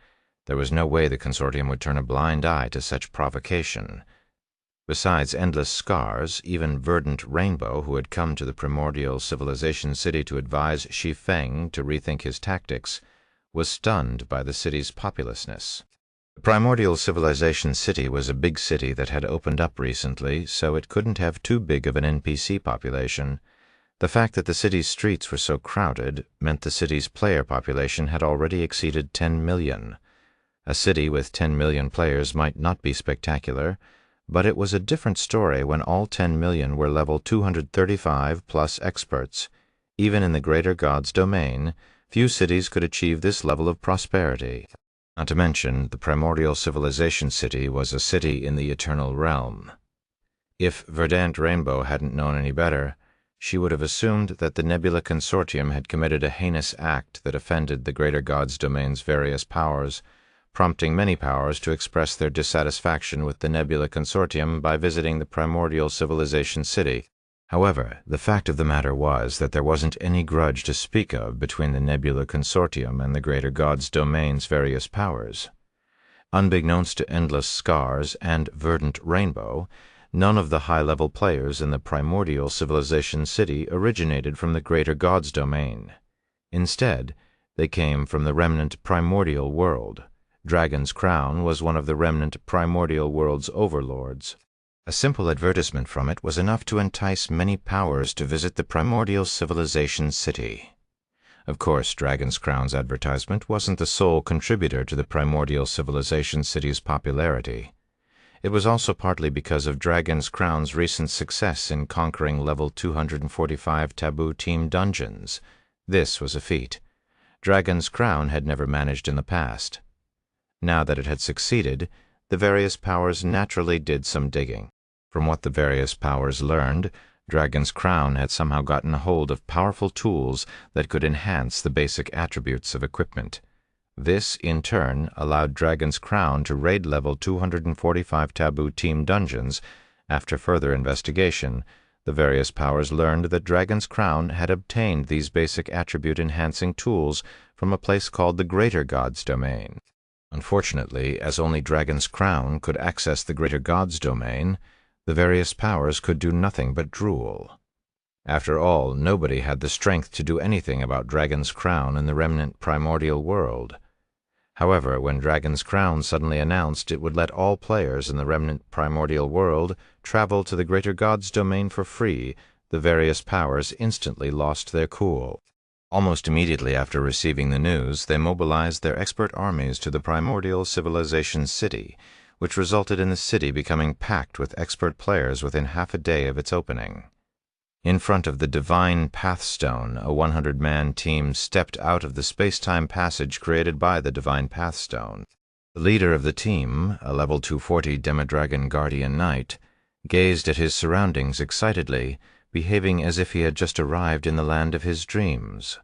There was no way the Consortium would turn a blind eye to such provocation. Besides Endless Scars, even Verdant Rainbow, who had come to the primordial civilization city to advise Shi Feng to rethink his tactics, was stunned by the city's populousness. The primordial civilization city was a big city that had opened up recently, so it couldn't have too big of an NPC population. The fact that the city's streets were so crowded meant the city's player population had already exceeded 10 million. A city with 10 million players might not be spectacular, but it was a different story when all 10 million were level 235-plus experts. Even in the Greater God's domain, few cities could achieve this level of prosperity. Not to mention, the primordial civilization city was a city in the Eternal Realm. If Verdant Rainbow hadn't known any better, she would have assumed that the Nebula Consortium had committed a heinous act that offended the Greater God's domain's various powers, prompting many powers to express their dissatisfaction with the Nebula Consortium by visiting the primordial civilization city. However, the fact of the matter was that there wasn't any grudge to speak of between the Nebula Consortium and the Greater God's domain's various powers. Unbeknownst to Endless Scars and Verdant Rainbow, none of the high-level players in the primordial civilization city originated from the Greater God's domain. Instead, they came from the remnant primordial world. Dragon's Crown was one of the remnant primordial world's overlords. A simple advertisement from it was enough to entice many powers to visit the primordial civilization city. Of course, Dragon's Crown's advertisement wasn't the sole contributor to the primordial civilization city's popularity. It was also partly because of Dragon's Crown's recent success in conquering level 245 taboo team dungeons. This was a feat Dragon's Crown had never managed in the past. Now that it had succeeded, the various powers naturally did some digging. From what the various powers learned, Dragon's Crown had somehow gotten a hold of powerful tools that could enhance the basic attributes of equipment. This, in turn, allowed Dragon's Crown to raid level 245 taboo team dungeons. After further investigation, the various powers learned that Dragon's Crown had obtained these basic attribute-enhancing tools from a place called the Greater God's domain. Unfortunately, as only Dragon's Crown could access the Greater God's domain, the various powers could do nothing but drool. After all, nobody had the strength to do anything about Dragon's Crown in the remnant primordial world. However, when Dragon's Crown suddenly announced it would let all players in the remnant primordial world travel to the Greater God's domain for free, the various powers instantly lost their cool. Almost immediately after receiving the news, they mobilized their expert armies to the primordial civilization city, which resulted in the city becoming packed with expert players within half a day of its opening. In front of the Divine Pathstone, a 100-man team stepped out of the space-time passage created by the Divine Pathstone. The leader of the team, a level 240 Demidragon Guardian Knight, gazed at his surroundings excitedly, behaving as if he had just arrived in the land of his dreams.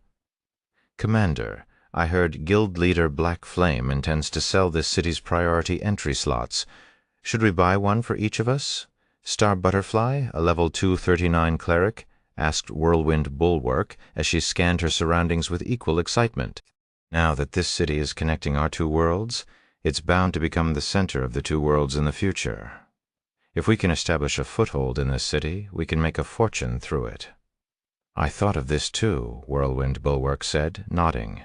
"Commander, I heard Guild Leader Black Flame intends to sell this city's priority entry slots. Should we buy one for each of us?" Star Butterfly, a level 239 cleric, asked Whirlwind Bulwark as she scanned her surroundings with equal excitement. Now that this city is connecting our two worlds, it's bound to become the center of the two worlds in the future. If we can establish a foothold in this city, we can make a fortune through it. "I thought of this too," Whirlwind Bulwark said, nodding.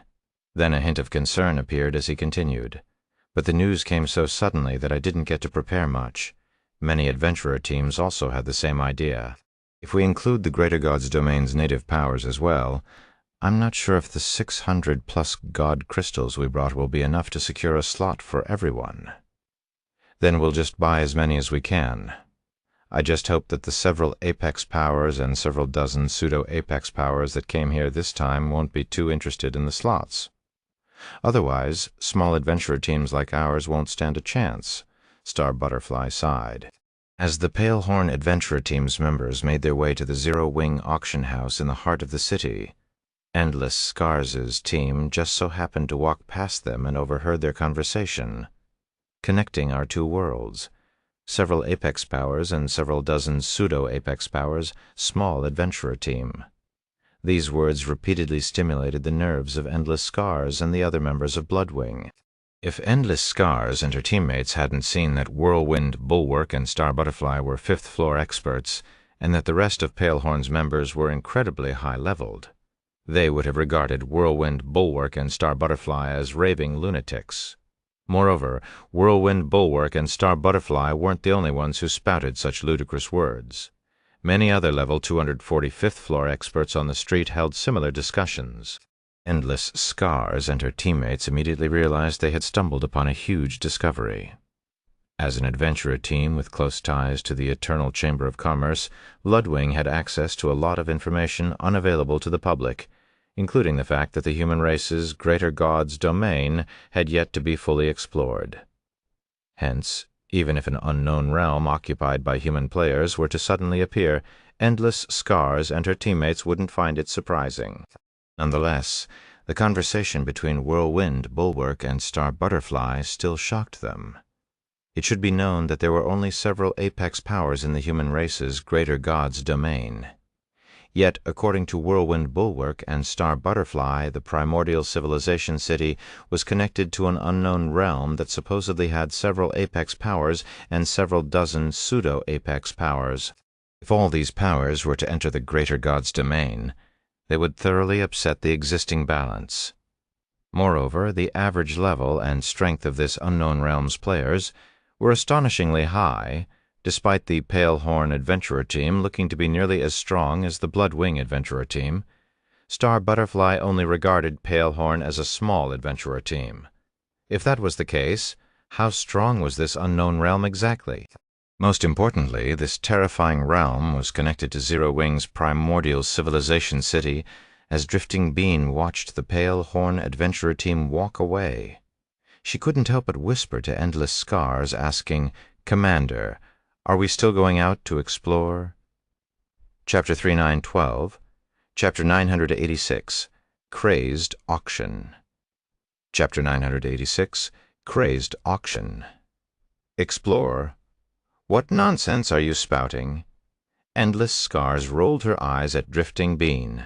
Then a hint of concern appeared as he continued. "But the news came so suddenly that I didn't get to prepare much. Many adventurer teams also had the same idea. If we include the Greater God's domain's native powers as well, I'm not sure if the 600+ God crystals we brought will be enough to secure a slot for everyone. Then we'll just buy as many as we can. I just hope that the several apex powers and several dozen pseudo-apex powers that came here this time won't be too interested in the slots. Otherwise, small adventurer teams like ours won't stand a chance," Star Butterfly sighed. As the Palehorn Adventurer Team's members made their way to the Zero Wing auction house in the heart of the city, Endless Scars' team just so happened to walk past them and overheard their conversation. "Connecting our two worlds. Several apex powers and several dozen pseudo-apex powers, small adventurer team." These words repeatedly stimulated the nerves of Endless Scars and the other members of Bloodwing. If Endless Scars and her teammates hadn't seen that Whirlwind Bulwark and Star Butterfly were fifth-floor experts, and that the rest of Palehorn's members were incredibly high-leveled, they would have regarded Whirlwind Bulwark and Star Butterfly as raving lunatics. Moreover, Whirlwind Bulwark and Star Butterfly weren't the only ones who spouted such ludicrous words. Many other level 245th-floor experts on the street held similar discussions. Endless Scars and her teammates immediately realized they had stumbled upon a huge discovery. As an adventurer team with close ties to the Eternal Chamber of Commerce, Bloodwing had access to a lot of information unavailable to the public, including the fact that the human race's Greater God's domain had yet to be fully explored. Hence, even if an unknown realm occupied by human players were to suddenly appear, Endless Scars and her teammates wouldn't find it surprising. Nonetheless, the conversation between Whirlwind Bulwark and Star Butterfly still shocked them. It should be known that there were only several apex powers in the human race's Greater God's domain. Yet, according to Whirlwind Bulwark and Star Butterfly, the primordial civilization city was connected to an unknown realm that supposedly had several apex powers and several dozen pseudo-apex powers. If all these powers were to enter the Greater God's domain, they would thoroughly upset the existing balance. Moreover, the average level and strength of this unknown realm's players were astonishingly high, despite the Palehorn Adventurer Team looking to be nearly as strong as the Bloodwing Adventurer Team. Star Butterfly only regarded Palehorn as a small adventurer team. If that was the case, how strong was this unknown realm exactly? Most importantly, this terrifying realm was connected to Zero Wing's primordial civilization city as Drifting Bean watched the Palehorn Adventurer Team walk away. She couldn't help but whisper to Endless Scars, asking, "Commander, are we still going out to explore?" Chapter 3912, Chapter 986, Crazed Auction. Chapter 986, Crazed Auction. "Explore? What nonsense are you spouting?" Endless Scars rolled her eyes at Drifting Bean.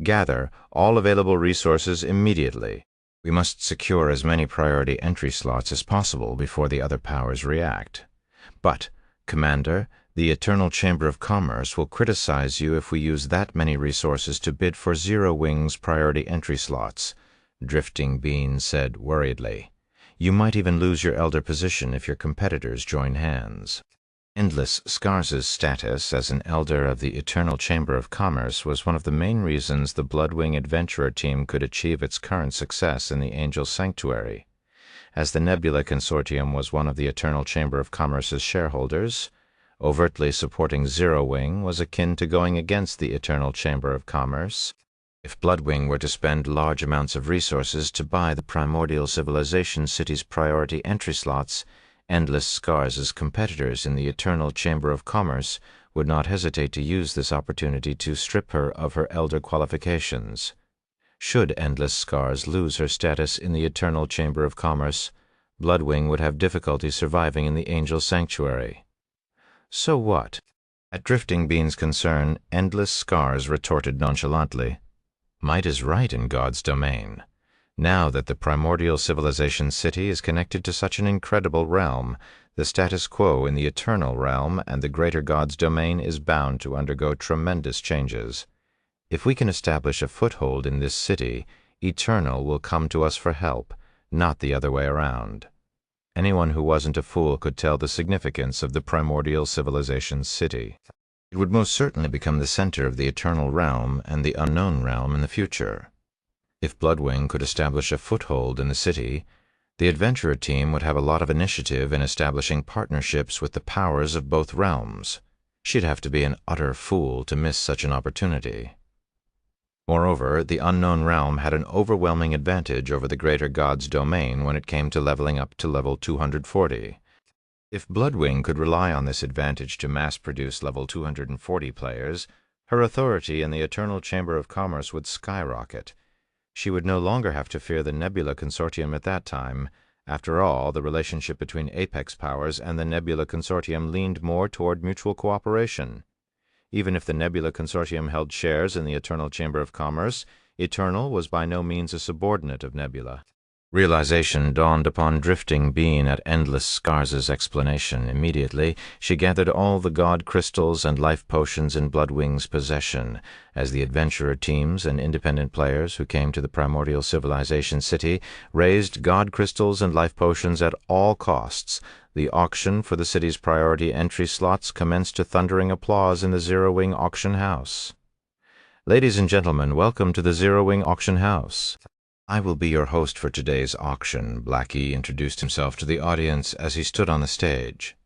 "Gather all available resources immediately. We must secure as many priority entry slots as possible before the other powers react. But, Commander, the Eternal Chamber of Commerce will criticize you if we use that many resources to bid for Zero Wing's priority entry slots," Drifting Bean said worriedly. "You might even lose your elder position if your competitors join hands." Endless Scars' status as an elder of the Eternal Chamber of Commerce was one of the main reasons the Bloodwing Adventurer Team could achieve its current success in the Angel Sanctuary. As the Nebula Consortium was one of the Eternal Chamber of Commerce's shareholders, overtly supporting Zero Wing was akin to going against the Eternal Chamber of Commerce. If Bloodwing were to spend large amounts of resources to buy the primordial civilization city's priority entry slots, Endless Scars' competitors in the Eternal Chamber of Commerce would not hesitate to use this opportunity to strip her of her elder qualifications. Should Endless Scars lose her status in the Eternal Chamber of Commerce, Bloodwing would have difficulty surviving in the Angel Sanctuary. So what? At Drifting Bean's concern, Endless Scars retorted nonchalantly, "Might is right in God's domain. Now that the primordial civilization city is connected to such an incredible realm, the status quo in the eternal realm and the greater God's domain is bound to undergo tremendous changes. If we can establish a foothold in this city, Eternal will come to us for help, not the other way around." Anyone who wasn't a fool could tell the significance of the primordial civilization city. It would most certainly become the center of the eternal realm and the unknown realm in the future. If Bloodwing could establish a foothold in the city, the adventurer team would have a lot of initiative in establishing partnerships with the powers of both realms. She'd have to be an utter fool to miss such an opportunity. Moreover, the unknown realm had an overwhelming advantage over the greater God's domain when it came to leveling up to level 240. If Bloodwing could rely on this advantage to mass-produce level 240 players, her authority in the Eternal Chamber of Commerce would skyrocket. She would no longer have to fear the Nebula Consortium at that time. After all, the relationship between Apex Powers and the Nebula Consortium leaned more toward mutual cooperation. Even if the Nebula Consortium held shares in the Eternal Chamber of Commerce, Eternal was by no means a subordinate of Nebula. Realization dawned upon Drifting Bean at Endless Scars' explanation. Immediately, she gathered all the God crystals and life potions in Bloodwing's possession. As the adventurer teams and independent players who came to the primordial civilization city raised God crystals and life potions at all costs, the auction for the city's priority entry slots commenced to thundering applause in the Zero Wing Auction House. Ladies and gentlemen, welcome to the Zero Wing Auction House. I will be your host for today's auction, Blackie introduced himself to the audience as he stood on the stage.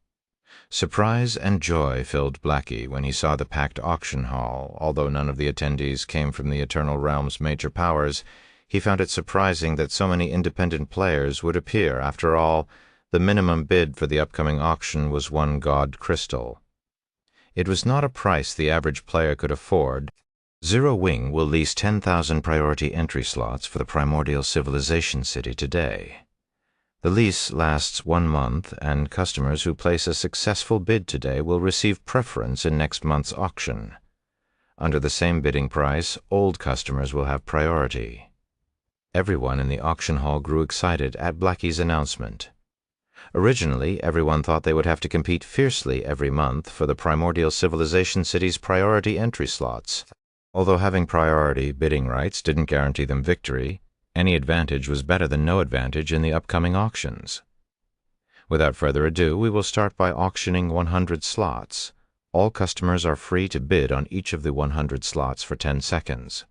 Surprise and joy filled Blackie when he saw the packed auction hall. Although none of the attendees came from the Eternal Realm's major powers, he found it surprising that so many independent players would appear. After all, the minimum bid for the upcoming auction was 1 God crystal. It was not a price the average player could afford. Zero Wing will lease 10,000 priority entry slots for the primordial civilization city today. The lease lasts 1 month, and customers who place a successful bid today will receive preference in next month's auction. Under the same bidding price, old customers will have priority. Everyone in the auction hall grew excited at Blackie's announcement. Originally, everyone thought they would have to compete fiercely every month for the primordial civilization city's priority entry slots. Although having priority bidding rights didn't guarantee them victory, any advantage was better than no advantage in the upcoming auctions. Without further ado, we will start by auctioning 100 slots. All customers are free to bid on each of the 100 slots for 10 seconds.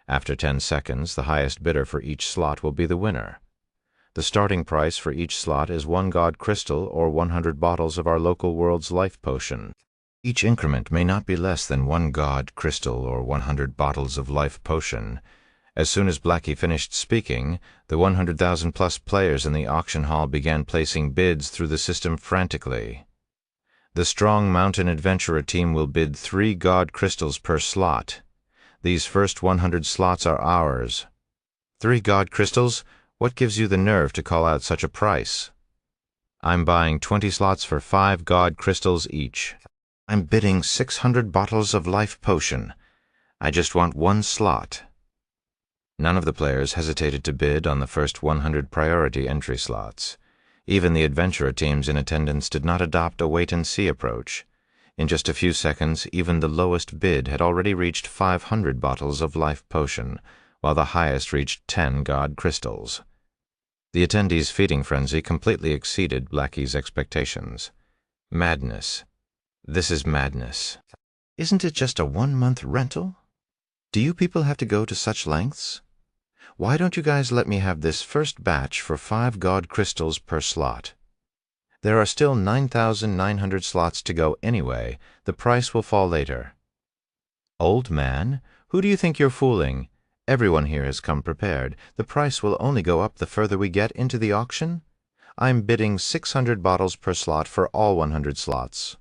After 10 seconds, the highest bidder for each slot will be the winner. The starting price for each slot is 1 God crystal or 100 bottles of our local world's life potion. Each increment may not be less than 1 God crystal or 100 bottles of life potion. As soon as Blackie finished speaking, the 100,000-plus players in the auction hall began placing bids through the system frantically. The Strong Mountain Adventurer team will bid 3 God crystals per slot. These first 100 slots are ours. 3 God crystals? What gives you the nerve to call out such a price? I'm buying 20 slots for 5 God crystals each. I'm bidding 600 bottles of life potion. I just want 1 slot. None of the players hesitated to bid on the first 100 priority entry slots. Even the adventurer teams in attendance did not adopt a wait-and-see approach. In just a few seconds, even the lowest bid had already reached 500 bottles of life potion, while the highest reached 10 God crystals. The attendees' feeding frenzy completely exceeded Blackie's expectations. Madness. This is madness. Isn't it just a 1-month rental? Do you people have to go to such lengths? Why don't you guys let me have this first batch for 5 God crystals per slot? There are still 9,900 slots to go anyway. The price will fall later. Old man, who do you think you're fooling? Everyone here has come prepared. The price will only go up the further we get into the auction. I'm bidding 600 bottles per slot for all 100 slots."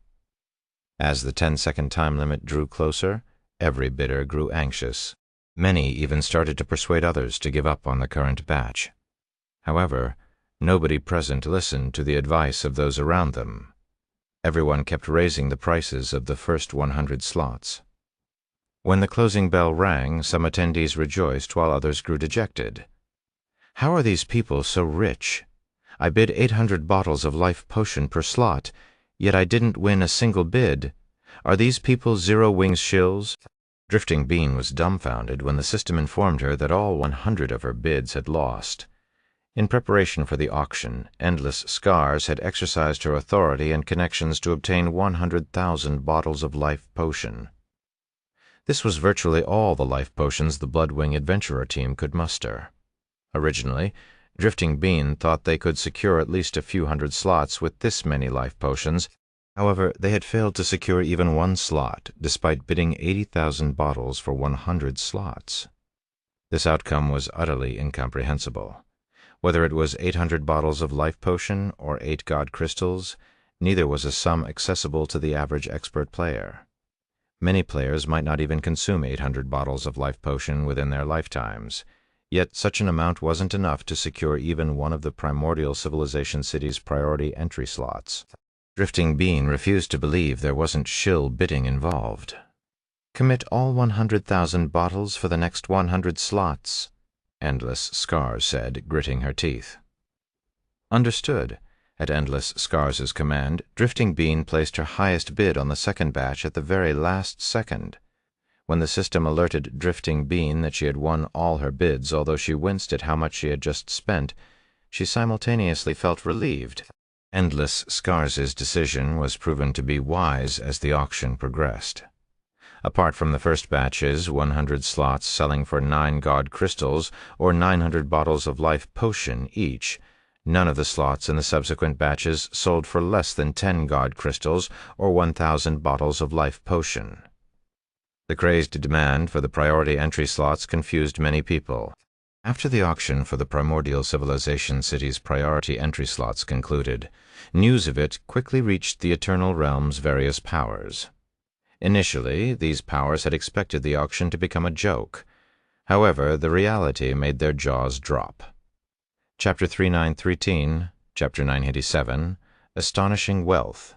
As the 10-second time limit drew closer, every bidder grew anxious. Many even started to persuade others to give up on the current batch. However, nobody present listened to the advice of those around them. Everyone kept raising the prices of the first 100 slots. When the closing bell rang, some attendees rejoiced while others grew dejected. "How are these people so rich? I bid 800 bottles of life potion per slot, yet I didn't win a single bid. Are these people Zero Wings shills?" Drifting Bean was dumbfounded when the system informed her that all 100 of her bids had lost. In preparation for the auction, Endless Scars had exercised her authority and connections to obtain 100,000 bottles of life potion. This was virtually all the life potions the Bloodwing Adventurer team could muster. Originally, Drifting Bean thought they could secure at least a few hundred slots with this many life potions. However, they had failed to secure even one slot, despite bidding 80,000 bottles for 100 slots. This outcome was utterly incomprehensible. Whether it was 800 bottles of life potion or 8 god crystals, neither was a sum accessible to the average expert player. Many players might not even consume 800 bottles of life potion within their lifetimes, yet such an amount wasn't enough to secure even one of the Primordial Civilization City's priority entry slots. Drifting Bean refused to believe there wasn't shill bidding involved. "Commit all 100,000 bottles for the next 100 slots," Endless Scars said, gritting her teeth. Understood. At Endless Scars' command, Drifting Bean placed her highest bid on the second batch at the very last second. When the system alerted Drifting Bean that she had won all her bids, although she winced at how much she had just spent, she simultaneously felt relieved. Endless Scars' decision was proven to be wise as the auction progressed. Apart from the first batch's 100 slots selling for 9 god crystals or 900 bottles of life potion each, none of the slots in the subsequent batches sold for less than 10 god crystals or 1,000 bottles of life potion. The crazed demand for the priority entry slots confused many people. After the auction for the Primordial Civilization City's priority entry slots concluded, news of it quickly reached the Eternal Realm's various powers. Initially, these powers had expected the auction to become a joke. However, the reality made their jaws drop. Chapter 3913, Chapter 987, Astonishing Wealth.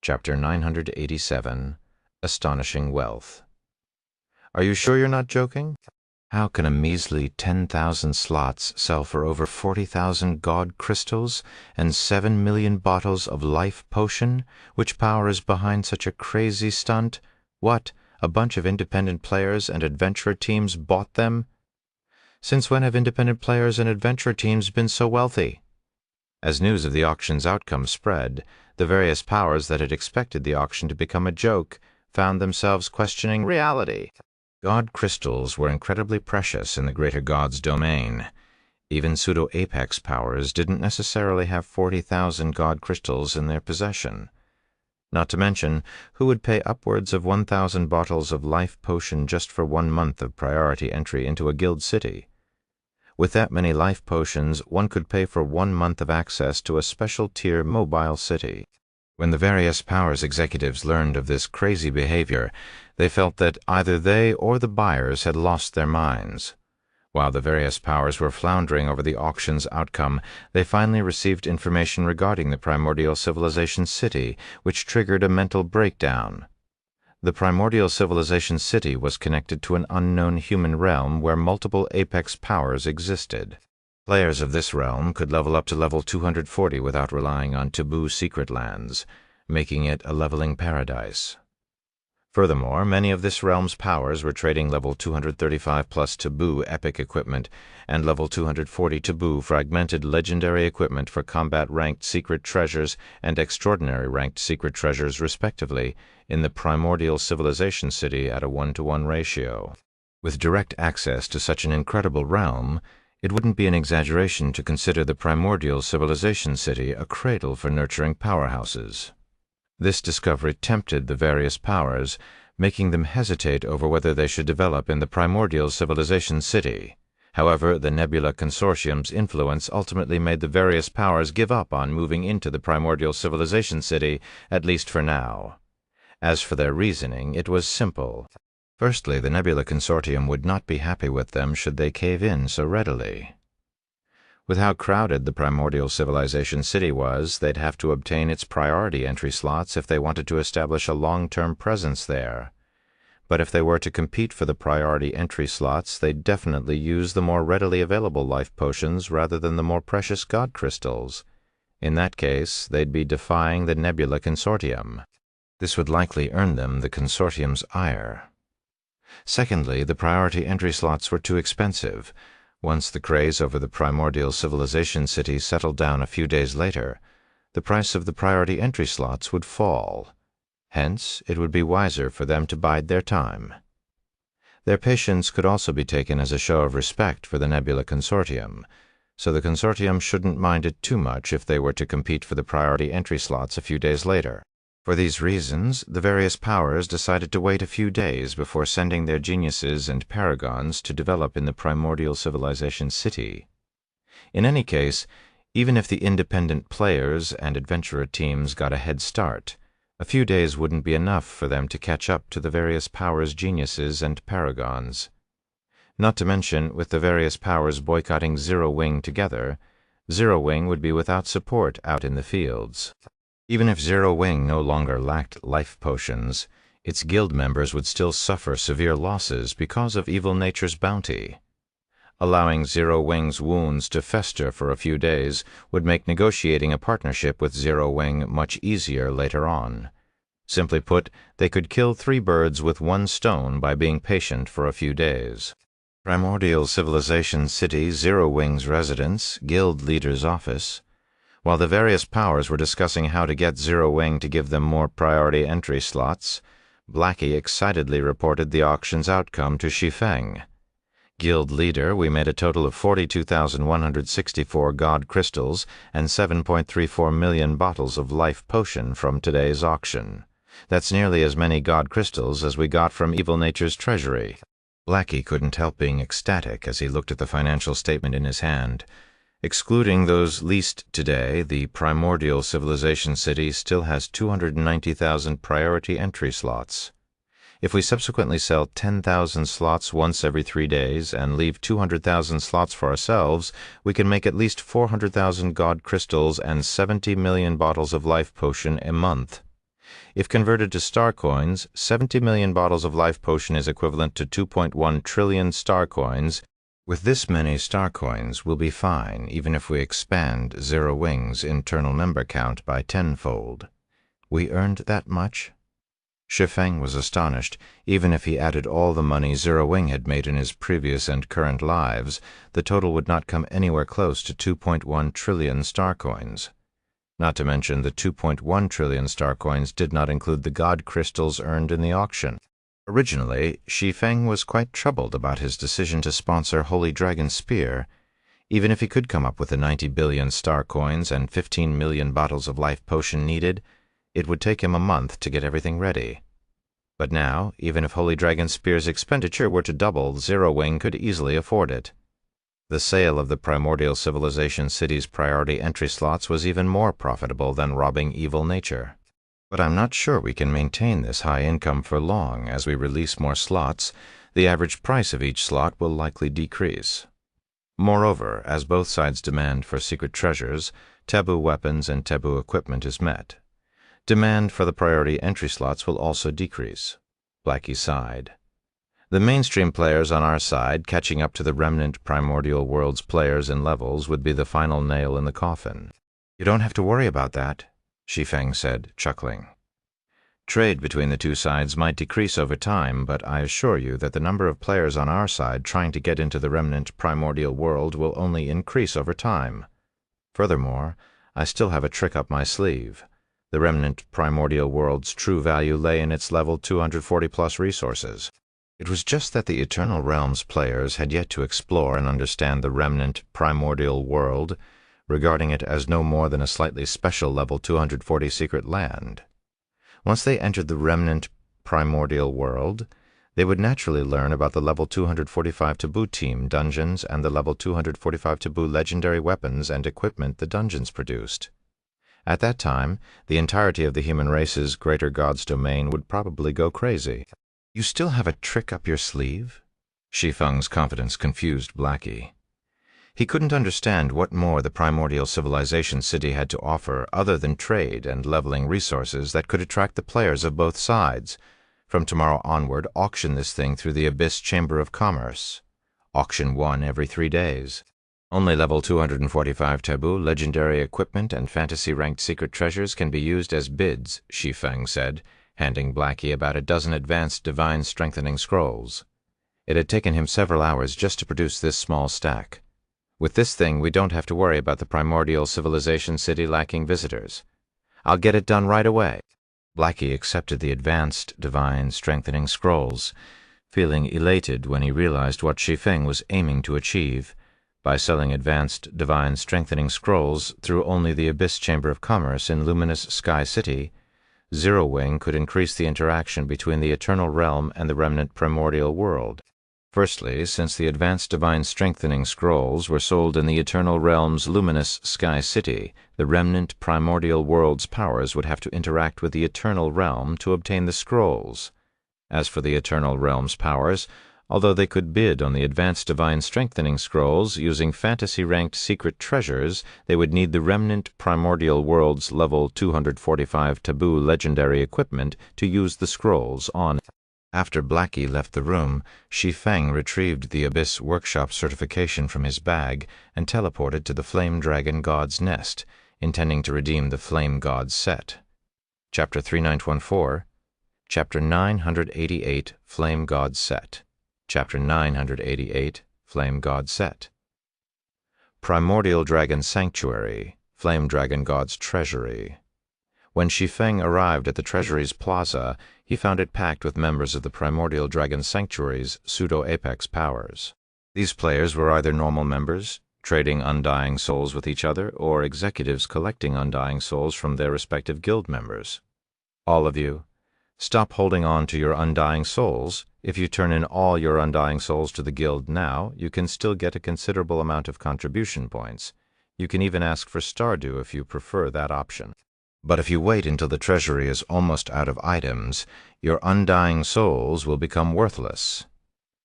Chapter 987, Astonishing Wealth. "Are you sure you're not joking? How can a measly 10,000 slots sell for over 40,000 god crystals and 7 million bottles of life potion? Which power is behind such a crazy stunt? What, a bunch of independent players and adventurer teams bought them? Since when have independent players and adventurer teams been so wealthy?" As news of the auction's outcome spread, the various powers that had expected the auction to become a joke found themselves questioning reality. God crystals were incredibly precious in the greater god's domain. Even pseudo-apex powers didn't necessarily have 40,000 god crystals in their possession. Not to mention, who would pay upwards of 1,000 bottles of life potion just for 1 month of priority entry into a guild city? With that many life potions, one could pay for 1 month of access to a special tier mobile city. When the various powers executives learned of this crazy behavior, they felt that either they or the buyers had lost their minds. While the various powers were floundering over the auction's outcome, they finally received information regarding the Primordial Civilization City, which triggered a mental breakdown. The Primordial Civilization City was connected to an unknown human realm where multiple apex powers existed. Players of this realm could level up to level 240 without relying on taboo secret lands, making it a leveling paradise. Furthermore, many of this realm's powers were trading level 235 plus taboo epic equipment and level 240 taboo fragmented legendary equipment for combat-ranked secret treasures and extraordinary ranked secret treasures respectively in the Primordial Civilization City at a 1-to-1 ratio. With direct access to such an incredible realm, it wouldn't be an exaggeration to consider the Primordial Civilization City a cradle for nurturing powerhouses. This discovery tempted the various powers, making them hesitate over whether they should develop in the primordial civilization city. However, the Nebula Consortium's influence ultimately made the various powers give up on moving into the primordial civilization city, at least for now. As for their reasoning, it was simple. Firstly, the Nebula Consortium would not be happy with them should they cave in so readily. With how crowded the primordial civilization city was, they'd have to obtain its priority entry slots if they wanted to establish a long-term presence there. But if they were to compete for the priority entry slots, they'd definitely use the more readily available life potions rather than the more precious god crystals. In that case, they'd be defying the Nebula Consortium. This would likely earn them the Consortium's ire. Secondly, the priority entry slots were too expensive. Once the craze over the primordial civilization city settled down a few days later, the price of the priority entry slots would fall. Hence, it would be wiser for them to bide their time. Their patience could also be taken as a show of respect for the Nebula Consortium, so the Consortium shouldn't mind it too much if they were to compete for the priority entry slots a few days later. For these reasons, the various powers decided to wait a few days before sending their geniuses and paragons to develop in the primordial civilization city. In any case, even if the independent players and adventurer teams got a head start, a few days wouldn't be enough for them to catch up to the various powers' geniuses and paragons. Not to mention, with the various powers boycotting Zero Wing together, Zero Wing would be without support out in the fields. Even if Zero Wing no longer lacked life potions, its guild members would still suffer severe losses because of evil nature's bounty. Allowing Zero Wing's wounds to fester for a few days would make negotiating a partnership with Zero Wing much easier later on. Simply put, they could kill 3 birds with 1 stone by being patient for a few days. Primordial Civilization City, Zero Wing's residence, guild leader's office. While the various powers were discussing how to get Zero Wing to give them more priority entry slots, Blackie excitedly reported the auction's outcome to Shi Feng. Guild leader, we made a total of 42,164 god crystals and 7.34 million bottles of life potion from today's auction. That's nearly as many god crystals as we got from evil nature's treasury. Blackie couldn't help being ecstatic as he looked at the financial statement in his hand. Excluding those leased today, the primordial civilization city still has 290,000 priority entry slots. If we subsequently sell 10,000 slots once every 3 days and leave 200,000 slots for ourselves, we can make at least 400,000 god crystals and 70 million bottles of life potion a month. If converted to star coins, 70 million bottles of life potion is equivalent to 2.1 trillion star coins. With this many star coins, we'll be fine even if we expand Zero Wing's internal member count by 10-fold. We earned that much? Shi Feng was astonished. Even if he added all the money Zero Wing had made in his previous and current lives, the total would not come anywhere close to 2.1 trillion star coins. Not to mention the 2.1 trillion star coins did not include the god crystals earned in the auction. Originally, Shi Feng was quite troubled about his decision to sponsor Holy Dragon Spear. Even if he could come up with the 90 billion star coins and 15 million bottles of life potion needed, it would take him a month to get everything ready. But now, even if Holy Dragon Spear's expenditure were to double, Zero Wing could easily afford it. The sale of the primordial civilization city's priority entry slots was even more profitable than robbing evil nature. But I'm not sure we can maintain this high income for long. As we release more slots, the average price of each slot will likely decrease. Moreover, as both sides' demand for secret treasures, taboo weapons, and taboo equipment is met, demand for the priority entry slots will also decrease. Blackie sighed. The mainstream players on our side catching up to the remnant primordial world's players and levels would be the final nail in the coffin. You don't have to worry about that, Shi Feng said, chuckling. Trade between the two sides might decrease over time, but I assure you that the number of players on our side trying to get into the remnant primordial world will only increase over time. Furthermore, I still have a trick up my sleeve. The remnant primordial world's true value lay in its level 240+ resources. It was just that the Eternal Realms players had yet to explore and understand the remnant primordial world, regarding it as no more than a slightly special level 240 secret land. Once they entered the remnant primordial world, they would naturally learn about the level 245 taboo team dungeons and the level 245 taboo legendary weapons and equipment the dungeons produced. At that time, the entirety of the human race's greater god's domain would probably go crazy. "You still have a trick up your sleeve?" Shi Feng's confidence confused Blackie. He couldn't understand what more the primordial civilization city had to offer other than trade and leveling resources that could attract the players of both sides. From tomorrow onward, auction this thing through the Abyss Chamber of Commerce. Auction one every 3 days. Only level 245 taboo, legendary equipment, and fantasy-ranked secret treasures can be used as bids, Shi Feng said, handing Blackie about a dozen advanced divine strengthening scrolls. It had taken him several hours just to produce this small stack. "With this thing, we don't have to worry about the primordial civilization city lacking visitors. I'll get it done right away." Blackie accepted the advanced divine strengthening scrolls, feeling elated when he realized what Shi Feng was aiming to achieve. By selling advanced divine strengthening scrolls through only the Abyss Chamber of Commerce in Luminous Sky City, Zero Wing could increase the interaction between the Eternal Realm and the remnant primordial world. Firstly, since the advanced divine strengthening scrolls were sold in the Eternal Realm's Luminous Sky City, the remnant primordial world's powers would have to interact with the Eternal Realm to obtain the scrolls. As for the Eternal Realm's powers, although they could bid on the advanced divine strengthening scrolls using fantasy-ranked secret treasures, they would need the remnant primordial world's level 245 taboo legendary equipment to use the scrolls on. After Blackie left the room, Shi Feng retrieved the Abyss Workshop certification from his bag and teleported to the Flame Dragon God's Nest, intending to redeem the Flame God set. Chapter 3914, Chapter 988, Flame God Set. Chapter 988, Flame God Set. Primordial Dragon Sanctuary, Flame Dragon God's Treasury. When Shi Feng arrived at the Treasury's plaza, he found it packed with members of the Primordial Dragon Sanctuary's pseudo-apex powers. These players were either normal members, trading undying souls with each other, or executives collecting undying souls from their respective guild members. "All of you, stop holding on to your undying souls. If you turn in all your undying souls to the guild now, you can still get a considerable amount of contribution points. You can even ask for Stardew if you prefer that option. But if you wait until the treasury is almost out of items, your undying souls will become worthless,"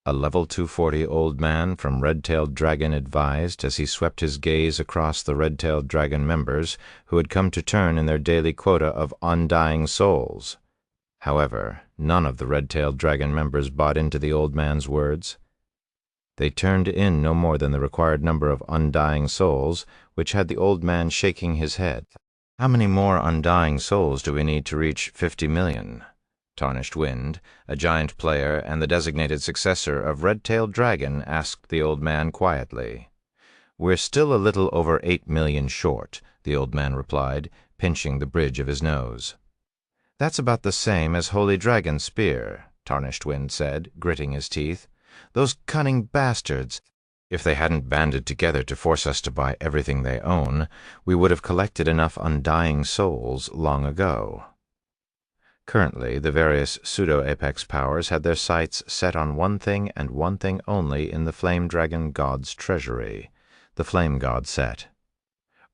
a level 240 old man from Red-Tailed Dragon advised as he swept his gaze across the Red-Tailed Dragon members who had come to turn in their daily quota of undying souls. However, none of the Red-Tailed Dragon members bought into the old man's words. They turned in no more than the required number of undying souls, which had the old man shaking his head. "How many more undying souls do we need to reach 50 million? Tarnished Wind, a giant player and the designated successor of Red-Tailed Dragon, asked the old man quietly. "We're still a little over 8 million short," the old man replied, pinching the bridge of his nose. "That's about the same as Holy Dragon's spear," Tarnished Wind said, gritting his teeth. "Those cunning bastards! If they hadn't banded together to force us to buy everything they own, we would have collected enough undying souls long ago." Currently, the various pseudo-apex powers had their sights set on one thing and one thing only in the Flame Dragon God's treasury, the Flame God set.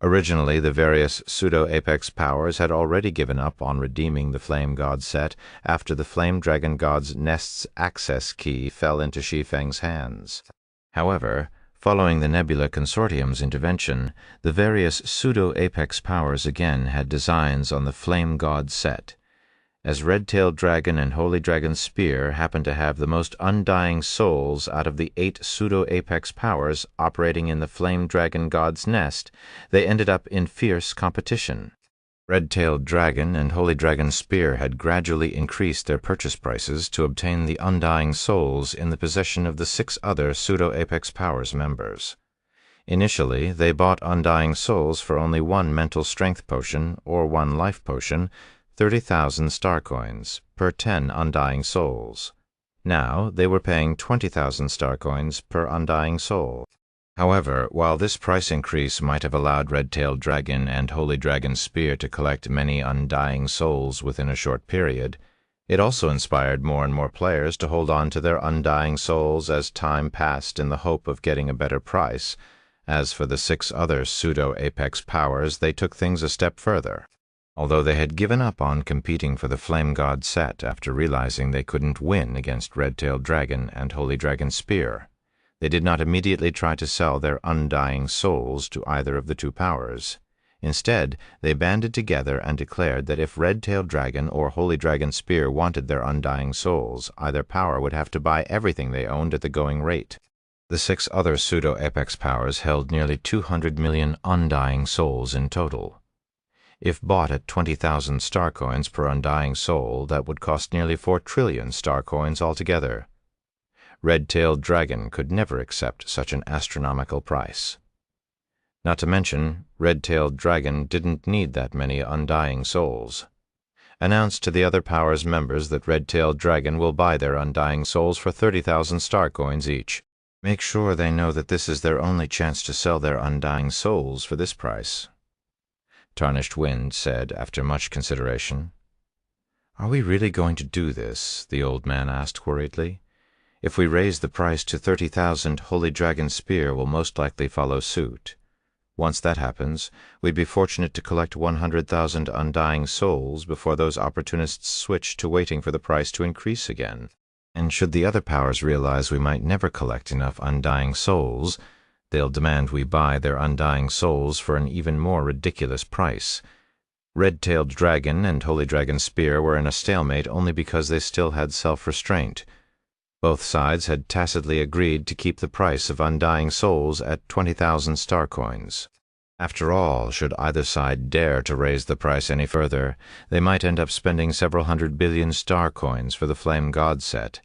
Originally, the various pseudo-apex powers had already given up on redeeming the Flame God set after the Flame Dragon God's Nest's access key fell into Shi Feng's hands. However, following the Nebula Consortium's intervention, the various pseudo-apex powers again had designs on the Flame God set. As Red-Tailed Dragon and Holy Dragon's Spear happened to have the most undying souls out of the 8 pseudo-apex powers operating in the Flame Dragon God's Nest, they ended up in fierce competition. Red-Tailed Dragon and Holy Dragon's Spear had gradually increased their purchase prices to obtain the undying souls in the possession of the 6 other pseudo-apex powers members. Initially, they bought undying souls for only 1 mental strength potion or 1 life potion, 30,000 star coins, per 10 undying souls. Now they were paying 20,000 star coins per undying soul. However, while this price increase might have allowed Red-Tailed Dragon and Holy Dragon's Spear to collect many undying souls within a short period, It also inspired more and more players to hold on to their undying souls as time passed in the hope of getting a better price. As for the 6 other pseudo-apex powers, they took things a step further. Although they had given up on competing for the Flame God set after realizing they couldn't win against Red-tailed Dragon and Holy Dragon Spear, they did not immediately try to sell their undying souls to either of the 2 powers. Instead, they banded together and declared that if Red-tailed Dragon or Holy Dragon Spear wanted their undying souls, either power would have to buy everything they owned at the going rate. The 6 other pseudo-apex powers held nearly 200 million undying souls in total. If bought at 20,000 star coins per undying soul, that would cost nearly 4 trillion star coins altogether. Red-tailed Dragon could never accept such an astronomical price. Not to mention, Red-tailed Dragon didn't need that many undying souls. Announce to the other powers' members that Red-tailed Dragon will buy their undying souls for 30,000 star coins each. Make sure they know that this is their only chance to sell their undying souls for this price. Tarnished Wind said after much consideration. "Are we really going to do this?" the old man asked worriedly. "If we raise the price to 30,000, Holy Dragon Spear will most likely follow suit. Once that happens, we'd be fortunate to collect 100,000 undying souls before those opportunists switch to waiting for the price to increase again. And should the other powers realize we might never collect enough undying souls, they'll demand we buy their undying souls for an even more ridiculous price. Red-tailed Dragon and Holy Dragon Spear were in a stalemate only because they still had self-restraint. Both sides had tacitly agreed to keep the price of undying souls at 20,000 star coins. After all, should either side dare to raise the price any further, they might end up spending several 100 billion star coins for the Flame God set.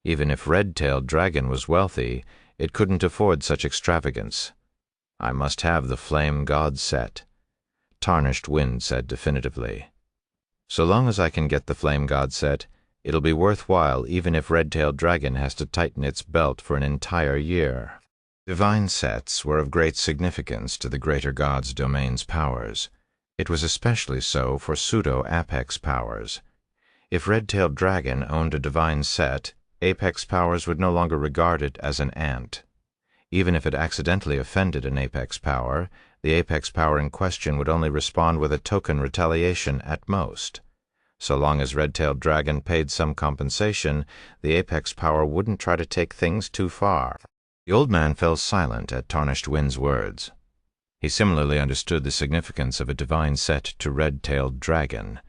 Even if Red-tailed Dragon was wealthy, it couldn't afford such extravagance. "I must have the Flame God set," Tarnished Wind said definitively. "So long as I can get the Flame God set, it'll be worthwhile even if Red-tailed Dragon has to tighten its belt for an entire year." Divine sets were of great significance to the greater God's domain's powers. It was especially so for pseudo-apex powers. If Red-tailed Dragon owned a divine set, apex powers would no longer regard it as an ant. Even if it accidentally offended an apex power, the apex power in question would only respond with a token retaliation at most. So long as Red-tailed Dragon paid some compensation, the apex power wouldn't try to take things too far. The old man fell silent at Tarnished Wind's words. He similarly understood the significance of a divine set to Red-tailed Dragon.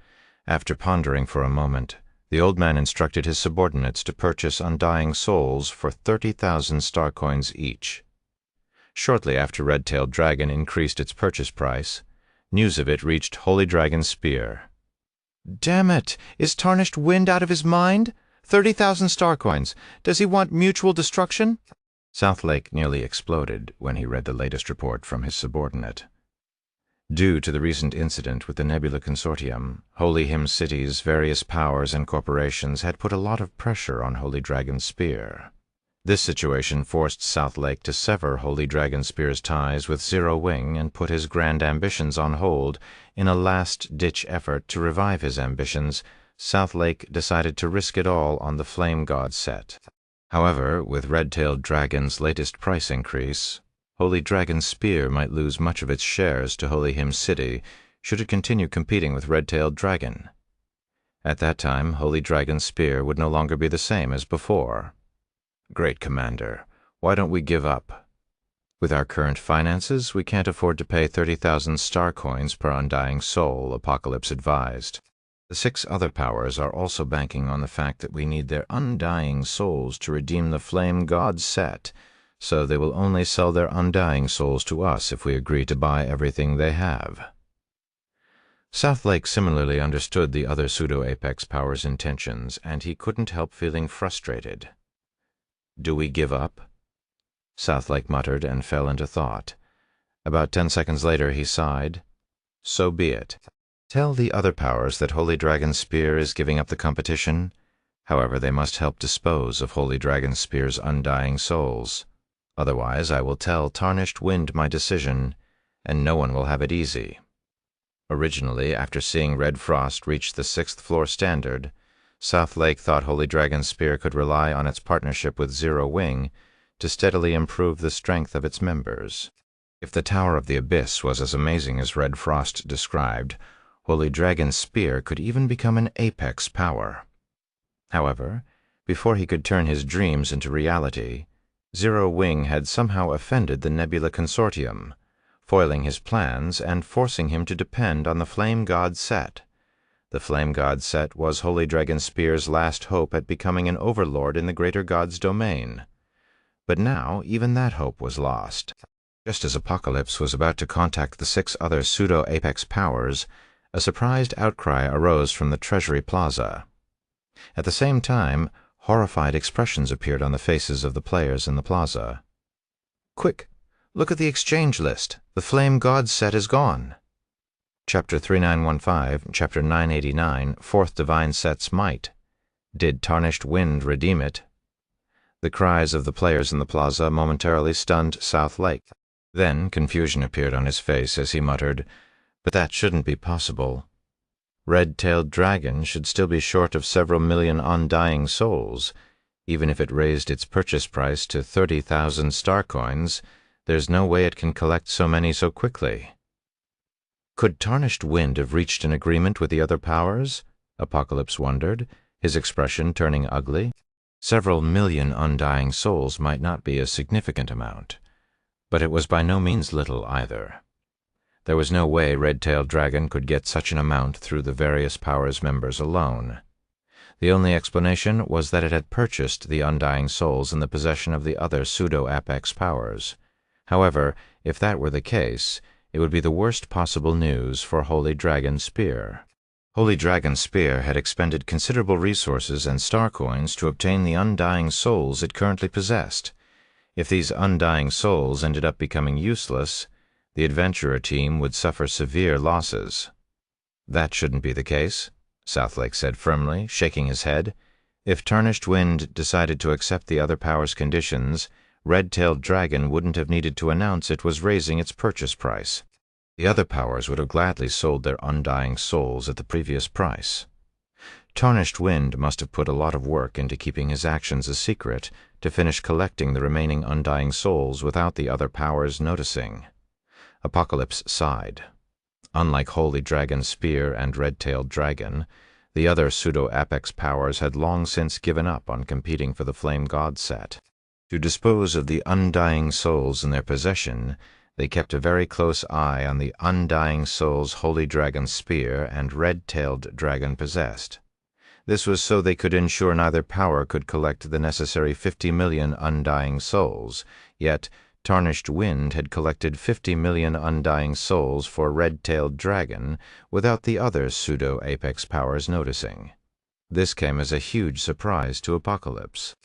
After pondering for a moment, the old man instructed his subordinates to purchase undying souls for 30,000 star coins each. Shortly after Red-tailed Dragon increased its purchase price, news of it reached Holy Dragon Spear. "Damn it! Is Tarnished Wind out of his mind? 30,000 star coins. Does he want mutual destruction?" Southlake nearly exploded when he read the latest report from his subordinate. Due to the recent incident with the Nebula Consortium, Holy Hymn City's various powers and corporations had put a lot of pressure on Holy Dragon Spear. This situation forced Southlake to sever Holy Dragon Spear's ties with Zero Wing and put his grand ambitions on hold. In a last-ditch effort to revive his ambitions, Southlake decided to risk it all on the Flame God set. However, with Red-tailed Dragon's latest price increase, Holy Dragon Spear might lose much of its shares to Holy Hymn City should it continue competing with Red-tailed Dragon. At that time, Holy Dragon Spear would no longer be the same as before. "Great Commander, why don't we give up? With our current finances, we can't afford to pay 30,000 star coins per undying soul," Apocalypse advised. "The 6 other powers are also banking on the fact that we need their undying souls to redeem the Flame God set, so they will only sell their undying souls to us if we agree to buy everything they have." Southlake similarly understood the other pseudo-apex powers' intentions, and he couldn't help feeling frustrated. "Do we give up?" Southlake muttered and fell into thought. About 10 seconds later he sighed. "So be it. Tell the other powers that Holy Dragon Spear is giving up the competition. However, they must help dispose of Holy Dragon Spear's undying souls. Otherwise, I will tell Tarnished Wind my decision, and no one will have it easy." Originally, after seeing Red Frost reach the 6th floor standard, South Lake thought Holy Dragon's spear could rely on its partnership with Zero Wing to steadily improve the strength of its members. If the Tower of the Abyss was as amazing as Red Frost described, Holy Dragon's spear could even become an apex power. However, before he could turn his dreams into reality, Zero Wing had somehow offended the Nebula Consortium, foiling his plans and forcing him to depend on the Flame God Set. The Flame God Set was Holy Dragon Spear's last hope at becoming an overlord in the Greater God's domain. But now even that hope was lost. Just as Apocalypse was about to contact the 6 other pseudo-apex powers, a surprised outcry arose from the Treasury Plaza. At the same time, horrified expressions appeared on the faces of the players in the plaza. "Quick! Look at the exchange list! The Flame God Set is gone!" Chapter 3915, Chapter 989, Fourth Divine Set's Might. Did Tarnished Wind redeem it? The cries of the players in the plaza momentarily stunned South Lake. Then confusion appeared on his face as he muttered, "But that shouldn't be possible. Red-tailed Dragon should still be short of several million undying souls. Even if it raised its purchase price to 30,000 star coins, there's no way it can collect so many so quickly." Could Tarnished Wind have reached an agreement with the other powers? Apocalypse wondered, his expression turning ugly. Several million undying souls might not be a significant amount, but it was by no means little either. There was no way Red-tailed Dragon could get such an amount through the various powers' members alone. The only explanation was that it had purchased the undying souls in the possession of the other pseudo-apex powers. However, if that were the case, it would be the worst possible news for Holy Dragon Spear. Holy Dragon Spear had expended considerable resources and star coins to obtain the undying souls it currently possessed. If these undying souls ended up becoming useless, the adventurer team would suffer severe losses. "That shouldn't be the case," Southlake said firmly, shaking his head. "If Tarnished Wind decided to accept the other power's conditions, Red-tailed Dragon wouldn't have needed to announce it was raising its purchase price. The other powers would have gladly sold their undying souls at the previous price. Tarnished Wind must have put a lot of work into keeping his actions a secret to finish collecting the remaining undying souls without the other powers noticing." Apocalypse sighed. Unlike Holy Dragon Spear and Red-tailed Dragon, the other pseudo-apex powers had long since given up on competing for the Flame God Set. To dispose of the undying souls in their possession, they kept a very close eye on the undying souls Holy Dragon Spear and Red-tailed Dragon possessed. This was so they could ensure neither power could collect the necessary 50 million undying souls, yet Tarnished Wind had collected 50 million undying souls for Red-tailed Dragon without the other pseudo-apex powers noticing. This came as a huge surprise to Apocalypse.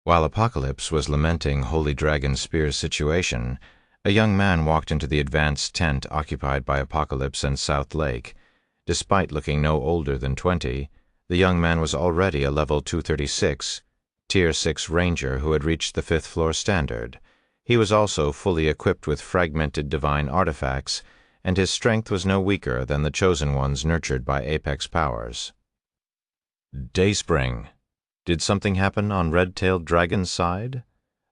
While Apocalypse was lamenting Holy Dragon Spear's situation, a young man walked into the advanced tent occupied by Apocalypse and South Lake. Despite looking no older than 20, the young man was already a level 236, Tier 6 Ranger who had reached the 5th floor standard. He was also fully equipped with fragmented divine artifacts, and his strength was no weaker than the chosen ones nurtured by apex powers. "Dayspring, did something happen on Red-tailed Dragon's side?"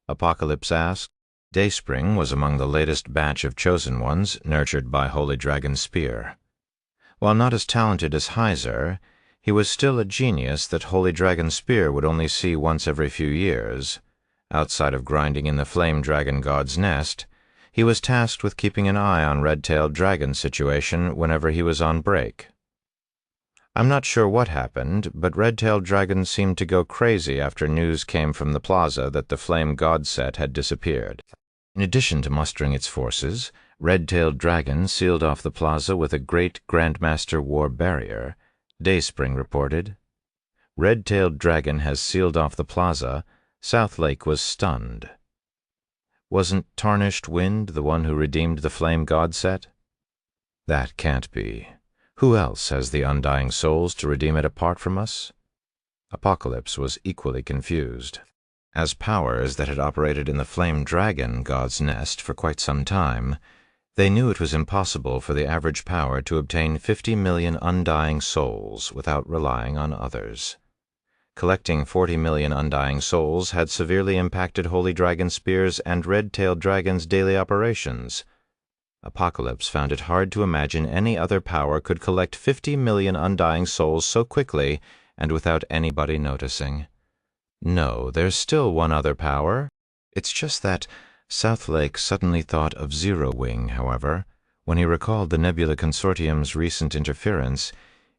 Apocalypse asked. Dayspring was among the latest batch of chosen ones nurtured by Holy Dragon Spear. While not as talented as Heiser, he was still a genius that Holy Dragon Spear would only see once every few years. Outside of grinding in the Flame Dragon God's nest, he was tasked with keeping an eye on Red-tailed Dragon's situation whenever he was on break. "I'm not sure what happened, but Red-tailed Dragon seemed to go crazy after news came from the plaza that the Flame God Set had disappeared. In addition to mustering its forces, Red-tailed Dragon sealed off the plaza with a great Grandmaster War barrier," Dayspring reported. "Red-tailed Dragon has sealed off the plaza." South Lake was stunned. "Wasn't Tarnished Wind the one who redeemed the Flame God Set?" "That can't be. Who else has the undying souls to redeem it apart from us?" Apocalypse was equally confused. As powers that had operated in the Flame Dragon God's nest for quite some time, they knew it was impossible for the average power to obtain 50 million undying souls without relying on others. Collecting 40 million undying souls had severely impacted Holy Dragon Spear's and Red-tailed Dragon's daily operations. Apocalypse found it hard to imagine any other power could collect 50 million undying souls so quickly and without anybody noticing. No, there's still one other power. It's just that Southlake suddenly thought of Zero Wing, however. When he recalled the Nebula Consortium's recent interference,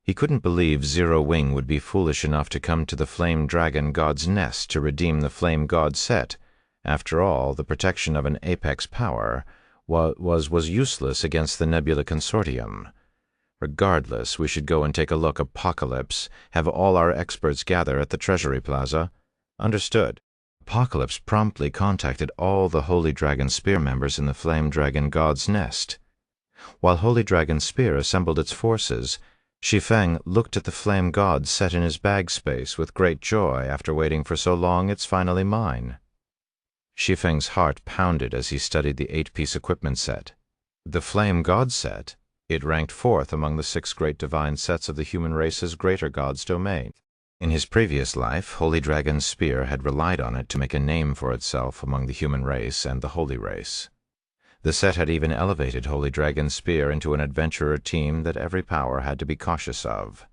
he couldn't believe Zero Wing would be foolish enough to come to the Flame Dragon God's nest to redeem the Flame God set. After all, the protection of an apex power was useless against the Nebula Consortium. Regardless, we should go and take a look. Apocalypse. Have all our experts gather at the Treasury Plaza. Understood. Apocalypse promptly contacted all the Holy Dragon Spear members in the Flame Dragon God's nest. While Holy Dragon Spear assembled its forces, Shi Feng looked at the Flame God set in his bag space with great joy. After waiting for so long, it's finally mine. Shi Feng's heart pounded as he studied the 8-piece equipment set. The Flame God set? It ranked 4th among the 6 great divine sets of the human race's greater god's domain. In his previous life, Holy Dragon Spear had relied on it to make a name for itself among the human race and the holy race. The set had even elevated Holy Dragon Spear into an adventurer team that every power had to be cautious of.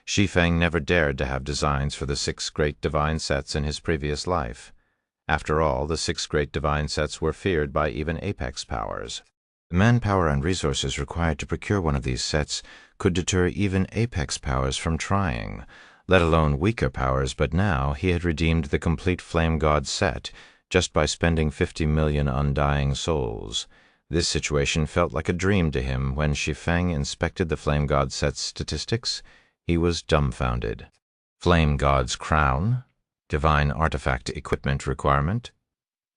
Shi Feng never dared to have designs for the 6 great divine sets in his previous life. After all, the 6 great divine sets were feared by even apex powers. The manpower and resources required to procure one of these sets could deter even apex powers from trying, let alone weaker powers, but now he had redeemed the complete Flame God set just by spending 50 million undying souls. This situation felt like a dream to him. When Shi Feng inspected the Flame God set's statistics, he was dumbfounded. Flame God's Crown, Divine Artifact Equipment Requirement,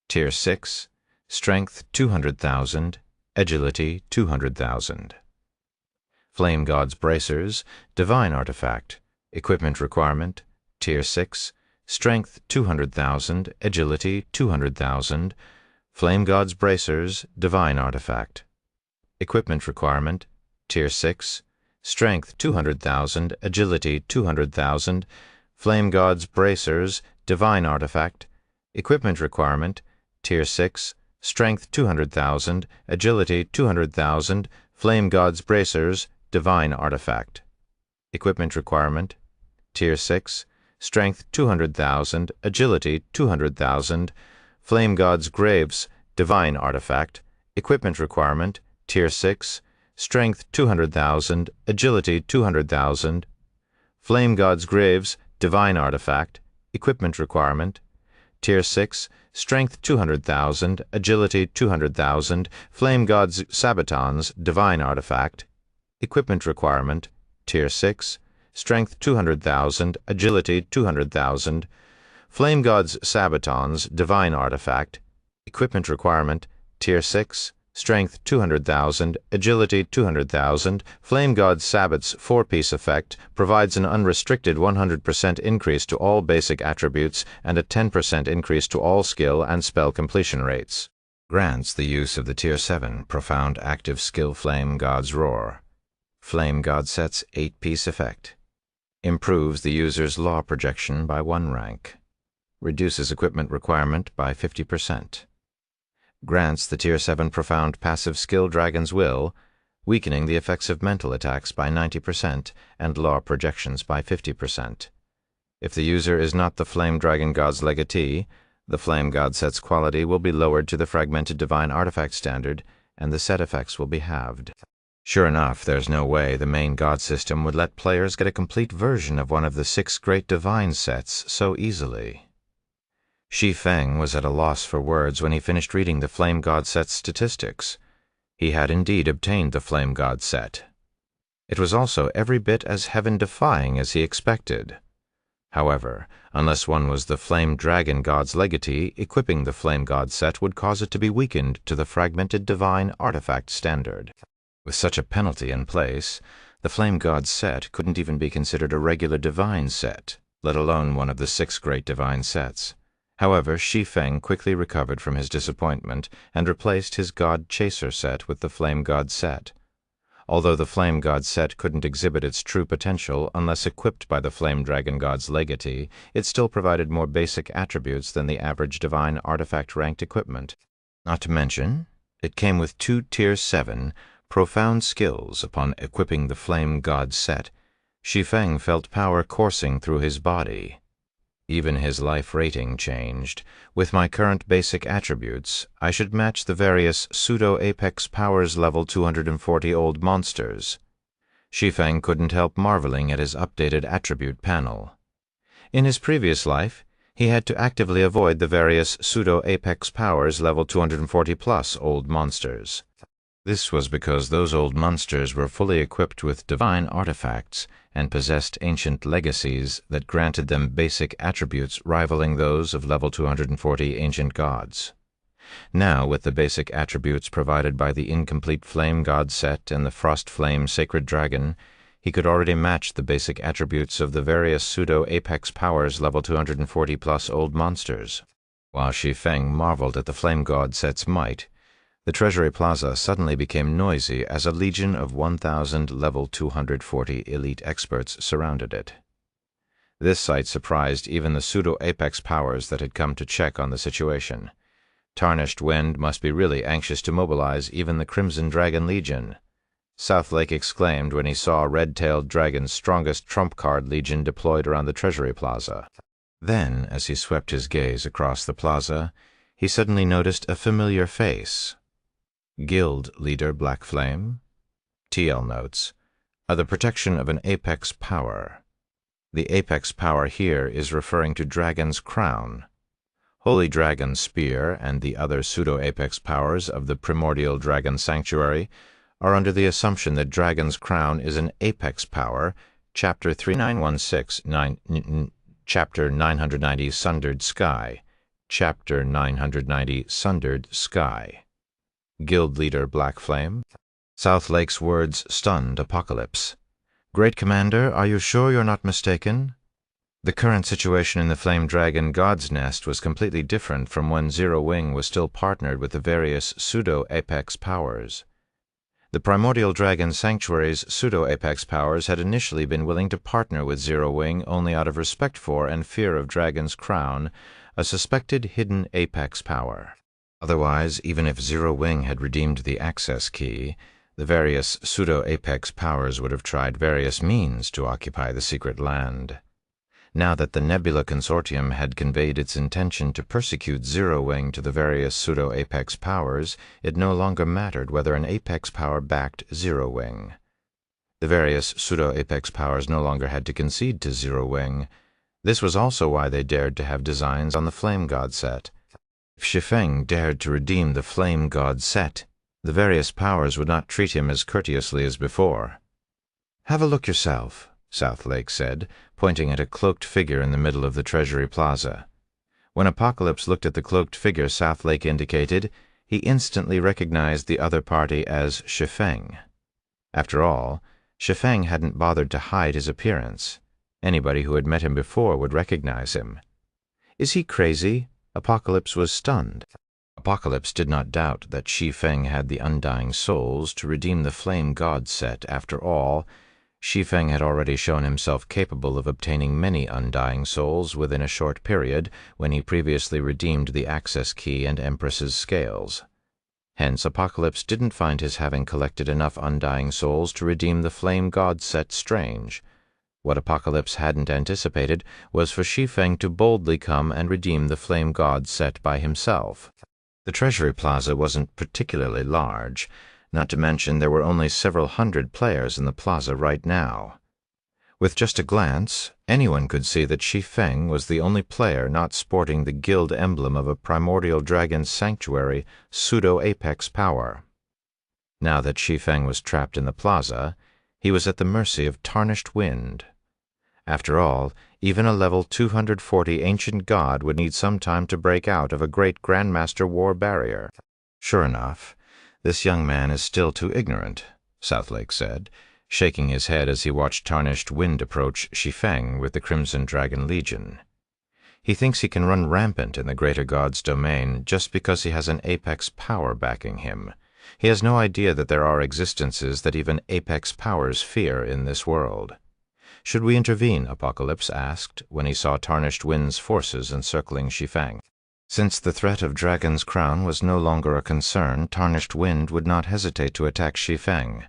Tier 6, Strength 200,000, Agility 200,000. Flame God's Bracers, Divine Artifact, Equipment Requirement, Tier 6, Strength 200,000, Agility 200,000. Flame God's Bracers, Divine Artifact. Equipment Requirement, Tier 6, Strength 200,000, Agility 200,000. Flame God's Bracers, Divine Artifact. Equipment Requirement, Tier 6, Strength 200,000, Agility 200,000. Flame God's Bracers, Divine Artifact. Equipment Requirement, Tier 6, Strength 200,000, Agility 200,000. Flame God's Graves, Divine Artifact. Equipment Requirement, Tier 6, Strength 200,000, Agility 200,000. Flame God's Graves, Divine Artifact. Equipment Requirement, Tier 6, Strength 200,000, Agility 200,000. Flame God's Sabatons, Divine Artifact. Equipment Requirement, Tier 6, Strength 200,000, Agility 200,000. Flame God's Sabatons, Divine Artifact. Equipment Requirement, Tier 6, Strength 200,000, Agility 200,000. Flame God's Sabbat's 4-piece effect provides an unrestricted 100% increase to all basic attributes and a 10% increase to all skill and spell completion rates. Grants the use of the Tier 7 Profound Active Skill Flame God's Roar. Flame God set's 8-piece effect. Improves the user's law projection by 1 rank. Reduces equipment requirement by 50%. Grants the Tier 7 Profound Passive Skill Dragon's Will, weakening the effects of mental attacks by 90% and law projections by 50%. If the user is not the Flame Dragon God's legatee, the Flame God set's quality will be lowered to the Fragmented Divine Artifact standard, and the set effects will be halved. Sure enough, there's no way the main God system would let players get a complete version of one of the 6 great divine sets so easily. Shi Feng was at a loss for words when he finished reading the Flame God set's statistics. He had indeed obtained the Flame God set. It was also every bit as heaven-defying as he expected. However, unless one was the Flame Dragon God's legatee, equipping the Flame God set would cause it to be weakened to the Fragmented Divine Artifact standard. With such a penalty in place, the Flame God set couldn't even be considered a regular divine set, let alone one of the 6 great divine sets. However, Shi Feng quickly recovered from his disappointment and replaced his God Chaser set with the Flame God set. Although the Flame God set couldn't exhibit its true potential unless equipped by the Flame Dragon God's legatee, it still provided more basic attributes than the average divine artifact-ranked equipment. Not to mention, it came with 2 Tier 7 profound skills upon equipping the Flame God set. Shi Feng felt power coursing through his body. Even his life rating changed. With my current basic attributes, I should match the various pseudo-apex powers level 240 old monsters. Shi Feng couldn't help marveling at his updated attribute panel. In his previous life, he had to actively avoid the various pseudo-apex powers level 240 plus old monsters. This was because those old monsters were fully equipped with divine artifacts and possessed ancient legacies that granted them basic attributes rivaling those of level 240 ancient gods. Now, with the basic attributes provided by the incomplete Flame God set and the Frost Flame Sacred Dragon, he could already match the basic attributes of the various pseudo-apex powers level 240 plus old monsters. While Shi Feng marveled at the Flame God set's might, the Treasury Plaza suddenly became noisy as a legion of 1,000 level 240 elite experts surrounded it. This sight surprised even the pseudo-apex powers that had come to check on the situation. Tarnished Wind must be really anxious to mobilize even the Crimson Dragon Legion. Southlake exclaimed when he saw Red-Tailed Dragon's strongest trump card legion deployed around the Treasury Plaza. Then, as he swept his gaze across the plaza, he suddenly noticed a familiar face. Guild Leader Black Flame. TL notes are the protection of an apex power. The apex power here is referring to Dragon's Crown. Holy Dragon Spear and the other pseudo-apex powers of the Primordial Dragon Sanctuary are under the assumption that Dragon's Crown is an apex power, Chapter 3916, Chapter 990 Sundered Sky, Chapter 990 Sundered Sky. Guild Leader Black Flame. Southlake's words stunned Apocalypse. Great Commander, are you sure you're not mistaken? The current situation in the Flame Dragon God's Nest was completely different from when Zero Wing was still partnered with the various pseudo-apex powers. The Primordial Dragon Sanctuary's pseudo-apex powers had initially been willing to partner with Zero Wing only out of respect for and fear of Dragon's Crown, a suspected hidden apex power. Otherwise, even if Zero Wing had redeemed the access key, the various pseudo-apex powers would have tried various means to occupy the secret land. Now that the Nebula Consortium had conveyed its intention to persecute Zero Wing to the various pseudo-apex powers, it no longer mattered whether an apex power backed Zero Wing. The various pseudo-apex powers no longer had to concede to Zero Wing. This was also why they dared to have designs on the Flame God set. If Shi Feng dared to redeem the Flame God set, the various powers would not treat him as courteously as before. "Have a look yourself," Southlake said, pointing at a cloaked figure in the middle of the Treasury Plaza. When Apocalypse looked at the cloaked figure Southlake indicated, he instantly recognized the other party as Shi Feng. After all, Shi Feng hadn't bothered to hide his appearance. Anybody who had met him before would recognize him. Is he crazy? Apocalypse was stunned. Apocalypse did not doubt that Shi Feng had the undying souls to redeem the Flame God set. After all, Shi Feng had already shown himself capable of obtaining many undying souls within a short period when he previously redeemed the access key and Empress's scales. Hence, Apocalypse didn't find his having collected enough undying souls to redeem the Flame God set strange. What Apocalypse hadn't anticipated was for Shi Feng to boldly come and redeem the Flame God set by himself. The Treasury Plaza wasn't particularly large, not to mention there were only several hundred players in the plaza right now. With just a glance, anyone could see that Shi Feng was the only player not sporting the guild emblem of a Primordial Dragon Sanctuary pseudo-apex power. Now that Shi Feng was trapped in the plaza, he was at the mercy of Tarnished Wind. After all, even a level 240 ancient god would need some time to break out of a great Grandmaster War barrier. Sure enough, this young man is still too ignorant, Southlake said, shaking his head as he watched Tarnished Wind approach Shi Feng with the Crimson Dragon Legion. He thinks he can run rampant in the greater god's domain just because he has an apex power backing him. He has no idea that there are existences that even apex powers fear in this world. Should we intervene? Apocalypse asked when he saw Tarnished Wind's forces encircling Shi Feng. Since the threat of Dragon's Crown was no longer a concern, Tarnished Wind would not hesitate to attack Shi Feng.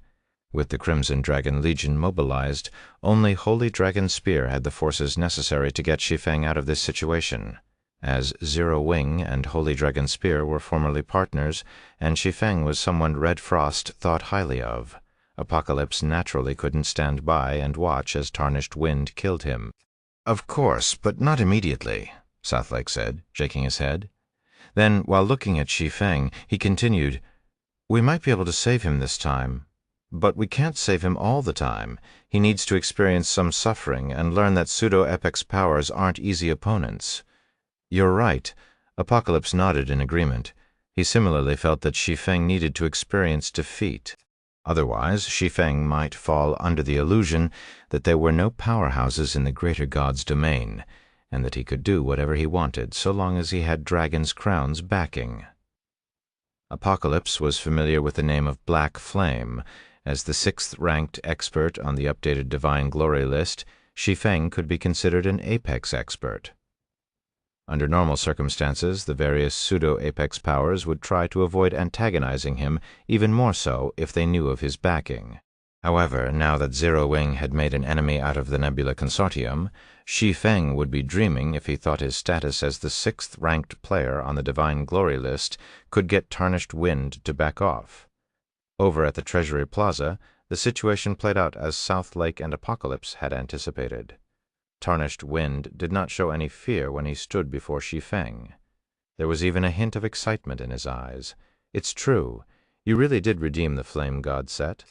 With the Crimson Dragon Legion mobilized, only Holy Dragon Spear had the forces necessary to get Shi Feng out of this situation. As Zero Wing and Holy Dragon Spear were formerly partners, and Shi Feng was someone Red Frost thought highly of, Apocalypse naturally couldn't stand by and watch as Tarnished Wind killed him. "Of course, but not immediately," Southlake said, shaking his head. Then, while looking at Shi Feng, he continued, "We might be able to save him this time, but we can't save him all the time. He needs to experience some suffering and learn that pseudo-epics powers aren't easy opponents." "You're right." Apocalypse nodded in agreement. He similarly felt that Shi Feng needed to experience defeat. Otherwise, Shi Feng might fall under the illusion that there were no powerhouses in the greater god's domain, and that he could do whatever he wanted so long as he had Dragon's Crown's backing. Apocalypse was familiar with the name of Black Flame. As the 6th-ranked expert on the updated Divine Glory list, Shi Feng could be considered an apex expert. Under normal circumstances, the various pseudo-apex powers would try to avoid antagonizing him, even more so if they knew of his backing. However, now that Zero Wing had made an enemy out of the Nebula Consortium, Shi Feng would be dreaming if he thought his status as the 6th-ranked player on the Divine Glory list could get Tarnished Wind to back off. Over at the Treasury Plaza, the situation played out as Southlake and Apocalypse had anticipated. Tarnished Wind did not show any fear when he stood before Shi Feng. There was even a hint of excitement in his eyes. "It's true. You really did redeem the Flame God set,"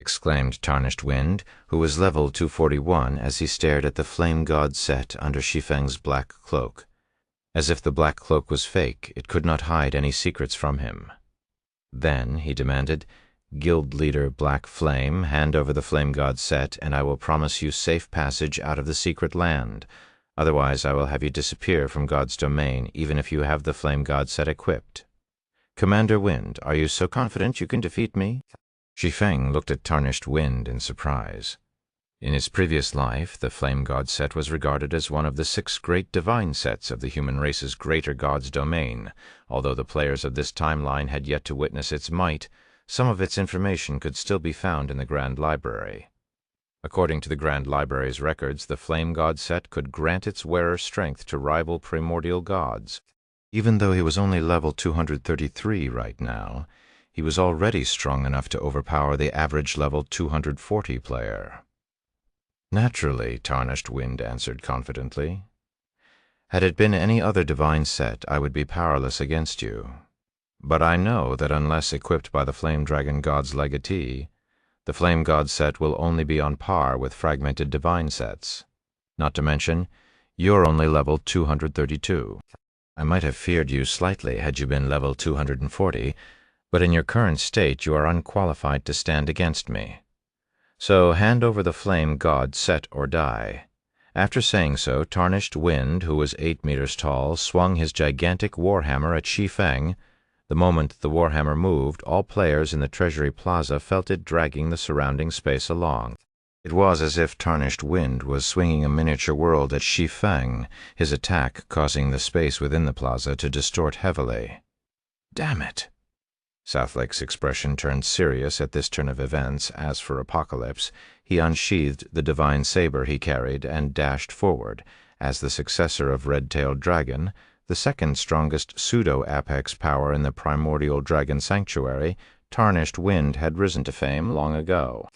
exclaimed Tarnished Wind, who was level 241 as he stared at the Flame God set under Shi Feng's black cloak. As if the black cloak was fake, it could not hide any secrets from him. "Then," he demanded, "Guild Leader Black Flame, hand over the Flame God set, and I will promise you safe passage out of the secret land. Otherwise I will have you disappear from God's domain, even if you have the Flame God set equipped." "Commander Wind, are you so confident you can defeat me?" Shi Feng looked at Tarnished Wind in surprise. In his previous life, the Flame God set was regarded as one of the 6 great divine sets of the human race's greater god's domain. Although the players of this timeline had yet to witness its might, some of its information could still be found in the Grand Library. According to the Grand Library's records, the Flame God set could grant its wearer strength to rival primordial gods. Even though he was only level 233 right now, he was already strong enough to overpower the average level 240 player. "Naturally," Tarnished Wind answered confidently. "Had it been any other divine set, I would be powerless against you. But I know that unless equipped by the Flame Dragon God's legatee, the Flame God set will only be on par with fragmented divine sets. Not to mention, you're only level 232. I might have feared you slightly had you been level 240, but in your current state you are unqualified to stand against me. So hand over the Flame God set or die." After saying so, Tarnished Wind, who was 8 meters tall, swung his gigantic warhammer at Shi Feng. The moment the warhammer moved, all players in the Treasury Plaza felt it dragging the surrounding space along. It was as if Tarnished Wind was swinging a miniature world at Shi Feng, his attack causing the space within the plaza to distort heavily. "Damn it!" Southlake's expression turned serious at this turn of events. As for Apocalypse, he unsheathed the divine saber he carried and dashed forward. As the successor of Red-tailed Dragon, the second strongest pseudo-apex power in the primordial dragon sanctuary, Tarnished Wind had risen to fame long ago.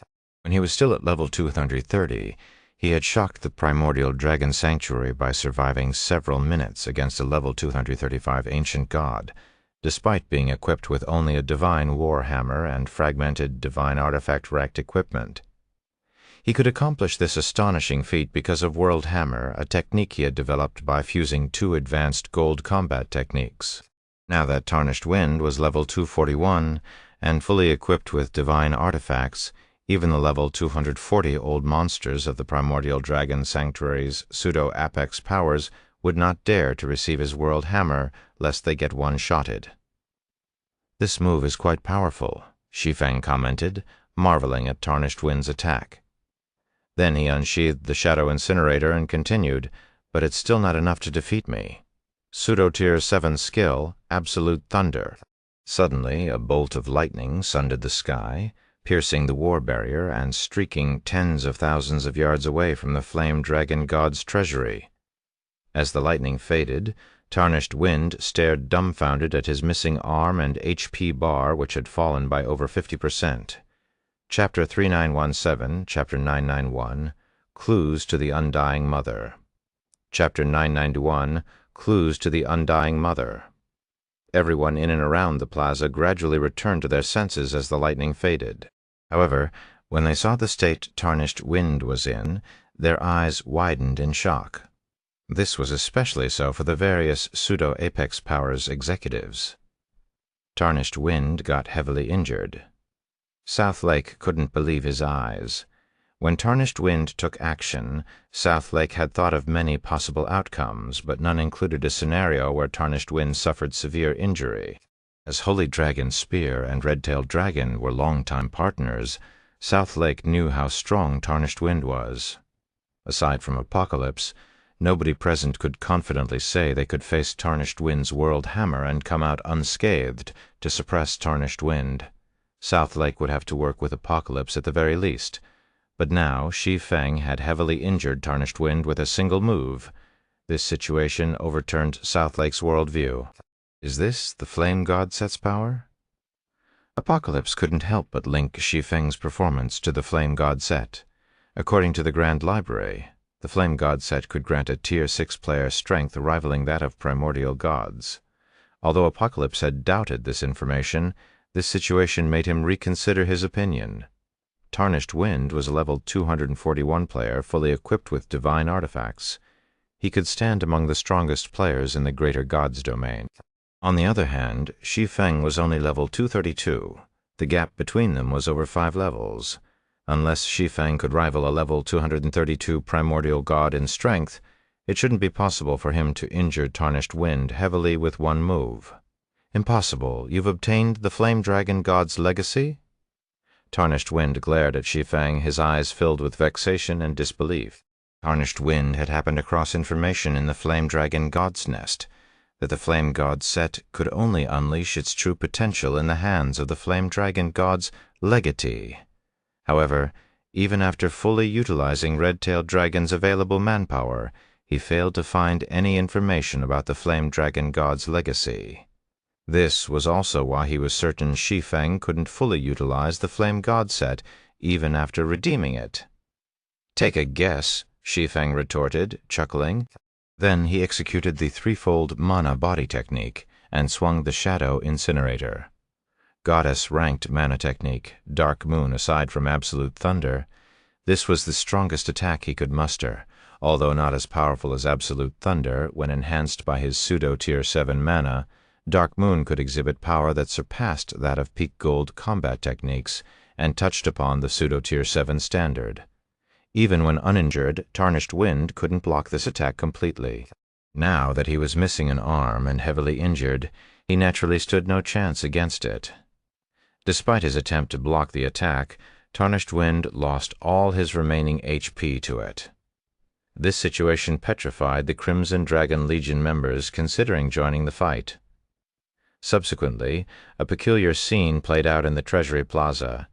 When he was still at level 230, he had shocked the primordial dragon sanctuary by surviving several minutes against a level 235 ancient god, despite being equipped with only a divine warhammer and fragmented divine artifact-racked equipment. He could accomplish this astonishing feat because of World Hammer, a technique he had developed by fusing 2 advanced gold combat techniques. Now that Tarnished Wind was level 241 and fully equipped with divine artifacts, even the level 240 old monsters of the Primordial Dragon Sanctuary's pseudo-apex powers would not dare to receive his World Hammer lest they get one-shotted. "This move is quite powerful," Shi Feng commented, marveling at Tarnished Wind's attack. Then he unsheathed the Shadow Incinerator and continued, "But it's still not enough to defeat me. Pseudo-Tier 7 skill, Absolute Thunder." Suddenly, a bolt of lightning sundered the sky, piercing the war barrier and streaking tens of thousands of yards away from the Flame Dragon God's treasury. As the lightning faded, Tarnished Wind stared dumbfounded at his missing arm and HP bar, which had fallen by over 50%. Chapter 3917, Chapter 991, Clues to the Undying Mother. Chapter 991, Clues to the Undying Mother. Everyone in and around the plaza gradually returned to their senses as the lightning faded. However, when they saw the state Tarnished Wind was in, their eyes widened in shock. This was especially so for the various pseudo-Apex Powers executives. Tarnished Wind got heavily injured. Southlake couldn't believe his eyes. When Tarnished Wind took action, Southlake had thought of many possible outcomes, but none included a scenario where Tarnished Wind suffered severe injury. As Holy Dragon Spear and Red-Tailed Dragon were longtime partners, Southlake knew how strong Tarnished Wind was. Aside from Apocalypse, nobody present could confidently say they could face Tarnished Wind's World Hammer and come out unscathed to suppress Tarnished Wind. Southlake would have to work with Apocalypse at the very least, but now Shi Feng had heavily injured Tarnished Wind with a single move. This situation overturned Southlake's worldview. Is this the Flame God Set's power? Apocalypse couldn't help but link Shi Feng's performance to the Flame God Set. According to the Grand Library, the Flame God Set could grant a Tier 6 player strength rivaling that of primordial gods. Although Apocalypse had doubted this information, this situation made him reconsider his opinion. Tarnished Wind was a level 241 player fully equipped with divine artifacts. He could stand among the strongest players in the greater gods domain. On the other hand, Shi Feng was only level 232. The gap between them was over 5 levels. Unless Shi Feng could rival a level 232 primordial god in strength, it shouldn't be possible for him to injure Tarnished Wind heavily with one move. Impossible. You've obtained the Flame Dragon God's legacy? Tarnished Wind glared at Shi Feng, his eyes filled with vexation and disbelief. Tarnished Wind had happened across information in the Flame Dragon God's nest that the Flame God Set could only unleash its true potential in the hands of the Flame Dragon God's legatee. However, even after fully utilizing Red-Tailed Dragon's available manpower, he failed to find any information about the Flame Dragon God's legacy. This was also why he was certain Shi Feng couldn't fully utilize the Flame God Set even after redeeming it. "Take a guess," Shi Feng retorted, chuckling. Then he executed the threefold mana body technique and swung the Shadow Incinerator. Goddess-ranked mana technique, Dark Moon aside from Absolute Thunder, this was the strongest attack he could muster, although not as powerful as Absolute Thunder. When enhanced by his pseudo-Tier 7 mana, Dark Moon could exhibit power that surpassed that of Peak Gold combat techniques and touched upon the pseudo-Tier 7 standard. Even when uninjured, Tarnished Wind couldn't block this attack completely. Now that he was missing an arm and heavily injured, he naturally stood no chance against it. Despite his attempt to block the attack, Tarnished Wind lost all his remaining HP to it. This situation petrified the Crimson Dragon Legion members considering joining the fight. Subsequently, a peculiar scene played out in the Treasury Plaza.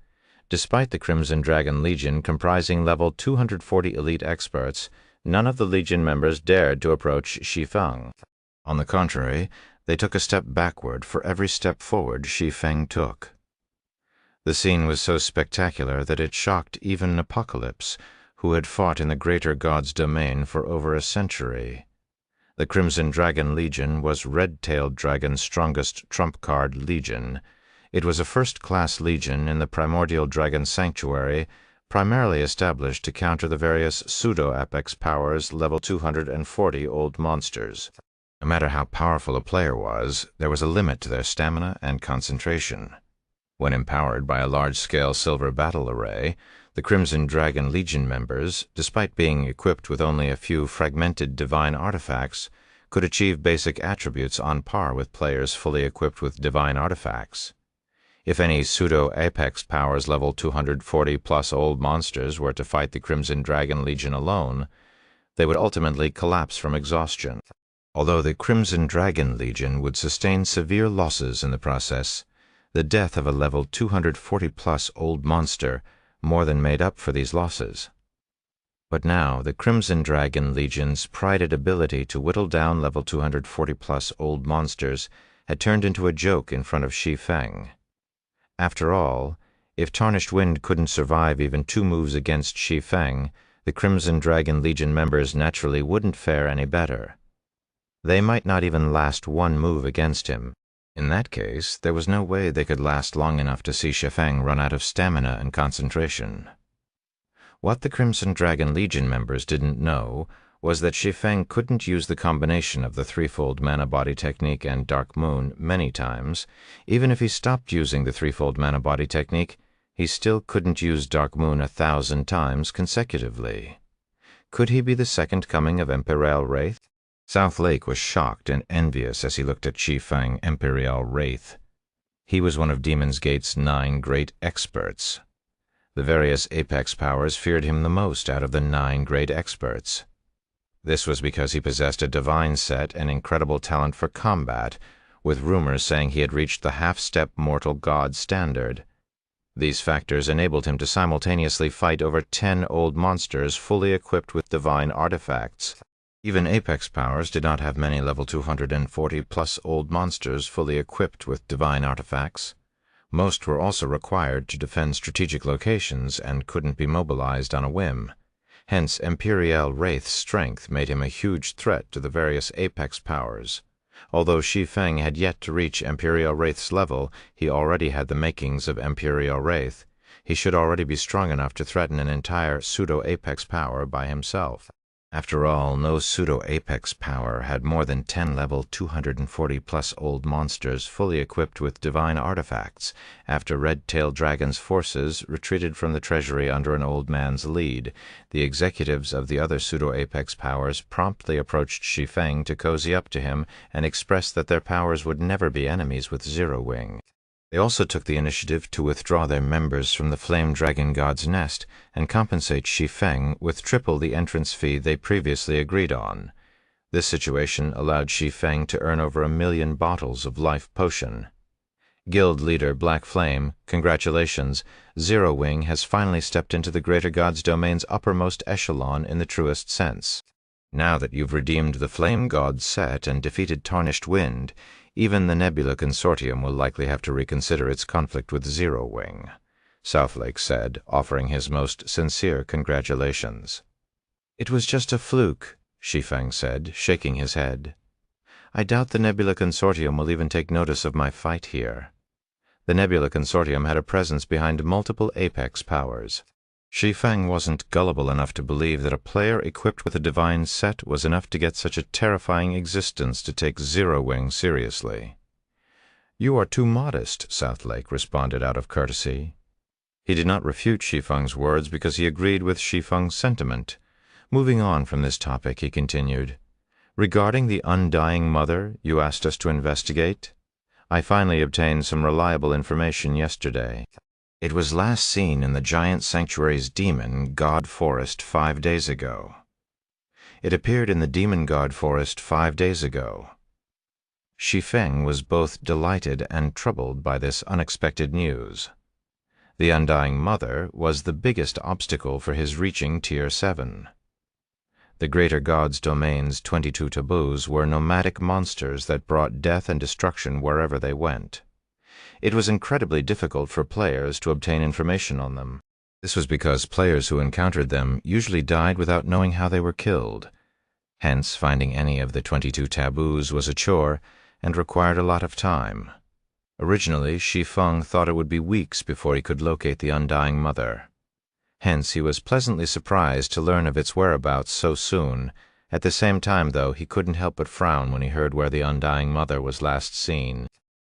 Despite the Crimson Dragon Legion comprising level 240 elite experts, none of the Legion members dared to approach Shi Feng. On the contrary, they took a step backward for every step forward Shi Feng took. The scene was so spectacular that it shocked even Apocalypse, who had fought in the greater god's domain for over a century. The Crimson Dragon Legion was Red-Tailed Dragon's strongest trump-card legion. It was a first-class legion in the Primordial Dragon Sanctuary, primarily established to counter the various pseudo-Apex Powers level 240 old monsters. No matter how powerful a player was, there was a limit to their stamina and concentration. When empowered by a large-scale silver battle array, the Crimson Dragon Legion members, despite being equipped with only a few fragmented divine artifacts, could achieve basic attributes on par with players fully equipped with divine artifacts. If any pseudo-apex powers level 240-plus old monsters were to fight the Crimson Dragon Legion alone, they would ultimately collapse from exhaustion. Although the Crimson Dragon Legion would sustain severe losses in the process, the death of a level 240-plus old monster more than made up for these losses. But now the Crimson Dragon Legion's prided ability to whittle down level 240-plus old monsters had turned into a joke in front of Shi Feng. After all, if Tarnished Wind couldn't survive even 2 moves against Shi Feng, the Crimson Dragon Legion members naturally wouldn't fare any better. They might not even last 1 move against him. In that case, there was no way they could last long enough to see Shi Feng run out of stamina and concentration. What the Crimson Dragon Legion members didn't know was that Shi Feng couldn't use the combination of the threefold mana body technique and Dark Moon many times. Even if he stopped using the threefold mana body technique, he still couldn't use Dark Moon 1,000 times consecutively. Could he be the second coming of Imperial Wraith? South Lake was shocked and envious as he looked at Shi Feng, Imperial Wraith. He was one of Demon's Gate's 9 great experts. The various Apex powers feared him the most out of the 9 great experts. This was because he possessed a divine set and incredible talent for combat, with rumors saying he had reached the half-step mortal god standard. These factors enabled him to simultaneously fight over 10 old monsters fully equipped with divine artifacts. Even Apex powers did not have many level 240-plus old monsters fully equipped with divine artifacts. Most were also required to defend strategic locations and couldn't be mobilized on a whim. Hence, Imperial Wraith's strength made him a huge threat to the various Apex powers. Although Shi Feng had yet to reach Imperial Wraith's level, he already had the makings of Imperial Wraith. He should already be strong enough to threaten an entire pseudo-Apex power by himself. After all, no pseudo-Apex power had more than 10 level 240-plus old monsters fully equipped with divine artifacts after Red-Tailed Dragon's forces retreated from the treasury under an old man's lead. The executives of the other pseudo-Apex powers promptly approached Shi Feng to cozy up to him and express that their powers would never be enemies with Zero Wing. They also took the initiative to withdraw their members from the Flame Dragon God's nest and compensate Shi Feng with triple the entrance fee they previously agreed on. This situation allowed Shi Feng to earn over 1 million bottles of life potion. Guild leader Black Flame, congratulations. Zero Wing has finally stepped into the Greater God's domain's uppermost echelon in the truest sense. Now that you've redeemed the Flame God set and defeated Tarnished Wind, even the Nebula Consortium will likely have to reconsider its conflict with Zero Wing, Southlake said, offering his most sincere congratulations. It was just a fluke, Shi Feng said, shaking his head. I doubt the Nebula Consortium will even take notice of my fight here. The Nebula Consortium had a presence behind multiple Apex powers. Shi Feng wasn't gullible enough to believe that a player equipped with a divine set was enough to get such a terrifying existence to take Zero Wing seriously. You are too modest, Southlake responded out of courtesy. He did not refute Shi Feng's words because he agreed with Shi Feng's sentiment. Moving on from this topic, he continued, regarding the Undying Mother you asked us to investigate, I finally obtained some reliable information yesterday. It was last seen in the Giant Sanctuary's Demon God Forest 5 days ago. It appeared in the Demon God Forest 5 days ago. Shi Feng was both delighted and troubled by this unexpected news. The Undying Mother was the biggest obstacle for his reaching Tier 7. The Greater God's domain's 22 taboos were nomadic monsters that brought death and destruction wherever they went. It was incredibly difficult for players to obtain information on them. This was because players who encountered them usually died without knowing how they were killed. Hence, finding any of the 22 taboos was a chore and required a lot of time. Originally, Shi Feng thought it would be weeks before he could locate the Undying Mother. Hence, he was pleasantly surprised to learn of its whereabouts so soon. At the same time, though, he couldn't help but frown when he heard where the Undying Mother was last seen.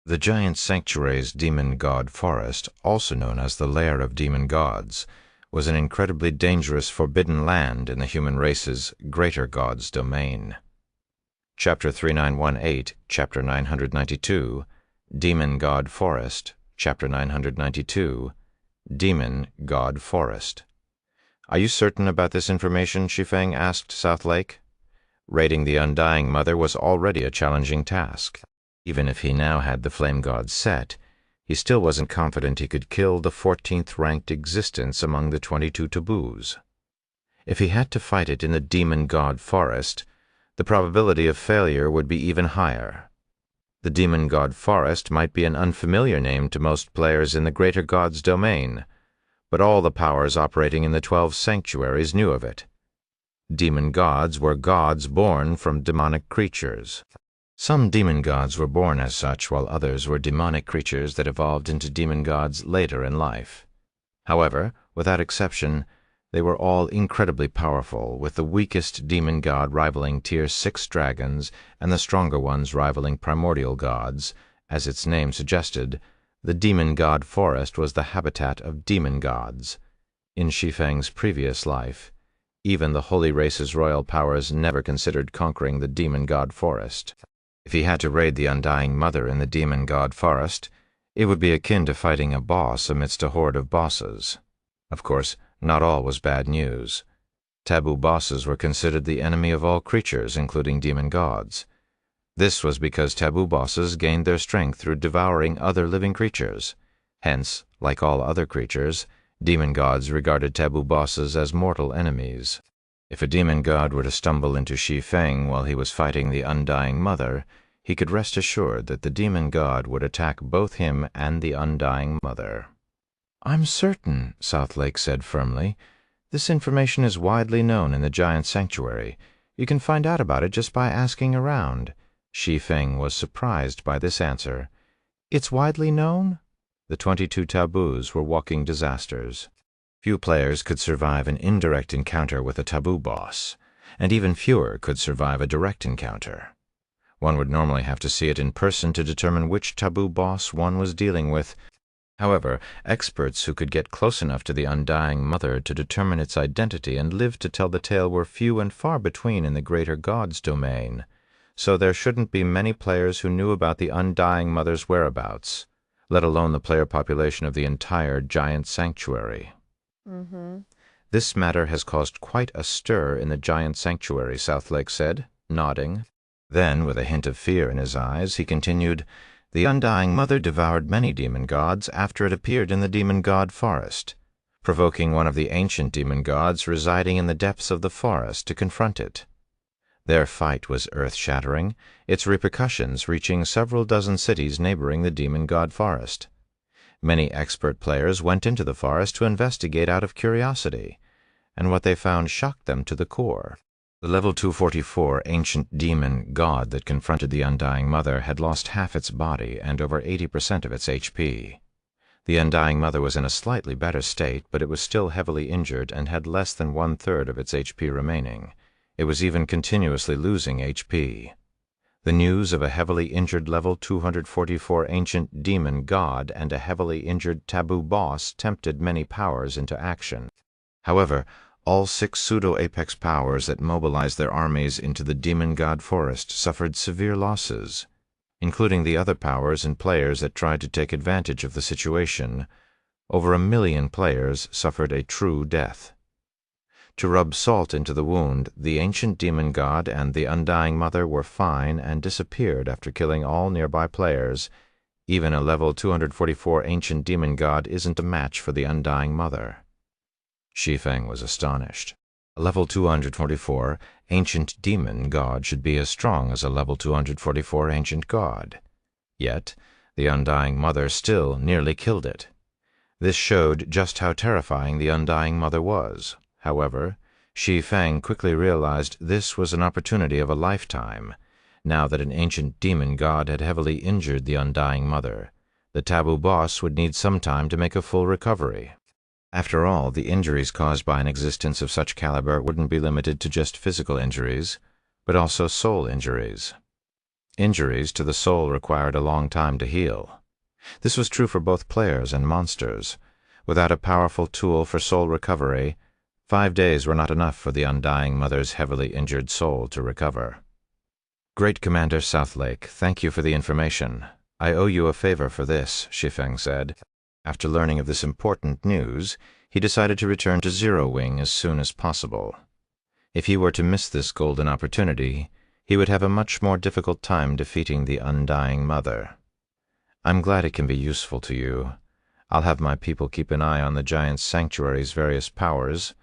The Giant Sanctuary's Demon God Forest, also known as the Lair of Demon Gods, was an incredibly dangerous forbidden land in the human race's Greater God's domain. Chapter 3918, Chapter 992, Demon God Forest, Chapter 992, Demon God Forest. "Are you certain about this information?" Shi Feng asked South Lake. Raiding the Undying Mother was already a challenging task. Even if he now had the Flame God set, he still wasn't confident he could kill the 14th-ranked existence among the 22 taboos. If he had to fight it in the Demon God Forest, the probability of failure would be even higher. The Demon God Forest might be an unfamiliar name to most players in the Greater God's domain, but all the powers operating in the 12 sanctuaries knew of it. Demon gods were gods born from demonic creatures. Some demon gods were born as such, while others were demonic creatures that evolved into demon gods later in life. However, without exception, they were all incredibly powerful, with the weakest demon god rivaling Tier 6 dragons and the stronger ones rivaling primordial gods. As its name suggested, the Demon God Forest was the habitat of demon gods. In Shi Feng's previous life, even the Holy Race's royal powers never considered conquering the Demon God Forest. If he had to raid the Undying Mother in the Demon God Forest, it would be akin to fighting a boss amidst a horde of bosses. Of course, not all was bad news. Taboo bosses were considered the enemy of all creatures, including demon gods. This was because taboo bosses gained their strength through devouring other living creatures. Hence, like all other creatures, demon gods regarded taboo bosses as mortal enemies. If a demon god were to stumble into Shi Feng while he was fighting the Undying Mother, he could rest assured that the demon god would attack both him and the Undying Mother. "I'm certain," South Lake said firmly. "This information is widely known in the Giant Sanctuary. You can find out about it just by asking around." Shi Feng was surprised by this answer. "It's widely known?" The 22 taboos were walking disasters. Few players could survive an indirect encounter with a taboo boss, and even fewer could survive a direct encounter. One would normally have to see it in person to determine which taboo boss one was dealing with. However, experts who could get close enough to the Undying Mother to determine its identity and live to tell the tale were few and far between in the Greater God's domain, so there shouldn't be many players who knew about the Undying Mother's whereabouts, let alone the player population of the entire Giant Sanctuary. "This matter has caused quite a stir in the Giant Sanctuary," South Lake said, nodding. Then, with a hint of fear in his eyes, he continued, "The Undying Mother devoured many demon gods after it appeared in the Demon God Forest, provoking one of the ancient demon gods residing in the depths of the forest to confront it. Their fight was earth-shattering, its repercussions reaching several dozen cities neighboring the Demon God Forest. Many expert players went into the forest to investigate out of curiosity, and what they found shocked them to the core. The level 244 ancient demon god that confronted the Undying Mother had lost half its body and over 80% of its HP. The Undying Mother was in a slightly better state, but it was still heavily injured and had less than 1/3 of its HP remaining. It was even continuously losing HP. The news of a heavily injured level 244 ancient demon god and a heavily injured taboo boss tempted many powers into action. However, all 6 pseudo-apex powers that mobilized their armies into the Demon God Forest suffered severe losses, including the other powers and players that tried to take advantage of the situation. Over 1 million players suffered a true death. To rub salt into the wound, the ancient demon god and the Undying Mother were fine and disappeared after killing all nearby players. Even a level 244 ancient demon god isn't a match for the Undying Mother. Shi Feng was astonished. A level 244 ancient demon god should be as strong as a level 244 ancient god. Yet, the Undying Mother still nearly killed it. This showed just how terrifying the Undying Mother was. However, Shi Feng quickly realized this was an opportunity of a lifetime. Now that an ancient demon god had heavily injured the Undying Mother, the taboo boss would need some time to make a full recovery. After all, the injuries caused by an existence of such caliber wouldn't be limited to just physical injuries, but also soul injuries. Injuries to the soul required a long time to heal. This was true for both players and monsters. Without a powerful tool for soul recovery, 5 days were not enough for the Undying Mother's heavily injured soul to recover. Great Commander Southlake, thank you for the information. I owe you a favor for this, Shi Feng said. After learning of this important news, he decided to return to Zero Wing as soon as possible. If he were to miss this golden opportunity, he would have a much more difficult time defeating the Undying Mother. I'm glad it can be useful to you. I'll have my people keep an eye on the giant sanctuary's various powers.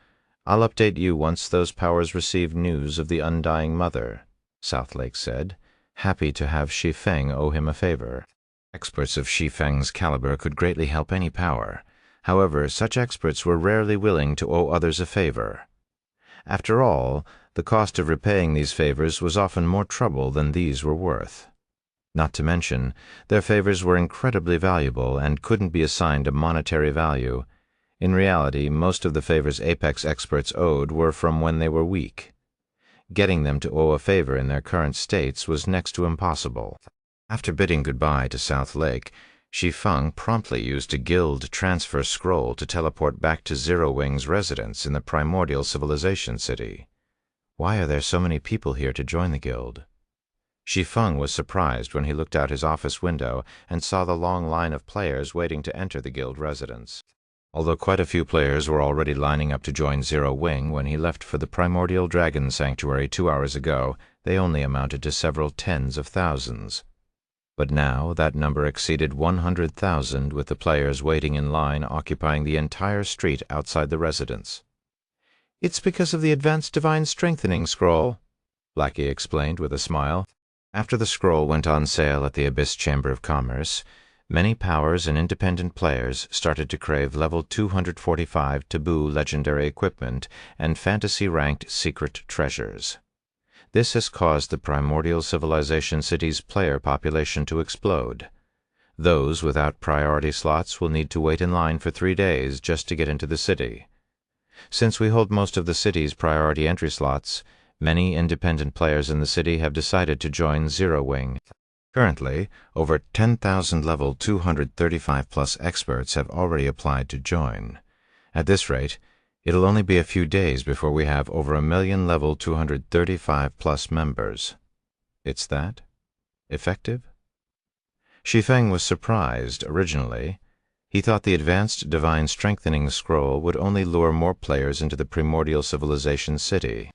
I'll update you once those powers receive news of the Undying Mother, Southlake said, happy to have Shi Feng owe him a favor. Experts of Shi Feng's caliber could greatly help any power. However, such experts were rarely willing to owe others a favor. After all, the cost of repaying these favors was often more trouble than these were worth. Not to mention, their favors were incredibly valuable and couldn't be assigned a monetary value. In reality, most of the favors Apex experts owed were from when they were weak. Getting them to owe a favor in their current states was next to impossible. After bidding goodbye to Southlake, Shi Feng promptly used a guild transfer scroll to teleport back to Zero Wing's residence in the primordial civilization city. Why are there so many people here to join the guild? Shi Feng was surprised when he looked out his office window and saw the long line of players waiting to enter the guild residence. Although quite a few players were already lining up to join Zero Wing when he left for the primordial dragon sanctuary 2 hours ago, they only amounted to several tens of thousands. But now that number exceeded 100,000, with the players waiting in line occupying the entire street outside the residence. "It's because of the advanced divine strengthening scroll," Blackie explained with a smile. After the scroll went on sale at the Abyss Chamber of Commerce, many powers and independent players started to crave level 245 taboo legendary equipment and fantasy-ranked secret treasures. This has caused the primordial civilization city's player population to explode. Those without priority slots will need to wait in line for 3 days just to get into the city. Since we hold most of the city's priority entry slots, many independent players in the city have decided to join Zero Wing. Currently, over 10,000 level 235-plus experts have already applied to join. At this rate, it'll only be a few days before we have over 1 million level 235-plus members. It's that effective? Shi Feng was surprised originally. He thought the advanced divine strengthening scroll would only lure more players into the primordial civilization city.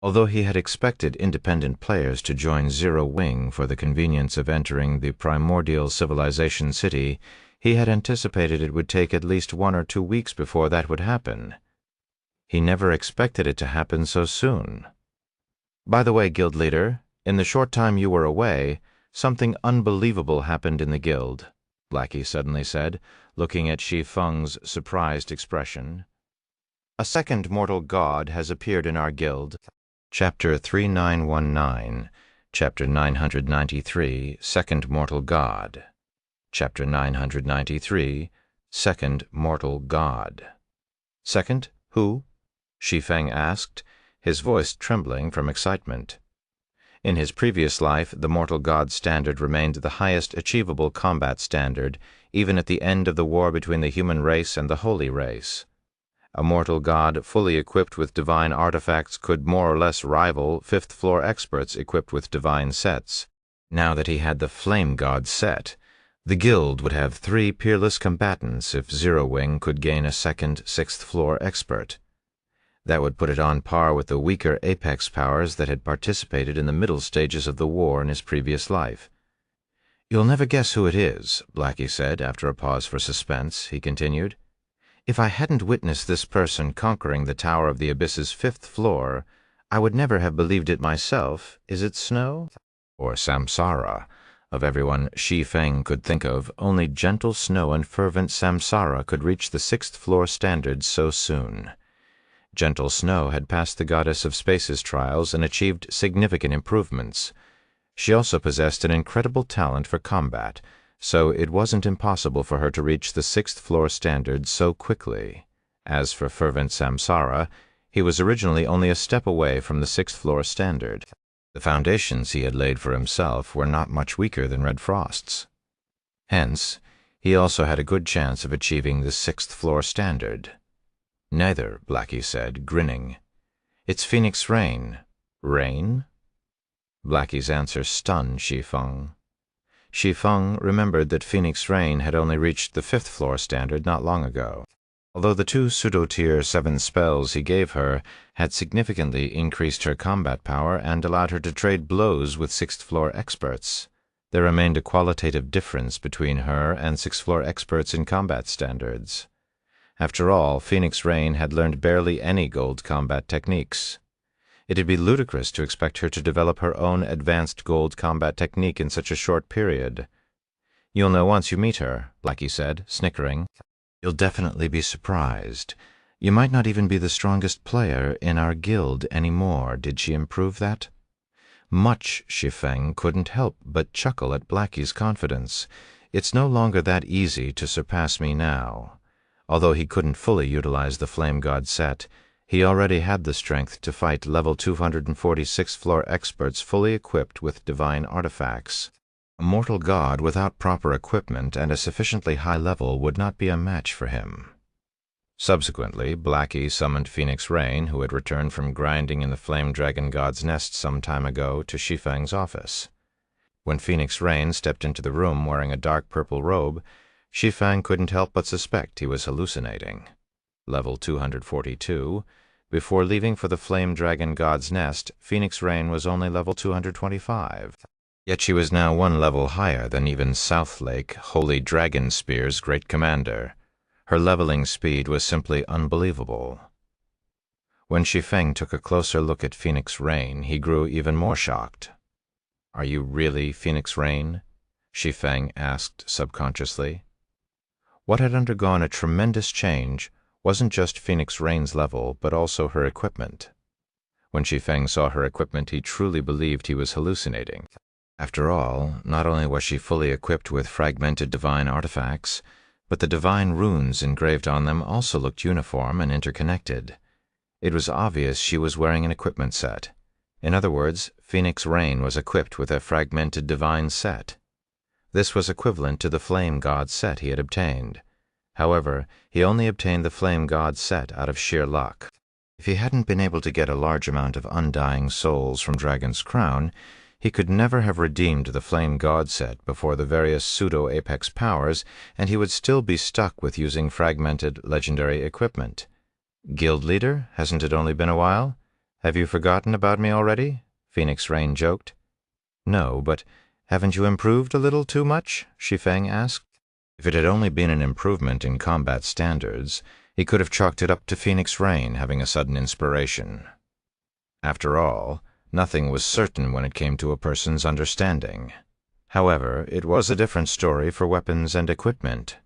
Although he had expected independent players to join Zero Wing for the convenience of entering the primordial civilization city, he had anticipated it would take at least 1 or 2 weeks before that would happen. He never expected it to happen so soon. "By the way, guild leader, in the short time you were away, something unbelievable happened in the guild," Blackie suddenly said, looking at Shi Feng's surprised expression. "A second mortal god has appeared in our guild." Chapter 3919, Chapter 993, Second Mortal God. Chapter 993, Second Mortal God. "Second? Who?" Shi Feng asked, his voice trembling from excitement. In his previous life, the mortal god standard remained the highest achievable combat standard, even at the end of the war between the human race and the holy race. A mortal god fully equipped with divine artifacts could more or less rival fifth-floor experts equipped with divine sets. Now that he had the flame god set, the guild would have 3 peerless combatants if Zero Wing could gain a second sixth-floor expert. That would put it on par with the weaker apex powers that had participated in the middle stages of the war in his previous life. "You'll never guess who it is," Blackie said after a pause for suspense. He continued, "If I hadn't witnessed this person conquering the Tower of the Abyss's 5th floor, I would never have believed it myself. Is it Snow?" Or Samsara. Of everyone Shi Feng could think of, only gentle Snow and fervent Samsara could reach the 6th-floor standard so soon. Gentle Snow had passed the Goddess of Space's trials and achieved significant improvements. She also possessed an incredible talent for combat, so it wasn't impossible for her to reach the 6th-floor standard so quickly. As for fervent Samsara, he was originally only a step away from the 6th-floor standard. The foundations he had laid for himself were not much weaker than Red Frost's. Hence, he also had a good chance of achieving the 6th-floor standard. "Neither," Blackie said, grinning. "It's Phoenix Rain." "Rain?" Blackie's answer stunned Shi Feng. Shi Feng remembered that Phoenix Rain had only reached the 5th floor standard not long ago. Although the 2 pseudo-tier 7 spells he gave her had significantly increased her combat power and allowed her to trade blows with 6th floor experts, there remained a qualitative difference between her and 6th floor experts in combat standards. After all, Phoenix Rain had learned barely any gold combat techniques. It'd be ludicrous to expect her to develop her own advanced gold combat technique in such a short period. "You'll know once you meet her," Blackie said, snickering. "You'll definitely be surprised. You might not even be the strongest player in our guild anymore. Did she improve that?" Much Shi Feng couldn't help but chuckle at Blackie's confidence. It's no longer that easy to surpass me now. Although he couldn't fully utilize the Flame God set, he already had the strength to fight level 246 floor experts fully equipped with divine artifacts. A mortal god without proper equipment and a sufficiently high level would not be a match for him. Subsequently, Blackie summoned Phoenix Rain, who had returned from grinding in the Flame Dragon God's nest some time ago, to Shi Feng's office. When Phoenix Rain stepped into the room wearing a dark purple robe, Shi Feng couldn't help but suspect he was hallucinating. Level 242, before leaving for the Flame Dragon God's nest, Phoenix Rain was only level 225. Yet she was now 1 level higher than even South Lake, Holy Dragon Spear's great commander. Her leveling speed was simply unbelievable. When Shi Feng took a closer look at Phoenix Rain, he grew even more shocked. "Are you really Phoenix Rain?" Shi Feng asked subconsciously. What had undergone a tremendous change wasn't just Phoenix Rain's level, but also her equipment. When Shi Feng saw her equipment, he truly believed he was hallucinating. After all, not only was she fully equipped with fragmented divine artifacts, but the divine runes engraved on them also looked uniform and interconnected. It was obvious she was wearing an equipment set. In other words, Phoenix Rain was equipped with a fragmented divine set. This was equivalent to the Flame God set he had obtained. However, he only obtained the Flame God set out of sheer luck. If he hadn't been able to get a large amount of undying souls from Dragon's Crown, he could never have redeemed the Flame God set before the various pseudo-apex powers, and he would still be stuck with using fragmented legendary equipment. "Guild leader, hasn't it only been a while? Have you forgotten about me already?" Phoenix Rain joked. "No, but haven't you improved a little too much?" Shi Feng asked. If it had only been an improvement in combat standards, he could have chalked it up to Phoenix Rain having a sudden inspiration. After all, nothing was certain when it came to a person's understanding. However, it was a different story for weapons and equipment.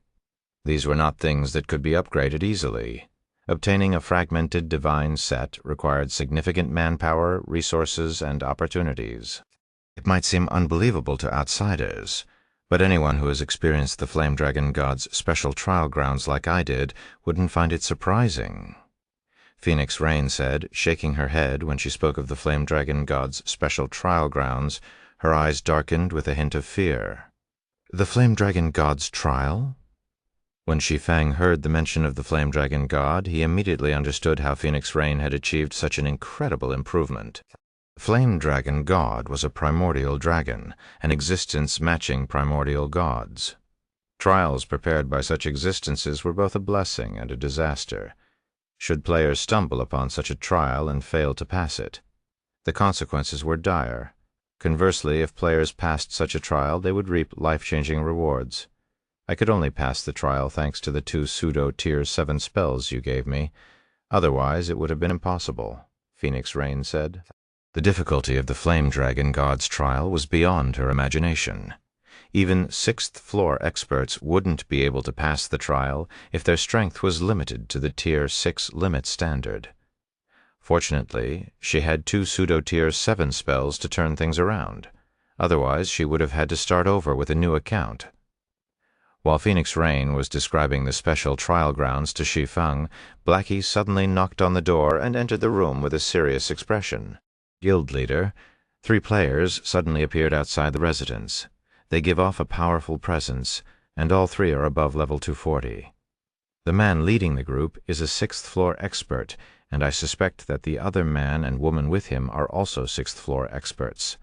These were not things that could be upgraded easily. Obtaining a fragmented divine set required significant manpower, resources, and opportunities. It might seem unbelievable to outsiders, but anyone who has experienced the Flame Dragon God's special trial grounds like I did wouldn't find it surprising. Phoenix Rain said, shaking her head when she spoke of the Flame Dragon God's special trial grounds. Her eyes darkened with a hint of fear. "The Flame Dragon God's trial?" When Shi Feng heard the mention of the Flame Dragon God, he immediately understood how Phoenix Rain had achieved such an incredible improvement. The Flame Dragon God was a primordial dragon, an existence matching primordial gods. Trials prepared by such existences were both a blessing and a disaster. Should players stumble upon such a trial and fail to pass it, the consequences were dire. Conversely, if players passed such a trial, they would reap life-changing rewards. I could only pass the trial thanks to the 2 pseudo-tier 7 spells you gave me. Otherwise, it would have been impossible, Phoenix Rain said. The difficulty of the Flame Dragon God's trial was beyond her imagination. Even 6th floor experts wouldn't be able to pass the trial if their strength was limited to the Tier 6 limit standard. Fortunately, she had 2 pseudo-tier 7 spells to turn things around. Otherwise, she would have had to start over with a new account. While Phoenix Rain was describing the special trial grounds to Shi Feng, Blackie suddenly knocked on the door and entered the room with a serious expression. "Guild leader, 3 players suddenly appeared outside the residence. They give off a powerful presence, and all 3 are above level 240. The man leading the group is a 6th floor expert, and I suspect that the other man and woman with him are also 6th floor experts.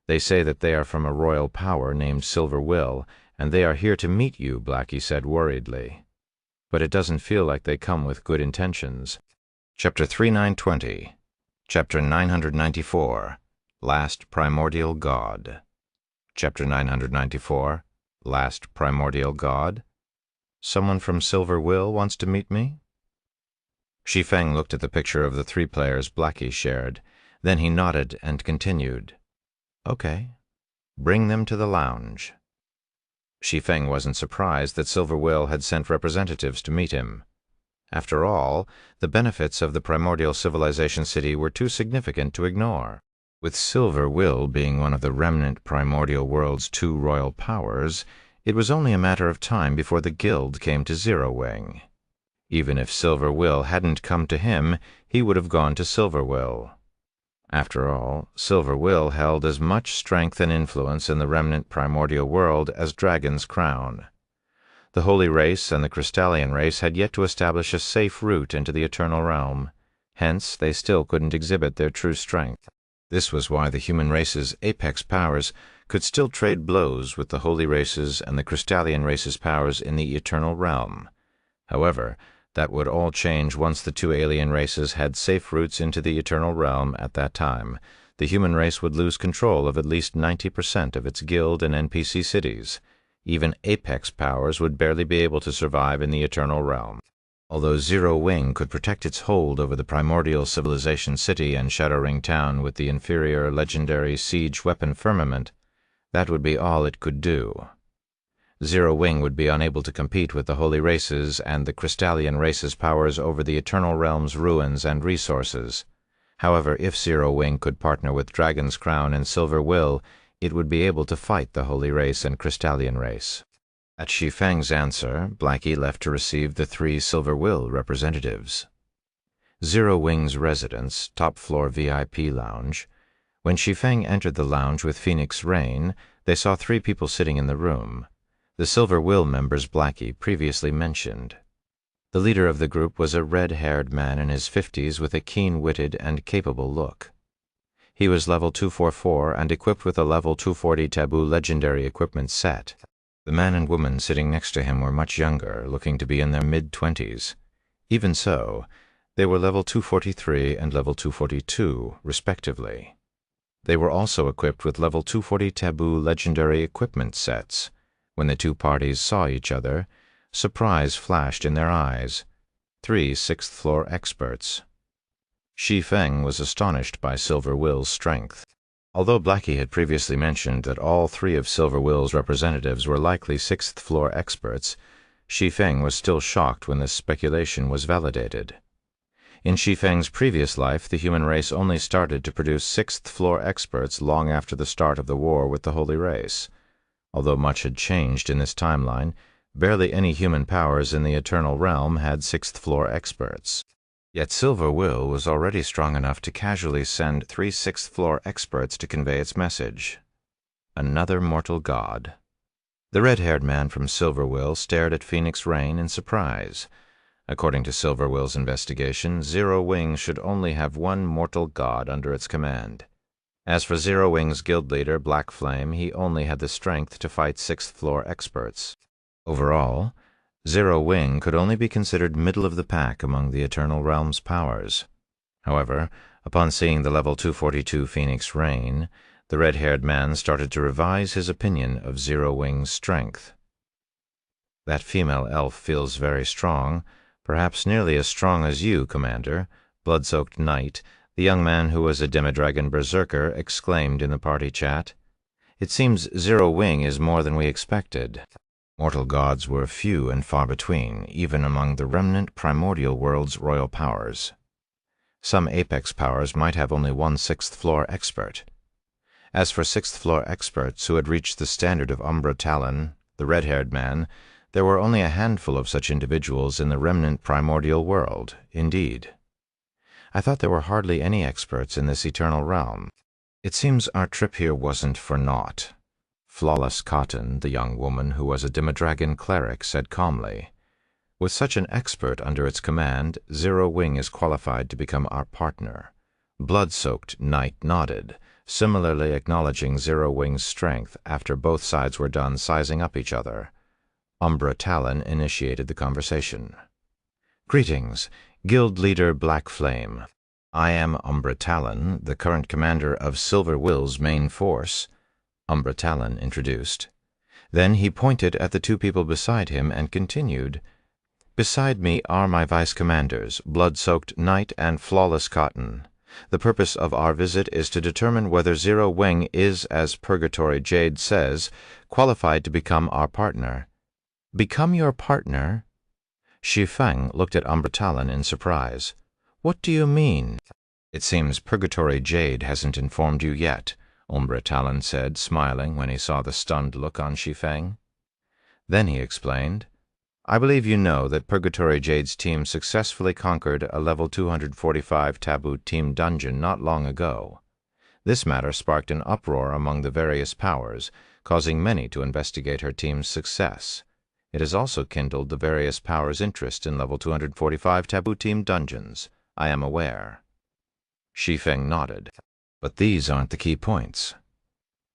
They say that they are from a royal power named Silver Will, and they are here to meet you, Blackie said worriedly. But it doesn't feel like they come with good intentions. Chapter 3920, Chapter 994, Last Primordial God. Chapter 994, Last Primordial God. Someone from Silver Will wants to meet me? Shi Feng looked at the picture of the 3 players Blackie shared. Then he nodded and continued. Okay, bring them to the lounge. Shi Feng wasn't surprised that Silver Will had sent representatives to meet him. After all, the benefits of the primordial civilization city were too significant to ignore. With Silver Will being one of the remnant primordial world's 2 royal powers, it was only a matter of time before the guild came to Zero Wing. Even if Silver Will hadn't come to him, he would have gone to Silver Will. After all, Silver Will held as much strength and influence in the remnant primordial world as Dragon's Crown. The Holy Race and the Crystallian Race had yet to establish a safe route into the Eternal Realm. Hence, they still couldn't exhibit their true strength. This was why the human race's apex powers could still trade blows with the Holy Race's and the Crystallian Race's powers in the Eternal Realm. However, that would all change once the 2 alien races had safe routes into the Eternal Realm. At that time, the human race would lose control of at least 90% of its guild and NPC cities. Even apex powers would barely be able to survive in the Eternal Realm. Although Zero Wing could protect its hold over the primordial civilization city and Shadow Ring Town with the inferior legendary siege weapon Firmament, that would be all it could do. Zero Wing would be unable to compete with the Holy Race's and the Crystallian Race's powers over the Eternal Realm's ruins and resources. However, if Zero Wing could partner with Dragon's Crown and Silver Will, it would be able to fight the Holy Race and Crystallian Race. At Shi Feng's answer, Blackie left to receive the 3 Silver Will representatives. Zero Wing's residence, top-floor VIP lounge. When Shi Feng entered the lounge with Phoenix Rain, they saw 3 people sitting in the room. The Silver Will members Blackie previously mentioned. The leader of the group was a red-haired man in his 50s with a keen-witted and capable look. He was level 244 and equipped with a level 240 Taboo legendary equipment set. The man and woman sitting next to him were much younger, looking to be in their mid-20s. Even so, they were level 243 and level 242, respectively. They were also equipped with level 240 Taboo legendary equipment sets. When the 2 parties saw each other, surprise flashed in their eyes. 3 sixth-floor experts. Shi Feng was astonished by Silver Will's strength. Although Blackie had previously mentioned that all 3 of Silver Will's representatives were likely 6th-floor experts, Shi Feng was still shocked when this speculation was validated. In Shi Feng's previous life, the human race only started to produce 6th-floor experts long after the start of the war with the Holy Race. Although much had changed in this timeline, barely any human powers in the Eternal Realm had 6th-floor experts. Yet Silver Will was already strong enough to casually send 3 6th-floor experts to convey its message. Another mortal god. The red-haired man from Silver Will stared at Phoenix Rain in surprise. According to Silver Will's investigation, Zero Wing should only have 1 mortal god under its command. As for Zero Wing's guild leader, Black Flame, he only had the strength to fight 6th-floor experts. Overall, Zero Wing could only be considered middle of the pack among the Eternal Realm's powers. However, upon seeing the level 242 Phoenix Rain, the red-haired man started to revise his opinion of Zero Wing's strength. That female elf feels very strong, perhaps nearly as strong as you, Commander, Blood-Soaked Knight, the young man who was a Demidragon Berserker, exclaimed in the party chat. It seems Zero Wing is more than we expected. Mortal gods were few and far between, even among the remnant primordial world's royal powers. Some apex powers might have only 1 6th-floor expert. As for 6th-floor experts who had reached the standard of Umbra Talon, the red-haired man, there were only a handful of such individuals in the remnant primordial world, indeed. I thought there were hardly any experts in this Eternal Realm. It seems our trip here wasn't for naught. Flawless Cotton, the young woman who was a Demidragon cleric, said calmly. With such an expert under its command, Zero Wing is qualified to become our partner. Blood-Soaked Knight nodded, similarly acknowledging Zero Wing's strength after both sides were done sizing up each other. Umbra Talon initiated the conversation. "Greetings, Guild Leader Black Flame. I am Umbra Talon, the current commander of Silver Will's main force," Umbra Talon introduced. Then he pointed at the two people beside him and continued, "Beside me are my vice-commanders, Blood-Soaked Knight and Flawless Cotton. The purpose of our visit is to determine whether Zero Wing is, as Purgatory Jade says, qualified to become our partner." "Become your partner?" Shi Feng looked at Umbra Talon in surprise. "What do you mean?" "It seems Purgatory Jade hasn't informed you yet," Umbra Talon said, smiling when he saw the stunned look on Shi Feng. Then he explained, "I believe you know that Purgatory Jade's team successfully conquered a level 245 taboo team dungeon not long ago. This matter sparked an uproar among the various powers, causing many to investigate her team's success. It has also kindled the various powers' interest in level 245 taboo team dungeons. I am aware." Shi Feng nodded. "But these aren't the key points."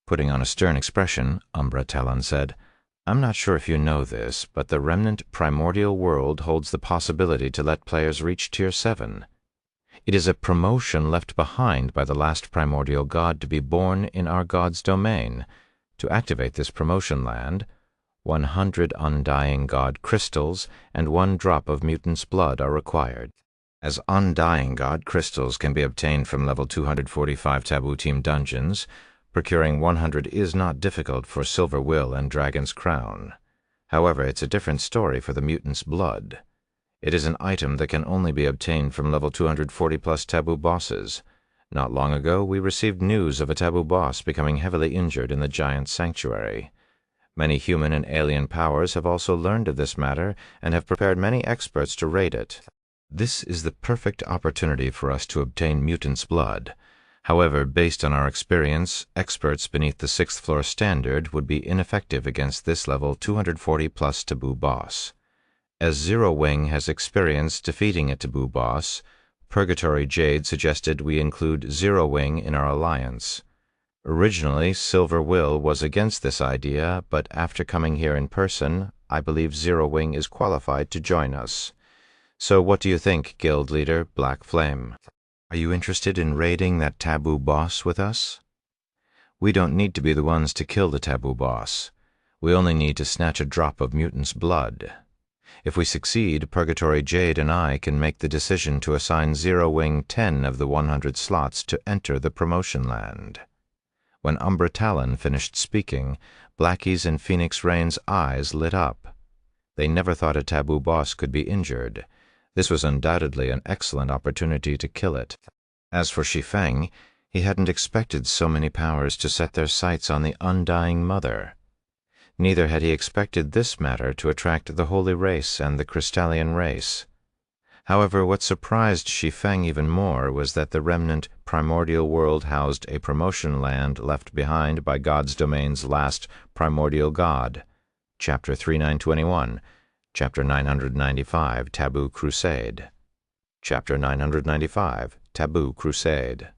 Putting on a stern expression, Umbra Talon said, "I'm not sure if you know this, but the remnant primordial world holds the possibility to let players reach Tier 7. It is a promotion left behind by the last primordial god to be born in our god's domain. To activate this promotion land, 100 Undying God crystals and 1 drop of mutant's blood are required. As Undying God crystals can be obtained from level 245 taboo team dungeons, procuring 100 is not difficult for Silver Will and Dragon's Crown. However, it's a different story for the mutant's blood. It is an item that can only be obtained from level 240+ taboo bosses. Not long ago, we received news of a taboo boss becoming heavily injured in the giant sanctuary. Many human and alien powers have also learned of this matter and have prepared many experts to raid it. This is the perfect opportunity for us to obtain mutant's blood. However, based on our experience, experts beneath the 6th floor standard would be ineffective against this level 240+ taboo boss. As Zero Wing has experience defeating a taboo boss, Purgatory Jade suggested we include Zero Wing in our alliance. Originally, Silver Will was against this idea, but after coming here in person, I believe Zero Wing is qualified to join us. So what do you think, Guild Leader Black Flame? Are you interested in raiding that taboo boss with us? We don't need to be the ones to kill the taboo boss. We only need to snatch a drop of mutant's blood. If we succeed, Purgatory Jade and I can make the decision to assign Zero Wing 10 of the 100 slots to enter the promotion land." When Umbra Talon finished speaking, Blackie's and Phoenix Rain's eyes lit up. They never thought a taboo boss could be injured. This was undoubtedly an excellent opportunity to kill it. As for Shi Feng, he hadn't expected so many powers to set their sights on the Undying Mother. Neither had he expected this matter to attract the Holy Race and the Crystallian Race. However, what surprised Shi Feng even more was that the remnant primordial world housed a promotion land left behind by God's domain's last primordial god. Chapter 3921, Chapter 995, Taboo Crusade. Chapter 995, Taboo Crusade.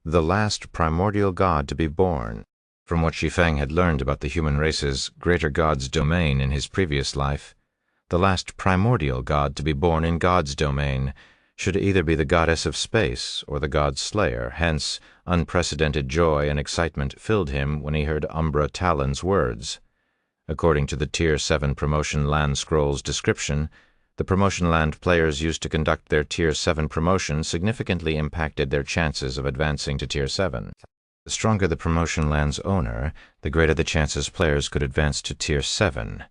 The last primordial god to be born. From what Shi Feng had learned about the human race's greater god's domain in his previous life, the last primordial god to be born in God's domain should either be the goddess of space or the god slayer. Hence, unprecedented joy and excitement filled him when he heard Umbra Talon's words. According to the Tier 7 Promotion Land Scroll's description, the Promotion Land players used to conduct their Tier 7 promotion significantly impacted their chances of advancing to Tier 7. The stronger the Promotion Land's owner, the greater the chances players could advance to Tier 7.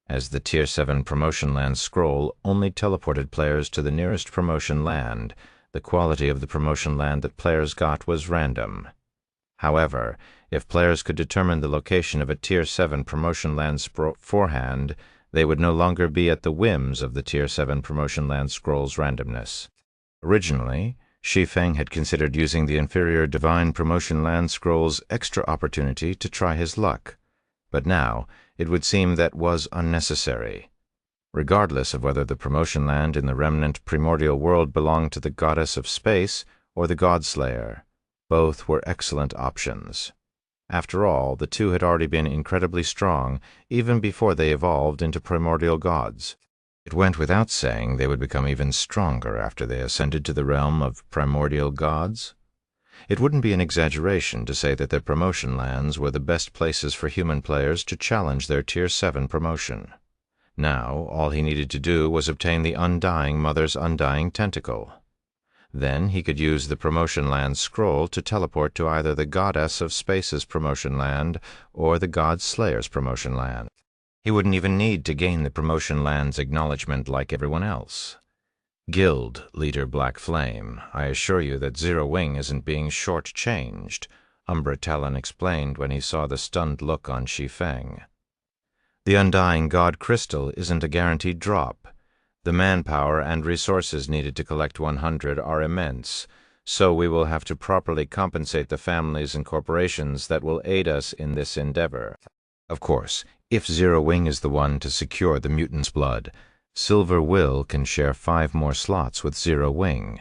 As the Tier 7 Promotion Land scroll only teleported players to the nearest Promotion Land, the quality of the Promotion Land that players got was random. However, if players could determine the location of a Tier 7 Promotion Land beforehand, they would no longer be at the whims of the Tier 7 Promotion Land scroll's randomness. Originally, Shi Feng had considered using the inferior Divine Promotion Land scroll's extra opportunity to try his luck, but now it would seem that was unnecessary. Regardless of whether the promotion land in the remnant primordial world belonged to the goddess of space or the god slayer, Both were excellent options. After all, the two had already been incredibly strong even before they evolved into primordial gods. It went without saying they would become even stronger after they ascended to the realm of primordial gods. It wouldn't be an exaggeration to say that their promotion lands were the best places for human players to challenge their Tier 7 promotion. Now, all he needed to do was obtain the Undying Mother's Undying Tentacle. Then he could use the Promotion Land scroll to teleport to either the Goddess of Space's Promotion Land or the God Slayer's Promotion Land. He wouldn't even need to gain the Promotion Land's acknowledgement like everyone else. Guild Leader Black Flame, I assure you that Zero Wing isn't being short-changed, Umbra Talon explained when he saw the stunned look on Shi Feng. The Undying God Crystal isn't a guaranteed drop. The manpower and resources needed to collect 100 are immense, so we will have to properly compensate the families and corporations that will aid us in this endeavor. Of course, if Zero Wing is the one to secure the mutant's blood, Silver Will can share 5 more slots with Zero Wing.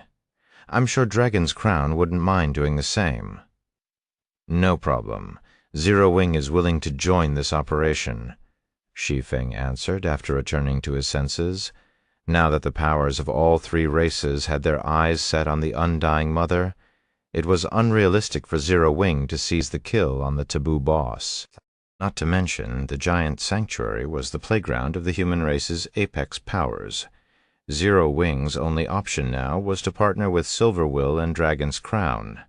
I'm sure Dragon's Crown wouldn't mind doing the same. No problem. Zero Wing is willing to join this operation, Shi Feng answered after returning to his senses. Now that the powers of all 3 races had their eyes set on the Undying Mother, it was unrealistic for Zero Wing to seize the kill on the taboo boss. Not to mention, the giant sanctuary was the playground of the human race's apex powers. Zero Wing's only option now was to partner with Silver Will and Dragon's Crown.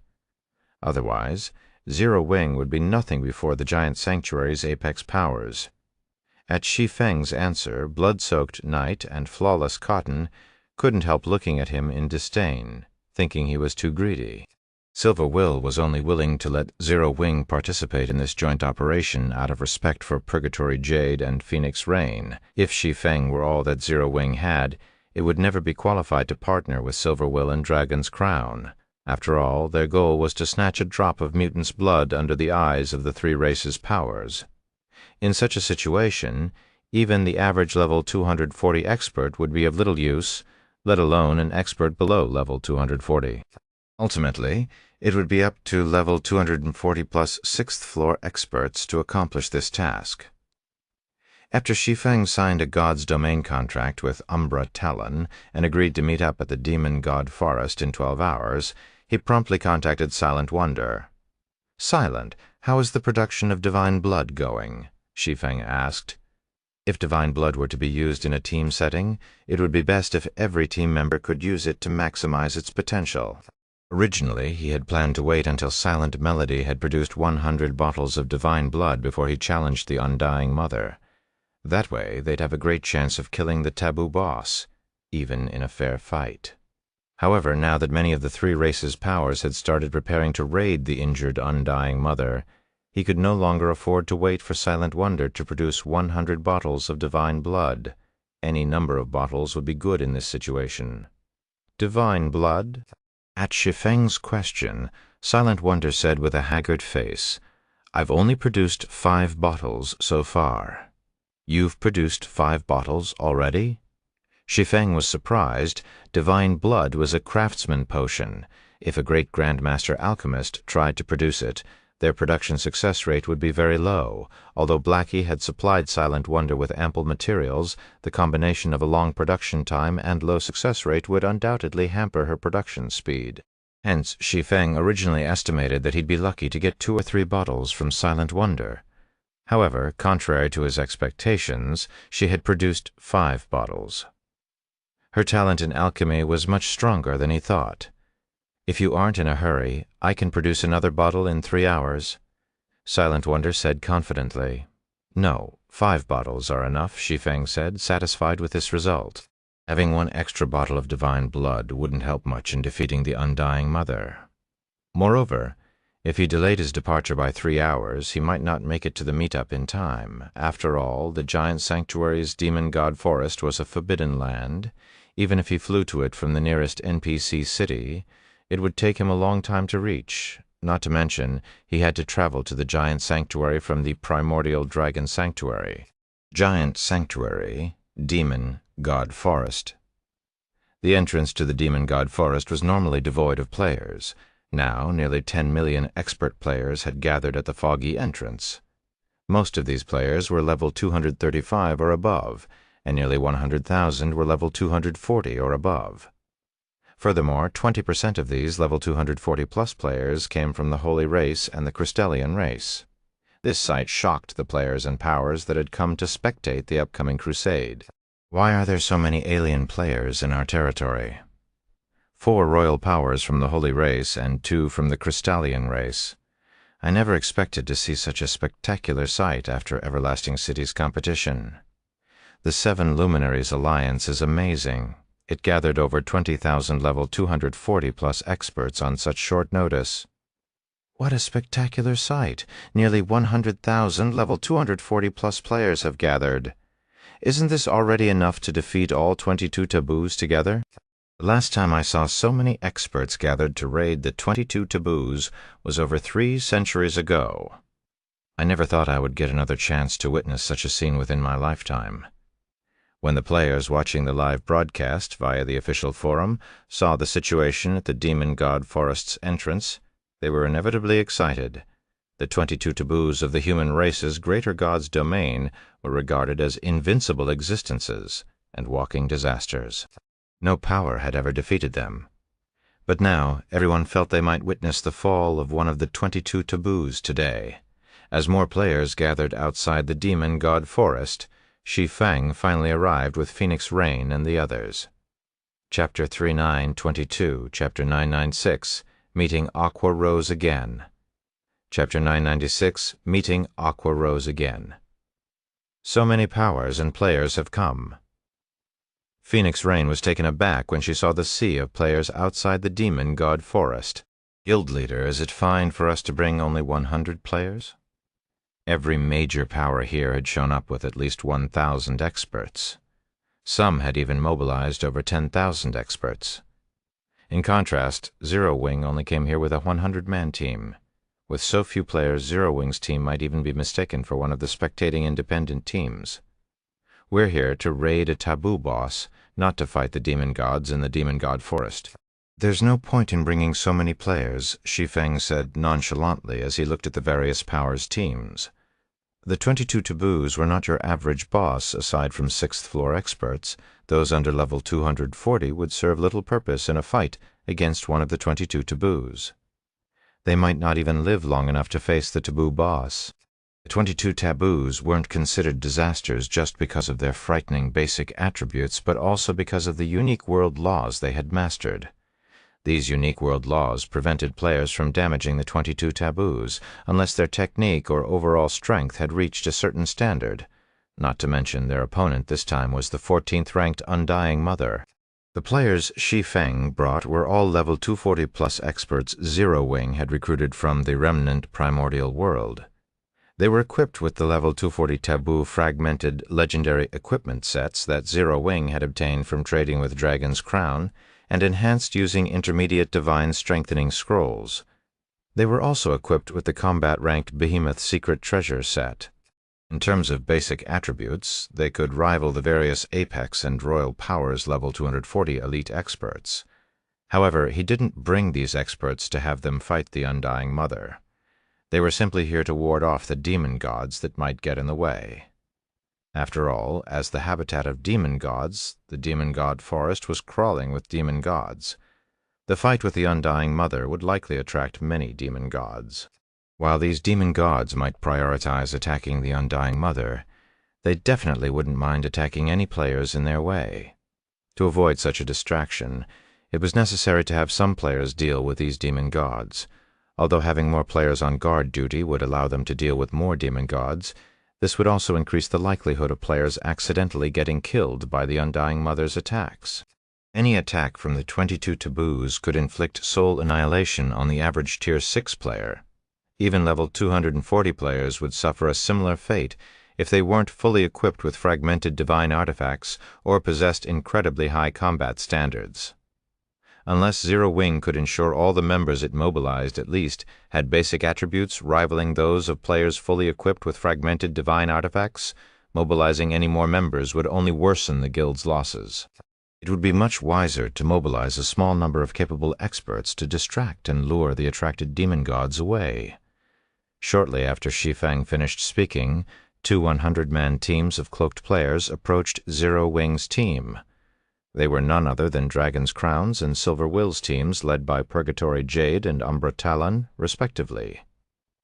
Otherwise, Zero Wing would be nothing before the giant sanctuary's apex powers. At Shi Feng's answer, blood-soaked Knight and Flawless Cotton couldn't help looking at him in disdain, thinking he was too greedy. Silver Will was only willing to let Zero Wing participate in this joint operation out of respect for Purgatory Jade and Phoenix Rain. If Shi Feng were all that Zero Wing had, it would never be qualified to partner with Silver Will and Dragon's Crown. After all, their goal was to snatch a drop of mutant's blood under the eyes of the 3 races' powers. In such a situation, even the average level 240 expert would be of little use, let alone an expert below level 240. Ultimately, it would be up to level 240 plus 6th floor experts to accomplish this task. After Shi Feng signed a God's Domain contract with Umbra Talon and agreed to meet up at the Demon God Forest in 12 hours, he promptly contacted Silent Wonder. "Silent, how is the production of divine blood going?" Shi Feng asked. If divine blood were to be used in a team setting, it would be best if every team member could use it to maximize its potential. Originally, he had planned to wait until Silent Melody had produced 100 bottles of divine blood before he challenged the Undying Mother. That way, they'd have a great chance of killing the taboo boss, even in a fair fight. However, now that many of the 3 races' powers had started preparing to raid the injured Undying Mother, he could no longer afford to wait for Silent Wonder to produce 100 bottles of divine blood. Any number of bottles would be good in this situation. Divine blood? At Shi Feng's question, Silent Wonder said with a haggard face, "I've only produced 5 bottles so far." "You've produced 5 bottles already?" Shi Feng was surprised. Divine blood was a craftsman potion. If a great Grandmaster alchemist tried to produce it, their production success rate would be very low. Although Blackie had supplied Silent Wonder with ample materials, the combination of a long production time and low success rate would undoubtedly hamper her production speed. Hence, Shi Feng originally estimated that he'd be lucky to get 2 or 3 bottles from Silent Wonder. However, contrary to his expectations, she had produced 5 bottles. Her talent in alchemy was much stronger than he thought. "If you aren't in a hurry, I can produce another bottle in 3 hours," Silent Wonder said confidently. "No, 5 bottles are enough," Shi Feng said, satisfied with this result. Having 1 extra bottle of divine blood wouldn't help much in defeating the Undying Mother. Moreover, if he delayed his departure by 3 hours, he might not make it to the meetup in time. After all, the giant sanctuary's Demon God Forest was a forbidden land. Even if he flew to it from the nearest NPC city, it would take him a long time to reach. Not to mention, he had to travel to the giant sanctuary from the primordial dragon sanctuary. Giant sanctuary, Demon God Forest. The entrance to the Demon God Forest was normally devoid of players. Now, nearly 10 million expert players had gathered at the foggy entrance. Most of these players were level 235 or above, and nearly 100,000 were level 240 or above. Furthermore, 20% of these level 240-plus players came from the Holy Race and the Crystallian race. This sight shocked the players and powers that had come to spectate the upcoming crusade. Why are there so many alien players in our territory? 4 royal powers from the Holy Race and 2 from the Crystallian race. I never expected to see such a spectacular sight after Everlasting City's competition. The 7 Luminaries Alliance is amazing. It gathered over 20,000 level 240-plus experts on such short notice. What a spectacular sight! Nearly 100,000 level 240-plus players have gathered. Isn't this already enough to defeat all 22 taboos together? The last time I saw so many experts gathered to raid the 22 taboos was over 3 centuries ago. I never thought I would get another chance to witness such a scene within my lifetime. When the players watching the live broadcast via the official forum saw the situation at the Demon God Forest's entrance, they were inevitably excited. The 22 taboos of the human race's greater god's domain were regarded as invincible existences and walking disasters. No power had ever defeated them. But now everyone felt they might witness the fall of one of the 22 taboos today. As more players gathered outside the Demon God Forest, Shi Feng finally arrived with Phoenix Rain and the others. Chapter 3922, Chapter 996, Meeting Aqua Rose Again. Chapter 996, Meeting Aqua Rose Again. So many powers and players have come. Phoenix Rain was taken aback when she saw the sea of players outside the Demon God Forest. Guild leader, is it fine for us to bring only 100 players? Every major power here had shown up with at least 1,000 experts. Some had even mobilized over 10,000 experts. In contrast, Zero Wing only came here with a 100-man team. With so few players, Zero Wing's team might even be mistaken for one of the spectating independent teams. We're here to raid a taboo boss, not to fight the demon gods in the Demon God Forest. There's no point in bringing so many players, Shi Feng said nonchalantly as he looked at the various powers' teams. The 22 taboos were not your average boss aside from 6th floor experts. Those under level 240 would serve little purpose in a fight against one of the 22 taboos. They might not even live long enough to face the taboo boss. The 22 taboos weren't considered disasters just because of their frightening basic attributes, but also because of the unique world laws they had mastered. These unique world laws prevented players from damaging the 22 taboos unless their technique or overall strength had reached a certain standard. Not to mention their opponent this time was the 14th-ranked Undying Mother. The players Shi Feng brought were all level 240-plus experts Zero Wing had recruited from the remnant primordial world. They were equipped with the level 240 taboo fragmented legendary equipment sets that Zero Wing had obtained from trading with Dragon's Crown and enhanced using intermediate divine strengthening scrolls. They were also equipped with the combat-ranked Behemoth Secret Treasure set. In terms of basic attributes, they could rival the various Apex and Royal Powers level 240 elite experts. However, he didn't bring these experts to have them fight the Undying Mother. They were simply here to ward off the demon gods that might get in the way. After all, as the habitat of demon gods, the Demon God Forest was crawling with demon gods. The fight with the Undying Mother would likely attract many demon gods. While these demon gods might prioritize attacking the Undying Mother, they definitely wouldn't mind attacking any players in their way. To avoid such a distraction, it was necessary to have some players deal with these demon gods. Although having more players on guard duty would allow them to deal with more demon gods, this would also increase the likelihood of players accidentally getting killed by the Undying Mother's attacks. Any attack from the 22 taboos could inflict soul annihilation on the average Tier 6 player. Even level 240 players would suffer a similar fate if they weren't fully equipped with fragmented divine artifacts or possessed incredibly high combat standards. Unless Zero Wing could ensure all the members it mobilized at least had basic attributes rivaling those of players fully equipped with fragmented divine artifacts, mobilizing any more members would only worsen the guild's losses. It would be much wiser to mobilize a small number of capable experts to distract and lure the attracted demon gods away. Shortly after Shi Feng finished speaking, 2 100-man teams of cloaked players approached Zero Wing's team. They were none other than Dragon's Crowns and Silver Will's teams led by Purgatory Jade and Umbra Talon, respectively.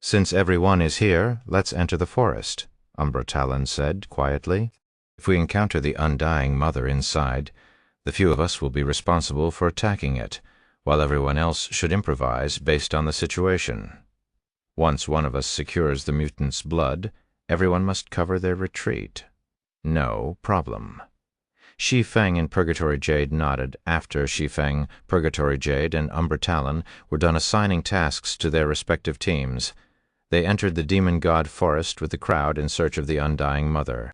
"Since everyone is here, let's enter the forest," Umbra Talon said quietly. "If we encounter the Undying Mother inside, the few of us will be responsible for attacking it, while everyone else should improvise based on the situation. Once one of us secures the mutant's blood, everyone must cover their retreat. No problem." Shi Feng and Purgatory Jade nodded after Shi Feng, Purgatory Jade, and Umbra Talon were done assigning tasks to their respective teams. They entered the Demon God Forest with the crowd in search of the Undying Mother.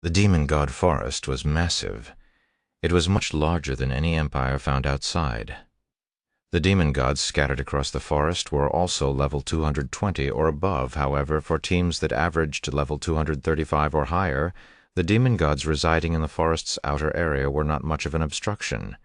The Demon God Forest was massive. It was much larger than any empire found outside. The demon gods scattered across the forest were also level 220 or above. However, for teams that averaged level 235 or higher, the demon gods residing in the forest's outer area were not much of an obstruction.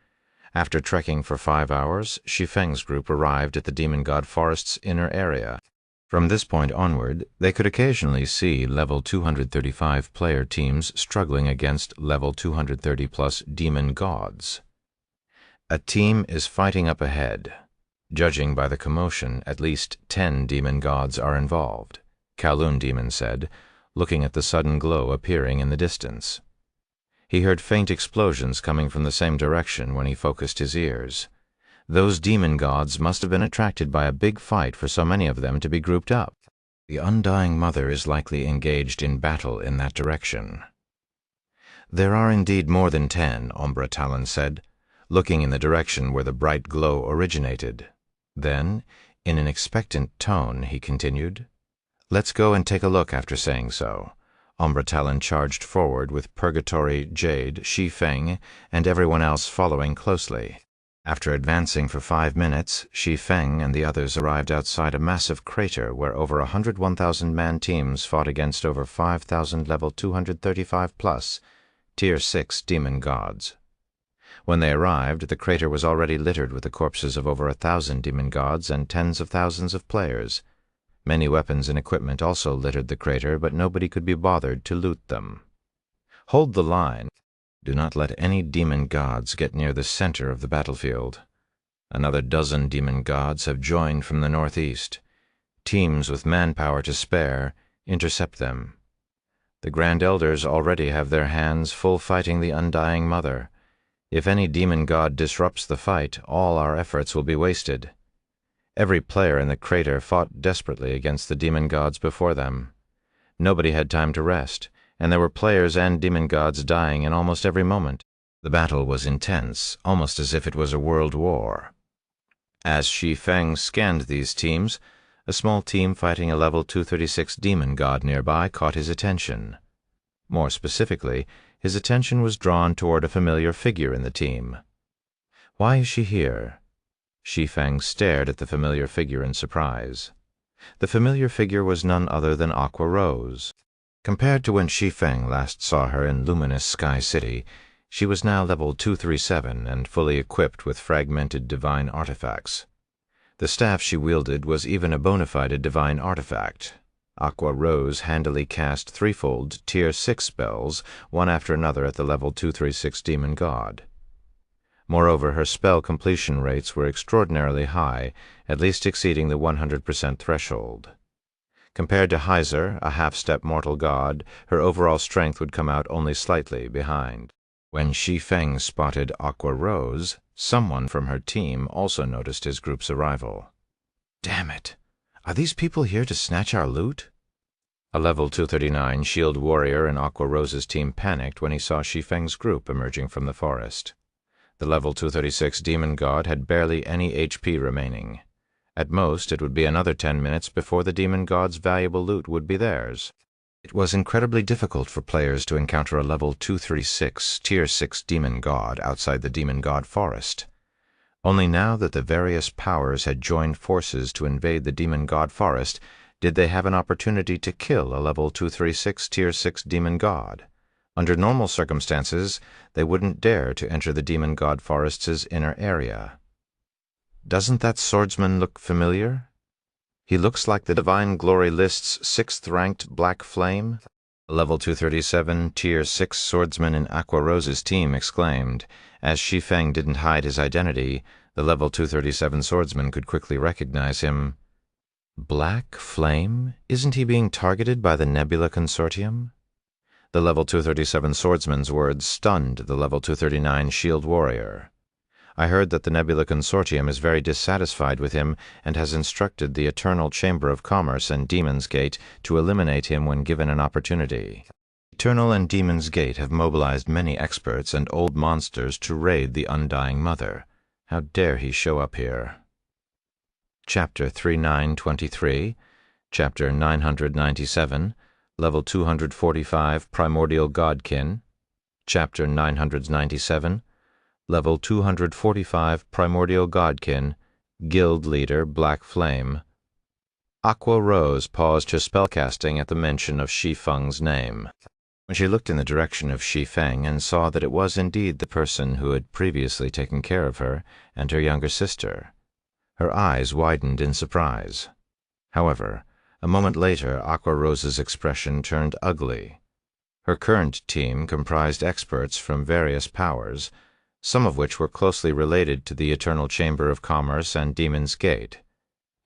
After trekking for 5 hours, Shi Feng's group arrived at the demon god forest's inner area. From this point onward, they could occasionally see level 235 player teams struggling against level 230-plus demon gods. A team is fighting up ahead. Judging by the commotion, at least 10 demon gods are involved, Kowloon Demon said, looking at the sudden glow appearing in the distance. He heard faint explosions coming from the same direction when he focused his ears. Those demon gods must have been attracted by a big fight for so many of them to be grouped up. The Undying Mother is likely engaged in battle in that direction. "There are indeed more than 10, Umbra Talon said, looking in the direction where the bright glow originated. Then, in an expectant tone, he continued, "Let's go and take a look." After saying so, Umbra Talon charged forward with Purgatory Jade, Shi Feng, and everyone else following closely. After advancing for 5 minutes, Shi Feng and the others arrived outside a massive crater where over 100 1,000-man teams fought against over 5,000 level 235-plus, Tier 6 demon gods. When they arrived, the crater was already littered with the corpses of over 1,000 demon gods and tens of thousands of players. Many weapons and equipment also littered the crater, but nobody could be bothered to loot them. "Hold the line. Do not let any demon gods get near the center of the battlefield. Another dozen demon gods have joined from the northeast. Teams with manpower to spare, intercept them. The Grand Elders already have their hands full fighting the Undying Mother. If any demon god disrupts the fight, all our efforts will be wasted." Every player in the crater fought desperately against the demon gods before them. Nobody had time to rest, and there were players and demon gods dying in almost every moment. The battle was intense, almost as if it was a world war. As Shi Feng scanned these teams, a small team fighting a level 236 demon god nearby caught his attention. More specifically, his attention was drawn toward a familiar figure in the team. "Why is she here?" Shi Feng stared at the familiar figure in surprise. The familiar figure was none other than Aqua Rose. Compared to when Shi Feng last saw her in luminous Sky City, she was now level 237 and fully equipped with fragmented divine artifacts. The staff she wielded was even a bona fide divine artifact. Aqua Rose handily cast threefold Tier 6 spells, one after another at the level 236 demon god. Moreover, her spell completion rates were extraordinarily high, at least exceeding the 100% threshold. Compared to Heiser, a half-step mortal god, her overall strength would come out only slightly behind. When Shi Feng spotted Aqua Rose, someone from her team also noticed his group's arrival. "Damn it! Are these people here to snatch our loot?" A level 239 shield warrior in Aqua Rose's team panicked when he saw Shi Feng's group emerging from the forest. The level 236 demon god had barely any HP remaining. At most, it would be another 10 minutes before the demon god's valuable loot would be theirs. It was incredibly difficult for players to encounter a level 236 Tier 6 demon god outside the demon god forest. Only now that the various powers had joined forces to invade the demon god forest did they have an opportunity to kill a level 236 Tier 6 demon god. Under normal circumstances, they wouldn't dare to enter the demon god forest's inner area. Doesn't that swordsman look familiar? He looks like the Divine Glory list's 6th-ranked Black Flame. A level 237, Tier 6 swordsman in Aqua Rose's team exclaimed. As Shi Feng didn't hide his identity, the level 237 swordsman could quickly recognize him. Black Flame? Isn't he being targeted by the Nebula Consortium? The level 237 swordsman's words stunned the level 239 shield warrior. I heard that the Nebula Consortium is very dissatisfied with him and has instructed the Eternal Chamber of Commerce and Demon's Gate to eliminate him when given an opportunity. Eternal and Demon's Gate have mobilized many experts and old monsters to raid the Undying Mother. How dare he show up here? Chapter 3923, Chapter 997, Level 245 Primordial Godkin, Chapter 997, Level 245 Primordial Godkin, Guild Leader Black Flame. Aqua Rose paused her spellcasting at the mention of Shi Feng's name. When she looked in the direction of Shi Feng and saw that it was indeed the person who had previously taken care of her and her younger sister, her eyes widened in surprise. However, a moment later Aqua Rose's expression turned ugly. Her current team comprised experts from various powers, some of which were closely related to the Eternal Chamber of Commerce and Demon's Gate.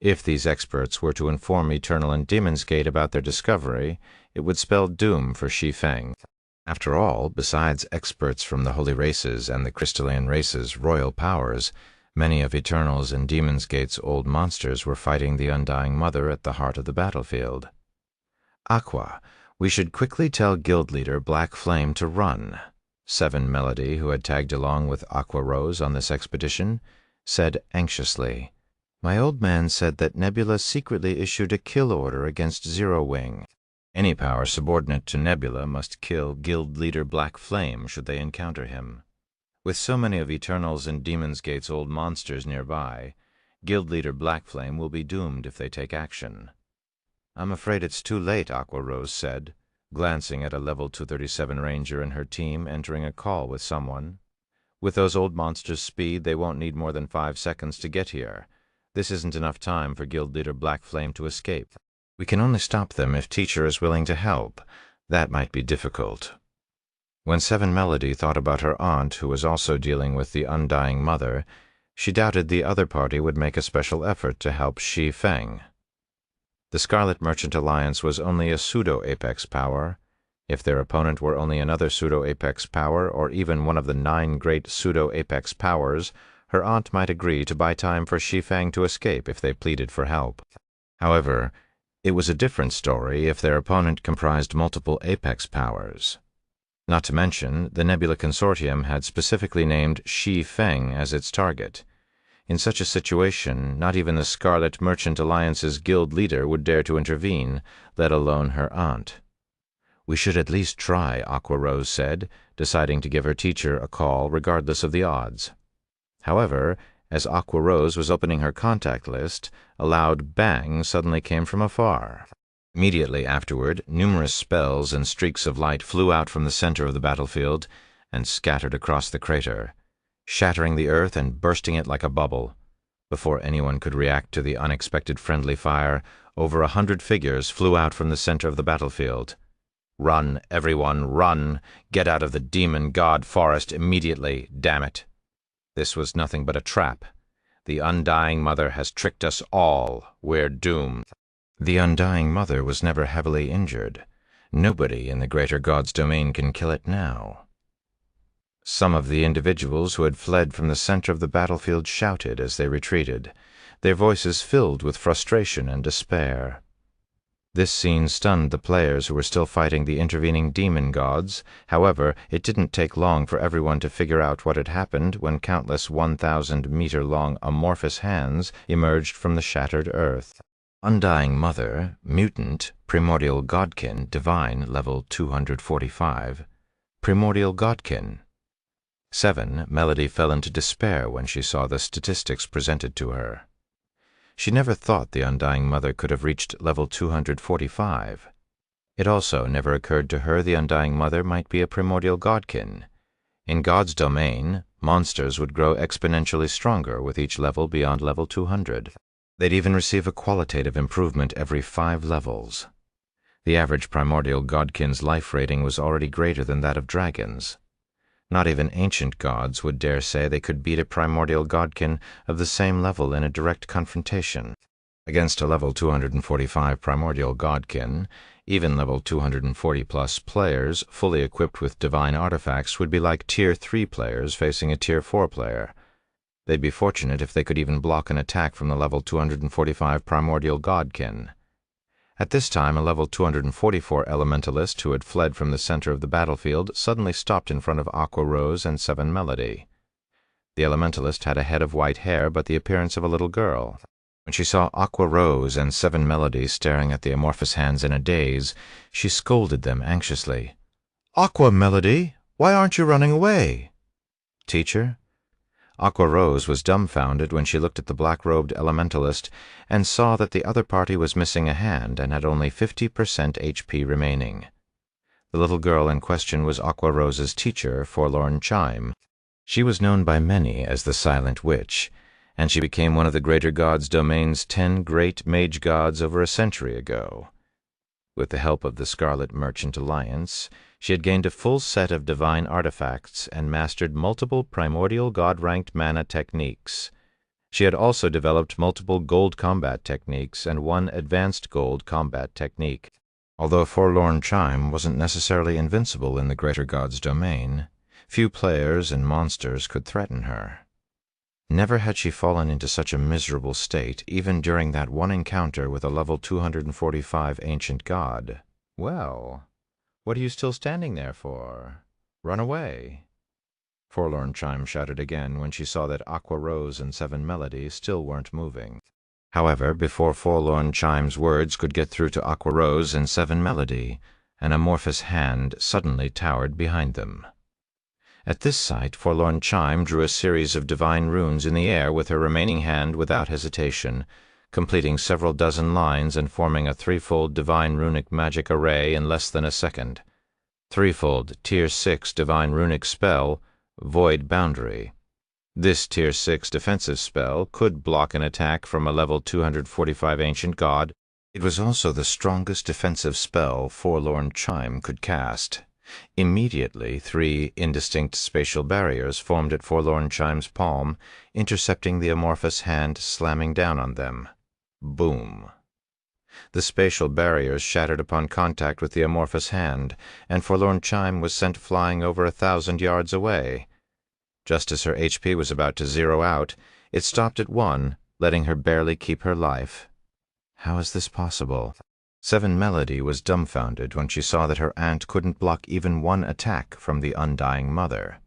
If these experts were to inform Eternal and Demon's Gate about their discovery, it would spell doom for Shi Feng. After all, besides experts from the Holy Races and the Crystalline Race's royal powers, many of Eternal's and Demon's Gate's old monsters were fighting the Undying Mother at the heart of the battlefield. Aqua, we should quickly tell Guild Leader Black Flame to run. Seven Melody, who had tagged along with Aqua Rose on this expedition, said anxiously, "My old man said that Nebula secretly issued a kill order against Zero Wing. Any power subordinate to Nebula must kill Guild Leader Black Flame should they encounter him. With so many of Eternal's and Demon's Gate's old monsters nearby, Guild Leader Black Flame will be doomed if they take action." "I'm afraid it's too late," Aqua Rose said, glancing at a level 237 ranger and her team entering a call with someone. "With those old monsters' speed, they won't need more than 5 seconds to get here. This isn't enough time for Guild Leader Black Flame to escape. We can only stop them if Teacher is willing to help. That might be difficult." When Seven Melody thought about her aunt, who was also dealing with the Undying Mother, she doubted the other party would make a special effort to help Shi Feng. The Scarlet Merchant Alliance was only a pseudo-apex power. If their opponent were only another pseudo-apex power, or even one of the 9 great pseudo-apex powers, her aunt might agree to buy time for Shi Feng to escape if they pleaded for help. However, it was a different story if their opponent comprised multiple apex powers. Not to mention, the Nebula Consortium had specifically named Shi Feng as its target. In such a situation, not even the Scarlet Merchant Alliance's guild leader would dare to intervene, let alone her aunt. "We should at least try," Aqua Rose said, deciding to give her teacher a call regardless of the odds. However, as Aqua Rose was opening her contact list, a loud bang suddenly came from afar. Immediately afterward, numerous spells and streaks of light flew out from the center of the battlefield and scattered across the crater, shattering the earth and bursting it like a bubble. Before anyone could react to the unexpected friendly fire, over 100 figures flew out from the center of the battlefield. "Run, everyone, run! Get out of the demon god forest immediately, damn it!" This was nothing but a trap. The Undying Mother has tricked us all. We're doomed. The Undying Mother was never heavily injured. Nobody in the Greater God's domain can kill it now. Some of the individuals who had fled from the center of the battlefield shouted as they retreated, their voices filled with frustration and despair. This scene stunned the players who were still fighting the intervening demon gods. However, it didn't take long for everyone to figure out what had happened when countless 1,000-meter-long amorphous hands emerged from the shattered earth. Undying Mother, Mutant, Primordial Godkin, Divine, level 245, Primordial Godkin. 7. Melody fell into despair when she saw the statistics presented to her. She never thought the Undying Mother could have reached level 245. It also never occurred to her the Undying Mother might be a primordial godkin. In God's domain, monsters would grow exponentially stronger with each level beyond level 200. They'd even receive a qualitative improvement every 5 levels. The average primordial godkin's life rating was already greater than that of dragons. Not even ancient gods would dare say they could beat a primordial godkin of the same level in a direct confrontation. Against a level 245 primordial godkin, even level 240-plus players fully equipped with divine artifacts would be like Tier 3 players facing a Tier 4 player. They'd be fortunate if they could even block an attack from the level 245 primordial godkin. At this time, a level 244 elementalist who had fled from the center of the battlefield suddenly stopped in front of Aqua Rose and Seven Melody. The elementalist had a head of white hair but the appearance of a little girl. When she saw Aqua Rose and Seven Melody staring at the amorphous hands in a daze, she scolded them anxiously. "Aqua Melody, why aren't you running away?" "Teacher?" Aqua Rose was dumbfounded when she looked at the black-robed elementalist and saw that the other party was missing a hand and had only 50% HP remaining. The little girl in question was Aqua Rose's teacher, Forlorn Chime. She was known by many as the Silent Witch, and she became one of the Greater God's domain's 10 great mage gods over a century ago. With the help of the Scarlet Merchant Alliance, she had gained a full set of divine artifacts and mastered multiple primordial god-ranked mana techniques. She had also developed multiple gold combat techniques and one advanced gold combat technique. Although Forlorn Chime wasn't necessarily invincible in the Greater God's domain, few players and monsters could threaten her. Never had she fallen into such a miserable state, even during that one encounter with a level 245 ancient god. "Well, what are you still standing there for? Run away!" Forlorn Chime shouted again when she saw that Aqua Rose and Seven Melody still weren't moving. However, before Forlorn Chime's words could get through to Aqua Rose and Seven Melody, an amorphous hand suddenly towered behind them. At this sight, Forlorn Chime drew a series of divine runes in the air with her remaining hand without hesitation, completing several dozen lines and forming a threefold divine runic magic array in less than a second. Threefold Tier 6 divine runic spell, Void Boundary. This Tier 6 defensive spell could block an attack from a level 245 ancient god. It was also the strongest defensive spell Forlorn Chime could cast. Immediately, 3 indistinct spatial barriers formed at Forlorn Chime's palm, intercepting the amorphous hand slamming down on them. Boom. The spatial barriers shattered upon contact with the amorphous hand, and Forlorn Chime was sent flying over 1,000 yards away. Just as her HP was about to zero out, it stopped at 1, letting her barely keep her life. How is this possible? Seven Melody was dumbfounded when she saw that her aunt couldn't block even one attack from the Undying Mother.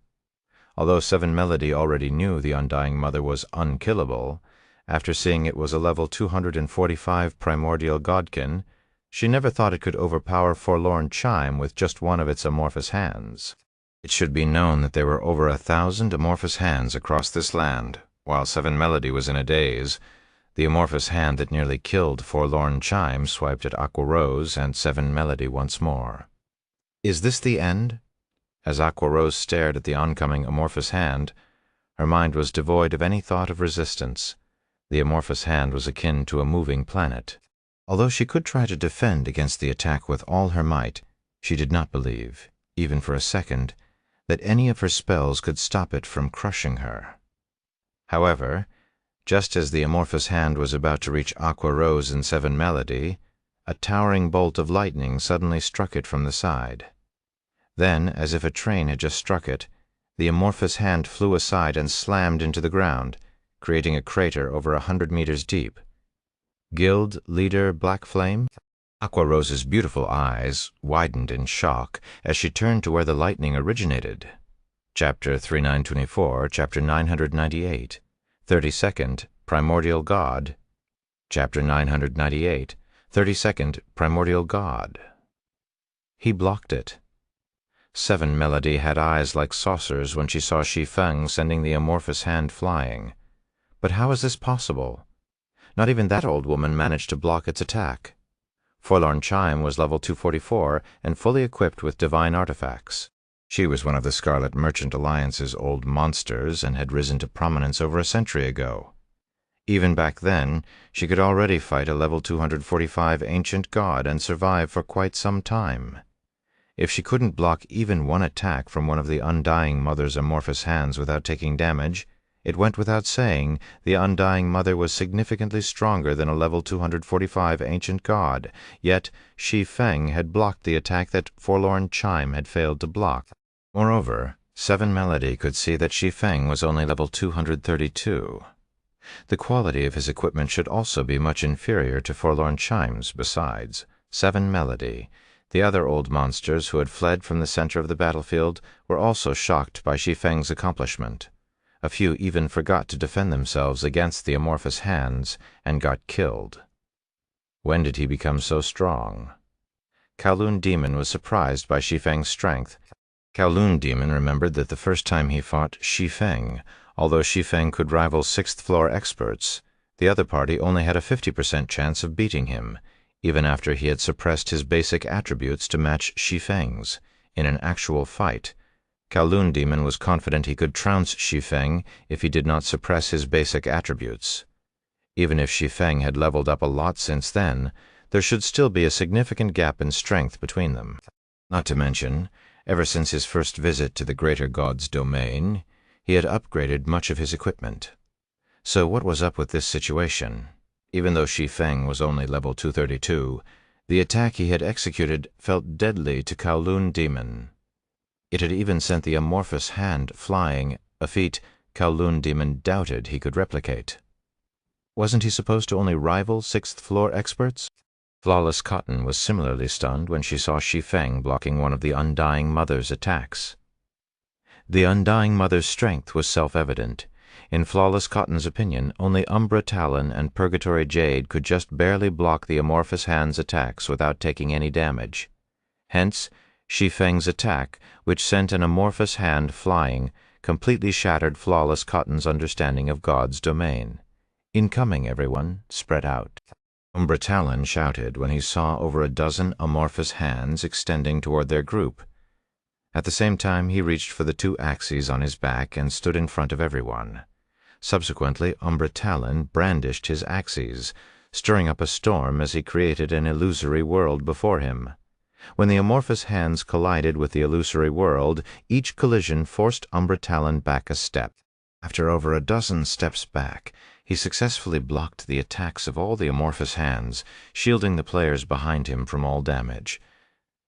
Although Seven Melody already knew the Undying Mother was unkillable, after seeing it was a level 245 primordial godkin, she never thought it could overpower Forlorn Chime with just one of its amorphous hands. It should be known that there were over 1,000 amorphous hands across this land. While Seven Melody was in a daze, the amorphous hand that nearly killed Forlorn Chime swiped at Aqua Rose and Seven Melody once more. Is this the end? As Aqua Rose stared at the oncoming amorphous hand, her mind was devoid of any thought of resistance. The amorphous hand was akin to a moving planet. Although she could try to defend against the attack with all her might, she did not believe, even for a second, that any of her spells could stop it from crushing her. However, just as the amorphous hand was about to reach Aqua Rose and Seven Melody, a towering bolt of lightning suddenly struck it from the side. Then, as if a train had just struck it, the amorphous hand flew aside and slammed into the ground, creating a crater over 100 meters deep. Guild Leader Black Flame? Aqua Rose's beautiful eyes widened in shock as she turned to where the lightning originated. Chapter 3924, Chapter 998. 32nd, Primordial God. Chapter 998, 32nd, Primordial God. He blocked it. Seven Melody had eyes like saucers when she saw Shi Feng sending the amorphous hand flying. But how is this possible? Not even that old woman managed to block its attack. Forlorn Chime was level 244 and fully equipped with divine artifacts. She was one of the Scarlet Merchant Alliance's old monsters and had risen to prominence over a century ago. Even back then, she could already fight a level 245 ancient god and survive for quite some time. If she couldn't block even one attack from one of the Undying Mother's amorphous hands without taking damage, it went without saying the Undying Mother was significantly stronger than a level 245 ancient god, yet Shi Feng had blocked the attack that Forlorn Chime had failed to block. Moreover, Seven Melody could see that Shi Feng was only level 232. The quality of his equipment should also be much inferior to Forlorn Chime's. Besides, Seven Melody, the other old monsters who had fled from the center of the battlefield, were also shocked by Shi Feng's accomplishment. A few even forgot to defend themselves against the amorphous hands and got killed. When did he become so strong? Kowloon Demon was surprised by Shi Feng's strength. Kowloon Demon remembered that the first time he fought Shi Feng, although Shi Feng could rival sixth-floor experts, the other party only had a 50% chance of beating him, even after he had suppressed his basic attributes to match Shi Feng's. In an actual fight, Kowloon Demon was confident he could trounce Shi Feng if he did not suppress his basic attributes. Even if Shi Feng had leveled up a lot since then, there should still be a significant gap in strength between them. Not to mention, ever since his first visit to the Greater God's domain, he had upgraded much of his equipment. So what was up with this situation? Even though Shi Feng was only level 232, the attack he had executed felt deadly to Kowloon Demon. It had even sent the amorphous hand flying, a feat Kowloon Demon doubted he could replicate. Wasn't he supposed to only rival sixth-floor experts? Flawless Cotton was similarly stunned when she saw Shi Feng blocking one of the Undying Mother's attacks. The Undying Mother's strength was self-evident. In Flawless Cotton's opinion, only Umbra Talon and Purgatory Jade could just barely block the amorphous hand's attacks without taking any damage. Hence, Shi Feng's attack, which sent an amorphous hand flying, completely shattered Flawless Cotton's understanding of God's domain. "Incoming, everyone, spread out." Umbra Talon shouted when he saw over a dozen amorphous hands extending toward their group. At the same time, he reached for the two axes on his back and stood in front of everyone. Subsequently, Umbra Talon brandished his axes, stirring up a storm as he created an illusory world before him. When the amorphous hands collided with the illusory world, each collision forced Umbra Talon back a step. After over a dozen steps back, he successfully blocked the attacks of all the amorphous hands, shielding the players behind him from all damage.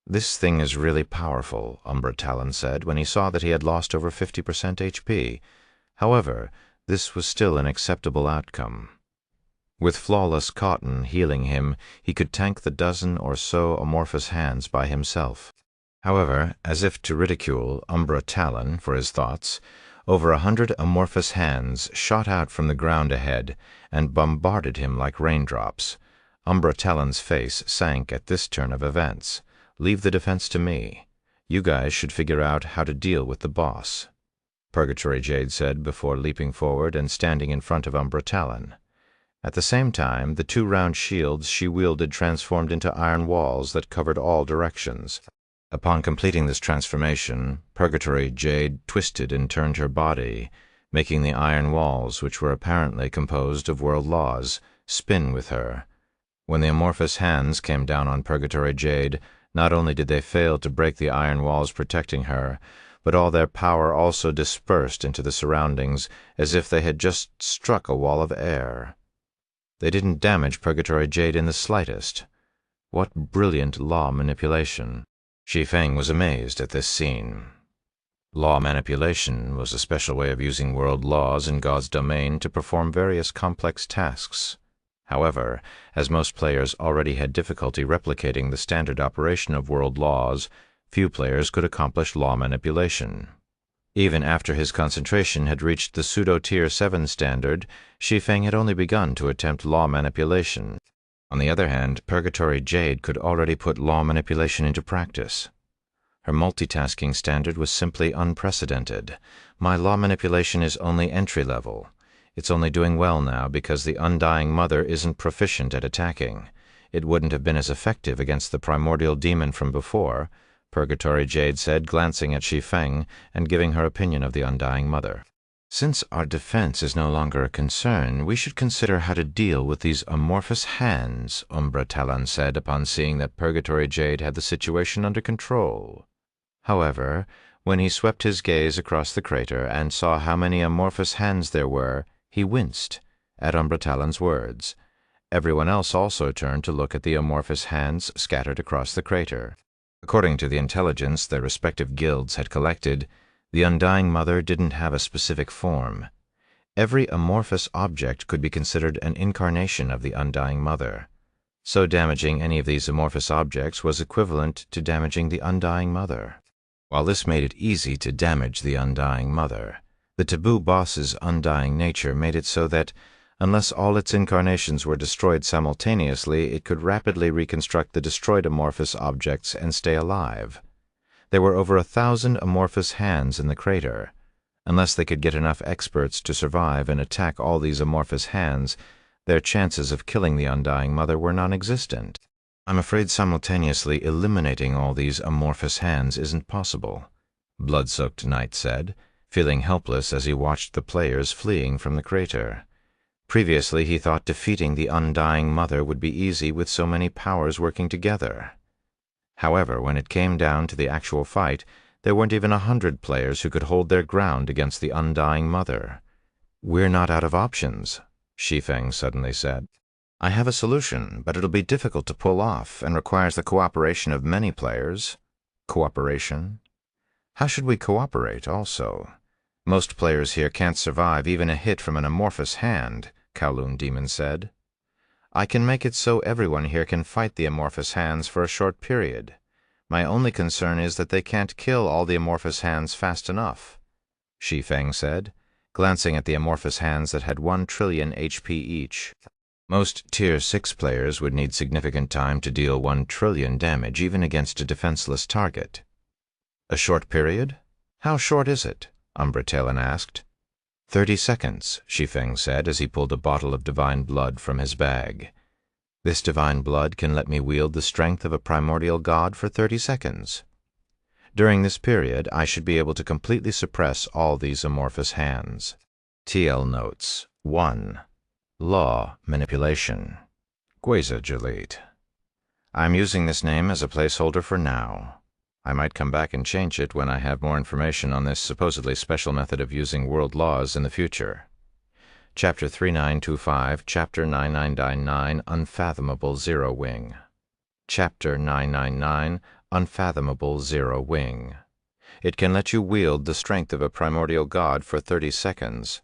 "This thing is really powerful," Umbra Talon said when he saw that he had lost over 50% HP. However, this was still an acceptable outcome. With Flawless Cotton healing him, he could tank the dozen or so amorphous hands by himself. However, as if to ridicule Umbra Talon for his thoughts, over 100 amorphous hands shot out from the ground ahead and bombarded him like raindrops. Umbra Talon's face sank at this turn of events. "Leave the defense to me. You guys should figure out how to deal with the boss," Purgatory Jade said before leaping forward and standing in front of Umbra Talon. At the same time, the two round shields she wielded transformed into iron walls that covered all directions. Upon completing this transformation, Purgatory Jade twisted and turned her body, making the iron walls, which were apparently composed of world laws, spin with her. When the amorphous hands came down on Purgatory Jade, not only did they fail to break the iron walls protecting her, but all their power also dispersed into the surroundings as if they had just struck a wall of air. They didn't damage Purgatory Jade in the slightest. What brilliant law manipulation! Shi Feng was amazed at this scene. Law manipulation was a special way of using world laws in God's domain to perform various complex tasks. However, as most players already had difficulty replicating the standard operation of world laws, few players could accomplish law manipulation. Even after his concentration had reached the pseudo-Tier 7 standard, Shi Feng had only begun to attempt law manipulation. On the other hand, Purgatory Jade could already put law manipulation into practice. Her multitasking standard was simply unprecedented. "My law manipulation is only entry-level. It's only doing well now because the Undying Mother isn't proficient at attacking. it wouldn't have been as effective against the primordial demon from before, Purgatory Jade said, glancing at Shi Feng and giving her opinion of the Undying Mother. Since our defense is no longer a concern, we should consider how to deal with these amorphous hands, Umbra Talon said upon seeing that Purgatory Jade had the situation under control. However, when he swept his gaze across the crater and saw how many amorphous hands there were, he winced at Umbra Talon's words. Everyone else also turned to look at the amorphous hands scattered across the crater. According to the intelligence their respective guilds had collected, the Undying Mother didn't have a specific form. Every amorphous object could be considered an incarnation of the Undying Mother. So damaging any of these amorphous objects was equivalent to damaging the Undying Mother. While this made it easy to damage the Undying Mother, the taboo boss's undying nature made it so that, unless all its incarnations were destroyed simultaneously, it could rapidly reconstruct the destroyed amorphous objects and stay alive. There were over 1,000 amorphous hands in the crater. Unless they could get enough experts to survive and attack all these amorphous hands, their chances of killing the Undying Mother were non-existent. I'm afraid simultaneously eliminating all these amorphous hands isn't possible, Blood-Soaked Knight said, feeling helpless as he watched the players fleeing from the crater. Previously he thought defeating the Undying Mother would be easy with so many powers working together. However, when it came down to the actual fight, there weren't even 100 players who could hold their ground against the Undying Mother. "We're not out of options," Shi Feng suddenly said. "I have a solution, but it'll be difficult to pull off and requires the cooperation of many players." Cooperation? How should we cooperate, also? Most players here can't survive even a hit from an amorphous hand, Kowloon Demon said. "I can make it so everyone here can fight the amorphous hands for a short period. My only concern is that they can't kill all the amorphous hands fast enough," Shi Feng said, glancing at the amorphous hands that had 1 trillion HP each. Most Tier 6 players would need significant time to deal 1 trillion damage even against a defenseless target. "A short period? How short is it?" Umbra Talon asked. 30 seconds, Shi Feng said as he pulled a bottle of divine blood from his bag. "This divine blood can let me wield the strength of a primordial god for 30 seconds. During this period, I should be able to completely suppress all these amorphous hands." TL Notes 1. Law Manipulation. Gweza Jalit. I'm using this name as a placeholder for now. I might come back and change it when I have more information on this supposedly special method of using world laws in the future. Chapter 3925, Chapter 9999, Unfathomable Zero Wing. Chapter 999, Unfathomable Zero Wing. It can let you wield the strength of a primordial god for 30 seconds.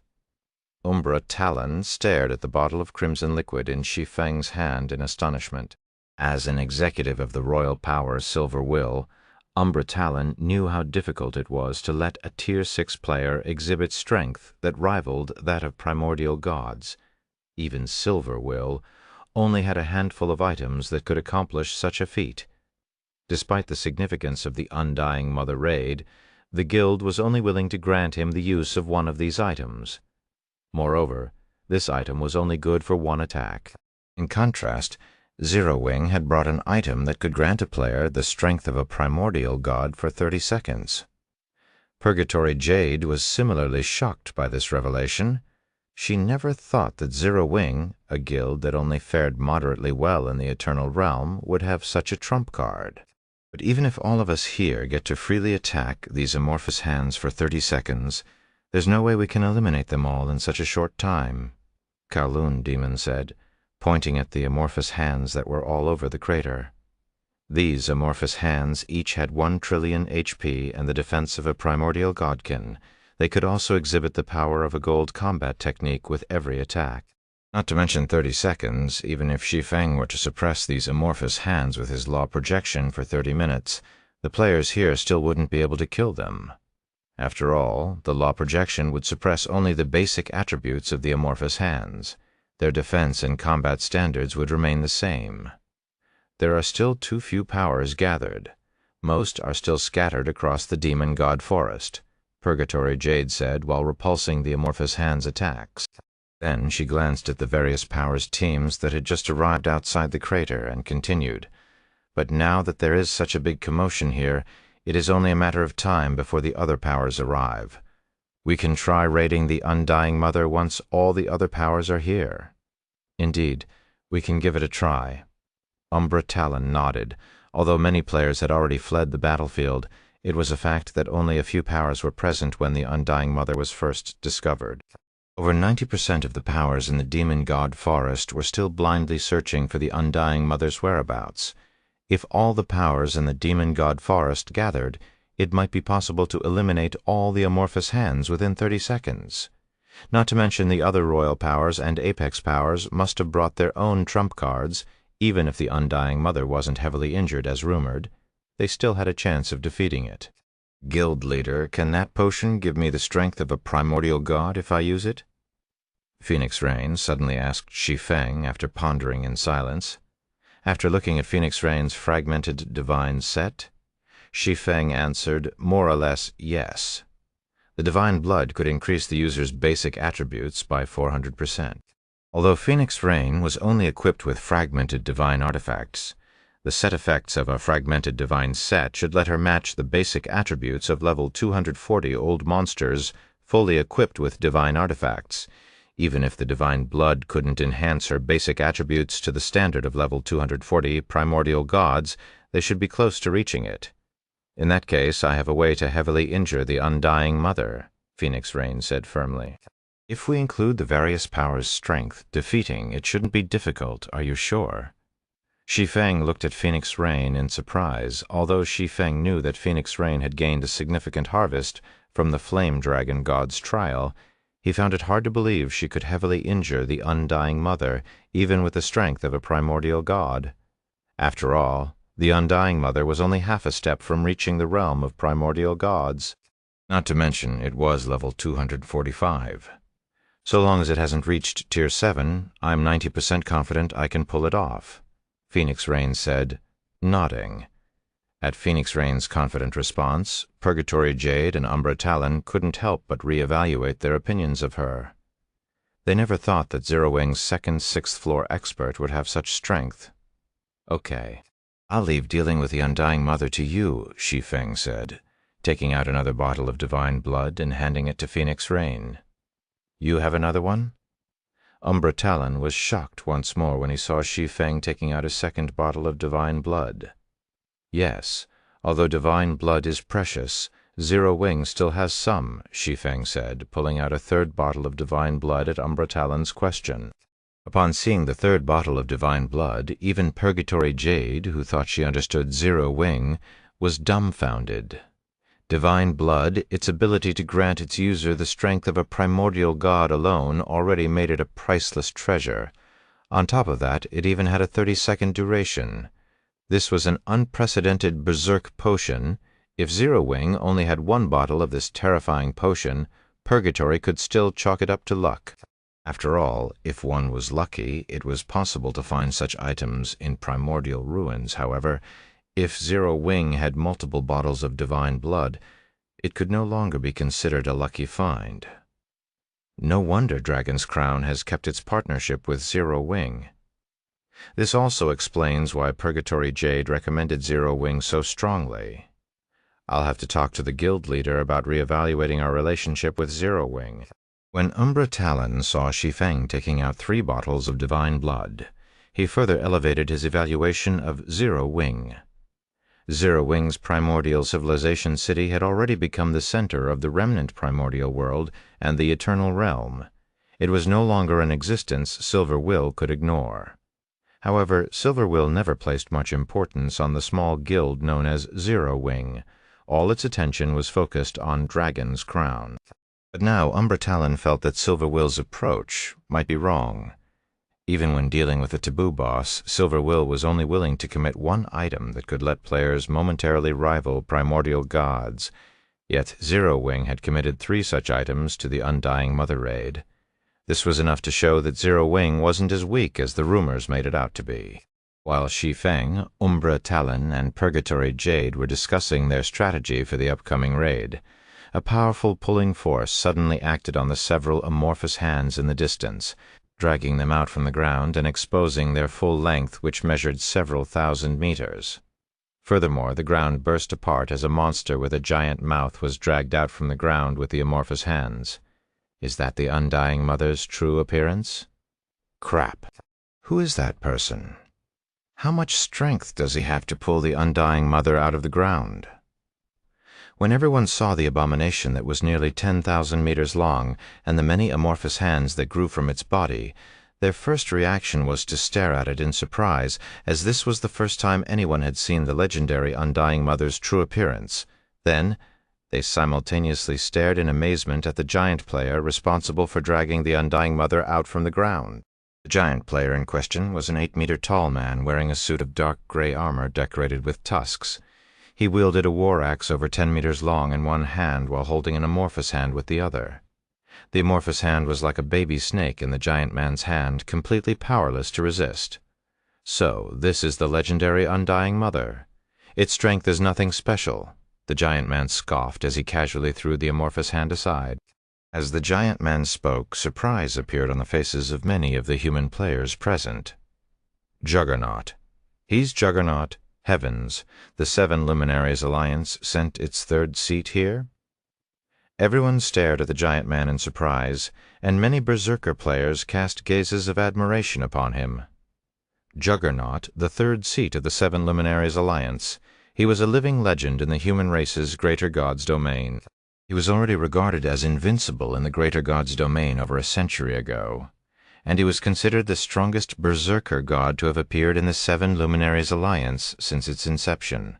Umbra Talon stared at the bottle of crimson liquid in Shi Feng's hand in astonishment. As an executive of the royal power Silver Will, Umbra Talon knew how difficult it was to let a Tier 6 player exhibit strength that rivaled that of primordial gods. Even Silver Will only had a handful of items that could accomplish such a feat. Despite the significance of the Undying Mother raid, the guild was only willing to grant him the use of one of these items. Moreover, this item was only good for 1 attack. In contrast, Zero Wing had brought an item that could grant a player the strength of a primordial god for 30 seconds. Purgatory Jade was similarly shocked by this revelation. She never thought that Zero Wing, a guild that only fared moderately well in the Eternal Realm, would have such a trump card. But even if all of us here get to freely attack these amorphous hands for 30 seconds, there's no way we can eliminate them all in such a short time, Kowloon Demon said, pointing at the amorphous hands that were all over the crater. These amorphous hands each had 1 trillion HP and the defense of a primordial godkin. They could also exhibit the power of a gold combat technique with every attack. Not to mention 30 seconds, even if Shi Feng were to suppress these amorphous hands with his law projection for 30 minutes, the players here still wouldn't be able to kill them. After all, the law projection would suppress only the basic attributes of the amorphous hands. Their defense and combat standards would remain the same. There are still too few powers gathered. Most are still scattered across the demon god forest, Purgatory Jade said while repulsing the amorphous hands' attacks. Then she glanced at the various powers' teams that had just arrived outside the crater and continued, "But now that there is such a big commotion here, it is only a matter of time before the other powers arrive. We can try raiding the Undying Mother once all the other powers are here. Indeed, we can give it a try." Umbra Talon nodded. Although many players had already fled the battlefield, it was a fact that only a few powers were present when the Undying Mother was first discovered. Over 90% of the powers in the Demon God Forest were still blindly searching for the Undying Mother's whereabouts. If all the powers in the Demon God Forest gathered, it might be possible to eliminate all the amorphous hands within 30 seconds. Not to mention the other royal powers and apex powers must have brought their own trump cards. Even if the Undying Mother wasn't heavily injured as rumored, they still had a chance of defeating it. "Guild leader, can that potion give me the strength of a primordial god if I use it?" Phoenix Rain suddenly asked Shi Feng after pondering in silence. After looking at Phoenix Rain's fragmented divine set, Shi Feng answered more or less yes. The divine blood could increase the user's basic attributes by 400%. Although Phoenix Rain was only equipped with fragmented divine artifacts, the set effects of a fragmented divine set should let her match the basic attributes of level 240 old monsters fully equipped with divine artifacts. Even if the divine blood couldn't enhance her basic attributes to the standard of level 240 primordial gods, they should be close to reaching it. "In that case, I have a way to heavily injure the Undying Mother," Phoenix Rain said firmly. "If we include the various powers' strength, defeating it shouldn't be difficult, are you sure?" Shi Feng looked at Phoenix Rain in surprise. Although Shi Feng knew that Phoenix Rain had gained a significant harvest from the Flame Dragon God's trial, he found it hard to believe she could heavily injure the Undying Mother, even with the strength of a primordial god. After all, the Undying Mother was only half a step from reaching the realm of primordial gods. Not to mention, it was level 245. "So long as it hasn't reached Tier 7, I'm 90% confident I can pull it off," Phoenix Rain said, nodding. At Phoenix Rain's confident response, Purgatory Jade and Umbra Talon couldn't help but reevaluate their opinions of her. They never thought that Zero Wing's second sixth floor expert would have such strength. "Okay, I'll leave dealing with the Undying Mother to you," Shi Feng said, taking out another bottle of divine blood and handing it to Phoenix Rain. "You have another one?" Umbra Talon was shocked once more when he saw Shi Feng taking out a second bottle of divine blood. "Yes, although divine blood is precious, Zero Wing still has some," Shi Feng said, pulling out a third bottle of divine blood at Umbra Talon's question. Upon seeing the third bottle of divine blood, even Purgatory Jade, who thought she understood Zero Wing, was dumbfounded. Divine blood, its ability to grant its user the strength of a primordial god alone, already made it a priceless treasure. On top of that, it even had a 30-second duration. This was an unprecedented berserk potion. If Zero Wing only had one bottle of this terrifying potion, Purgatory could still chalk it up to luck. After all, if one was lucky, it was possible to find such items in primordial ruins. However, if Zero Wing had multiple bottles of divine blood, it could no longer be considered a lucky find. No wonder Dragon's Crown has kept its partnership with Zero Wing. This also explains why Purgatory Jade recommended Zero Wing so strongly. I'll have to talk to the guild leader about reevaluating our relationship with Zero Wing. When Umbra Talon saw Shi Feng taking out 3 bottles of divine blood, he further elevated his evaluation of Zero Wing. Zero Wing's primordial civilization city had already become the center of the remnant primordial world and the eternal realm. It was no longer an existence Silver Will could ignore. However, Silver Will never placed much importance on the small guild known as Zero Wing. All its attention was focused on Dragon's Crown. But now Umbra Talon felt that Silver Will's approach might be wrong. Even when dealing with a taboo boss, Silver Will was only willing to commit one item that could let players momentarily rival primordial gods. Yet Zero Wing had committed 3 such items to the Undying Mother raid. This was enough to show that Zero Wing wasn't as weak as the rumors made it out to be. While Shi Feng, Umbra Talon, and Purgatory Jade were discussing their strategy for the upcoming raid, A powerful pulling force suddenly acted on the several amorphous hands in the distance, dragging them out from the ground and exposing their full length, which measured several thousand meters. Furthermore, the ground burst apart as a monster with a giant mouth was dragged out from the ground with the amorphous hands. Is that the Undying Mother's true appearance? Crap! Who is that person? How much strength does he have to pull the Undying Mother out of the ground? When everyone saw the abomination that was nearly 10,000 meters long and the many amorphous hands that grew from its body, their first reaction was to stare at it in surprise, as this was the first time anyone had seen the legendary Undying Mother's true appearance. Then, they simultaneously stared in amazement at the giant player responsible for dragging the Undying Mother out from the ground. The giant player in question was an 8-meter-tall man wearing a suit of dark gray armor decorated with tusks. He wielded a war axe over 10 meters long in one hand while holding an amorphous hand with the other. The amorphous hand was like a baby snake in the giant man's hand, completely powerless to resist. So, this is the legendary Undying Mother. Its strength is nothing special. The giant man scoffed as he casually threw the amorphous hand aside. As the giant man spoke, surprise appeared on the faces of many of the human players present. Juggernaut. He's Juggernaut. Heavens, the 7 Luminaries Alliance sent its 3rd seat here? Everyone stared at the giant man in surprise, and many berserker players cast gazes of admiration upon him. Juggernaut, the 3rd seat of the 7 Luminaries Alliance. He was a living legend in the human race's greater god's domain. He was already regarded as invincible in the greater god's domain over a century ago, and he was considered the strongest berserker god to have appeared in the 7 Luminaries Alliance since its inception.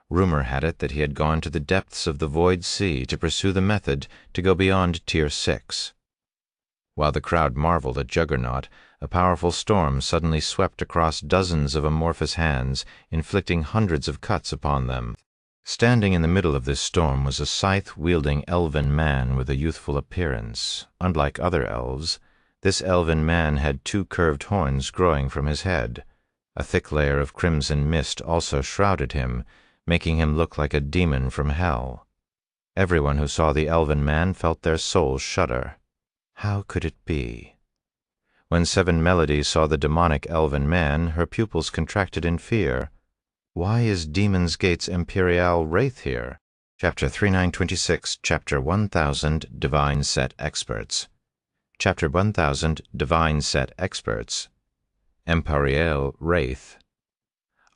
Rumor had it that he had gone to the depths of the Void Sea to pursue the method to go beyond Tier 6. While the crowd marveled at Juggernaut, a powerful storm suddenly swept across dozens of amorphous hands, inflicting hundreds of cuts upon them. Standing in the middle of this storm was a scythe-wielding elven man with a youthful appearance. Unlike other elves, this elven man had 2 curved horns growing from his head. A thick layer of crimson mist also shrouded him, making him look like a demon from hell. Everyone who saw the elven man felt their souls shudder. How could it be? When 7 Melody saw the demonic elven man, her pupils contracted in fear. Why is Demon's Gate's Imperial Wraith here? Chapter 3926, Chapter 1000, Divine Set Experts. Chapter 1000, Divine Set Experts. Imperial Wraith.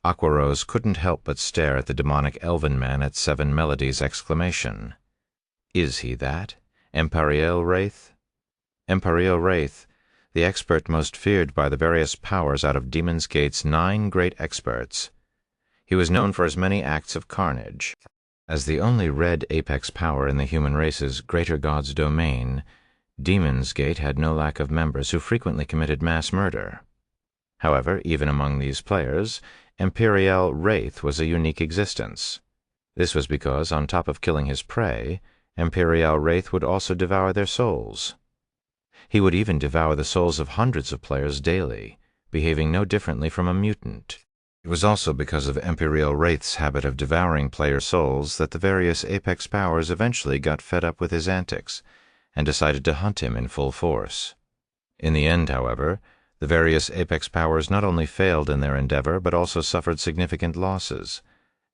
Aquarose couldn't help but stare at the demonic elven man at 7 Melody's exclamation. Is he that? Imperial Wraith? Imperial Wraith, the expert most feared by the various powers out of Demon's Gate's 9 great experts. He was known for his many acts of carnage. As the only red apex power in the human race's greater god's domain, Demon's Gate had no lack of members who frequently committed mass murder. However, even among these players, Imperial Wraith was a unique existence. This was because, on top of killing his prey, Imperial Wraith would also devour their souls. He would even devour the souls of hundreds of players daily, behaving no differently from a mutant. It was also because of Imperial Wraith's habit of devouring player souls that the various apex powers eventually got fed up with his antics and decided to hunt him in full force. In the end, however, the various apex powers not only failed in their endeavor but also suffered significant losses.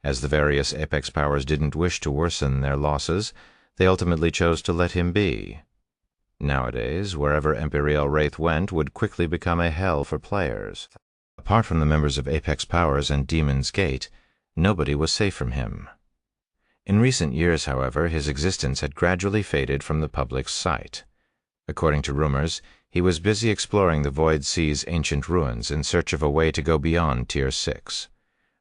As the various apex powers didn't wish to worsen their losses, they ultimately chose to let him be. Nowadays, wherever Imperial Wraith went would quickly become a hell for players. Apart from the members of Apex Powers and Demon's Gate, nobody was safe from him. In recent years, however, his existence had gradually faded from the public's sight. According to rumors, he was busy exploring the Void Sea's ancient ruins in search of a way to go beyond Tier 6.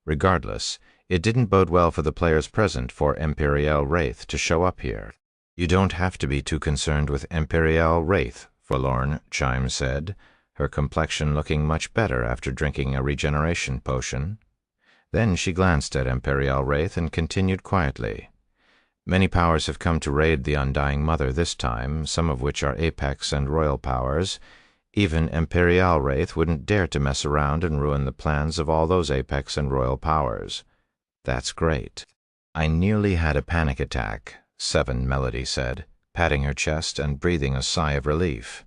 Regardless, it didn't bode well for the players present for Imperial Wraith to show up here. "You don't have to be too concerned with Imperial Wraith," Forlorn Chime said, her complexion looking much better after drinking a regeneration potion. Then she glanced at Imperial Wraith and continued quietly. "Many powers have come to raid the Undying Mother this time, some of which are Apex and Royal powers. Even Imperial Wraith wouldn't dare to mess around and ruin the plans of all those Apex and Royal powers." "That's great. I nearly had a panic attack," 7, Melody said, patting her chest and breathing a sigh of relief.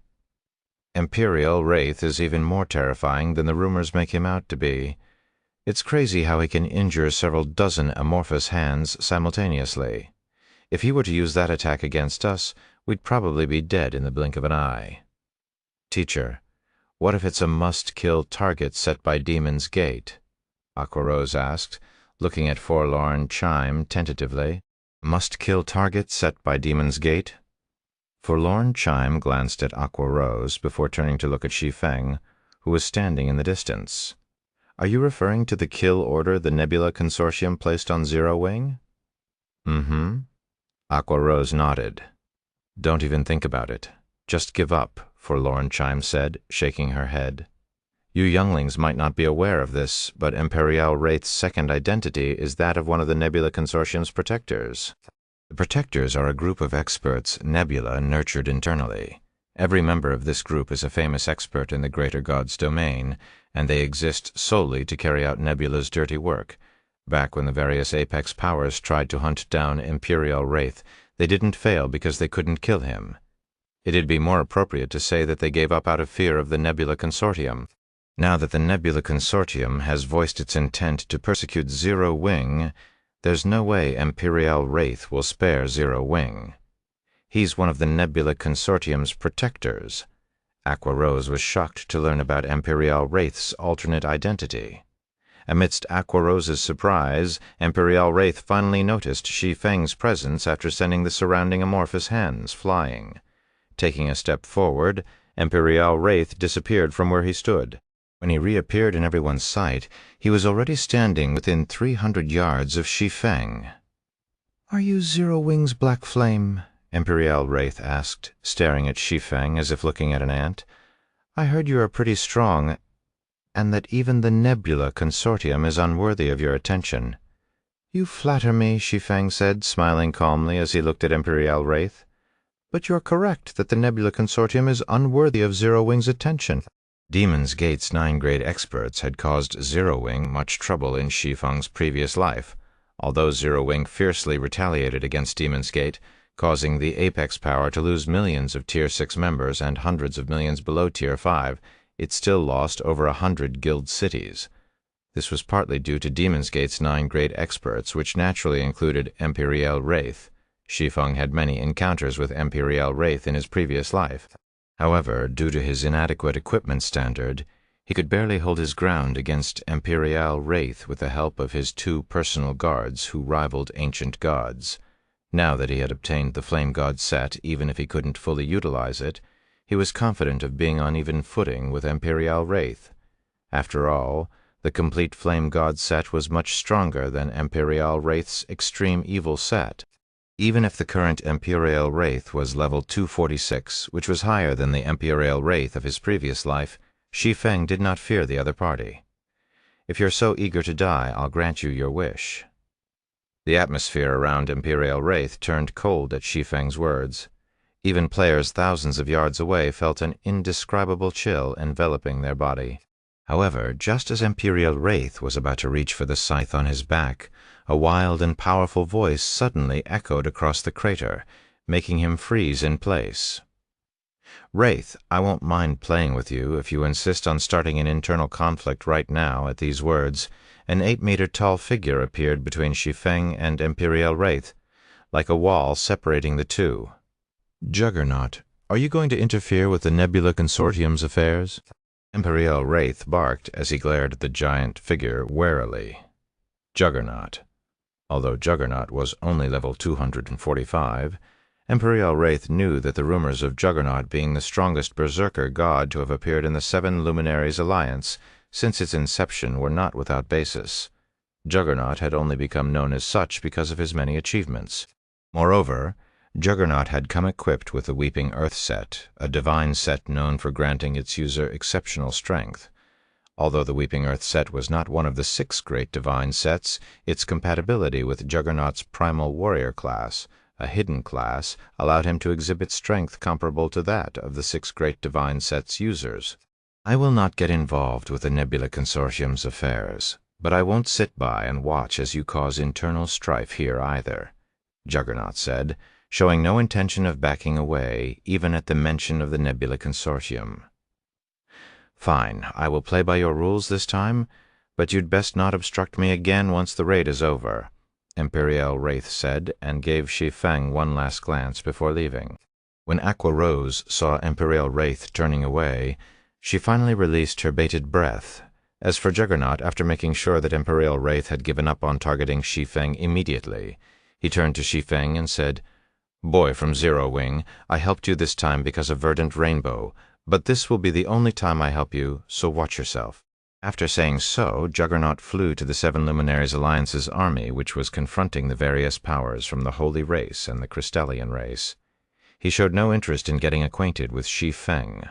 Imperial Wraith is even more terrifying than the rumors make him out to be. It's crazy how he can injure several dozen amorphous hands simultaneously. If he were to use that attack against us, we'd probably be dead in the blink of an eye. Teacher, what if it's a must-kill target set by Demon's Gate? Aquarose asked, looking at Forlorn Chime tentatively. Must-kill target set by Demon's Gate? Forlorn Chime glanced at Aquarose before turning to look at Shi Feng, who was standing in the distance. Are you referring to the kill order the Nebula Consortium placed on Zero Wing? Mm-hmm. Aquarose nodded. Don't even think about it. Just give up, Forlorn Chime said, shaking her head. You younglings might not be aware of this, but Imperial Wraith's second identity is that of one of the Nebula Consortium's protectors. The protectors are a group of experts Nebula nurtured internally. Every member of this group is a famous expert in the Greater God's domain, and they exist solely to carry out Nebula's dirty work. Back when the various Apex powers tried to hunt down Imperial Wraith, they didn't fail because they couldn't kill him. It'd be more appropriate to say that they gave up out of fear of the Nebula Consortium. Now that the Nebula Consortium has voiced its intent to persecute Zero Wing, there's no way Imperial Wraith will spare Zero Wing. He's one of the Nebula Consortium's protectors. Aquarose was shocked to learn about Imperial Wraith's alternate identity. Amidst Aquarose's surprise, Imperial Wraith finally noticed Shi Feng's presence after sending the surrounding amorphous hands flying. Taking a step forward, Imperial Wraith disappeared from where he stood. When he reappeared in everyone's sight, he was already standing within 300 yards of Shi Feng. "Are you Zero Wing's Black Flame?" Imperial Wraith asked, staring at Shi Feng as if looking at an ant. "I heard you are pretty strong, and that even the Nebula Consortium is unworthy of your attention." "You flatter me," Shi Feng said, smiling calmly as he looked at Imperial Wraith. "But you're correct that the Nebula Consortium is unworthy of Zero Wing's attention." Demon's Gate's 9 grade experts had caused Zero Wing much trouble in Shi Feng's previous life, although Zero Wing fiercely retaliated against Demon's Gate, causing the Apex power to lose millions of Tier 6 members and hundreds of millions below Tier 5. It still lost over 100 guild cities. This was partly due to Demon's Gate's 9 grade experts, which naturally included Imperial Wraith. Shi Feng had many encounters with Imperial Wraith in his previous life. However, due to his inadequate equipment standard, he could barely hold his ground against Imperial Wraith with the help of his 2 personal guards who rivaled ancient gods. Now that he had obtained the Flame God set, even if he couldn't fully utilize it, he was confident of being on even footing with Imperial Wraith. After all, the complete Flame God set was much stronger than Imperial Wraith's Extreme Evil set. Even if the current Imperial Wraith was level 246, which was higher than the Imperial Wraith of his previous life, Shi Feng did not fear the other party. "If you're so eager to die, I'll grant you your wish." The atmosphere around Imperial Wraith turned cold at Shi Feng's words. Even players thousands of yards away felt an indescribable chill enveloping their body. However, just as Imperial Wraith was about to reach for the scythe on his back, a wild and powerful voice suddenly echoed across the crater, making him freeze in place. "Wraith, I won't mind playing with you if you insist on starting an internal conflict right now." At these words, an 8-meter-tall figure appeared between Shi Feng and Imperial Wraith, like a wall separating the two. "Juggernaut, are you going to interfere with the Nebula Consortium's affairs?" Imperial Wraith barked as he glared at the giant figure warily. Juggernaut. Although Juggernaut was only level 245, Imperial Wraith knew that the rumors of Juggernaut being the strongest berserker god to have appeared in the 7 Luminaries Alliance since its inception were not without basis. Juggernaut had only become known as such because of his many achievements. Moreover, Juggernaut had come equipped with the Weeping Earth set, a divine set known for granting its user exceptional strength. Although the Weeping Earth set was not one of the 6 great divine sets, its compatibility with Juggernaut's Primal Warrior class, a hidden class, allowed him to exhibit strength comparable to that of the 6 great divine set's users. "I will not get involved with the Nebula Consortium's affairs, but I won't sit by and watch as you cause internal strife here either." Juggernaut said, showing no intention of backing away, even at the mention of the Nebula Consortium. "Fine, I will play by your rules this time, but you'd best not obstruct me again once the raid is over," Imperial Wraith said, and gave Shi Feng one last glance before leaving. When Aqua Rose saw Imperial Wraith turning away, she finally released her bated breath. As for Juggernaut, after making sure that Imperial Wraith had given up on targeting Shi Feng immediately, he turned to Shi Feng and said, "Boy from Zero Wing, I helped you this time because of Verdant Rainbow, but this will be the only time I help you, so watch yourself." After saying so, Juggernaut flew to the Seven Luminaries Alliance's army, which was confronting the various powers from the Holy Race and the Crystallian Race. He showed no interest in getting acquainted with Shi Feng.